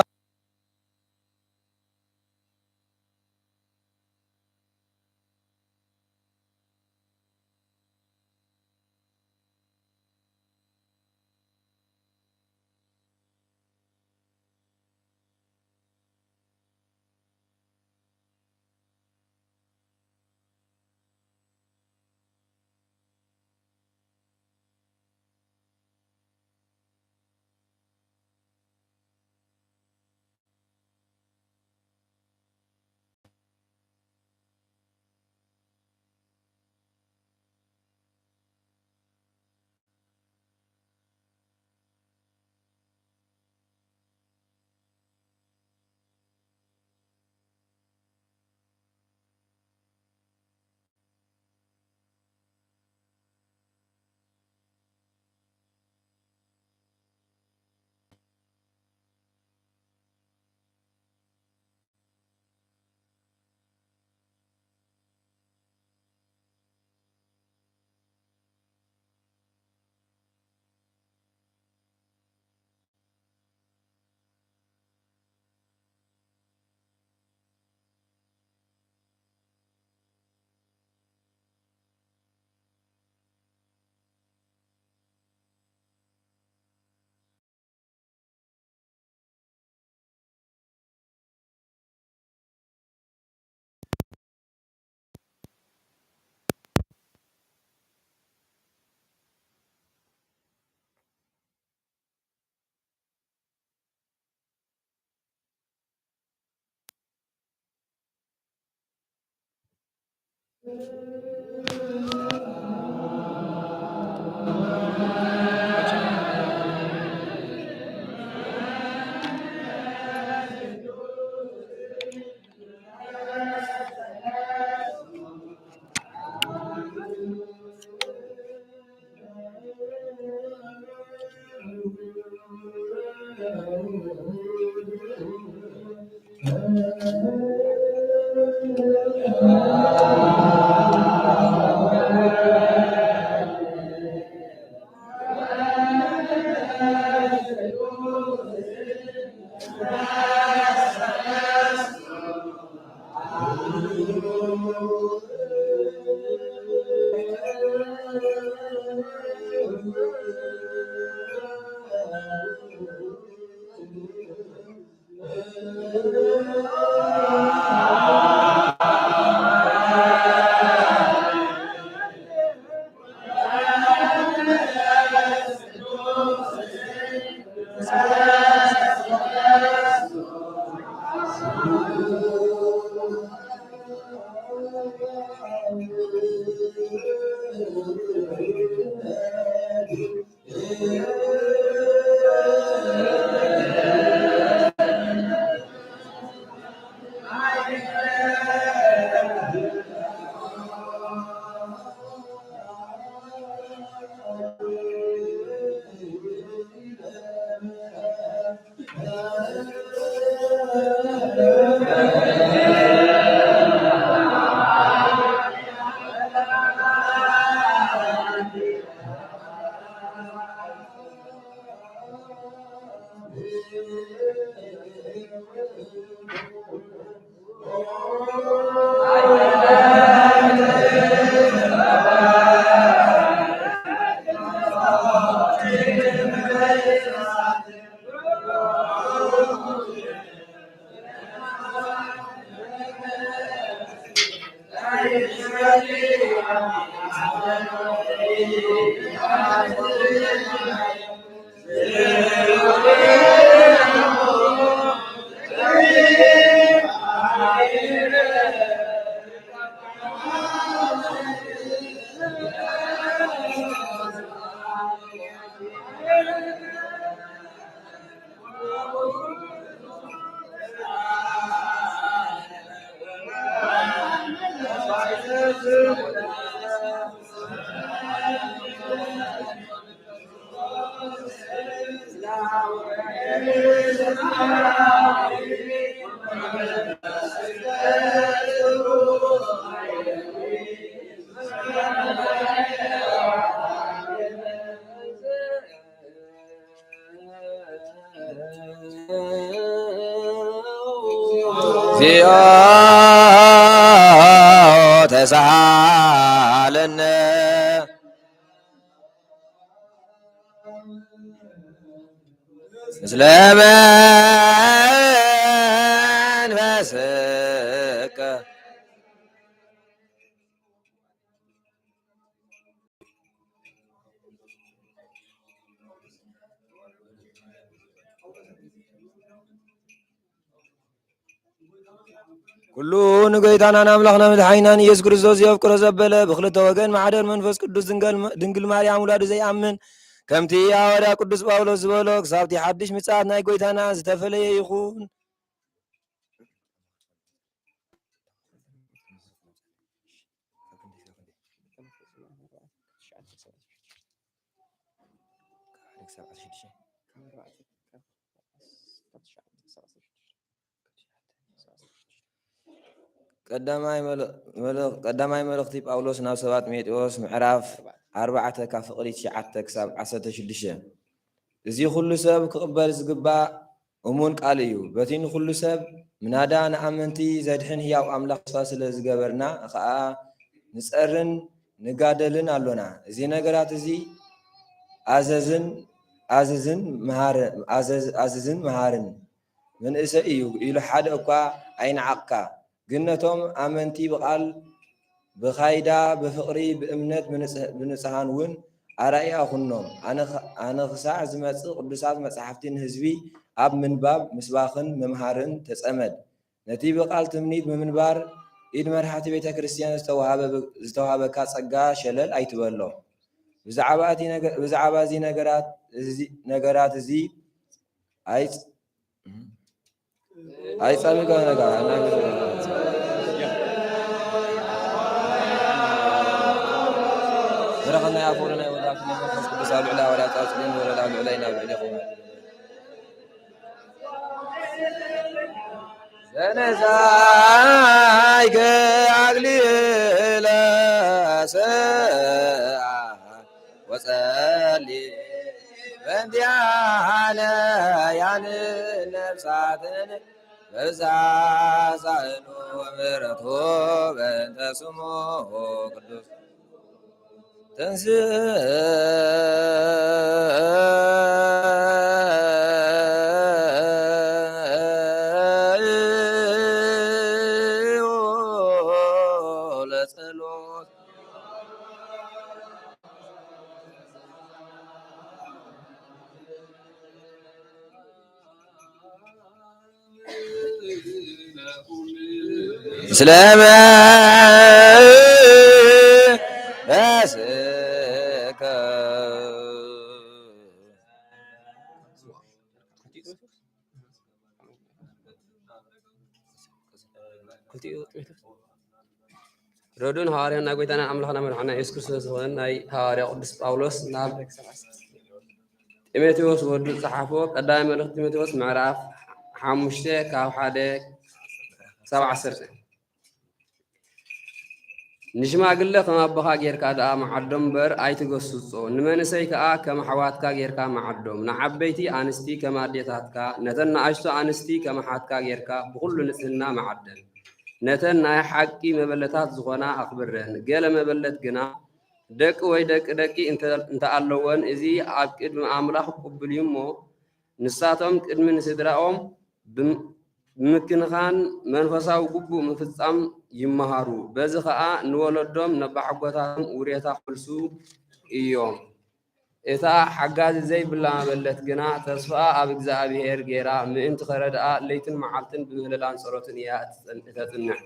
ተሳሃለነ ምስለ መንፈስከ ኩሉ ንጎይታናን አምላኽና መድኃኒናን ኢየሱስ ክርስቶስ የፍቅሮ ዘበለ ብክልተ ወገን ማሕደር መንፈስ ቅዱስ ድንግል ማርያም ውላዱ ዘይአምን ከምቲ ሐዋርያ ቅዱስ ጳውሎስ ዝበሎ ክሳብቲ ሓድሽ ምጽአት ናይ ጎይታና ዝተፈለየ ይኹን። ቀዳማይ መልእኽቲ ጳውሎስ ናብ ሰባት ጢሞቴዎስ ምዕራፍ 4 ካብ ፍቕሪ 9 ክሳብ 16 እዚ ኩሉ ሰብ ክቕበል ዝግባእ እሙን ቃል እዩ። በቲ ንኩሉ ሰብ ምናዳ ንኣመንቲ ዘድሕን ህያው ኣምላኽ ተስፋ ስለ ዝገበርና ከዓ ንጸርን ንጋደልን ኣሎና። እዚ ነገራት እዚ ኣዘዝን መሃርን መንእሰይ እዩ ኢሉ ሓደ እኳ ኣይነዓቕካ። ግን ነቶም ኣመንቲ ብቓል ብኻይዳ ብፍቕሪ ብእምነት ብንጽሃን እውን ኣርኣያ ኩኖም። ኣነ ክሳዕ ዝመጽእ ቅዱሳት መጻሕፍቲ ንህዝቢ ኣብ ምንባብ ምስባኽን ምምሃርን ተጸመድ። ነቲ ብቓል ትምኒት ብምንባር ኢድ መርሓቲ ቤተ ክርስቲያን ዝተዋሃበካ ጸጋ ሸለል ኣይትበሎ። ብዛዕባ እዚ ነገራት እዚ ኣይጸሚቆ ረኸና ያፈሩና ወላፍ መንፈስ ቅዱስ ኣብ ልዕሊ ሐዋርያት ጻጽልን ወረዳ ኣብ ልዕሊ ናብ ልዕሊ ይኹን ዘነሳይ ሰማያውያን ነፍሳትን በዛዛኑ ምሕረቱ በእንተ ስሙ ቅዱስ ለጸሎት ስለመስከ ردون هاري أنا قلت أنا أملك أنا مرحنا يسكر سوسون أي هاري قدس باولوس ناب تيموثاوس ورد صحافه قدام ملك تيموثاوس معرف حمشته كاو حدا 17 نجمع قلة كما بخا غير كذا معدم بر أي تجسسه نمنسي كأ كما حوات كا غير كا معدم نعبيتي أنستي كما ديتات كا نتن عشتو أنستي كما حات كا غير كا بكل نسنا معدل نتن حقي مبلتات زغنا أخبرن قال مبلت جنا دك وي دك انت علوان إزي عقد معاملة قبل يومه نساتهم قدم نسدراهم بمكن خان منفساو قبو مفصام يمهارو بزخاء نولدهم نبعقوتهم وريتا خلصو إيوم إتا حقاز زي بالله مبلت جنا تصفاء أبك زابير جيرا من تخرج ليتن معلتن بمهللان صروتن يا تتنع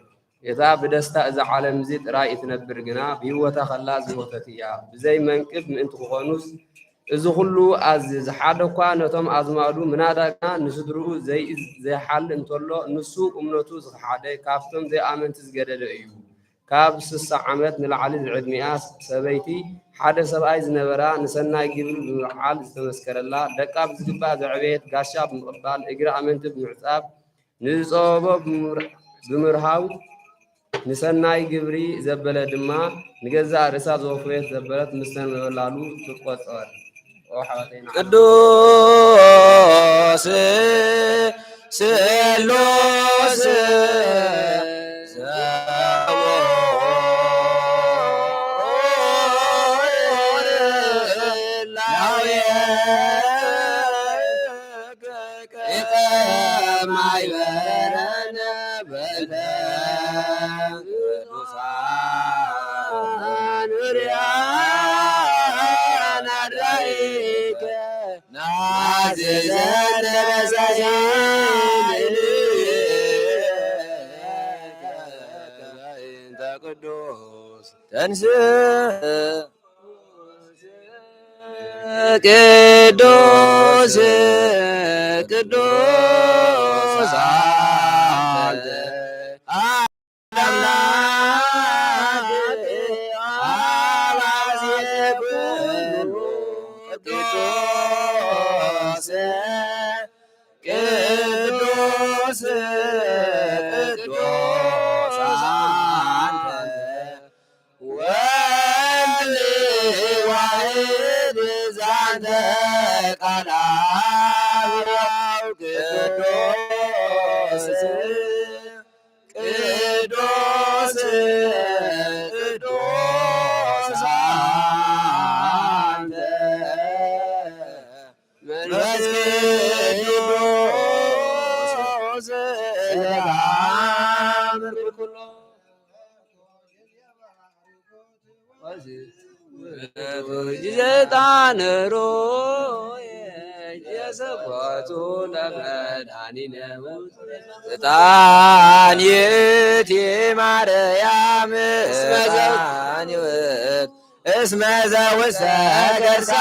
إذا بدستا إذا عالم زيد رأي تنبر جنا بيوتا خلاص بيوتاتيا زي ما نكب من تخونوس إذا خلوا عزيز حدا كانتهم أزمادو منادانا نسدرو زي حل انتولو نسوق ومنوتو حدا كافتم زي آمن تزجدد أيو كاب 6 عامات نلعلي العد مئات سبيتي حدا سبعي زنبرا نسنا يجيبوا بالحال استمسكر الله دكاب زجبا زعبيت قاشاب مقبال إجراء آمن تبنعتاب نصوبه بمرهاو نسنا يجبري زبلة دما نجزع رسالة وفيت زبلت مستن مولالو تقوى ቅዱስ ስሉስ ተንስ ቅዱስ ቅዱስ አንተ አምላክ አባዜ ኩሉ ቅዱስ ቅዱስ ቅዱስ አንተ ወልድ ዋሕድ ዛንተ ቃል አብ ቅዱስ ቅዱስ ቅዱስ አንተ መንፈስ ቅዱስ ዘአምር ኩሎ ጅዘጣንሮ የሰኳቱ ለመድኃኒነ ዕጣን ይእቲ ማርያም እስመ ዘውስተ ገርሳ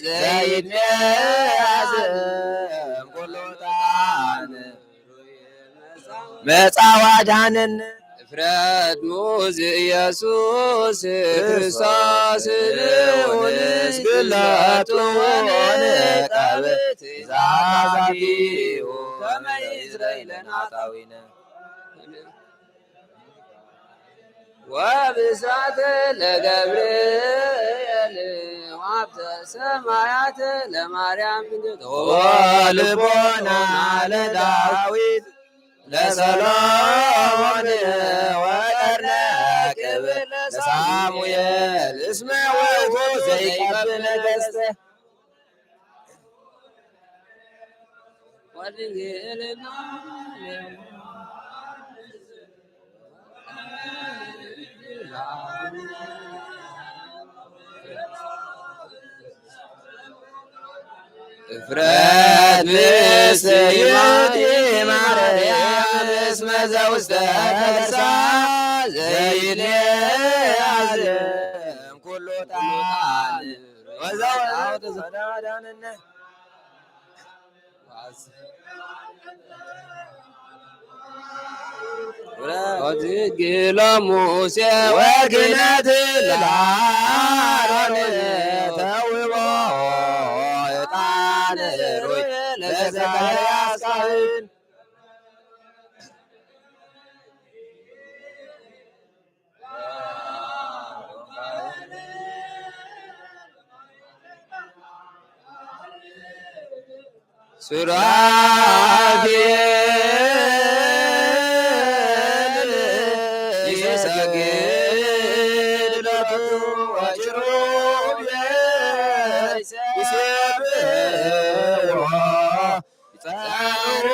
ዘይትሜያዝ እምኩሉ ዕጣን መጻዋዳንን ፍረት ሙዝ ኢየሱስ ክርስቶስ ልውንስ ግለጡን ቀብት ዛዛቢሁ ከመ ይዝረይ ለናጣዊነ ወብሳት ለገብርኤል ወሀብተ ሰማያት ለማርያም ልቦና ለዳዊት ለሰሎሞን ወቀርነ ቅብል ለሳሙኤል እስመ ውእቱ ዘይቀብል ነገሥተ ወድንግልና እፍረት ብእሲት ማርያም እስመ ዘውስተ ከርሳ ዘይትያዝም ኩሉ ጣን ወዘወቱ ዘናዳንነ ወትግሎ ሙሴ ወግነት ለአሮን ተውቦ ዕጣን ሩይ ለዘካርያስ ካህን ሱራፌል ይሰግድ ለቱ ወኪሩቤል ይሴብሕዎ ይጸርሑ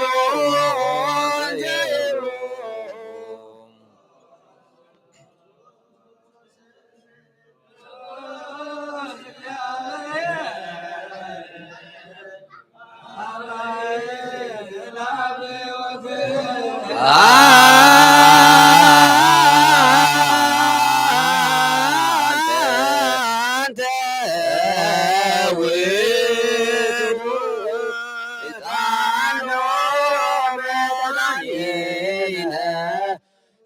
ዘይብሉ አንተ ውእቱ ዕጣኖ መድኃኒነ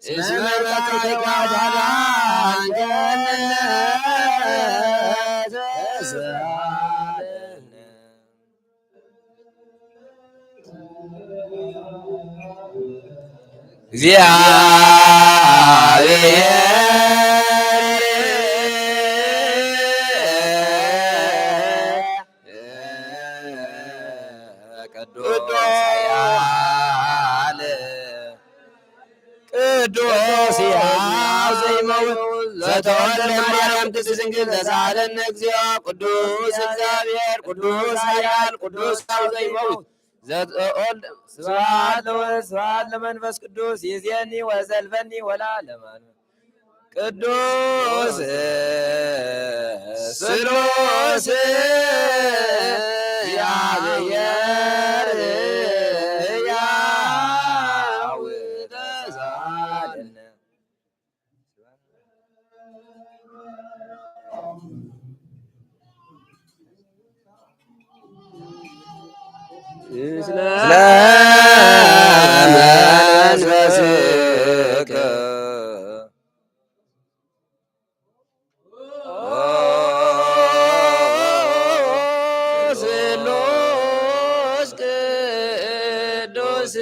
እስመ በከይከ አዳንከነ ተሳሃለነ ቅዱስ ያው ዘይመውት ዘተወልደ ማርያም ቅድስት ድንግል ተሳሃለነ እግዚኦ ቅዱስ እግዚአብሔር ቅዱስ ኃያል ቅዱስ ያው ዘይመውት ዘተወልደ ስብሐት ለወልድ ስብሐት ለመንፈስ ቅዱስ ይእዜኒ ወዘልፈኒ ወለዓለመ ቅዱስ ስሉስ እግዚአብሔር ሕያው ተሳሃለነ ምስለ መንፈስከ ስሉስ ቅዱስ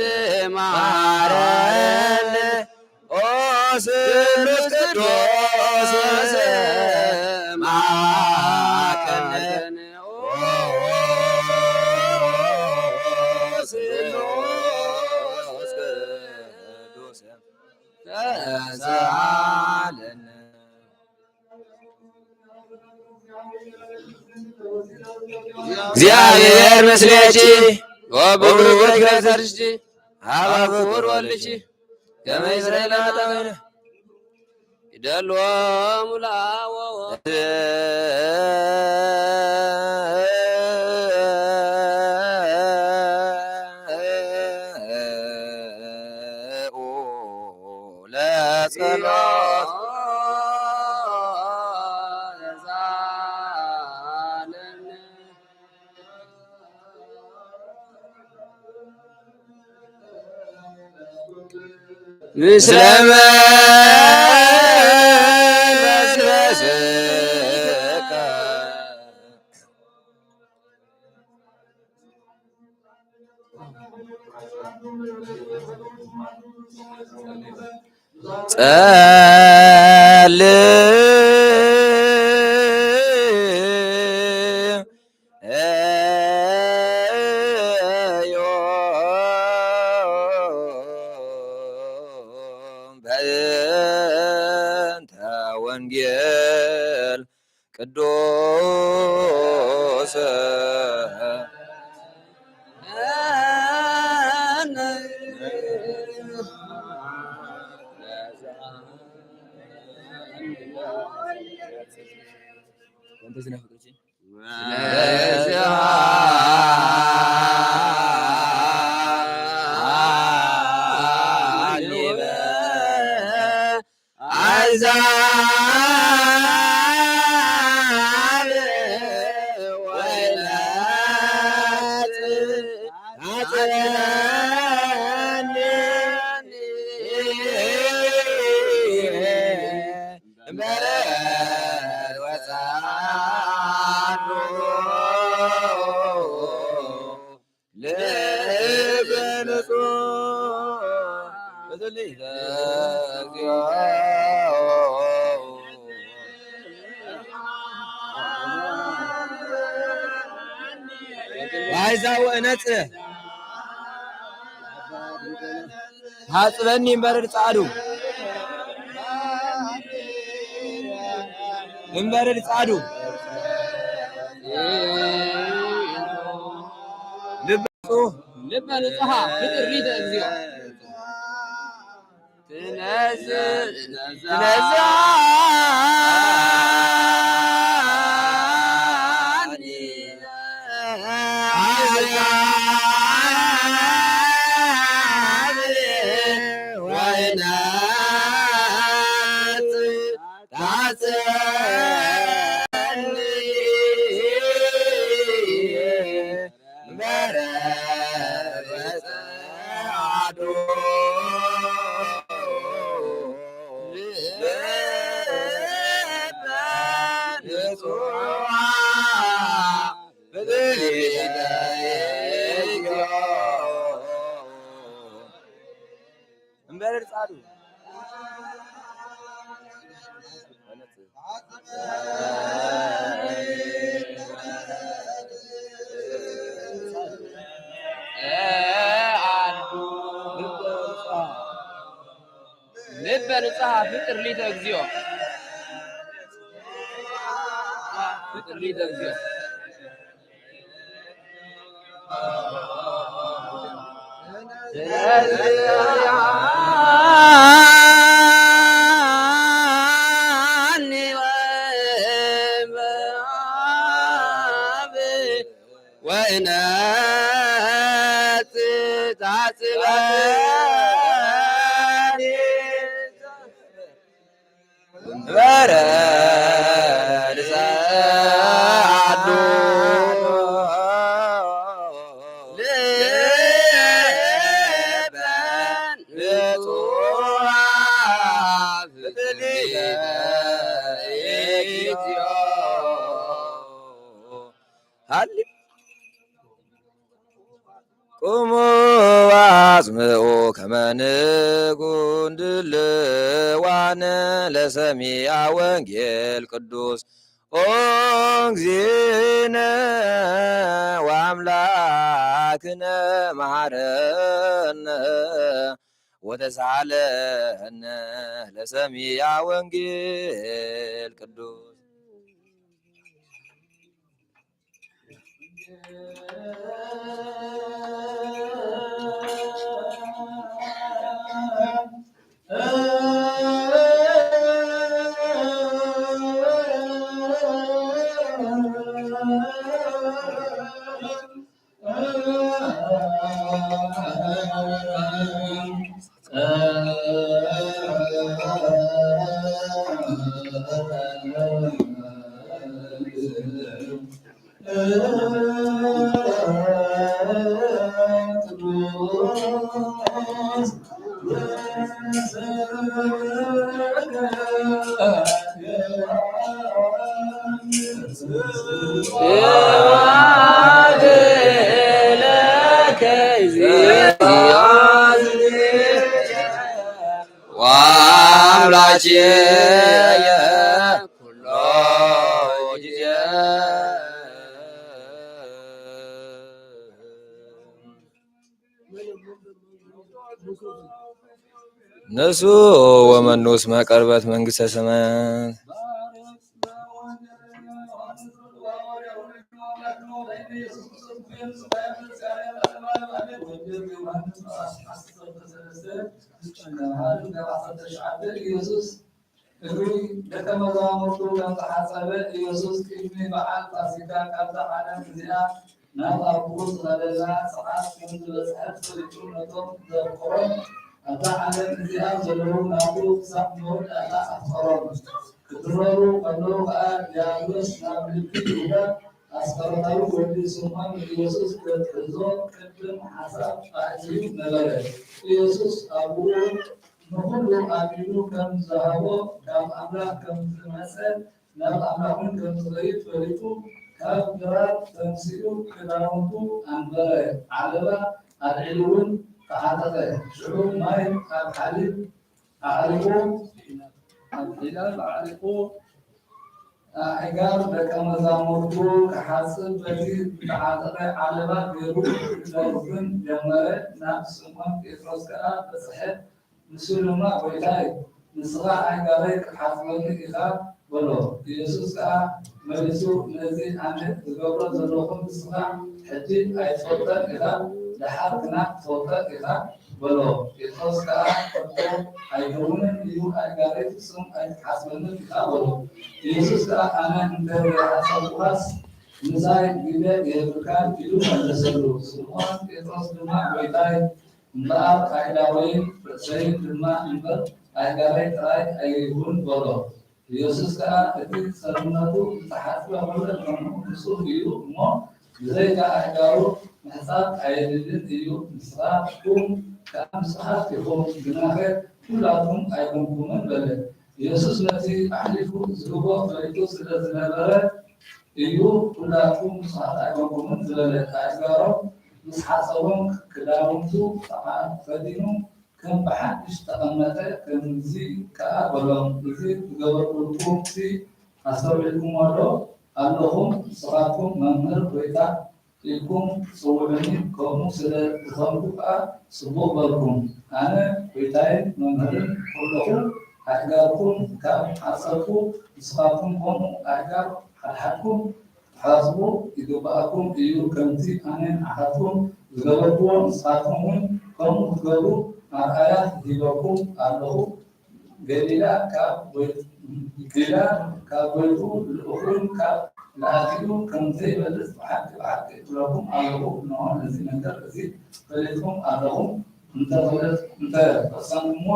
ማረን ኦ ስሉስ ቅዱስ ማከነን ስሉስ ቅዱስ ተሳሃለነ እግዚአብሔር ምስሌኪ ወብሩክ ገዘርሽቲ አባብኩር ወልቺ ከመ ይስረኤል አጣወይነ ይደልዎሙ ለአወ ለጸሎት ምስለ መንፈስከ ጸልዩ በእንተ ወንጌል ቅዱስ ሀጽበኒ እምበረድ ጻዱ እምበረድ ጻዱ ልበ ንጽሐ ፍቅር ሊተ እግዚኦ ልበ ንጽሐ ፍቅር ሊተ እግዚኦ ፍቅር ሊተ እግዚኦ ቁሙ አጽምዑ ከመ ንኩን ድልዋነ ለሰሚዐ ወንጌል ቅዱስ ኦ እግዚእነ ወአምላክነ መሐረነ ወተሳሃለነ ለሰሚዐ ወንጌል ቅዱስ ነሱ ወመኑስ መቀርበት መንግሥተ ሰማያት ደቀ መዛሙርቱ ከም ተሓፀበ ኢየሱስ ቅድሚ በዓል ፋሲካ ካብዛ ዓለም እዚኣ ናብ ኣቦ ዝኸደላ ሰዓት ከም ዝበፅሐት ፈሊጡ ነቶም ዘፍቅሮም ኣብዛ ዓለም እዚኣ ዘለዉ ናቱ ክሳብ መወዳእታ ኣፍቀሮም ክድረሩ ከለዉ ከዓ ዲያብሎስ ናብ ልቢ ይሁዳ ኣስቀረታዊ ወዲ ስምዖን ኢየሱስ ክሕዞ ቅድም ሓሳብ ኣዕፅዩ ነበረ። ኢየሱስ ኣብኡ ንኩሉ ኣሚኑ ከም ዝሃቦ ካብ ኣምላክ ከም ዝመፀ ናብ ኣምላኹን ከም ዝኸይድ ፈሊጡ ካብ ግራት ተምሲኡ ክዳውንቱ ኣንበረ ዓለባ ኣልዒሉ እውን ተዓጠጠ ሽዑ ማይ ካብ ሓሊብ ኣዕሪቁ ኣብ ሒላብ ኣዕሪቁ ኣዕጋር ደቀ መዛሙርቱ ክሓፅብ በቲ ዝተዓጠጠ ዓለባ ገይሩ ክደርብን ጀመረ። ናብ ስምዖን ጴጥሮስ ከዓ በፅሐ ንሱ ድማ ጎይታይ ንስኻ ኣዕጋረይ ክትሓፅበኒ ኢኻ በሎ። ኢየሱስ ከዓ መሊሱ ነዚ ኣነ ዝገብሮ ዘለኹ ንስኻ ሕጂ ኣይትፈልጠን ኢኻ ድሓር ግና ትፈልጠን ኢኻ በሎ። ጴጥሮስ ከዓ ከቶ ኣይከውንን እዩ ኣዕጋረይ ፍጹም ኣይትሓስበንን ኢኻ በሎ። ኢየሱስ ከዓ ኣነ እንተዘይሓሰብኳስ ምሳይ ግደ የብልካን ኢሉ መለሰሉ። ስምዖን ጴጥሮስ ድማ ጎይታይ እምበኣር ኣይሁዳወይን ርእሰይን ድማ እምበር ኣዕጋረይ ጥራይ ኣይሁን በሎ። ኢየሱስ ከዓ እቲ ሰውነቱ ዝተሓፅበ ኩሉ ከምኡ ንጹህ እዩ እሞ ብዘይካ ኣዕጋሩ ምሕፃብ ኣየድልን እዩ። ንስኻትኩም ከዓ ንስሓት ኢኹም ግናኸ ኩላቱም ኣይኮንኩምን በለ። ኢየሱስ ነቲ ኣሕሊፉ ዝህቦ ፈሊጡ ስለ ዝነበረ እዩ ኩላቱም ንስሓት ኣይኮንኩምን ዝበለ። ኣዕጋሮም ምስ ሓፀቦም ክዳውንቱ ተኸዲኑ ከም ብሓድሽ ተቐመጠ። ከምዚ ከዓ በሎም እዚ ዝገበርኩልኩም ኣስተውዒልኩሞ ዶ ኣለኹም? ንስኻትኩም መምህር ጎይታ ኢልኩም ትፅውዑኒ ከምኡ ስለ ዝኸምኩ ከዓ ፅቡቕ በልኩም። ኣነ ጎይታይን መምህርን ከለኹ ኣዕጋርኩም ካብ ሓፀብኩ ንስኻትኩም ከምኡ ኣዕጋር ሓድሓድኩም ሓስቡ ይግባኣኩም እዩ። ከምቲ ኣነ ንዓኻትኩም ዝገበርክዎ ንስኻትኩም እውን ከምኡ ክትገብሩ ኣርኣያ ሂበኩም ኣለኹ። ገሊላ ካብ ጎይቱ ልኡኹን ካብ ላኣኪሉ ከምዘይበልፅ ብሓቂ ብሓቂ እብለኩም ኣለኹ። እንሆ ነዚ ነገር እዚ ፈሊጥኩም ኣለኹም እንተፈጸምኩሞ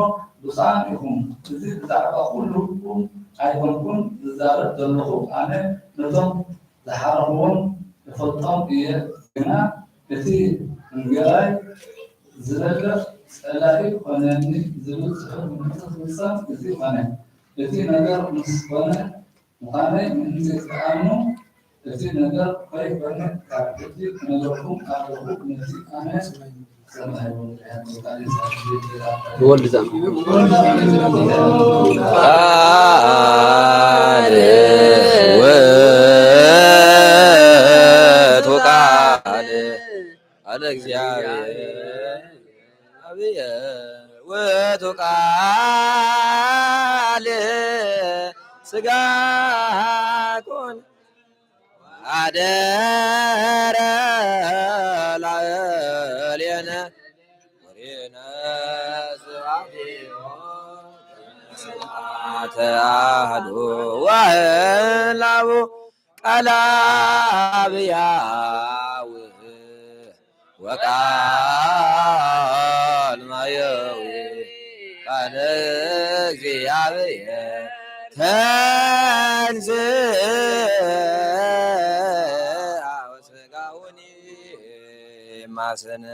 ብፁዓን ኢኹም። እዚ ብዛዕባ ኩሉኩም ኣይኮንኩን ዝዛረብ ዘለኹ ኣነ ነቶም ዝሓረኽዎም ይፈልጦም እየ። ግና እቲ እንጌራይ ዝበልዕ ጸላኢ ኮነኒ ዝብል ጽሑፍ ንክፍጸም እዚ ኮነ። እቲ ነገር ምስ ኮነ ምዃነይ ምእንቲ ተኣምኑ እቲ ነገር ከይኮነ ካብ ሕጂ ክነግረኩም ኣለኹ። ነቲ ኣነ ወልድ ቃል ውእቱ ቃል አለ እግዚአብሔር አብየ ውእቱ ቃል ሥጋ ኮነ አደረ ላዕሌነ ወሬነ ስብሐተ አሐዱ ወህላው ቃለ አብያው ወቃል ማየዊ ቃለ እግዚአብሔር ተንሥአ ወሥጋውኒ ማሰነ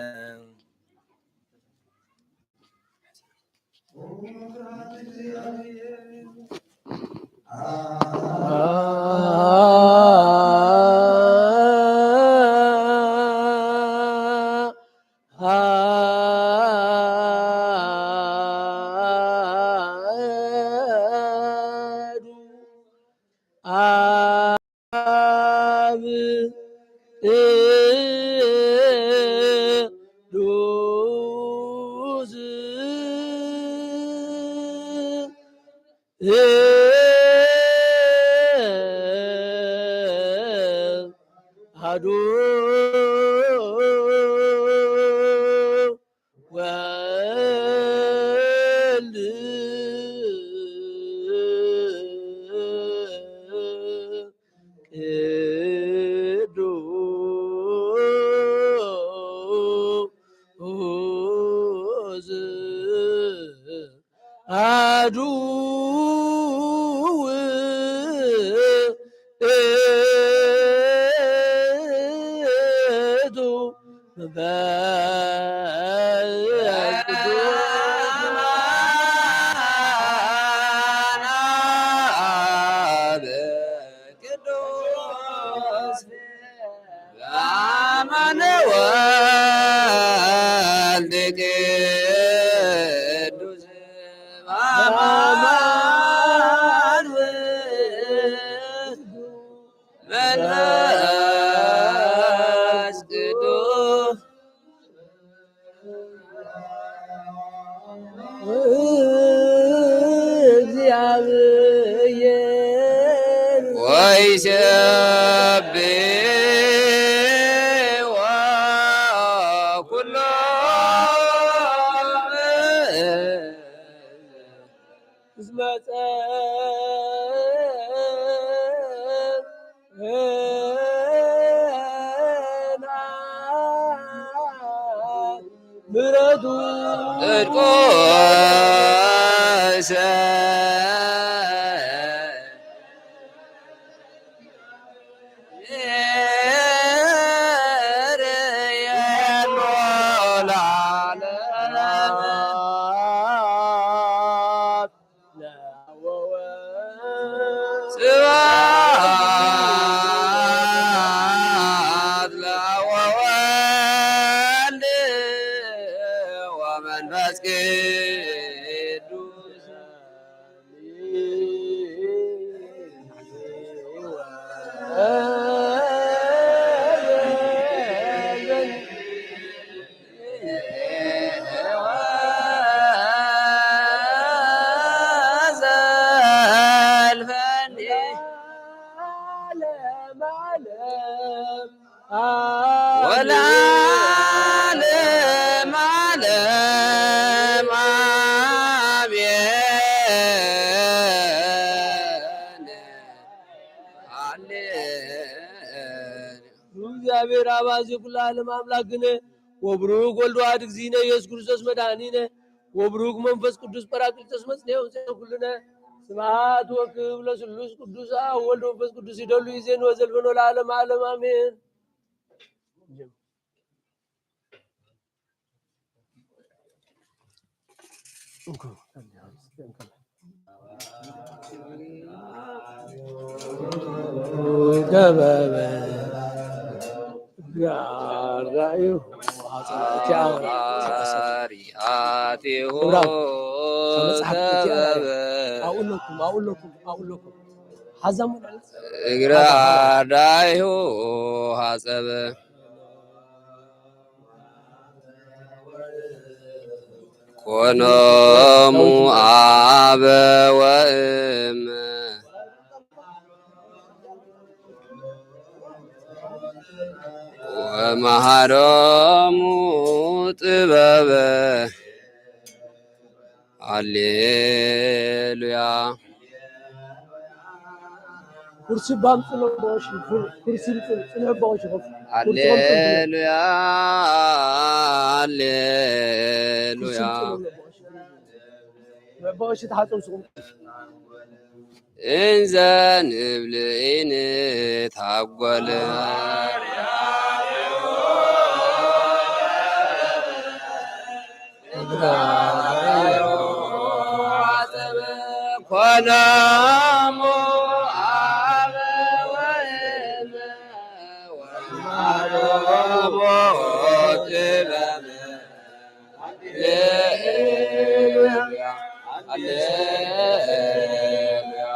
አሐዱ ወልድ ቅዱስ አሐዱ ውእቱ መንፈስ ቅዱስ በአማነ ወልድ ቅዱስ በአማን ውእቱ መንፈስ ቅዱስ እግዚአብሔር ወይሴብሖ ኩሎ እስመ ምሕረቱ ጽድቁ ስብሐት ለወወልድ ወመንፈስ ቅዱስ ወለዓለመ ዓለም አሜን። እግዚአብሔር አባዜ ኩሉ ዓለም አምላክነ ወብሩክ ወልድ ዋሕድ እግዚእነ ኢየሱስ ክርስቶስ መድኃኒነ ወብሩክ መንፈስ ቅዱስ ጰራቅሊጦስ መጽንዔ ኩልነ ስብሐት ወክብር ለስሉስ ቅዱስ አብ ወወልድ ወመንፈስ ቅዱስ ይደሉ ይዜን ወዘልፈኖ ለዓለመ ዓለም አሜን። እግረ አርዳኢሁ ሐጸበ ኮኖሙ አበ ወእም ወመሃሮሙ ጥበበ ሃሌሉያ። ኩርሲ ባምጽሎ ቦሽ ኩርሲ ጽነባዎች ሃሌሉያ ሃሌሉያ ባዎች ተሐጽም ሱም እንዘ ንብልኢን ታጓለ ኮኖሙ አበ ወእም ወመሃሮሙ ጥበበ ሃሌሉያ ሃሌሉያ ሃሌሉያ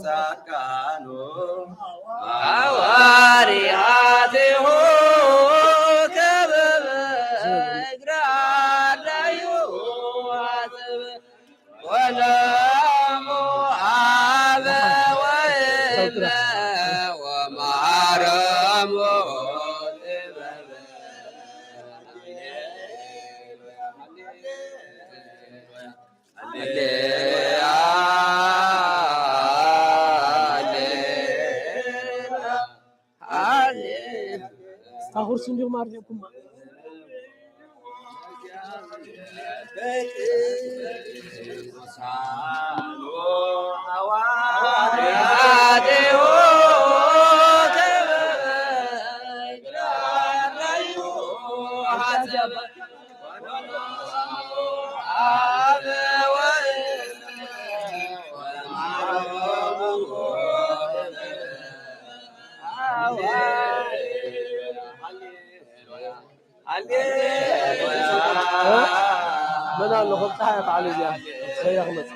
ጻድቃኑ ሐዋርያቲሁ ከበበ እግራዳዩ አጥብ ወለሙ አበ ወእመ ወማረሙ Tahur sunjuk marnya kuma. بدل اللي خبطها يفعل زيها سيغمس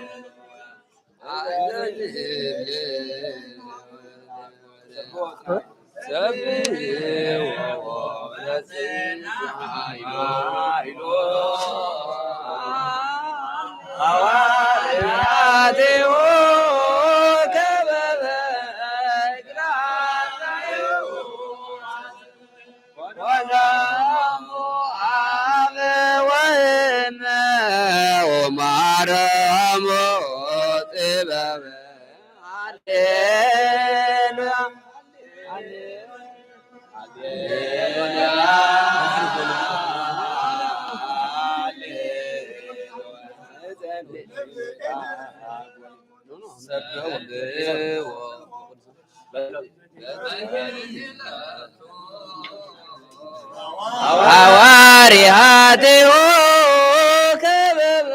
ሐዋርያቲሁ ከበበ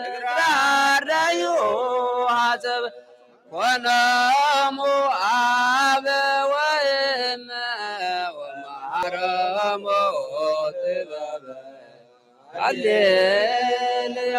እግራዳዩ ሐሰብ ኮነሙ አበ ወእመ ወማረሙ ጥበበ ሃሌሉያ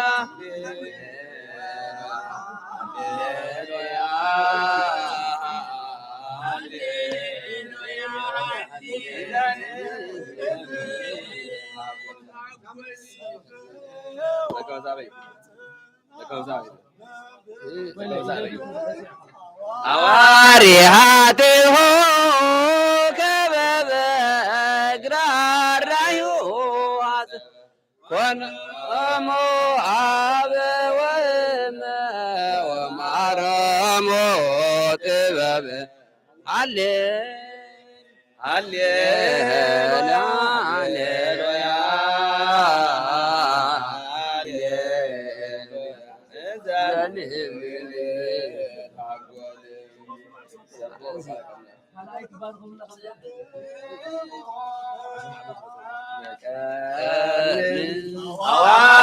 ሐዋርያቲሁ ከበበ እግራዳዩ ኮነሙ አበ ወእመ ወማረሙ ጥበበ ሃሌሉያ ሃሌሉያ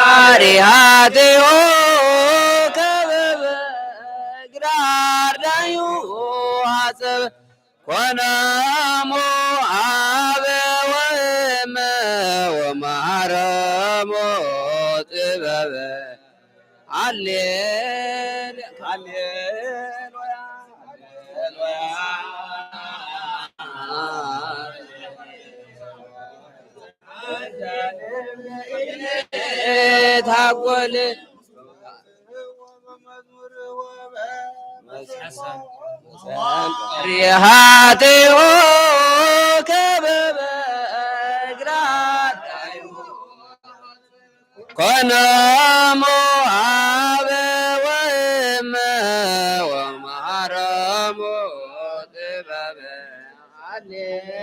ሐዋርያቲሁ ከበበ እግራዳዩ ሐሰብ ኮነሙ አበ ወእመ ወማረሙ ጥበበ ሃሌሉያ ታጎል ሐዋርያቲሁ ከበበ እግራዳዩ ኮነሙ አበ ወእመ ወማረሙ ጥበበ ሃሌሉያ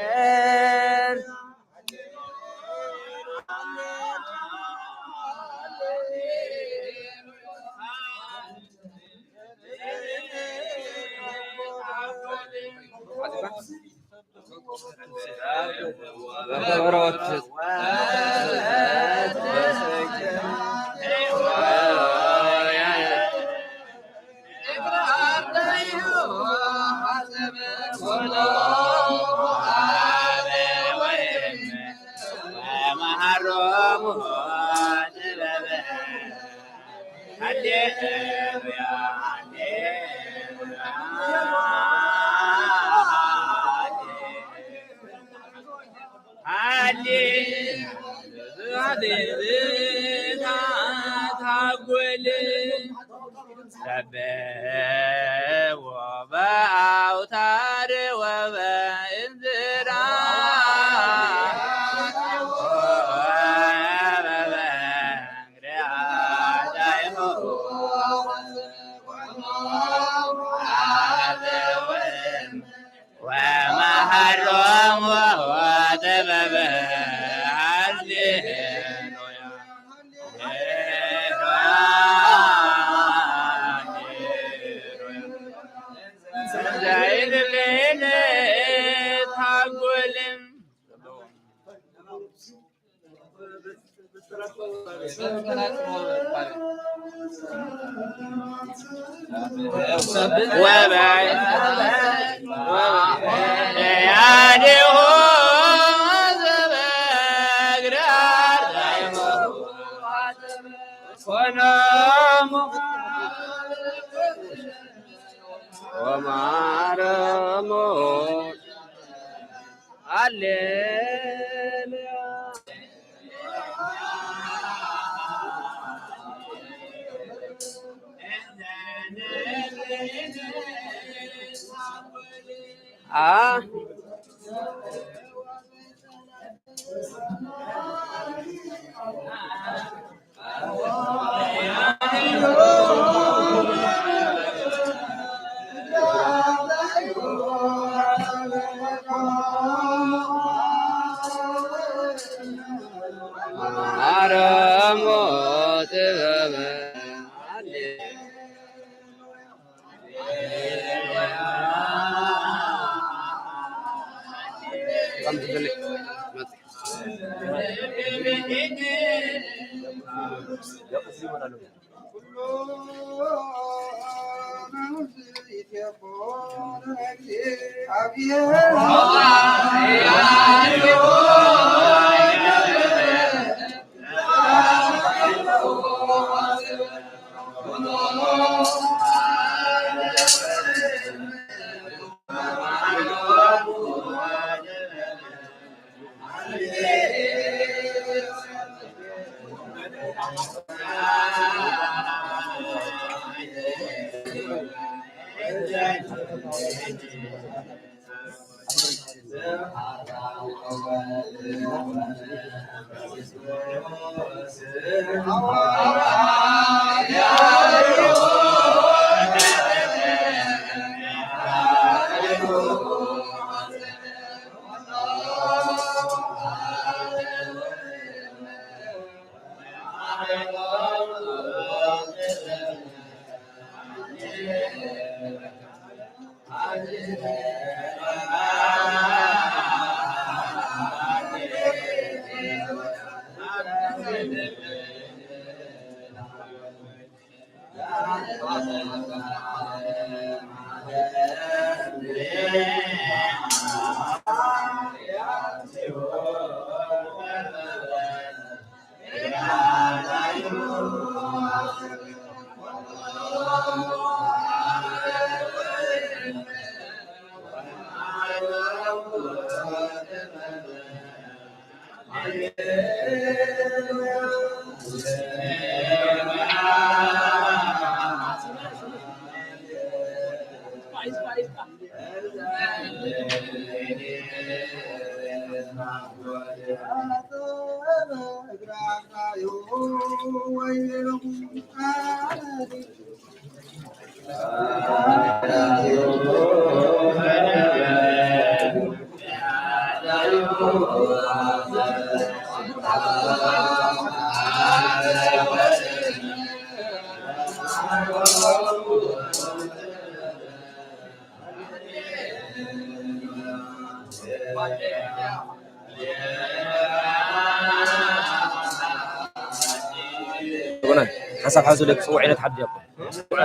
حسب حاسو لك سوى عينة حد يكون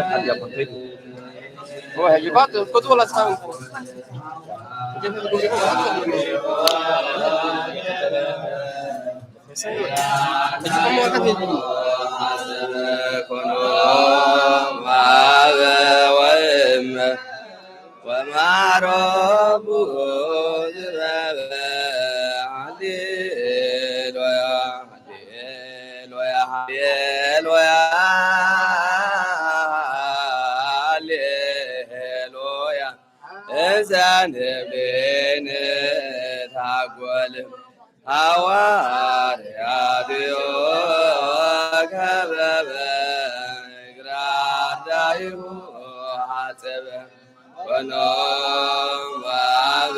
حد يكون هو اللي بعد الكتب ولا أصحاب Kono እንዘንብልን ታጎል ሐዋርያትዮ ከበበ ግራዳይሁ ሐጸበ ወኖም ዋብ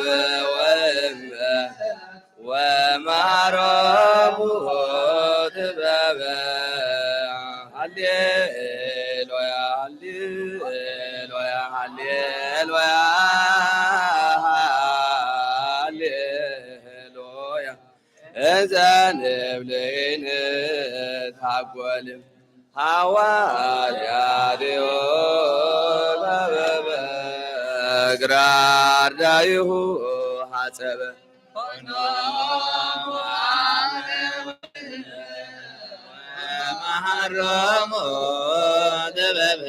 ወእመ ወማረሙ ጥበበ ሃሌሉያ ሃሌሉያ ሃሌሉያ ሃሌሉያ እንዘንብልን ታጎል ሐዋርያትዮ ከበበ ግራዳይሁ ሐጸበ ወማረሙ ጥበበ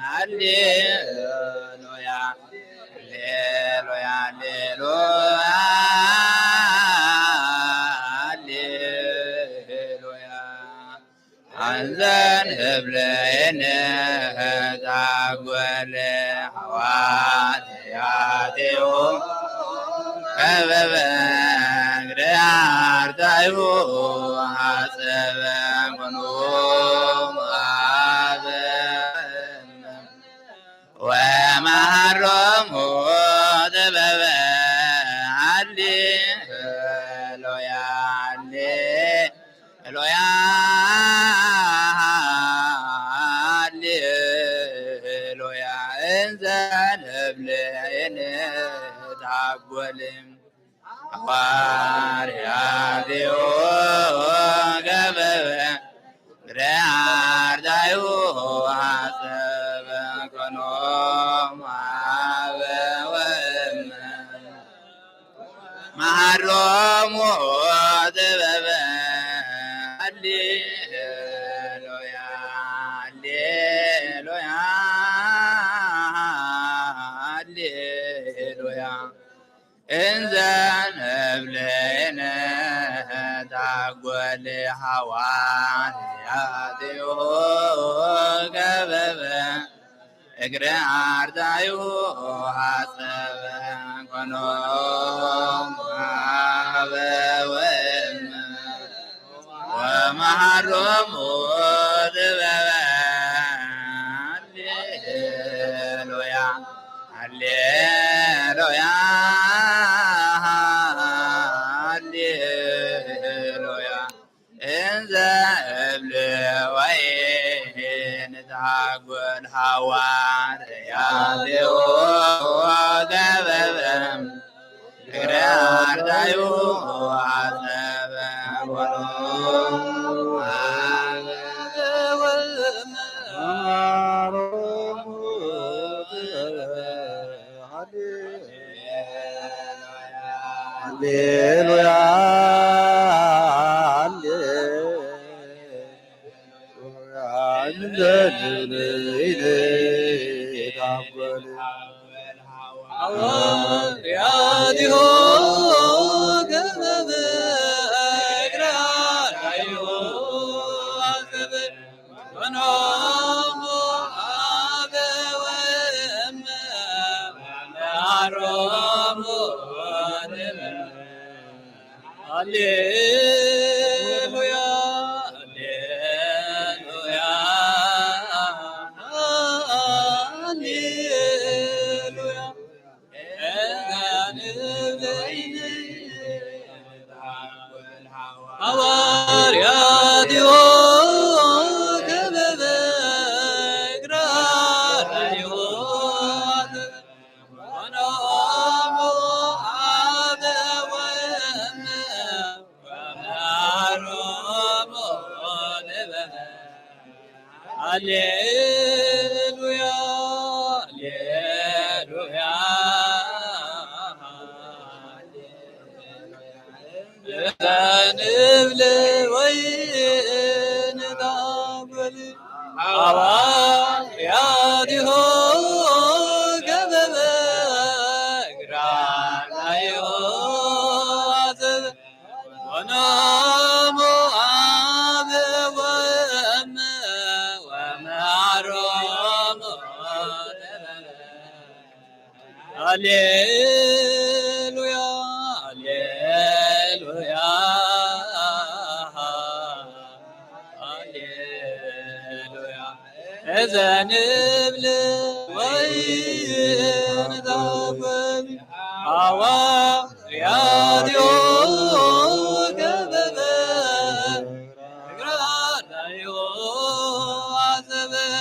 ሃሌሉያ ሃሌሉያ ሃሌሉያ እንዘንብልን ታጎል ሐዋርያትዮ ከበበ ግራዳይሁ ሐጸበ ወኖም ዋብ ወማረሙ ጥበበ ሃሌሉያ ሃሌሉያ ሃሌሉያ እንዘንብልን ታጎል ሐዋርያትዮ ከበበ ግራዳይሁ ሐጸበ ወኖም ዋብ ወእመ ማረሙ ጥበበ ሃሌሉያ ሃሌሉያ ሃሌሉያ እንዘንብልን ታጎል ሐዋርያትዮ ከበበ ግራዳይሁ ሐጸበ ወኖም ዋብ ወእመ ወማረሙ ጥበበ ሃሌሉያ ሃሌሉያ ሃሌሉያ እንዘንብል ወይን ታጎል ሐዋርያትዮ ከበበ ግራዳይሁ ሐጸበ ወኖም ዋብ ወእመ ሃሌሉያ እንዘንብልን ታጎል ሐዋርያትዮ ከበበ ግራዳይሁ ሐጸበ ወኖም ዋብ ወእመ ወማረሙ ጥበበ ሃሌሉያ ሃሌሉያ ሃሌሉያ ሐዋርያትዮ ከበበ ግራዳይሁ ወኖም ዋብ ወእመ ወማረሙ ጥበበ ሃሌሉያ ሃሌሉያ እንዘንብል ወይን ታጎል ሐዋርያትዮ ከበበ ግራዳይሁ ሐጸበ ወኖም ዋብ ወእመ ወማረሙ ጥበበ هللويا هللويا هللويا إذا نبل وين ذاقل هوا رياضيو كببه قرانيو عزبه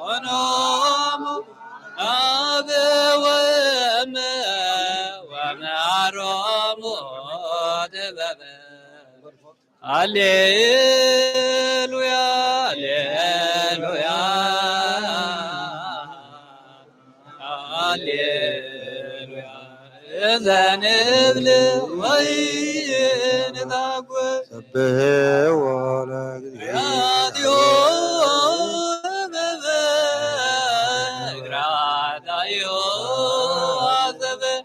ونوم أبي وما ومعرم دببه هللويا هللويا هللويا إذا نبل وين ذاقل سبه ولا راديو ببغرادايو عذبه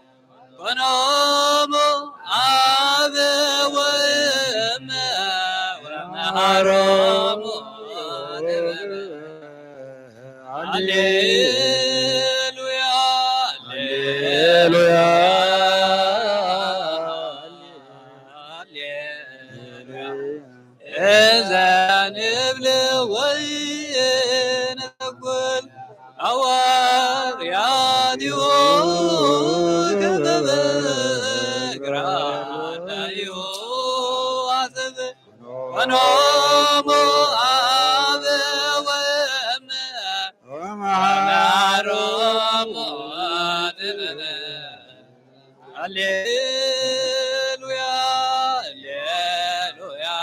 ونومو عذبه ومهرمو هللويا هللويا إذا نبل وين نقول أوار ياديو كذب قرانيو عذب ونوم عذب ومعرم عذب هللويا هللويا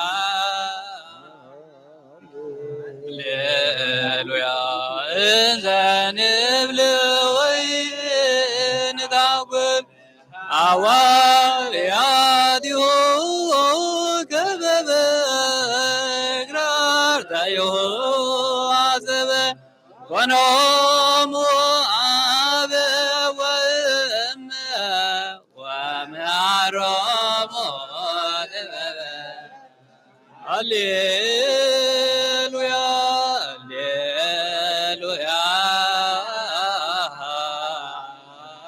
هللويا إذا نبل وين ذاقل عوار ياديو كبب قرار دايو عزبه ونوم عابه ومعرم هللويا هللويا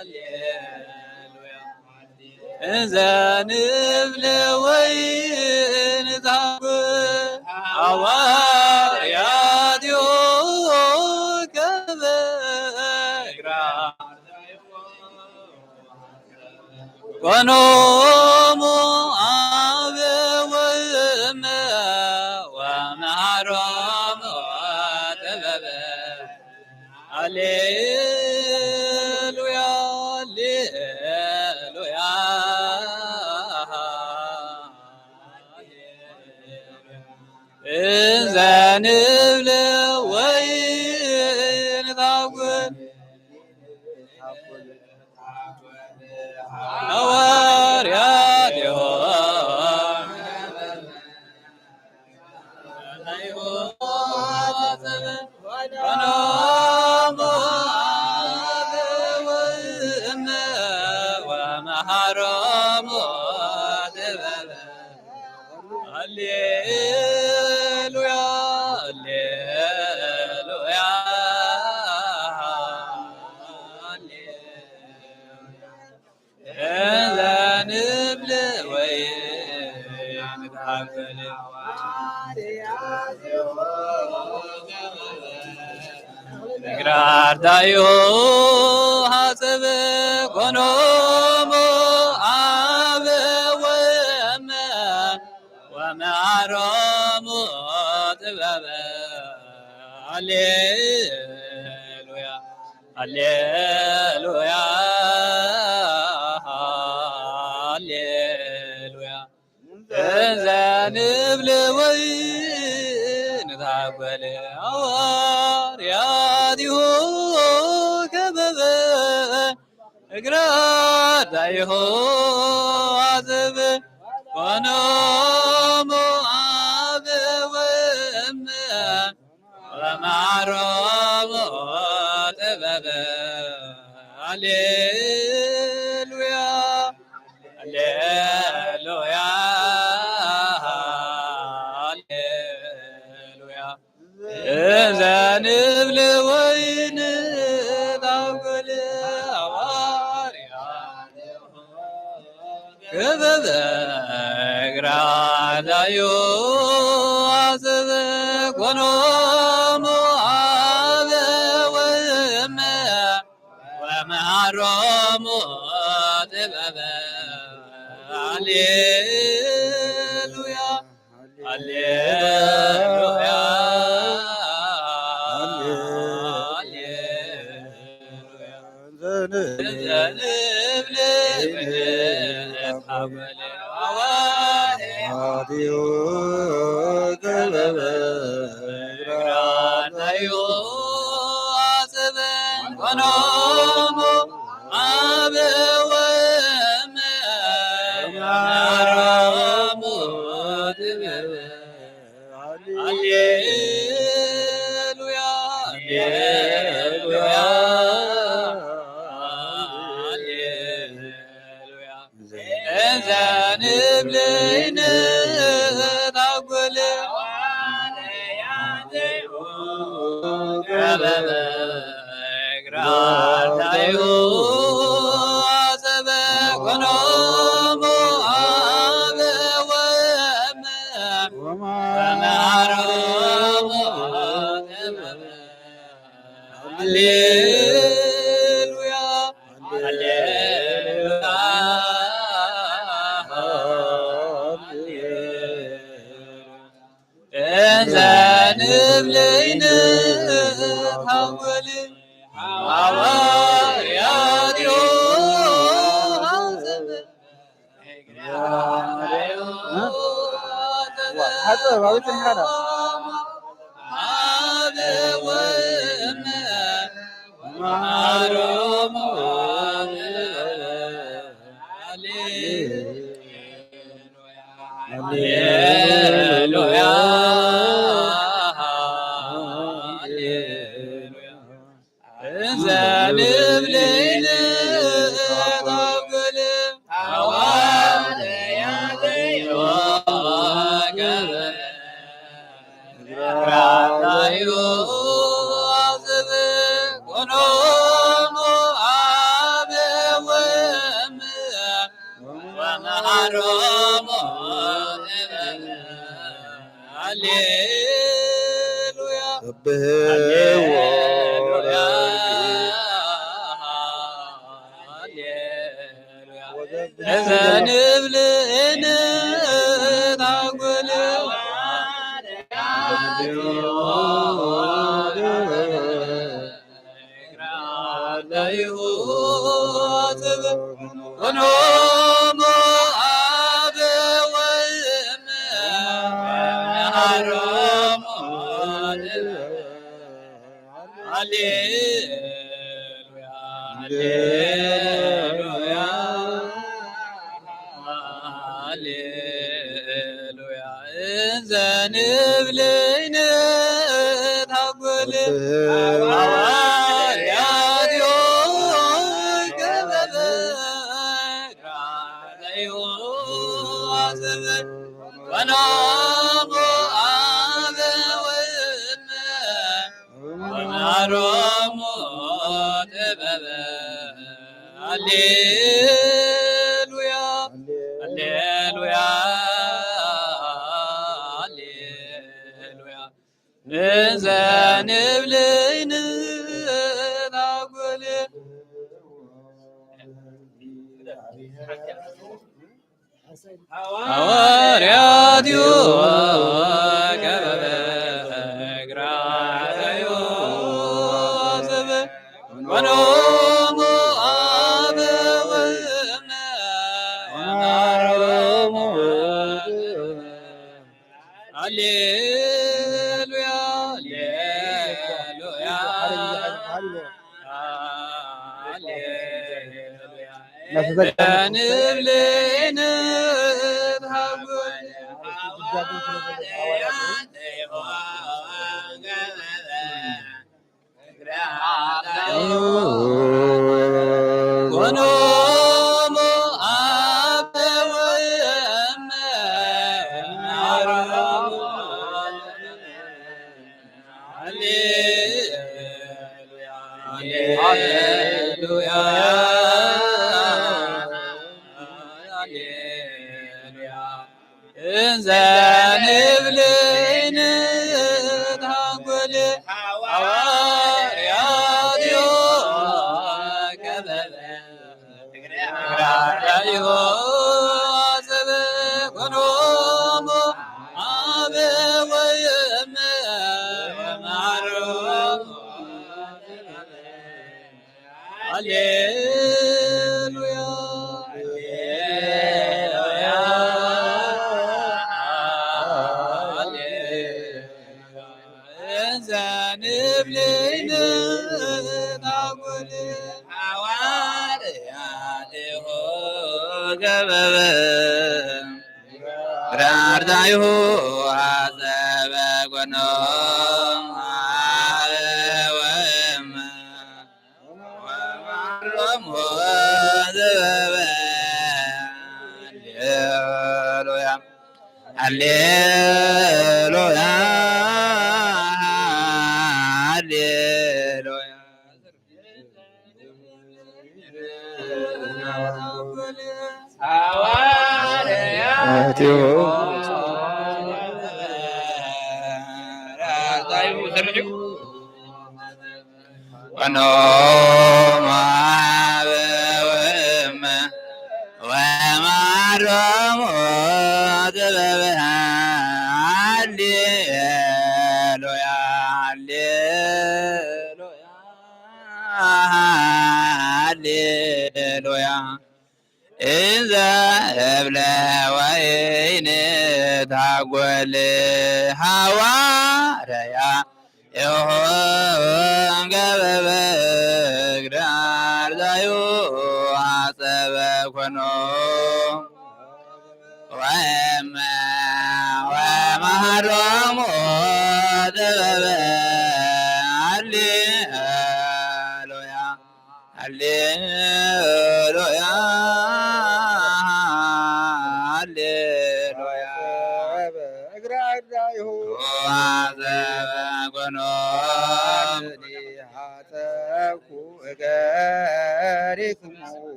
هللويا إذا نبل وين ذاقل عوار ياديو كبقرا ونوم عابه ومعرم دببه هللويا هللويا إذا نبل وين ذاقل نوار يا ديوان ونوم ومحرم دببه هللويا هللويا إذا نبل وين ذاقل قرار دايو حسب ونوم عابه ومعرم دببه هللويا هللويا هللويا إذا نبل وين ذاقل عوار ياديو كببه قرار دايو عذبه ونوم عابه ومعرم دببه هللويا هللويا هللويا إذا نبل وين ذاقل عوار ግራናዮ አዘበ ኮኖሙ አበ ወእመ ወመሃሮሙ ጥበበ ሃሌሉያ ሃሌሉያ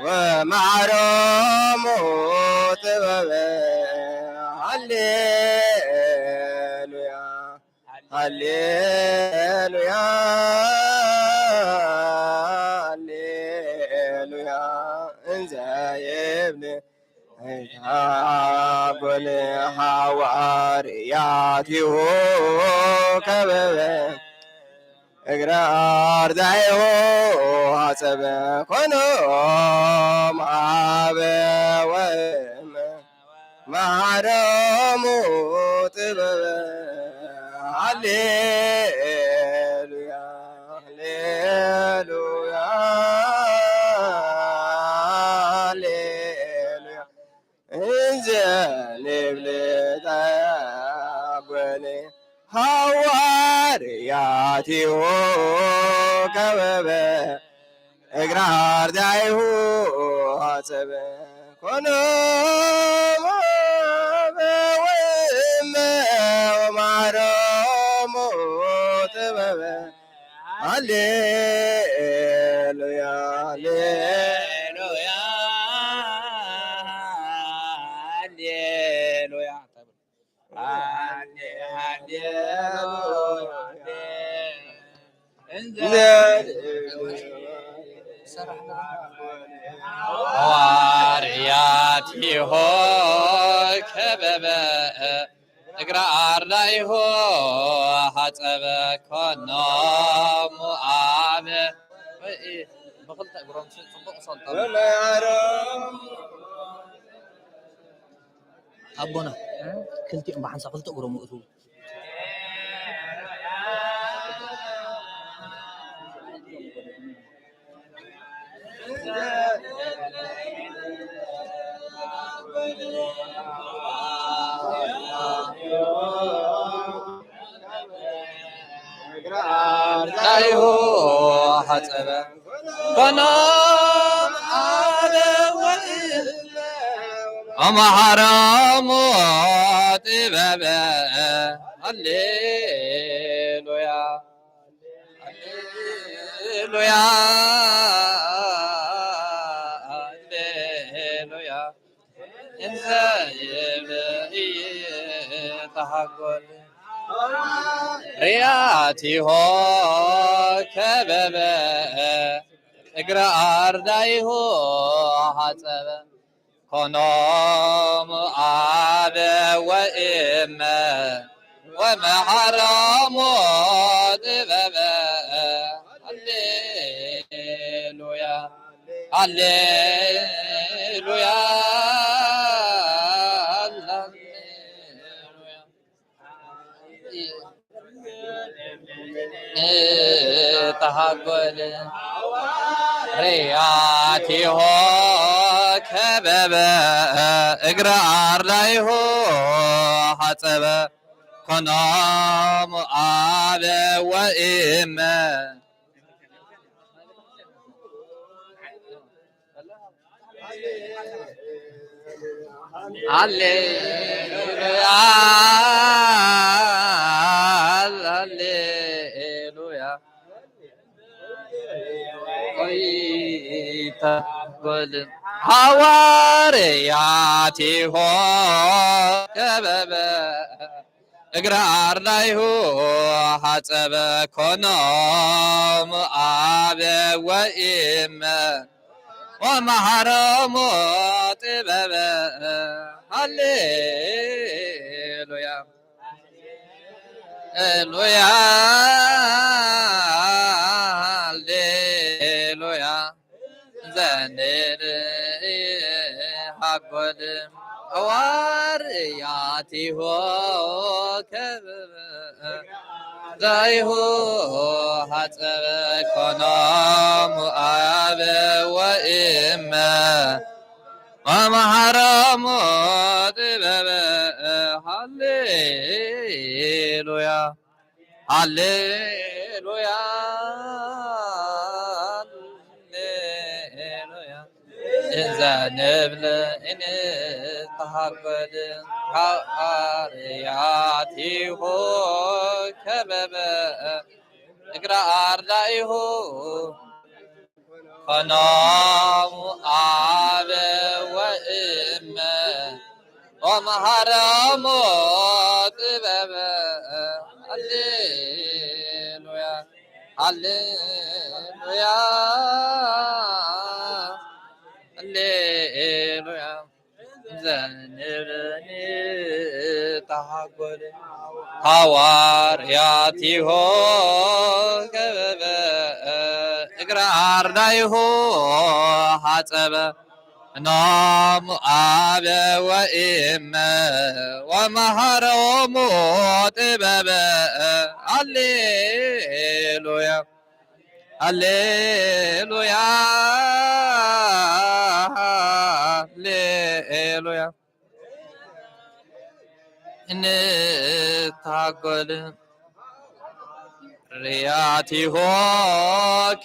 ومعرم طبب هللويا هللويا هللويا انزايبني قل حوارياتي كبب اقرار دايو حسب كنوم عابي وهم معرمو طبب هللويا هللويا هللويا انزل بلدابني حوارياتي كبب اقرار دايو حسب كنوم ومعرم طبب هللويا هللويا هللويا حوارياتي هو كبب اقرار لاي هو حسب كنا مؤاب بخلت اقرام صدق صدق أبونا كلتي أم بحنسا قلت أقرأ مؤذو دايو حسب كنا على أما حرام طبب هللويا هللويا هللويا انت تحقل رياتي هو كبب اقرار دايه حسب كنوم آب وإم ومحرم دبب هللويا هللويا تحقل رياتي هو كبب اقرار لاي هو حسب كنام آب وإم هللويا هللويا تقبل حوارياتي هو كبب اقرار لاي هو حسب كنوم آب وإم ومحرم طبب هللويا هللويا هللويا زنر حقل حوارياتي هو كبب داي هو حسب كنام آب وإم ومحرم طبب هللويا هللويا هللويا إذا نبل إن تحقد حوارياتي هو كبب اقرار لاي هو ኮኖሙ አበ ወእመ ወመሃረሙ ጥበበ ሃሌሉያ ሃሌሉያ ሃሌሉያ ዘንብለኒ ተሃጐል ሐዋርያቲሆ ገበበ እግረ አርዳይሆ ሐጸበ ኖሙ አበ ወእመ ወመሃሮሙ ጥበበ ሃሌሉያ ሃሌሉያ ሃሌሉያ እንታጐል ርያቲሆ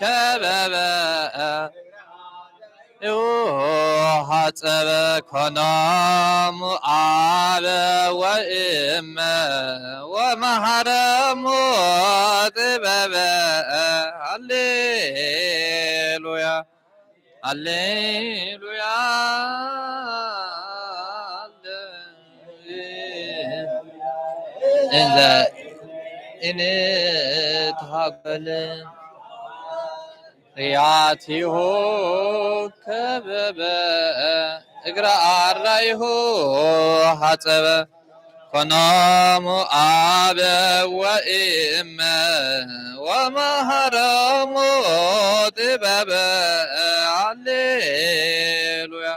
ከበበ ሐጸበ ኮኖሙ አበ ወእመ ወመሃረሙ ጥበበ ሃሌሉያ ሃሌሉያ እንዘ እንታጐል ርያቲሁ ከበበ እግረ አርዳኢሁ ሐጸበ ኮኖሙ አበ ወእመ ወመሃሮሙ ጥበበ ሃሌሉያ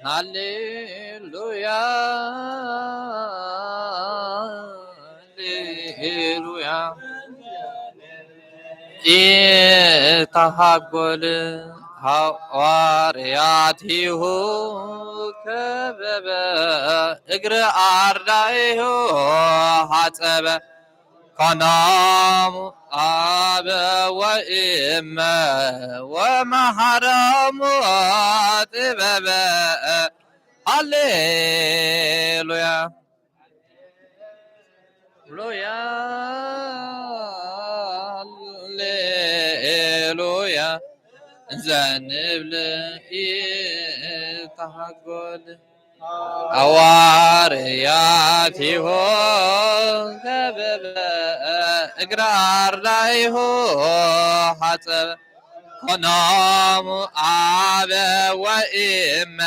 ሃሌሉያ ሃሌሉያ ኢተሃጐል ሐዋርያቲሁ ከበበ እግረ አርዳኢሁ ሐጸበ ኮኖሙ አበ ወእመ ወመሃሮሙ ጥበበ ሃሌሉያ ሃሌሉያ ሃሌሉያ ዘንብል ኢተሃጐል ሐዋርያቲሁ ከበበ እግረ አርዳኢሁ ሐጸበ ኮኖሙ አበ ወእመ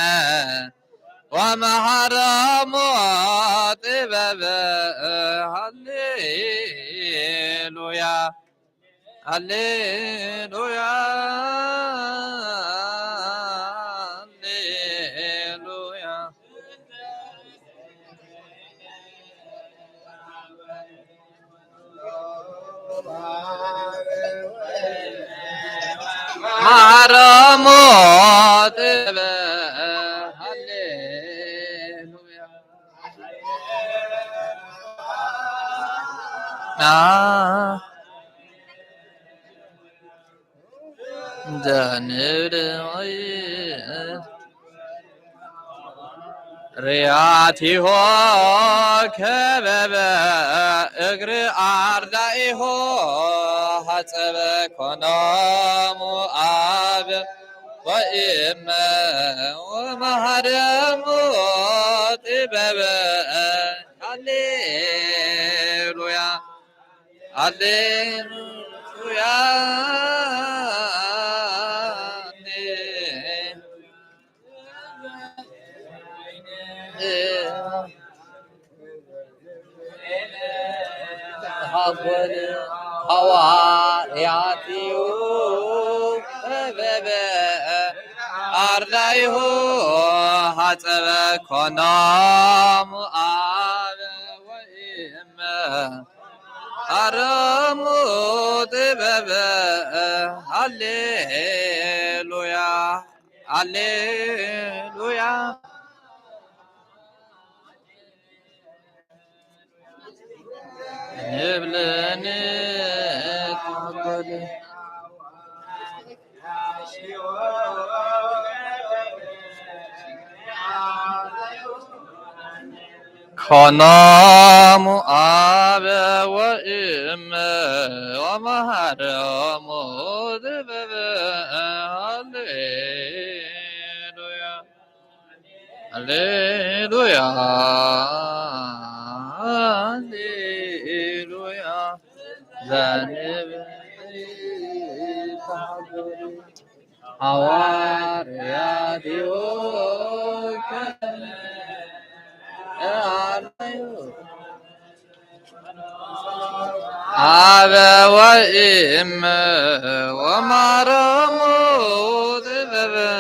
ወመሃሮሙ ጥበበ ሃሌሉያ ሃሌሉያ ሃሌሉያ መሃሮሙ ጥበበ ሃሌሉያ ዘንብል ርያቲሁ ከበበ እግረ አርዳኢሁ ሐጸበ ኮኖሙ አበ ወእመ ወመሃሮሙ ጥበበ ሃሌሉያ ሃሌሉያ ተሃጐል ሐዋርያቲሁ ከበበ አርዳኢሁ ሐጸበ ኮኖሙ አበ ወእመ ወመሃሮሙ ጥበበ ሃሌሉያ ሃሌሉያ ንብለኒ ተሃጐል ኮኖሙ አበ ወእመ ወመሃሮሙ ጥበበ هللويا هللويا ذنب حوارياتي أبا وإم ومرمود بابا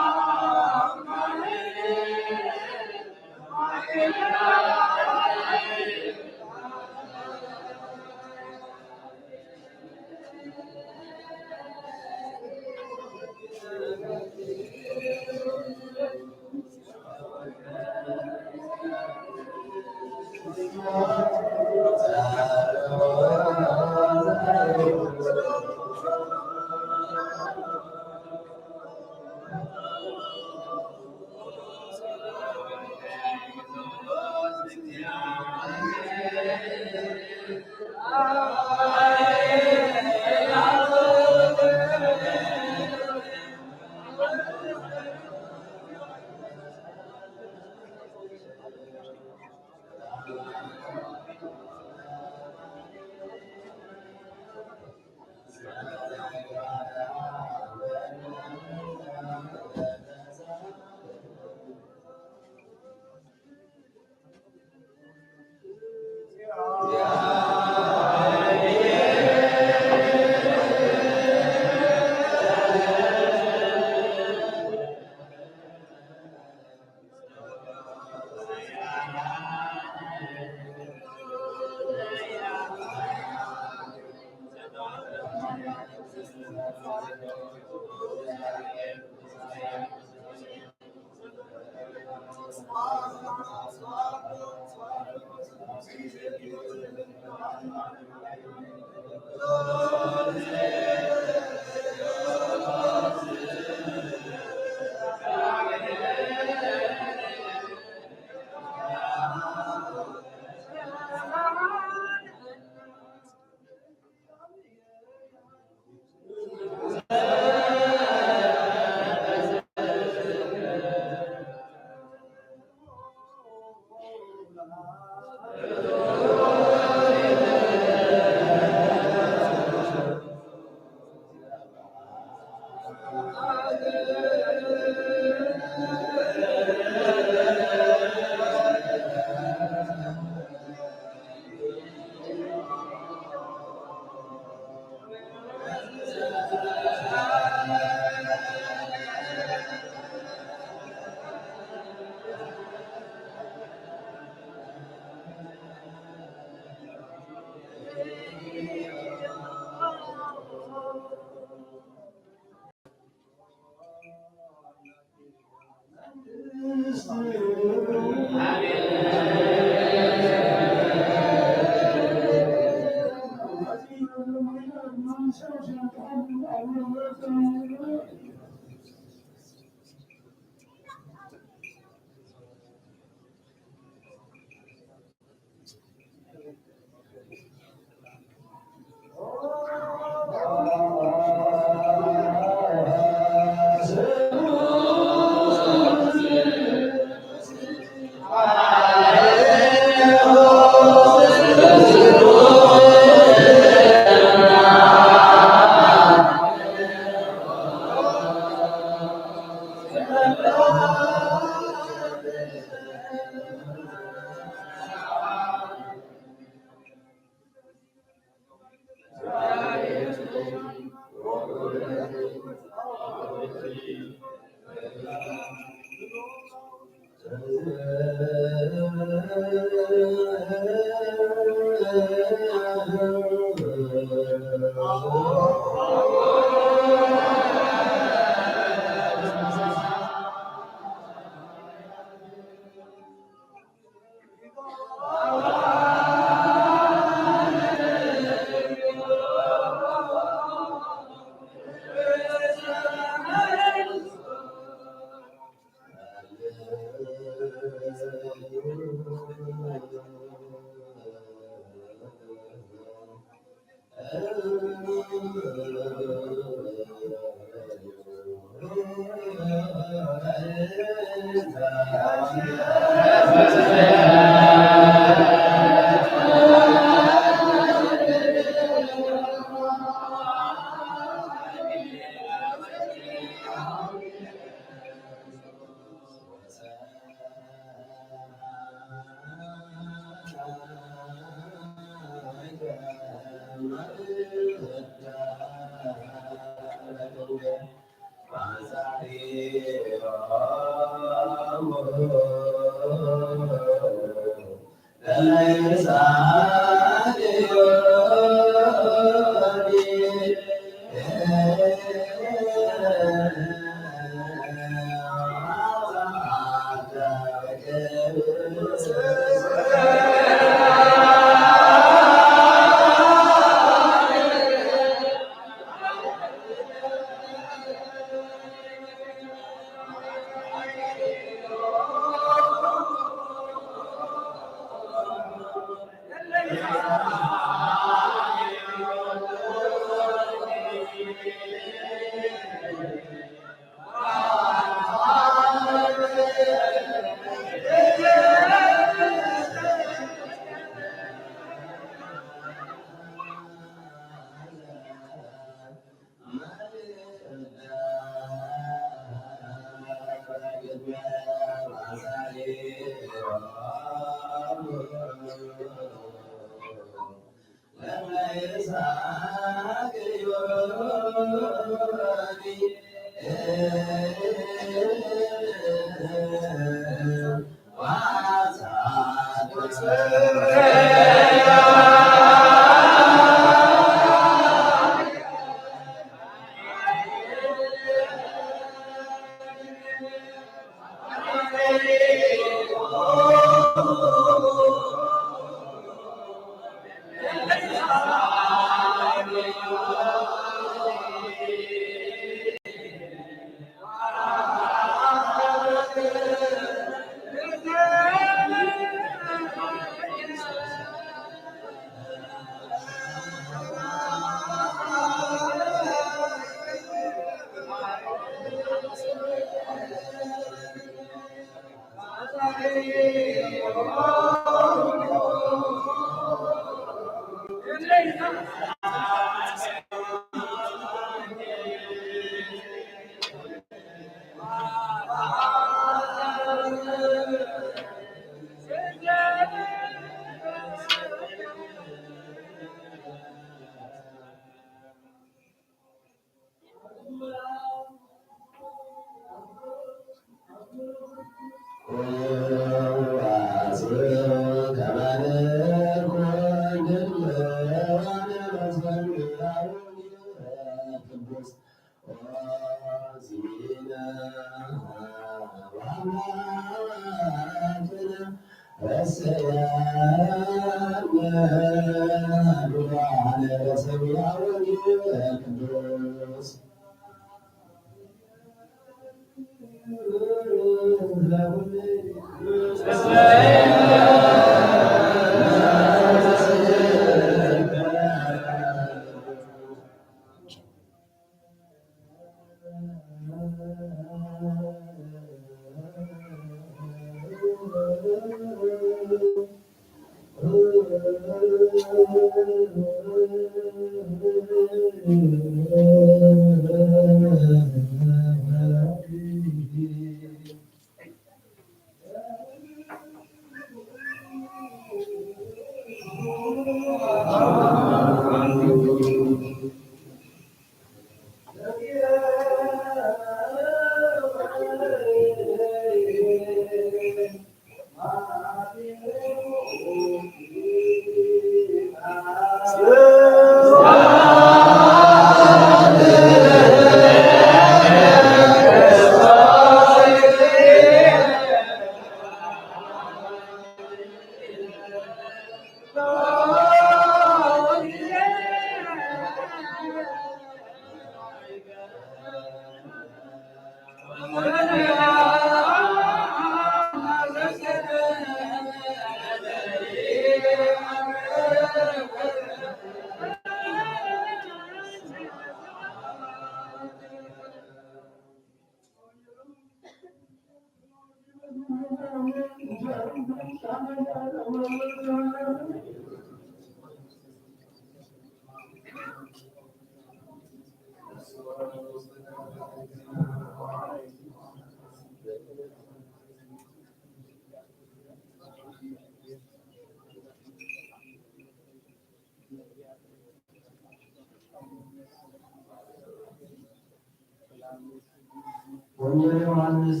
ወንጌል ዮሐንስ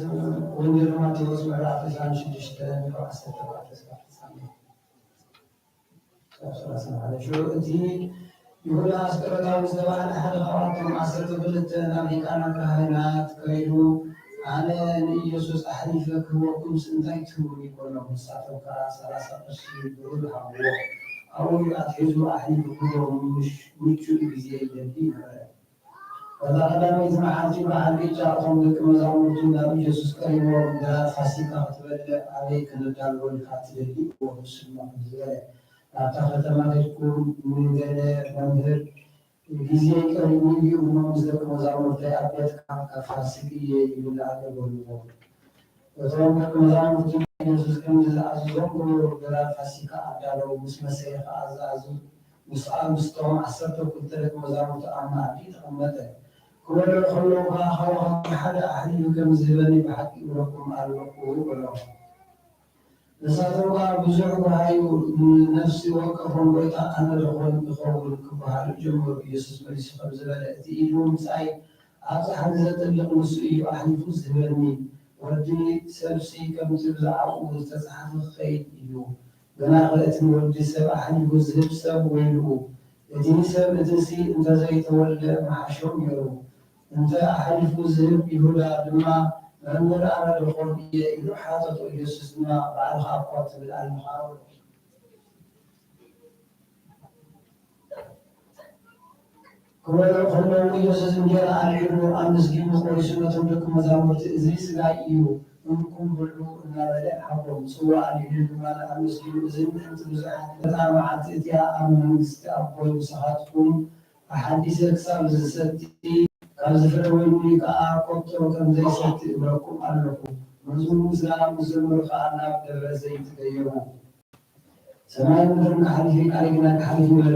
ወንጌል ማቴዎስ ምዕራፍ 16 እቲ ይሁዳ አስቆሮታዊ ዝተባህለ ሓደ ካብቶም 12 ናብ ሊቃነ ካህናት ከይዱ ኣነ ንኢየሱስ ኣሕሊፈ ክህበኩም እንታይ ትብሉ ይኮኖም ንሳቶም ከዓ 30 ቅርሺ ብሩር ሃብዎ ኣብኡ ኣትሒዙ ኣሕሊፉ ክህቦም ምቹእ ግዜ ይደሊ ነበረ። ከዛ ቀዳመይቲ መዓልቲ በዓል ቅጫ እቶም ደቂ መዛሙርቱ ናብ ኢየሱስ ቀሪቦም ዳስ ፋሲካ ክትበልዕ ኣበይ ክነዳልወልካ ትደሊ ንስማ ዝበለ ናብታ ከተማ ከድኩም ንገለ መምህር ጊዜ ቀሪቡ እዩ እሞ ምስ ደቂ መዛሙርተይ ኣብ ቤትካ ካብ ፋሲክ እየ ይብላዕ ገበልዎ። እቶም ደቂ መዛሙርቱ ኢየሱስ ከምዚ ዝኣዘዞም ገበሩ። ገራድ ፋሲካ ኣዳለው ምስ መሰየ ከዓ ዝኣዙ ምስቶም 12 ደቂ መዛሙርቱ ኣብ ማኣዲ ተቐመጠ። ክበልዑ ከለዉ ከዓ ካብኦም ሓደ ኣሕሊሉ ከም ዝህበኒ ብሓቂ እብለኩም ኣለኹ በሎም። ንሳቶም ከዓ ብዙሕ ጉሃዩ ነፍሲ ወከፎም ጎይታ ኣነ ድኾን ይኸውን ክበሃሉ ጀመሩ። ኢየሱስ መሊሱ ከም ዝበለ እቲ ኢሉ ምፅኣይ ኣብ ፃሕሊ ዘጥልቕ ንሱ እዩ ኣሕሊፉ ዝህበኒ። ወዲ ሰብሲ ከምቲ ብዛዕባኡ ዝተፃሕፈ ክኸይድ እዩ። ገና እቲ ወዲ ሰብ ኣሕሊፉ ዝህብ ሰብ ወይልኡ። እቲ ሰብ እቲሲ እንተዘይተወልደ መሓሾም ነይሩ። እንተ ኣሕሊፉ ዝህብ ይሁዳ ድማ መምህር ኣነ ድኾን እየ ኢሉ ሓተቶ። ኢየሱስ ድማ ባዕልኻ እኳ ትብል ኣለኻ። ክበልዑ ከለዉ ኢየሱስ እንጀራ ኣልዒሉ ኣመስጊኑ ቆሪሱ ነቶም ደቂ መዛሙርቲ እዚ ስጋይ እዩ እንኩም ብልዑ እናበለ ሓቦም። ጽዋ ኣልዒሉ ድማ ኣመስጊኑ እዚ ምእንቲ ብዙሓት እታ መዓልቲ እቲኣ ኣብ መንግስቲ ኣቦይ ንስኻትኩም ኣሓዲሰ ክሳብ ዝሰቲ ካብ ዝፍረ ወይኒ ከዓ ቆጥሮ ከም ዘይሰቲ እብለኩም ኣለኹ። መዝሙር ምስጋና ምስዘምሩ ከዓ ናብ ደብረ ዘይት ገየሩ። ሰማይ ምድርን ክሓልፍ ቃል ግና ክሓልፍ ይበለ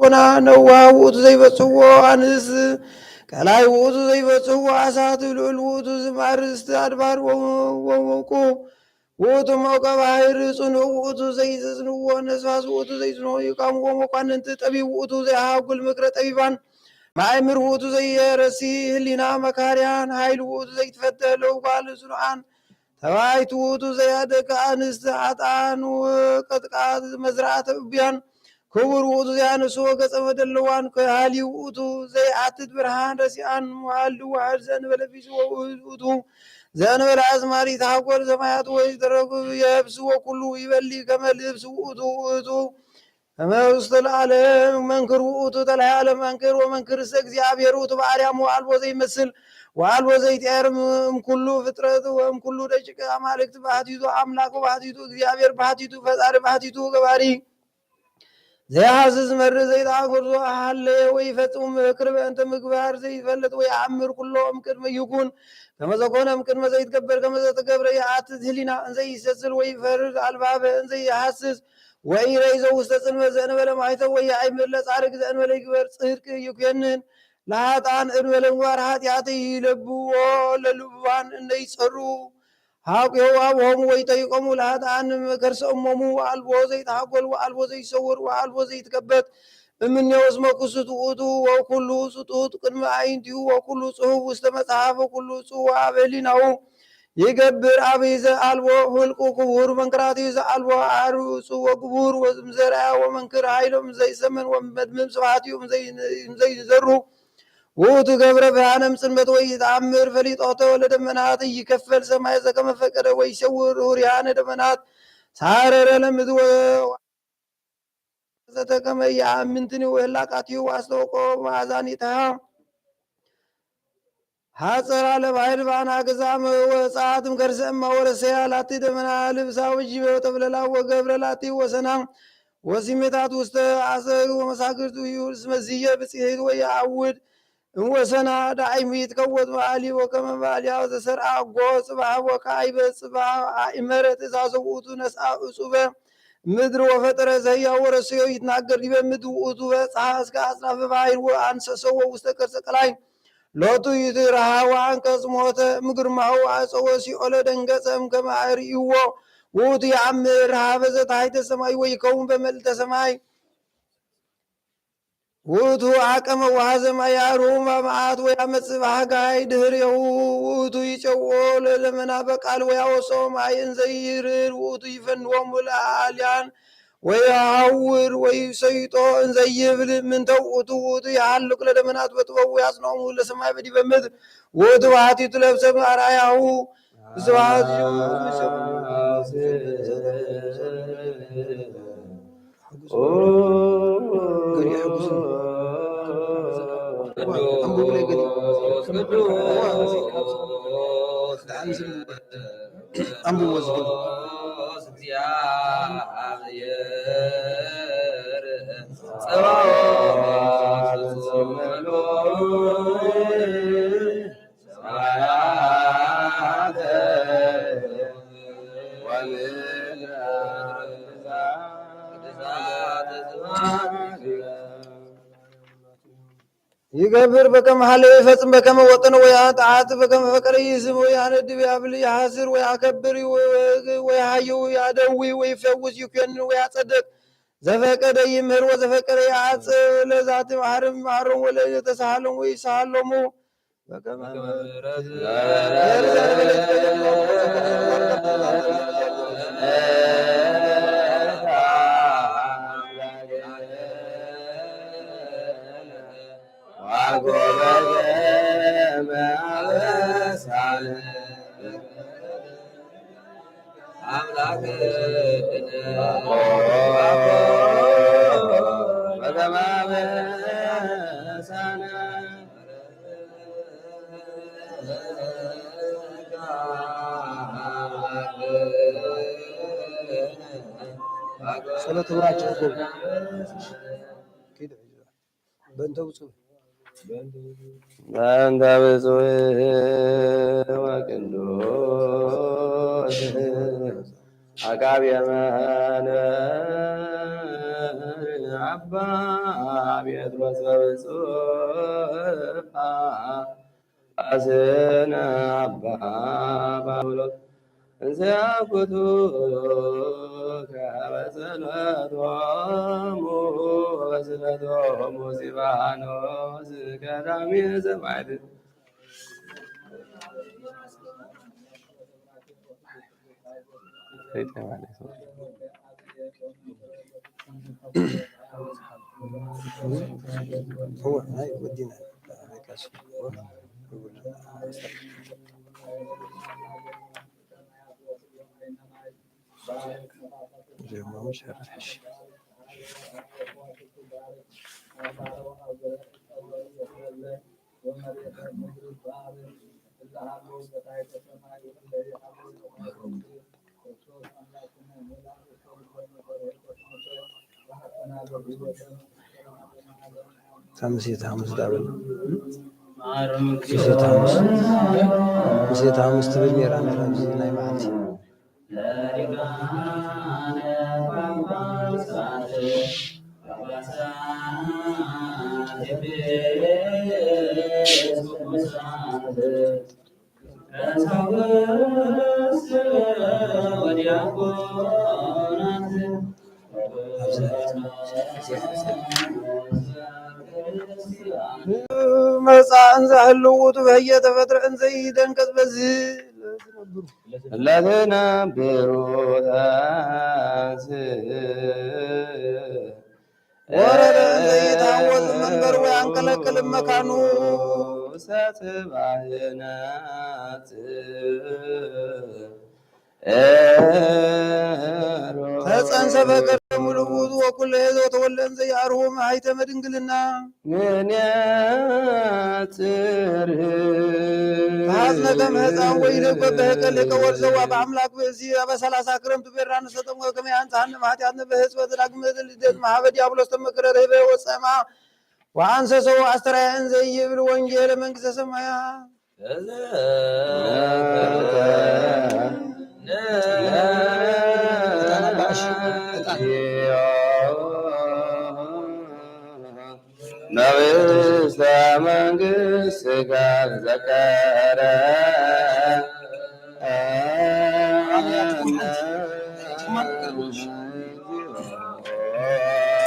ቦና ነዋ ውእቱ ዘይበጽዎ አንስ ቀላይ ውእቱ ዘይበጽዎ አሳት ልዑል ውእቱ ዝማርስት አድባር ወውቁ ውእቱ መውቀ ባሕር ጽኑዕ ውእቱ ዘይጽንዕዎ ነፋስ ውእቱ ዘይጽንዖ ይቃምዎ መኳንንት ጠቢብ ውእቱ ዘይሃጉል ምክረ ጠቢባን ማእምር ውእቱ ዘይረሲ ህሊና መካርያን ኃይል ውእቱ ዘይትፈተህ ለውጓል ጽኑዓን ተባይቱ ውእቱ ዘያደከ አንስት አጣን ወቀጥቃት መዝራዕተ እብያን ክቡር ውእቱ ዘያነስዎ ገጸ መደለዋን ከሃሊ ውእቱ ዘይአትት ብርሃን ረሲአን መዋልድ ዋሕድ ዘእንበለ ቢጽ ውእቱ ዘእንበለ አዝማሪ ታጐል ሰማያት ወይ ተረክብ የብስ ወኩሉ ይበሊ ከመ ልብስ ውእቱ ከመ ውስተ ለዓለም መንክር ውእቱ ተለየ ዓለም መንክር ወመንክር እስተ እግዚአብሔር ውእቱ በአርያም ወአልቦ ዘይመስል ወአልቦ ዘይትዔር እምኩሉ ፍጥረት ወእምኩሉ ደቂቀ አማልክት ባሕቲቱ አምላክ ወባሕቲቱ እግዚአብሔር ባሕቲቱ ፈጣሪ ባሕቲቱ ገባሪ ዘያሐስስ መርዕ ዘይተአኰርሶ ሀለየ ወይፈጽሙ ምክር በእንተ ምግባር ዘይፈልጥ ወየአምር ኩሎ እምቅድመ ይኩን ከመ ዘኮነ እምቅድመ ዘይትገበር ከመ ዘተገብረ የአትት ህሊና እንዘ ይሰስል ወይፈርድ አልባበ እንዘ ይሐስስ ወኢረይ ዘውስተ ጽልመት ዘእንበለ ማኅተም ወየአእምር ለጻድቅ ዘእንበለ ይግበር ጽድቅ ይኰንን ለኃጥኣን እንበለ ምግባር ኃጢአት ይለብዎ ለልቡባን እንደ ይጸሩ ሀቁሁ አብሆሙ ወይጠይቆሙ ለኃጥኣን ከርሰ እሞሙ ወአልቦ ዘይተሃጐል ወአልቦ ዘይሰውር ወአልቦ ዘይትከበት እምኔሁ እስመ ክሱት ውእቱ ወኩሉ ስጡት ቅድመ አዕይንቲሁ ወኩሉ ጽሑፍ ውስተ መጽሐፍ ወኩሉ ጽዋዕ በህሊናሁ ይገብር አብይ ዘአልቦ ህልቁ ክቡር መንክራቲሁ ዘአልቦ አርዑፅ ወግቡር ወዘርአ ወመንክር ኃይሎም ዘይሰመን ወመድምም ስብሐቲሁ እምዘይዘሩ ውእቱ ገብረ ብርሃነም ጽልመት ወይተአምር ፈሊጦተ ለደመናት ይከፈል ሰማይ ዘከመ ፈቀደ ወይሰውር ሁርያነ ደመናት ሳረረ ለምድር ዘተከመ ያምንትን ወህላቃቲሁ አስተውቆ ማዛኒተሃ ሐፀራ ለባሕር ባና ገዛም ወፀአትም ከርሰማ ወረሰያ ላቲ ደመና ልብሳ ወጅበ ተብለላ ወገብረ ላቲ ወሰና ወሲሜታት ውስተ አሰግ ወመሳግርቱ ይውልስ መዝየ ብጽሔት ወየአውድ እምወሰና ዳዕሚት ከወት መዓሊ ወከመ መዓልያ ዘሰርአ ጎ ጽባሕ ወካዕበ ጽባሕ አእመረ ትእዛዘ ውእቱ ነስአ እጹበ ምድር ወፈጠረ ዘሕያው ወረሰዮ ይትናገር ዲበ ምድር ውእቱ በጽሐ እስከ አጽናፈ ባሕር ወአንሰሰዎ ውስተ ከርሰ ቀላይ ሎቱ ይትረሃ ወአንቀጽ ሞተ እምግርማሁ አፀወ ሲኦለ ደንገጸ እምከመ አርኢዎ ውእቱ የአምር ረሃበ ዘታሕተ ሰማይ ወይከውን በመልዕልተ ሰማይ ውእቱ አቀመ ወኀዘ ማያሩም መዓት ወያመጽእ በሃጋይ ድኅሬሁ ውእቱ ይጨውዖ ለደመና በቃል ወያወሶ ማይ እንዘ ይርር ውእቱ ይፈንዎሙ ለአልያን ወይሐውር ወይሰይጦ እንዘ ይብል ምንተ ውእቱ ውእቱ ይሃልቅ ለደመናት በጥበቡ ያጽንዖሙ ለሰማይ በዲበ ምድር ውእቱ ባሕቲቱ ለብሰ አርአያሁ ስብሐት ይገብር በከመ ሀለወ ይፈጽም በከመ ወጠነ ወያጣዓት በከመ ፈቀደ ይስም ወያነድብ ያብል ያሐስር ወያከብር ወያሃየው ያደዊ ወይፈውስ ይኰንን ወያጸድቅ ዘፈቀደ ይምህር ወዘፈቀደ ያጽእ ለዛቲ መሐረም መሐረም ወለተሳሃሎም ወይሳሃሎሙ በከመ ጸሎተ ብራቸው በእንተ ብፁዕ በእንተ ብፁዕ ወቅዱስ አቃብየ መንበር አባ ጴጥሮስ በብፁዕ አስነ አባ ጳውሎስ እንዘ ያኩቱ ከበጸሎቶሙ በስለቶሙ ሲባኖስ ቀዳሚ ሰማዕት هو هاي ودينا زي ما مش هرحش مسيت حمص دابل مسيت حمص تبني رانا رمزي ناي معتي መጻን ዘህልውቱ በየተ ፈጥረ እንዘ ይደንቀጽ በዚህ ለተነብሩ ታስ ወረደ እንዘ ይታወዝ መንበሩ ያንቀለቅል መካኑ ሰትባህናት ተጸንሰ በቀር ሙሉውቱ ወኩለ ሄዞ ተወለን ዘያርሁ ማይተመ ድንግልና ምንያትር ታዝነ ከመህፃን ወይደግ በበህቀል የቀወርዘዋ በአምላክ በዚህ በሰላሳ ክረምቱ ቤራን ሰጠሞ ከመያንጻን ማህቲያነ በህጽበት ዳግመ ልደት ማህበ ዲያብሎስ ተመከረ ረበ ወሰማ ወአንሰ ሰው አስተራያን ዘይብል ወንጌል መንግስተ ሰማያት ነብስተ መንግሥትከ ዘከረ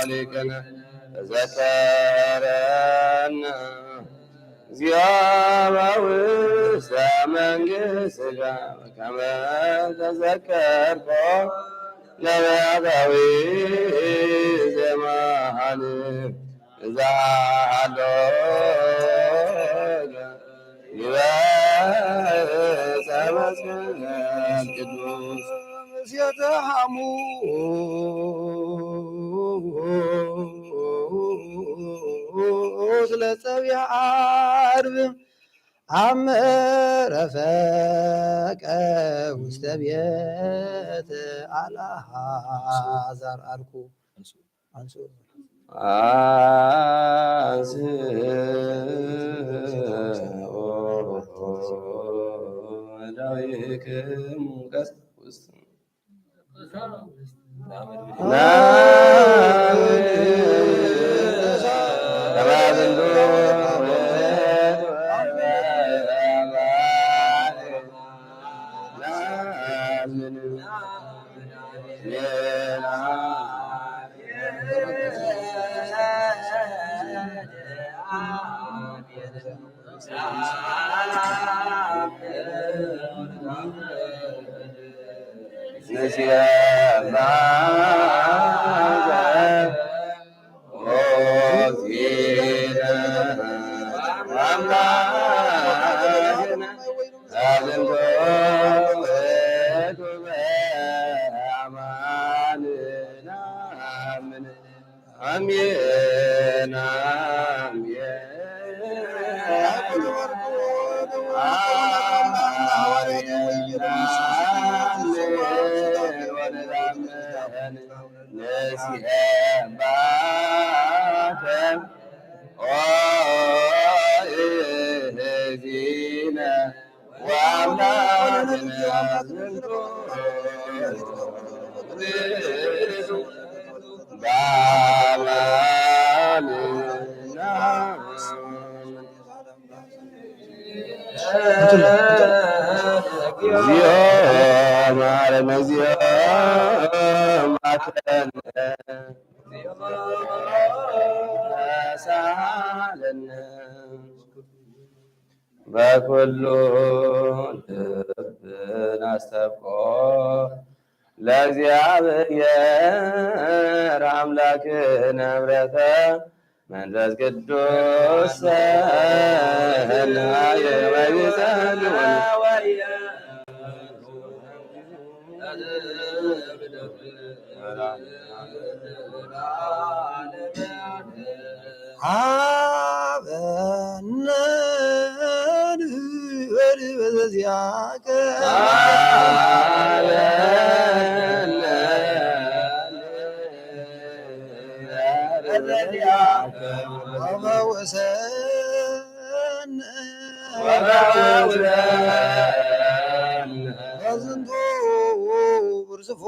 ሊቅነ ዘከረነ እግዚኦ ውስተ መንግሥትከ ከመ ተዘከርኮ ነቢያታዊ ዘመሃን ዛሎ ይበጸመስገን ቅዱስ ምስየተ ሐሙስ ለጸብያ ዓርብ አመረፈቀ ውስተ ቤተ አልዓዛር አልኩ አንሱ ዳዊክሙ ቀስ በኩሉ ልብን አስተብቆ ለእግዚአብሔር አምላክነ ምሕረተ መንፈስ ቅዱስ ሰናየ ወይጸልወን አበነን በዚያከ ወመወሰን በዝንቱ ብርዝፎ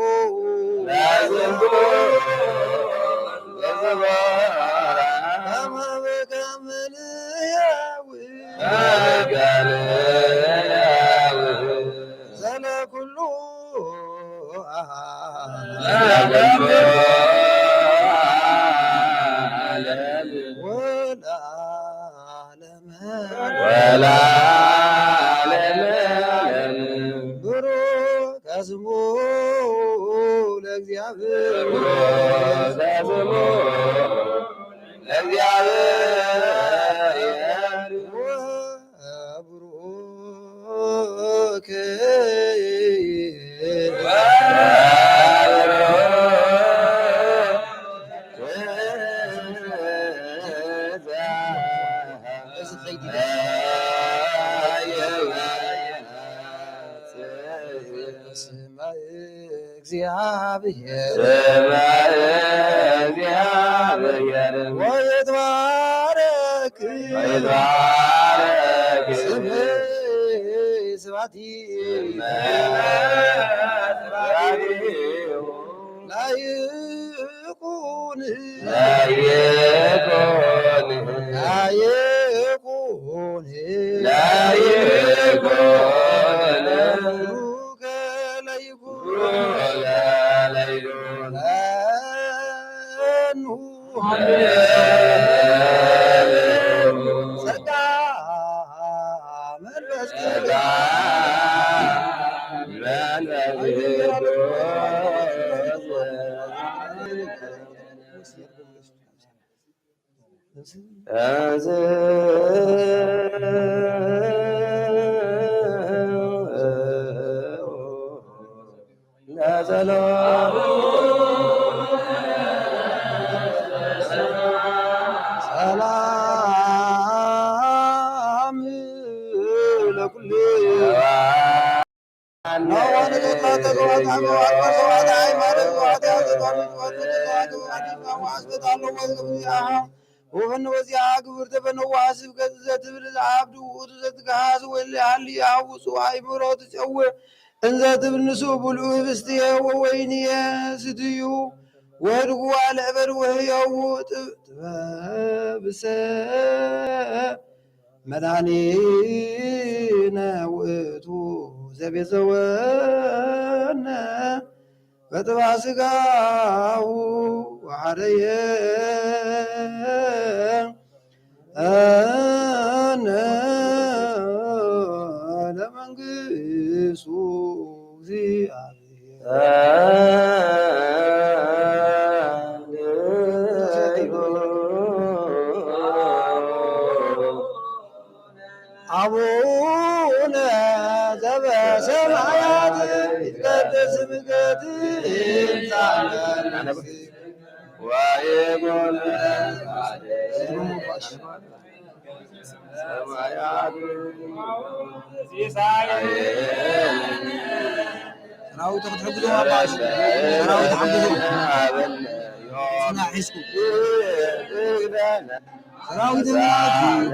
ዘለኩሉ ወለዓለመ ብሩክ ስሙ ለእግዚአብሔር ወቡሩክ ስመ እግዚአብሔር ወይትባረክ ስመ ስብሐቲሁ ላይኩን ጸጋ መንፈስ ሰላም ለኩሉ ወፈን ወዚያ ግብር ተፈነው ዋስብ ከዘትብል አብዱ ውቱ ዘትጋዝ ወልያል ያውሱ አይምሮት ጸው እንዘ ትብንሱ ብሉ ህብስትየ ወወይንየ ስትዩ ወድጉ አለበር ወህያው ጥበብሰ መድኃኒነ ውእቱ ዘቤዘወነ በጥባ ሥጋሁ ወሐረየ አነ ለመንግሥቱ አቡነ ዘበሰማያት ይትቀደስ ስምከ ትምጻእ ወይኩን ሰራዊት ተሕግዙ አባሽ ሰራዊት ተሕግዙ ስናሒስኩ ሰራዊት ሰራዊት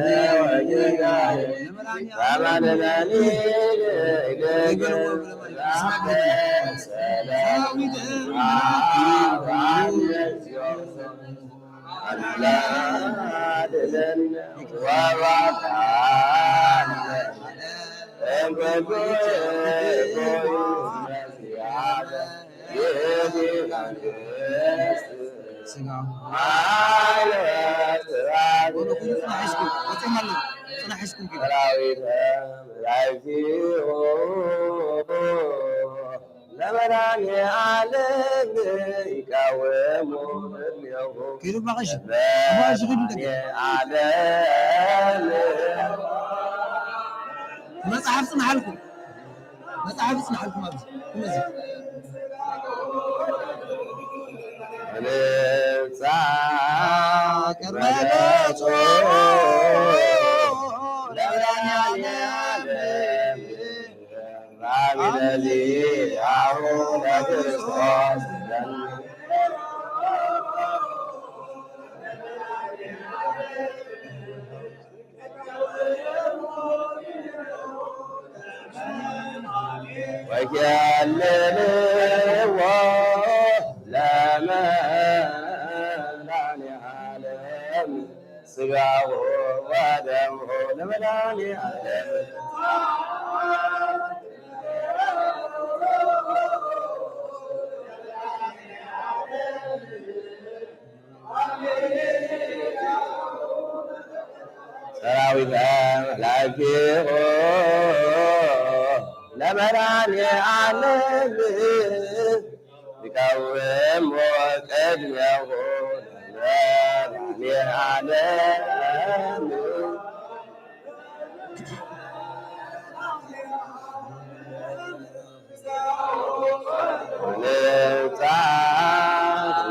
መጽሐፍ ጽናሐልኩም መጽሐፍ ጽናሐልኩም ኣብዚ እነዚህ ስጋው ወደሙ ለመድኃኒዓለም ሰራዊተ መላእክት ለመድኃኒዓለም ይቃወሙ ቅድሜሁ ለመድኃኒዓለም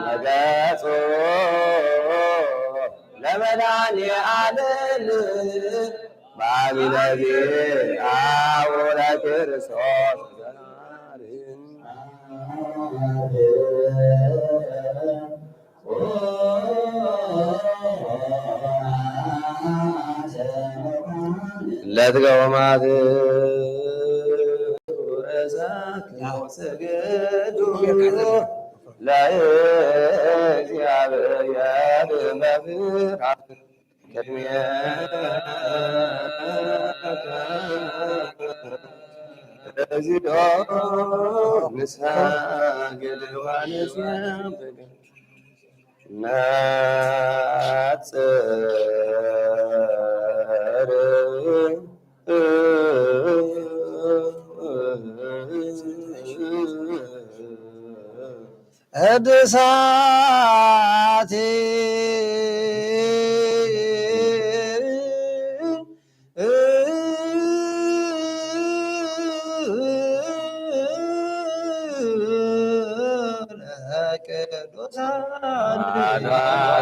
ነገጹ ለመድኃኒዓለም በአቢለዚ አቡነ ክርስቶስ ለትገውማት ሰገዱ ለእግዚአብሔር መፍራት ቅድሚያ እዚዶ ንስሐ ገድዋንስ ናጽር እድሳቴ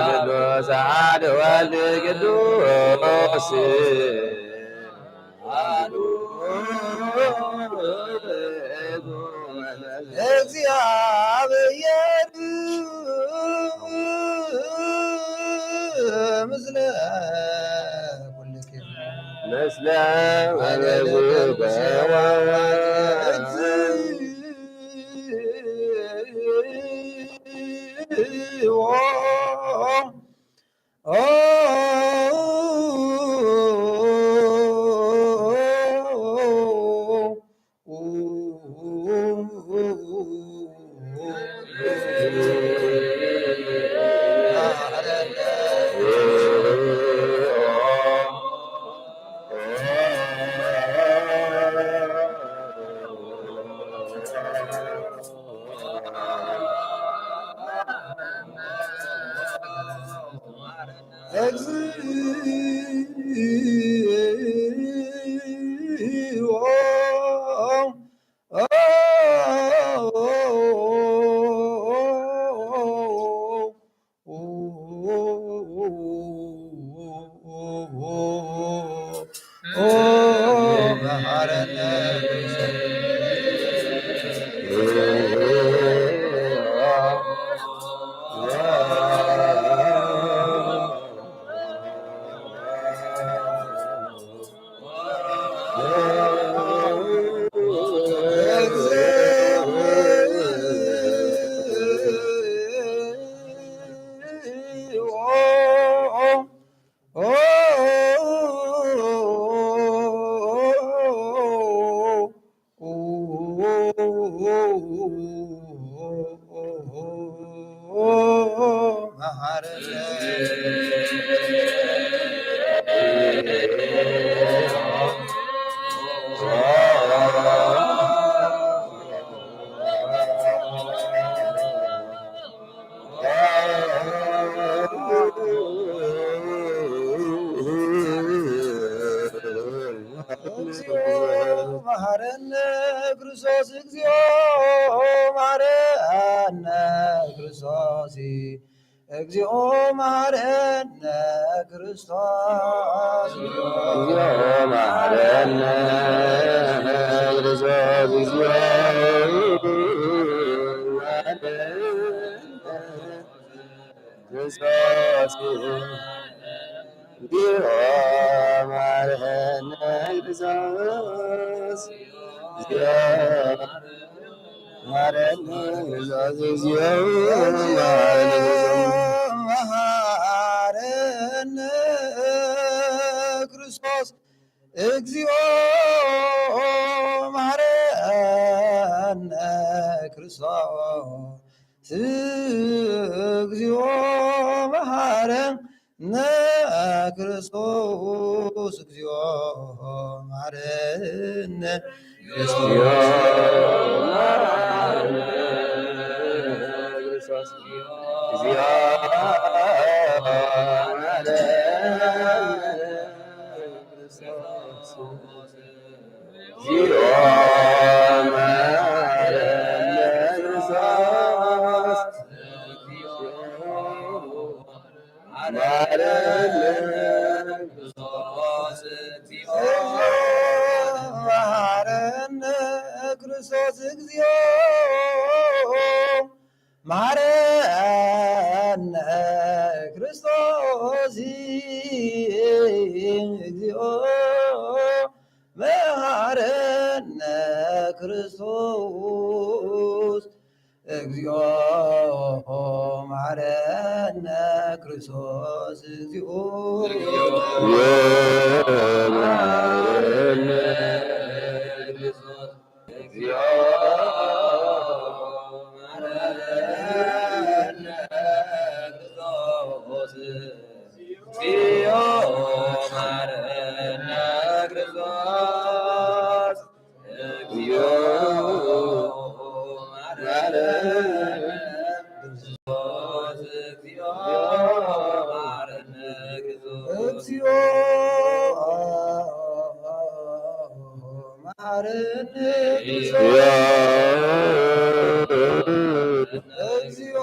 ቅዱሳን ወልድ ቅዱስ እግዚአብሔር ምስለ ኩልክም ምስለ መሐረነ ክርስቶስ እግዚኦ መሐረነ ክርስቶስ እግዚኦ መሐረነ ክርስቶስ እግዚኦ መሐረነ ክርስቶስ እግዚኦ ክርስቶስ እግዚኦ መሐረነ ክርስቶስ መሐረነ ክርስቶስ እግዚኦ መሐረነ ክርስቶስ እግዚኦ መሐረነ ክርስቶስ እግዚኦ መሐረነ መሐረነ ክርስቶስ እግዚኦ መሐረነ ክርስቶስ እግዚኦ መሐረነ ክርስቶስ እግዚኦ መሐረነ ክርስቶስ እግዚኦ መሐረነ ክርስቶስ እግዚኦ መሐረነ ክርስቶስ እግዚኦ መሐረነ ክርስቶስ እግዚኦ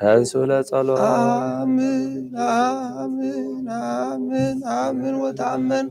ተንሱ ለጸሎት አሜን አሜን አሜን አሜን ወታመን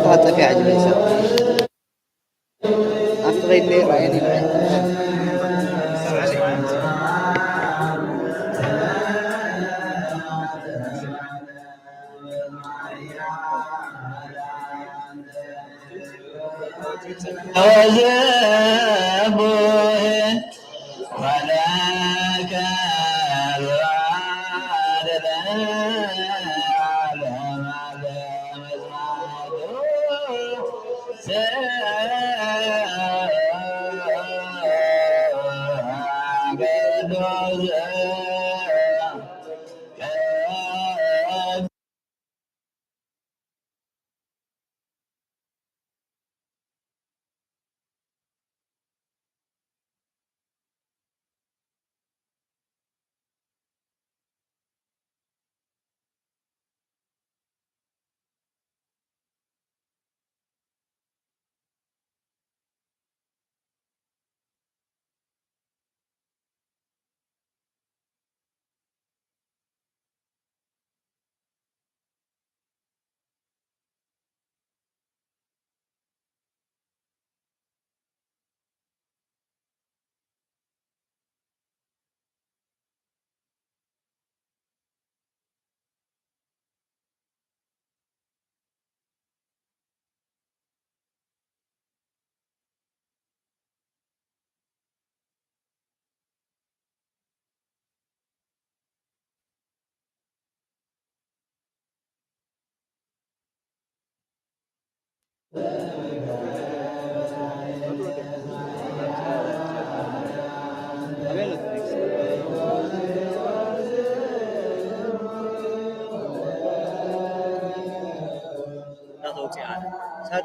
هتطفي عجلة يسوي أفتغي اللي رأيني معي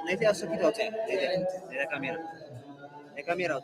نيتي أسوكي توتي نيتي كاميرا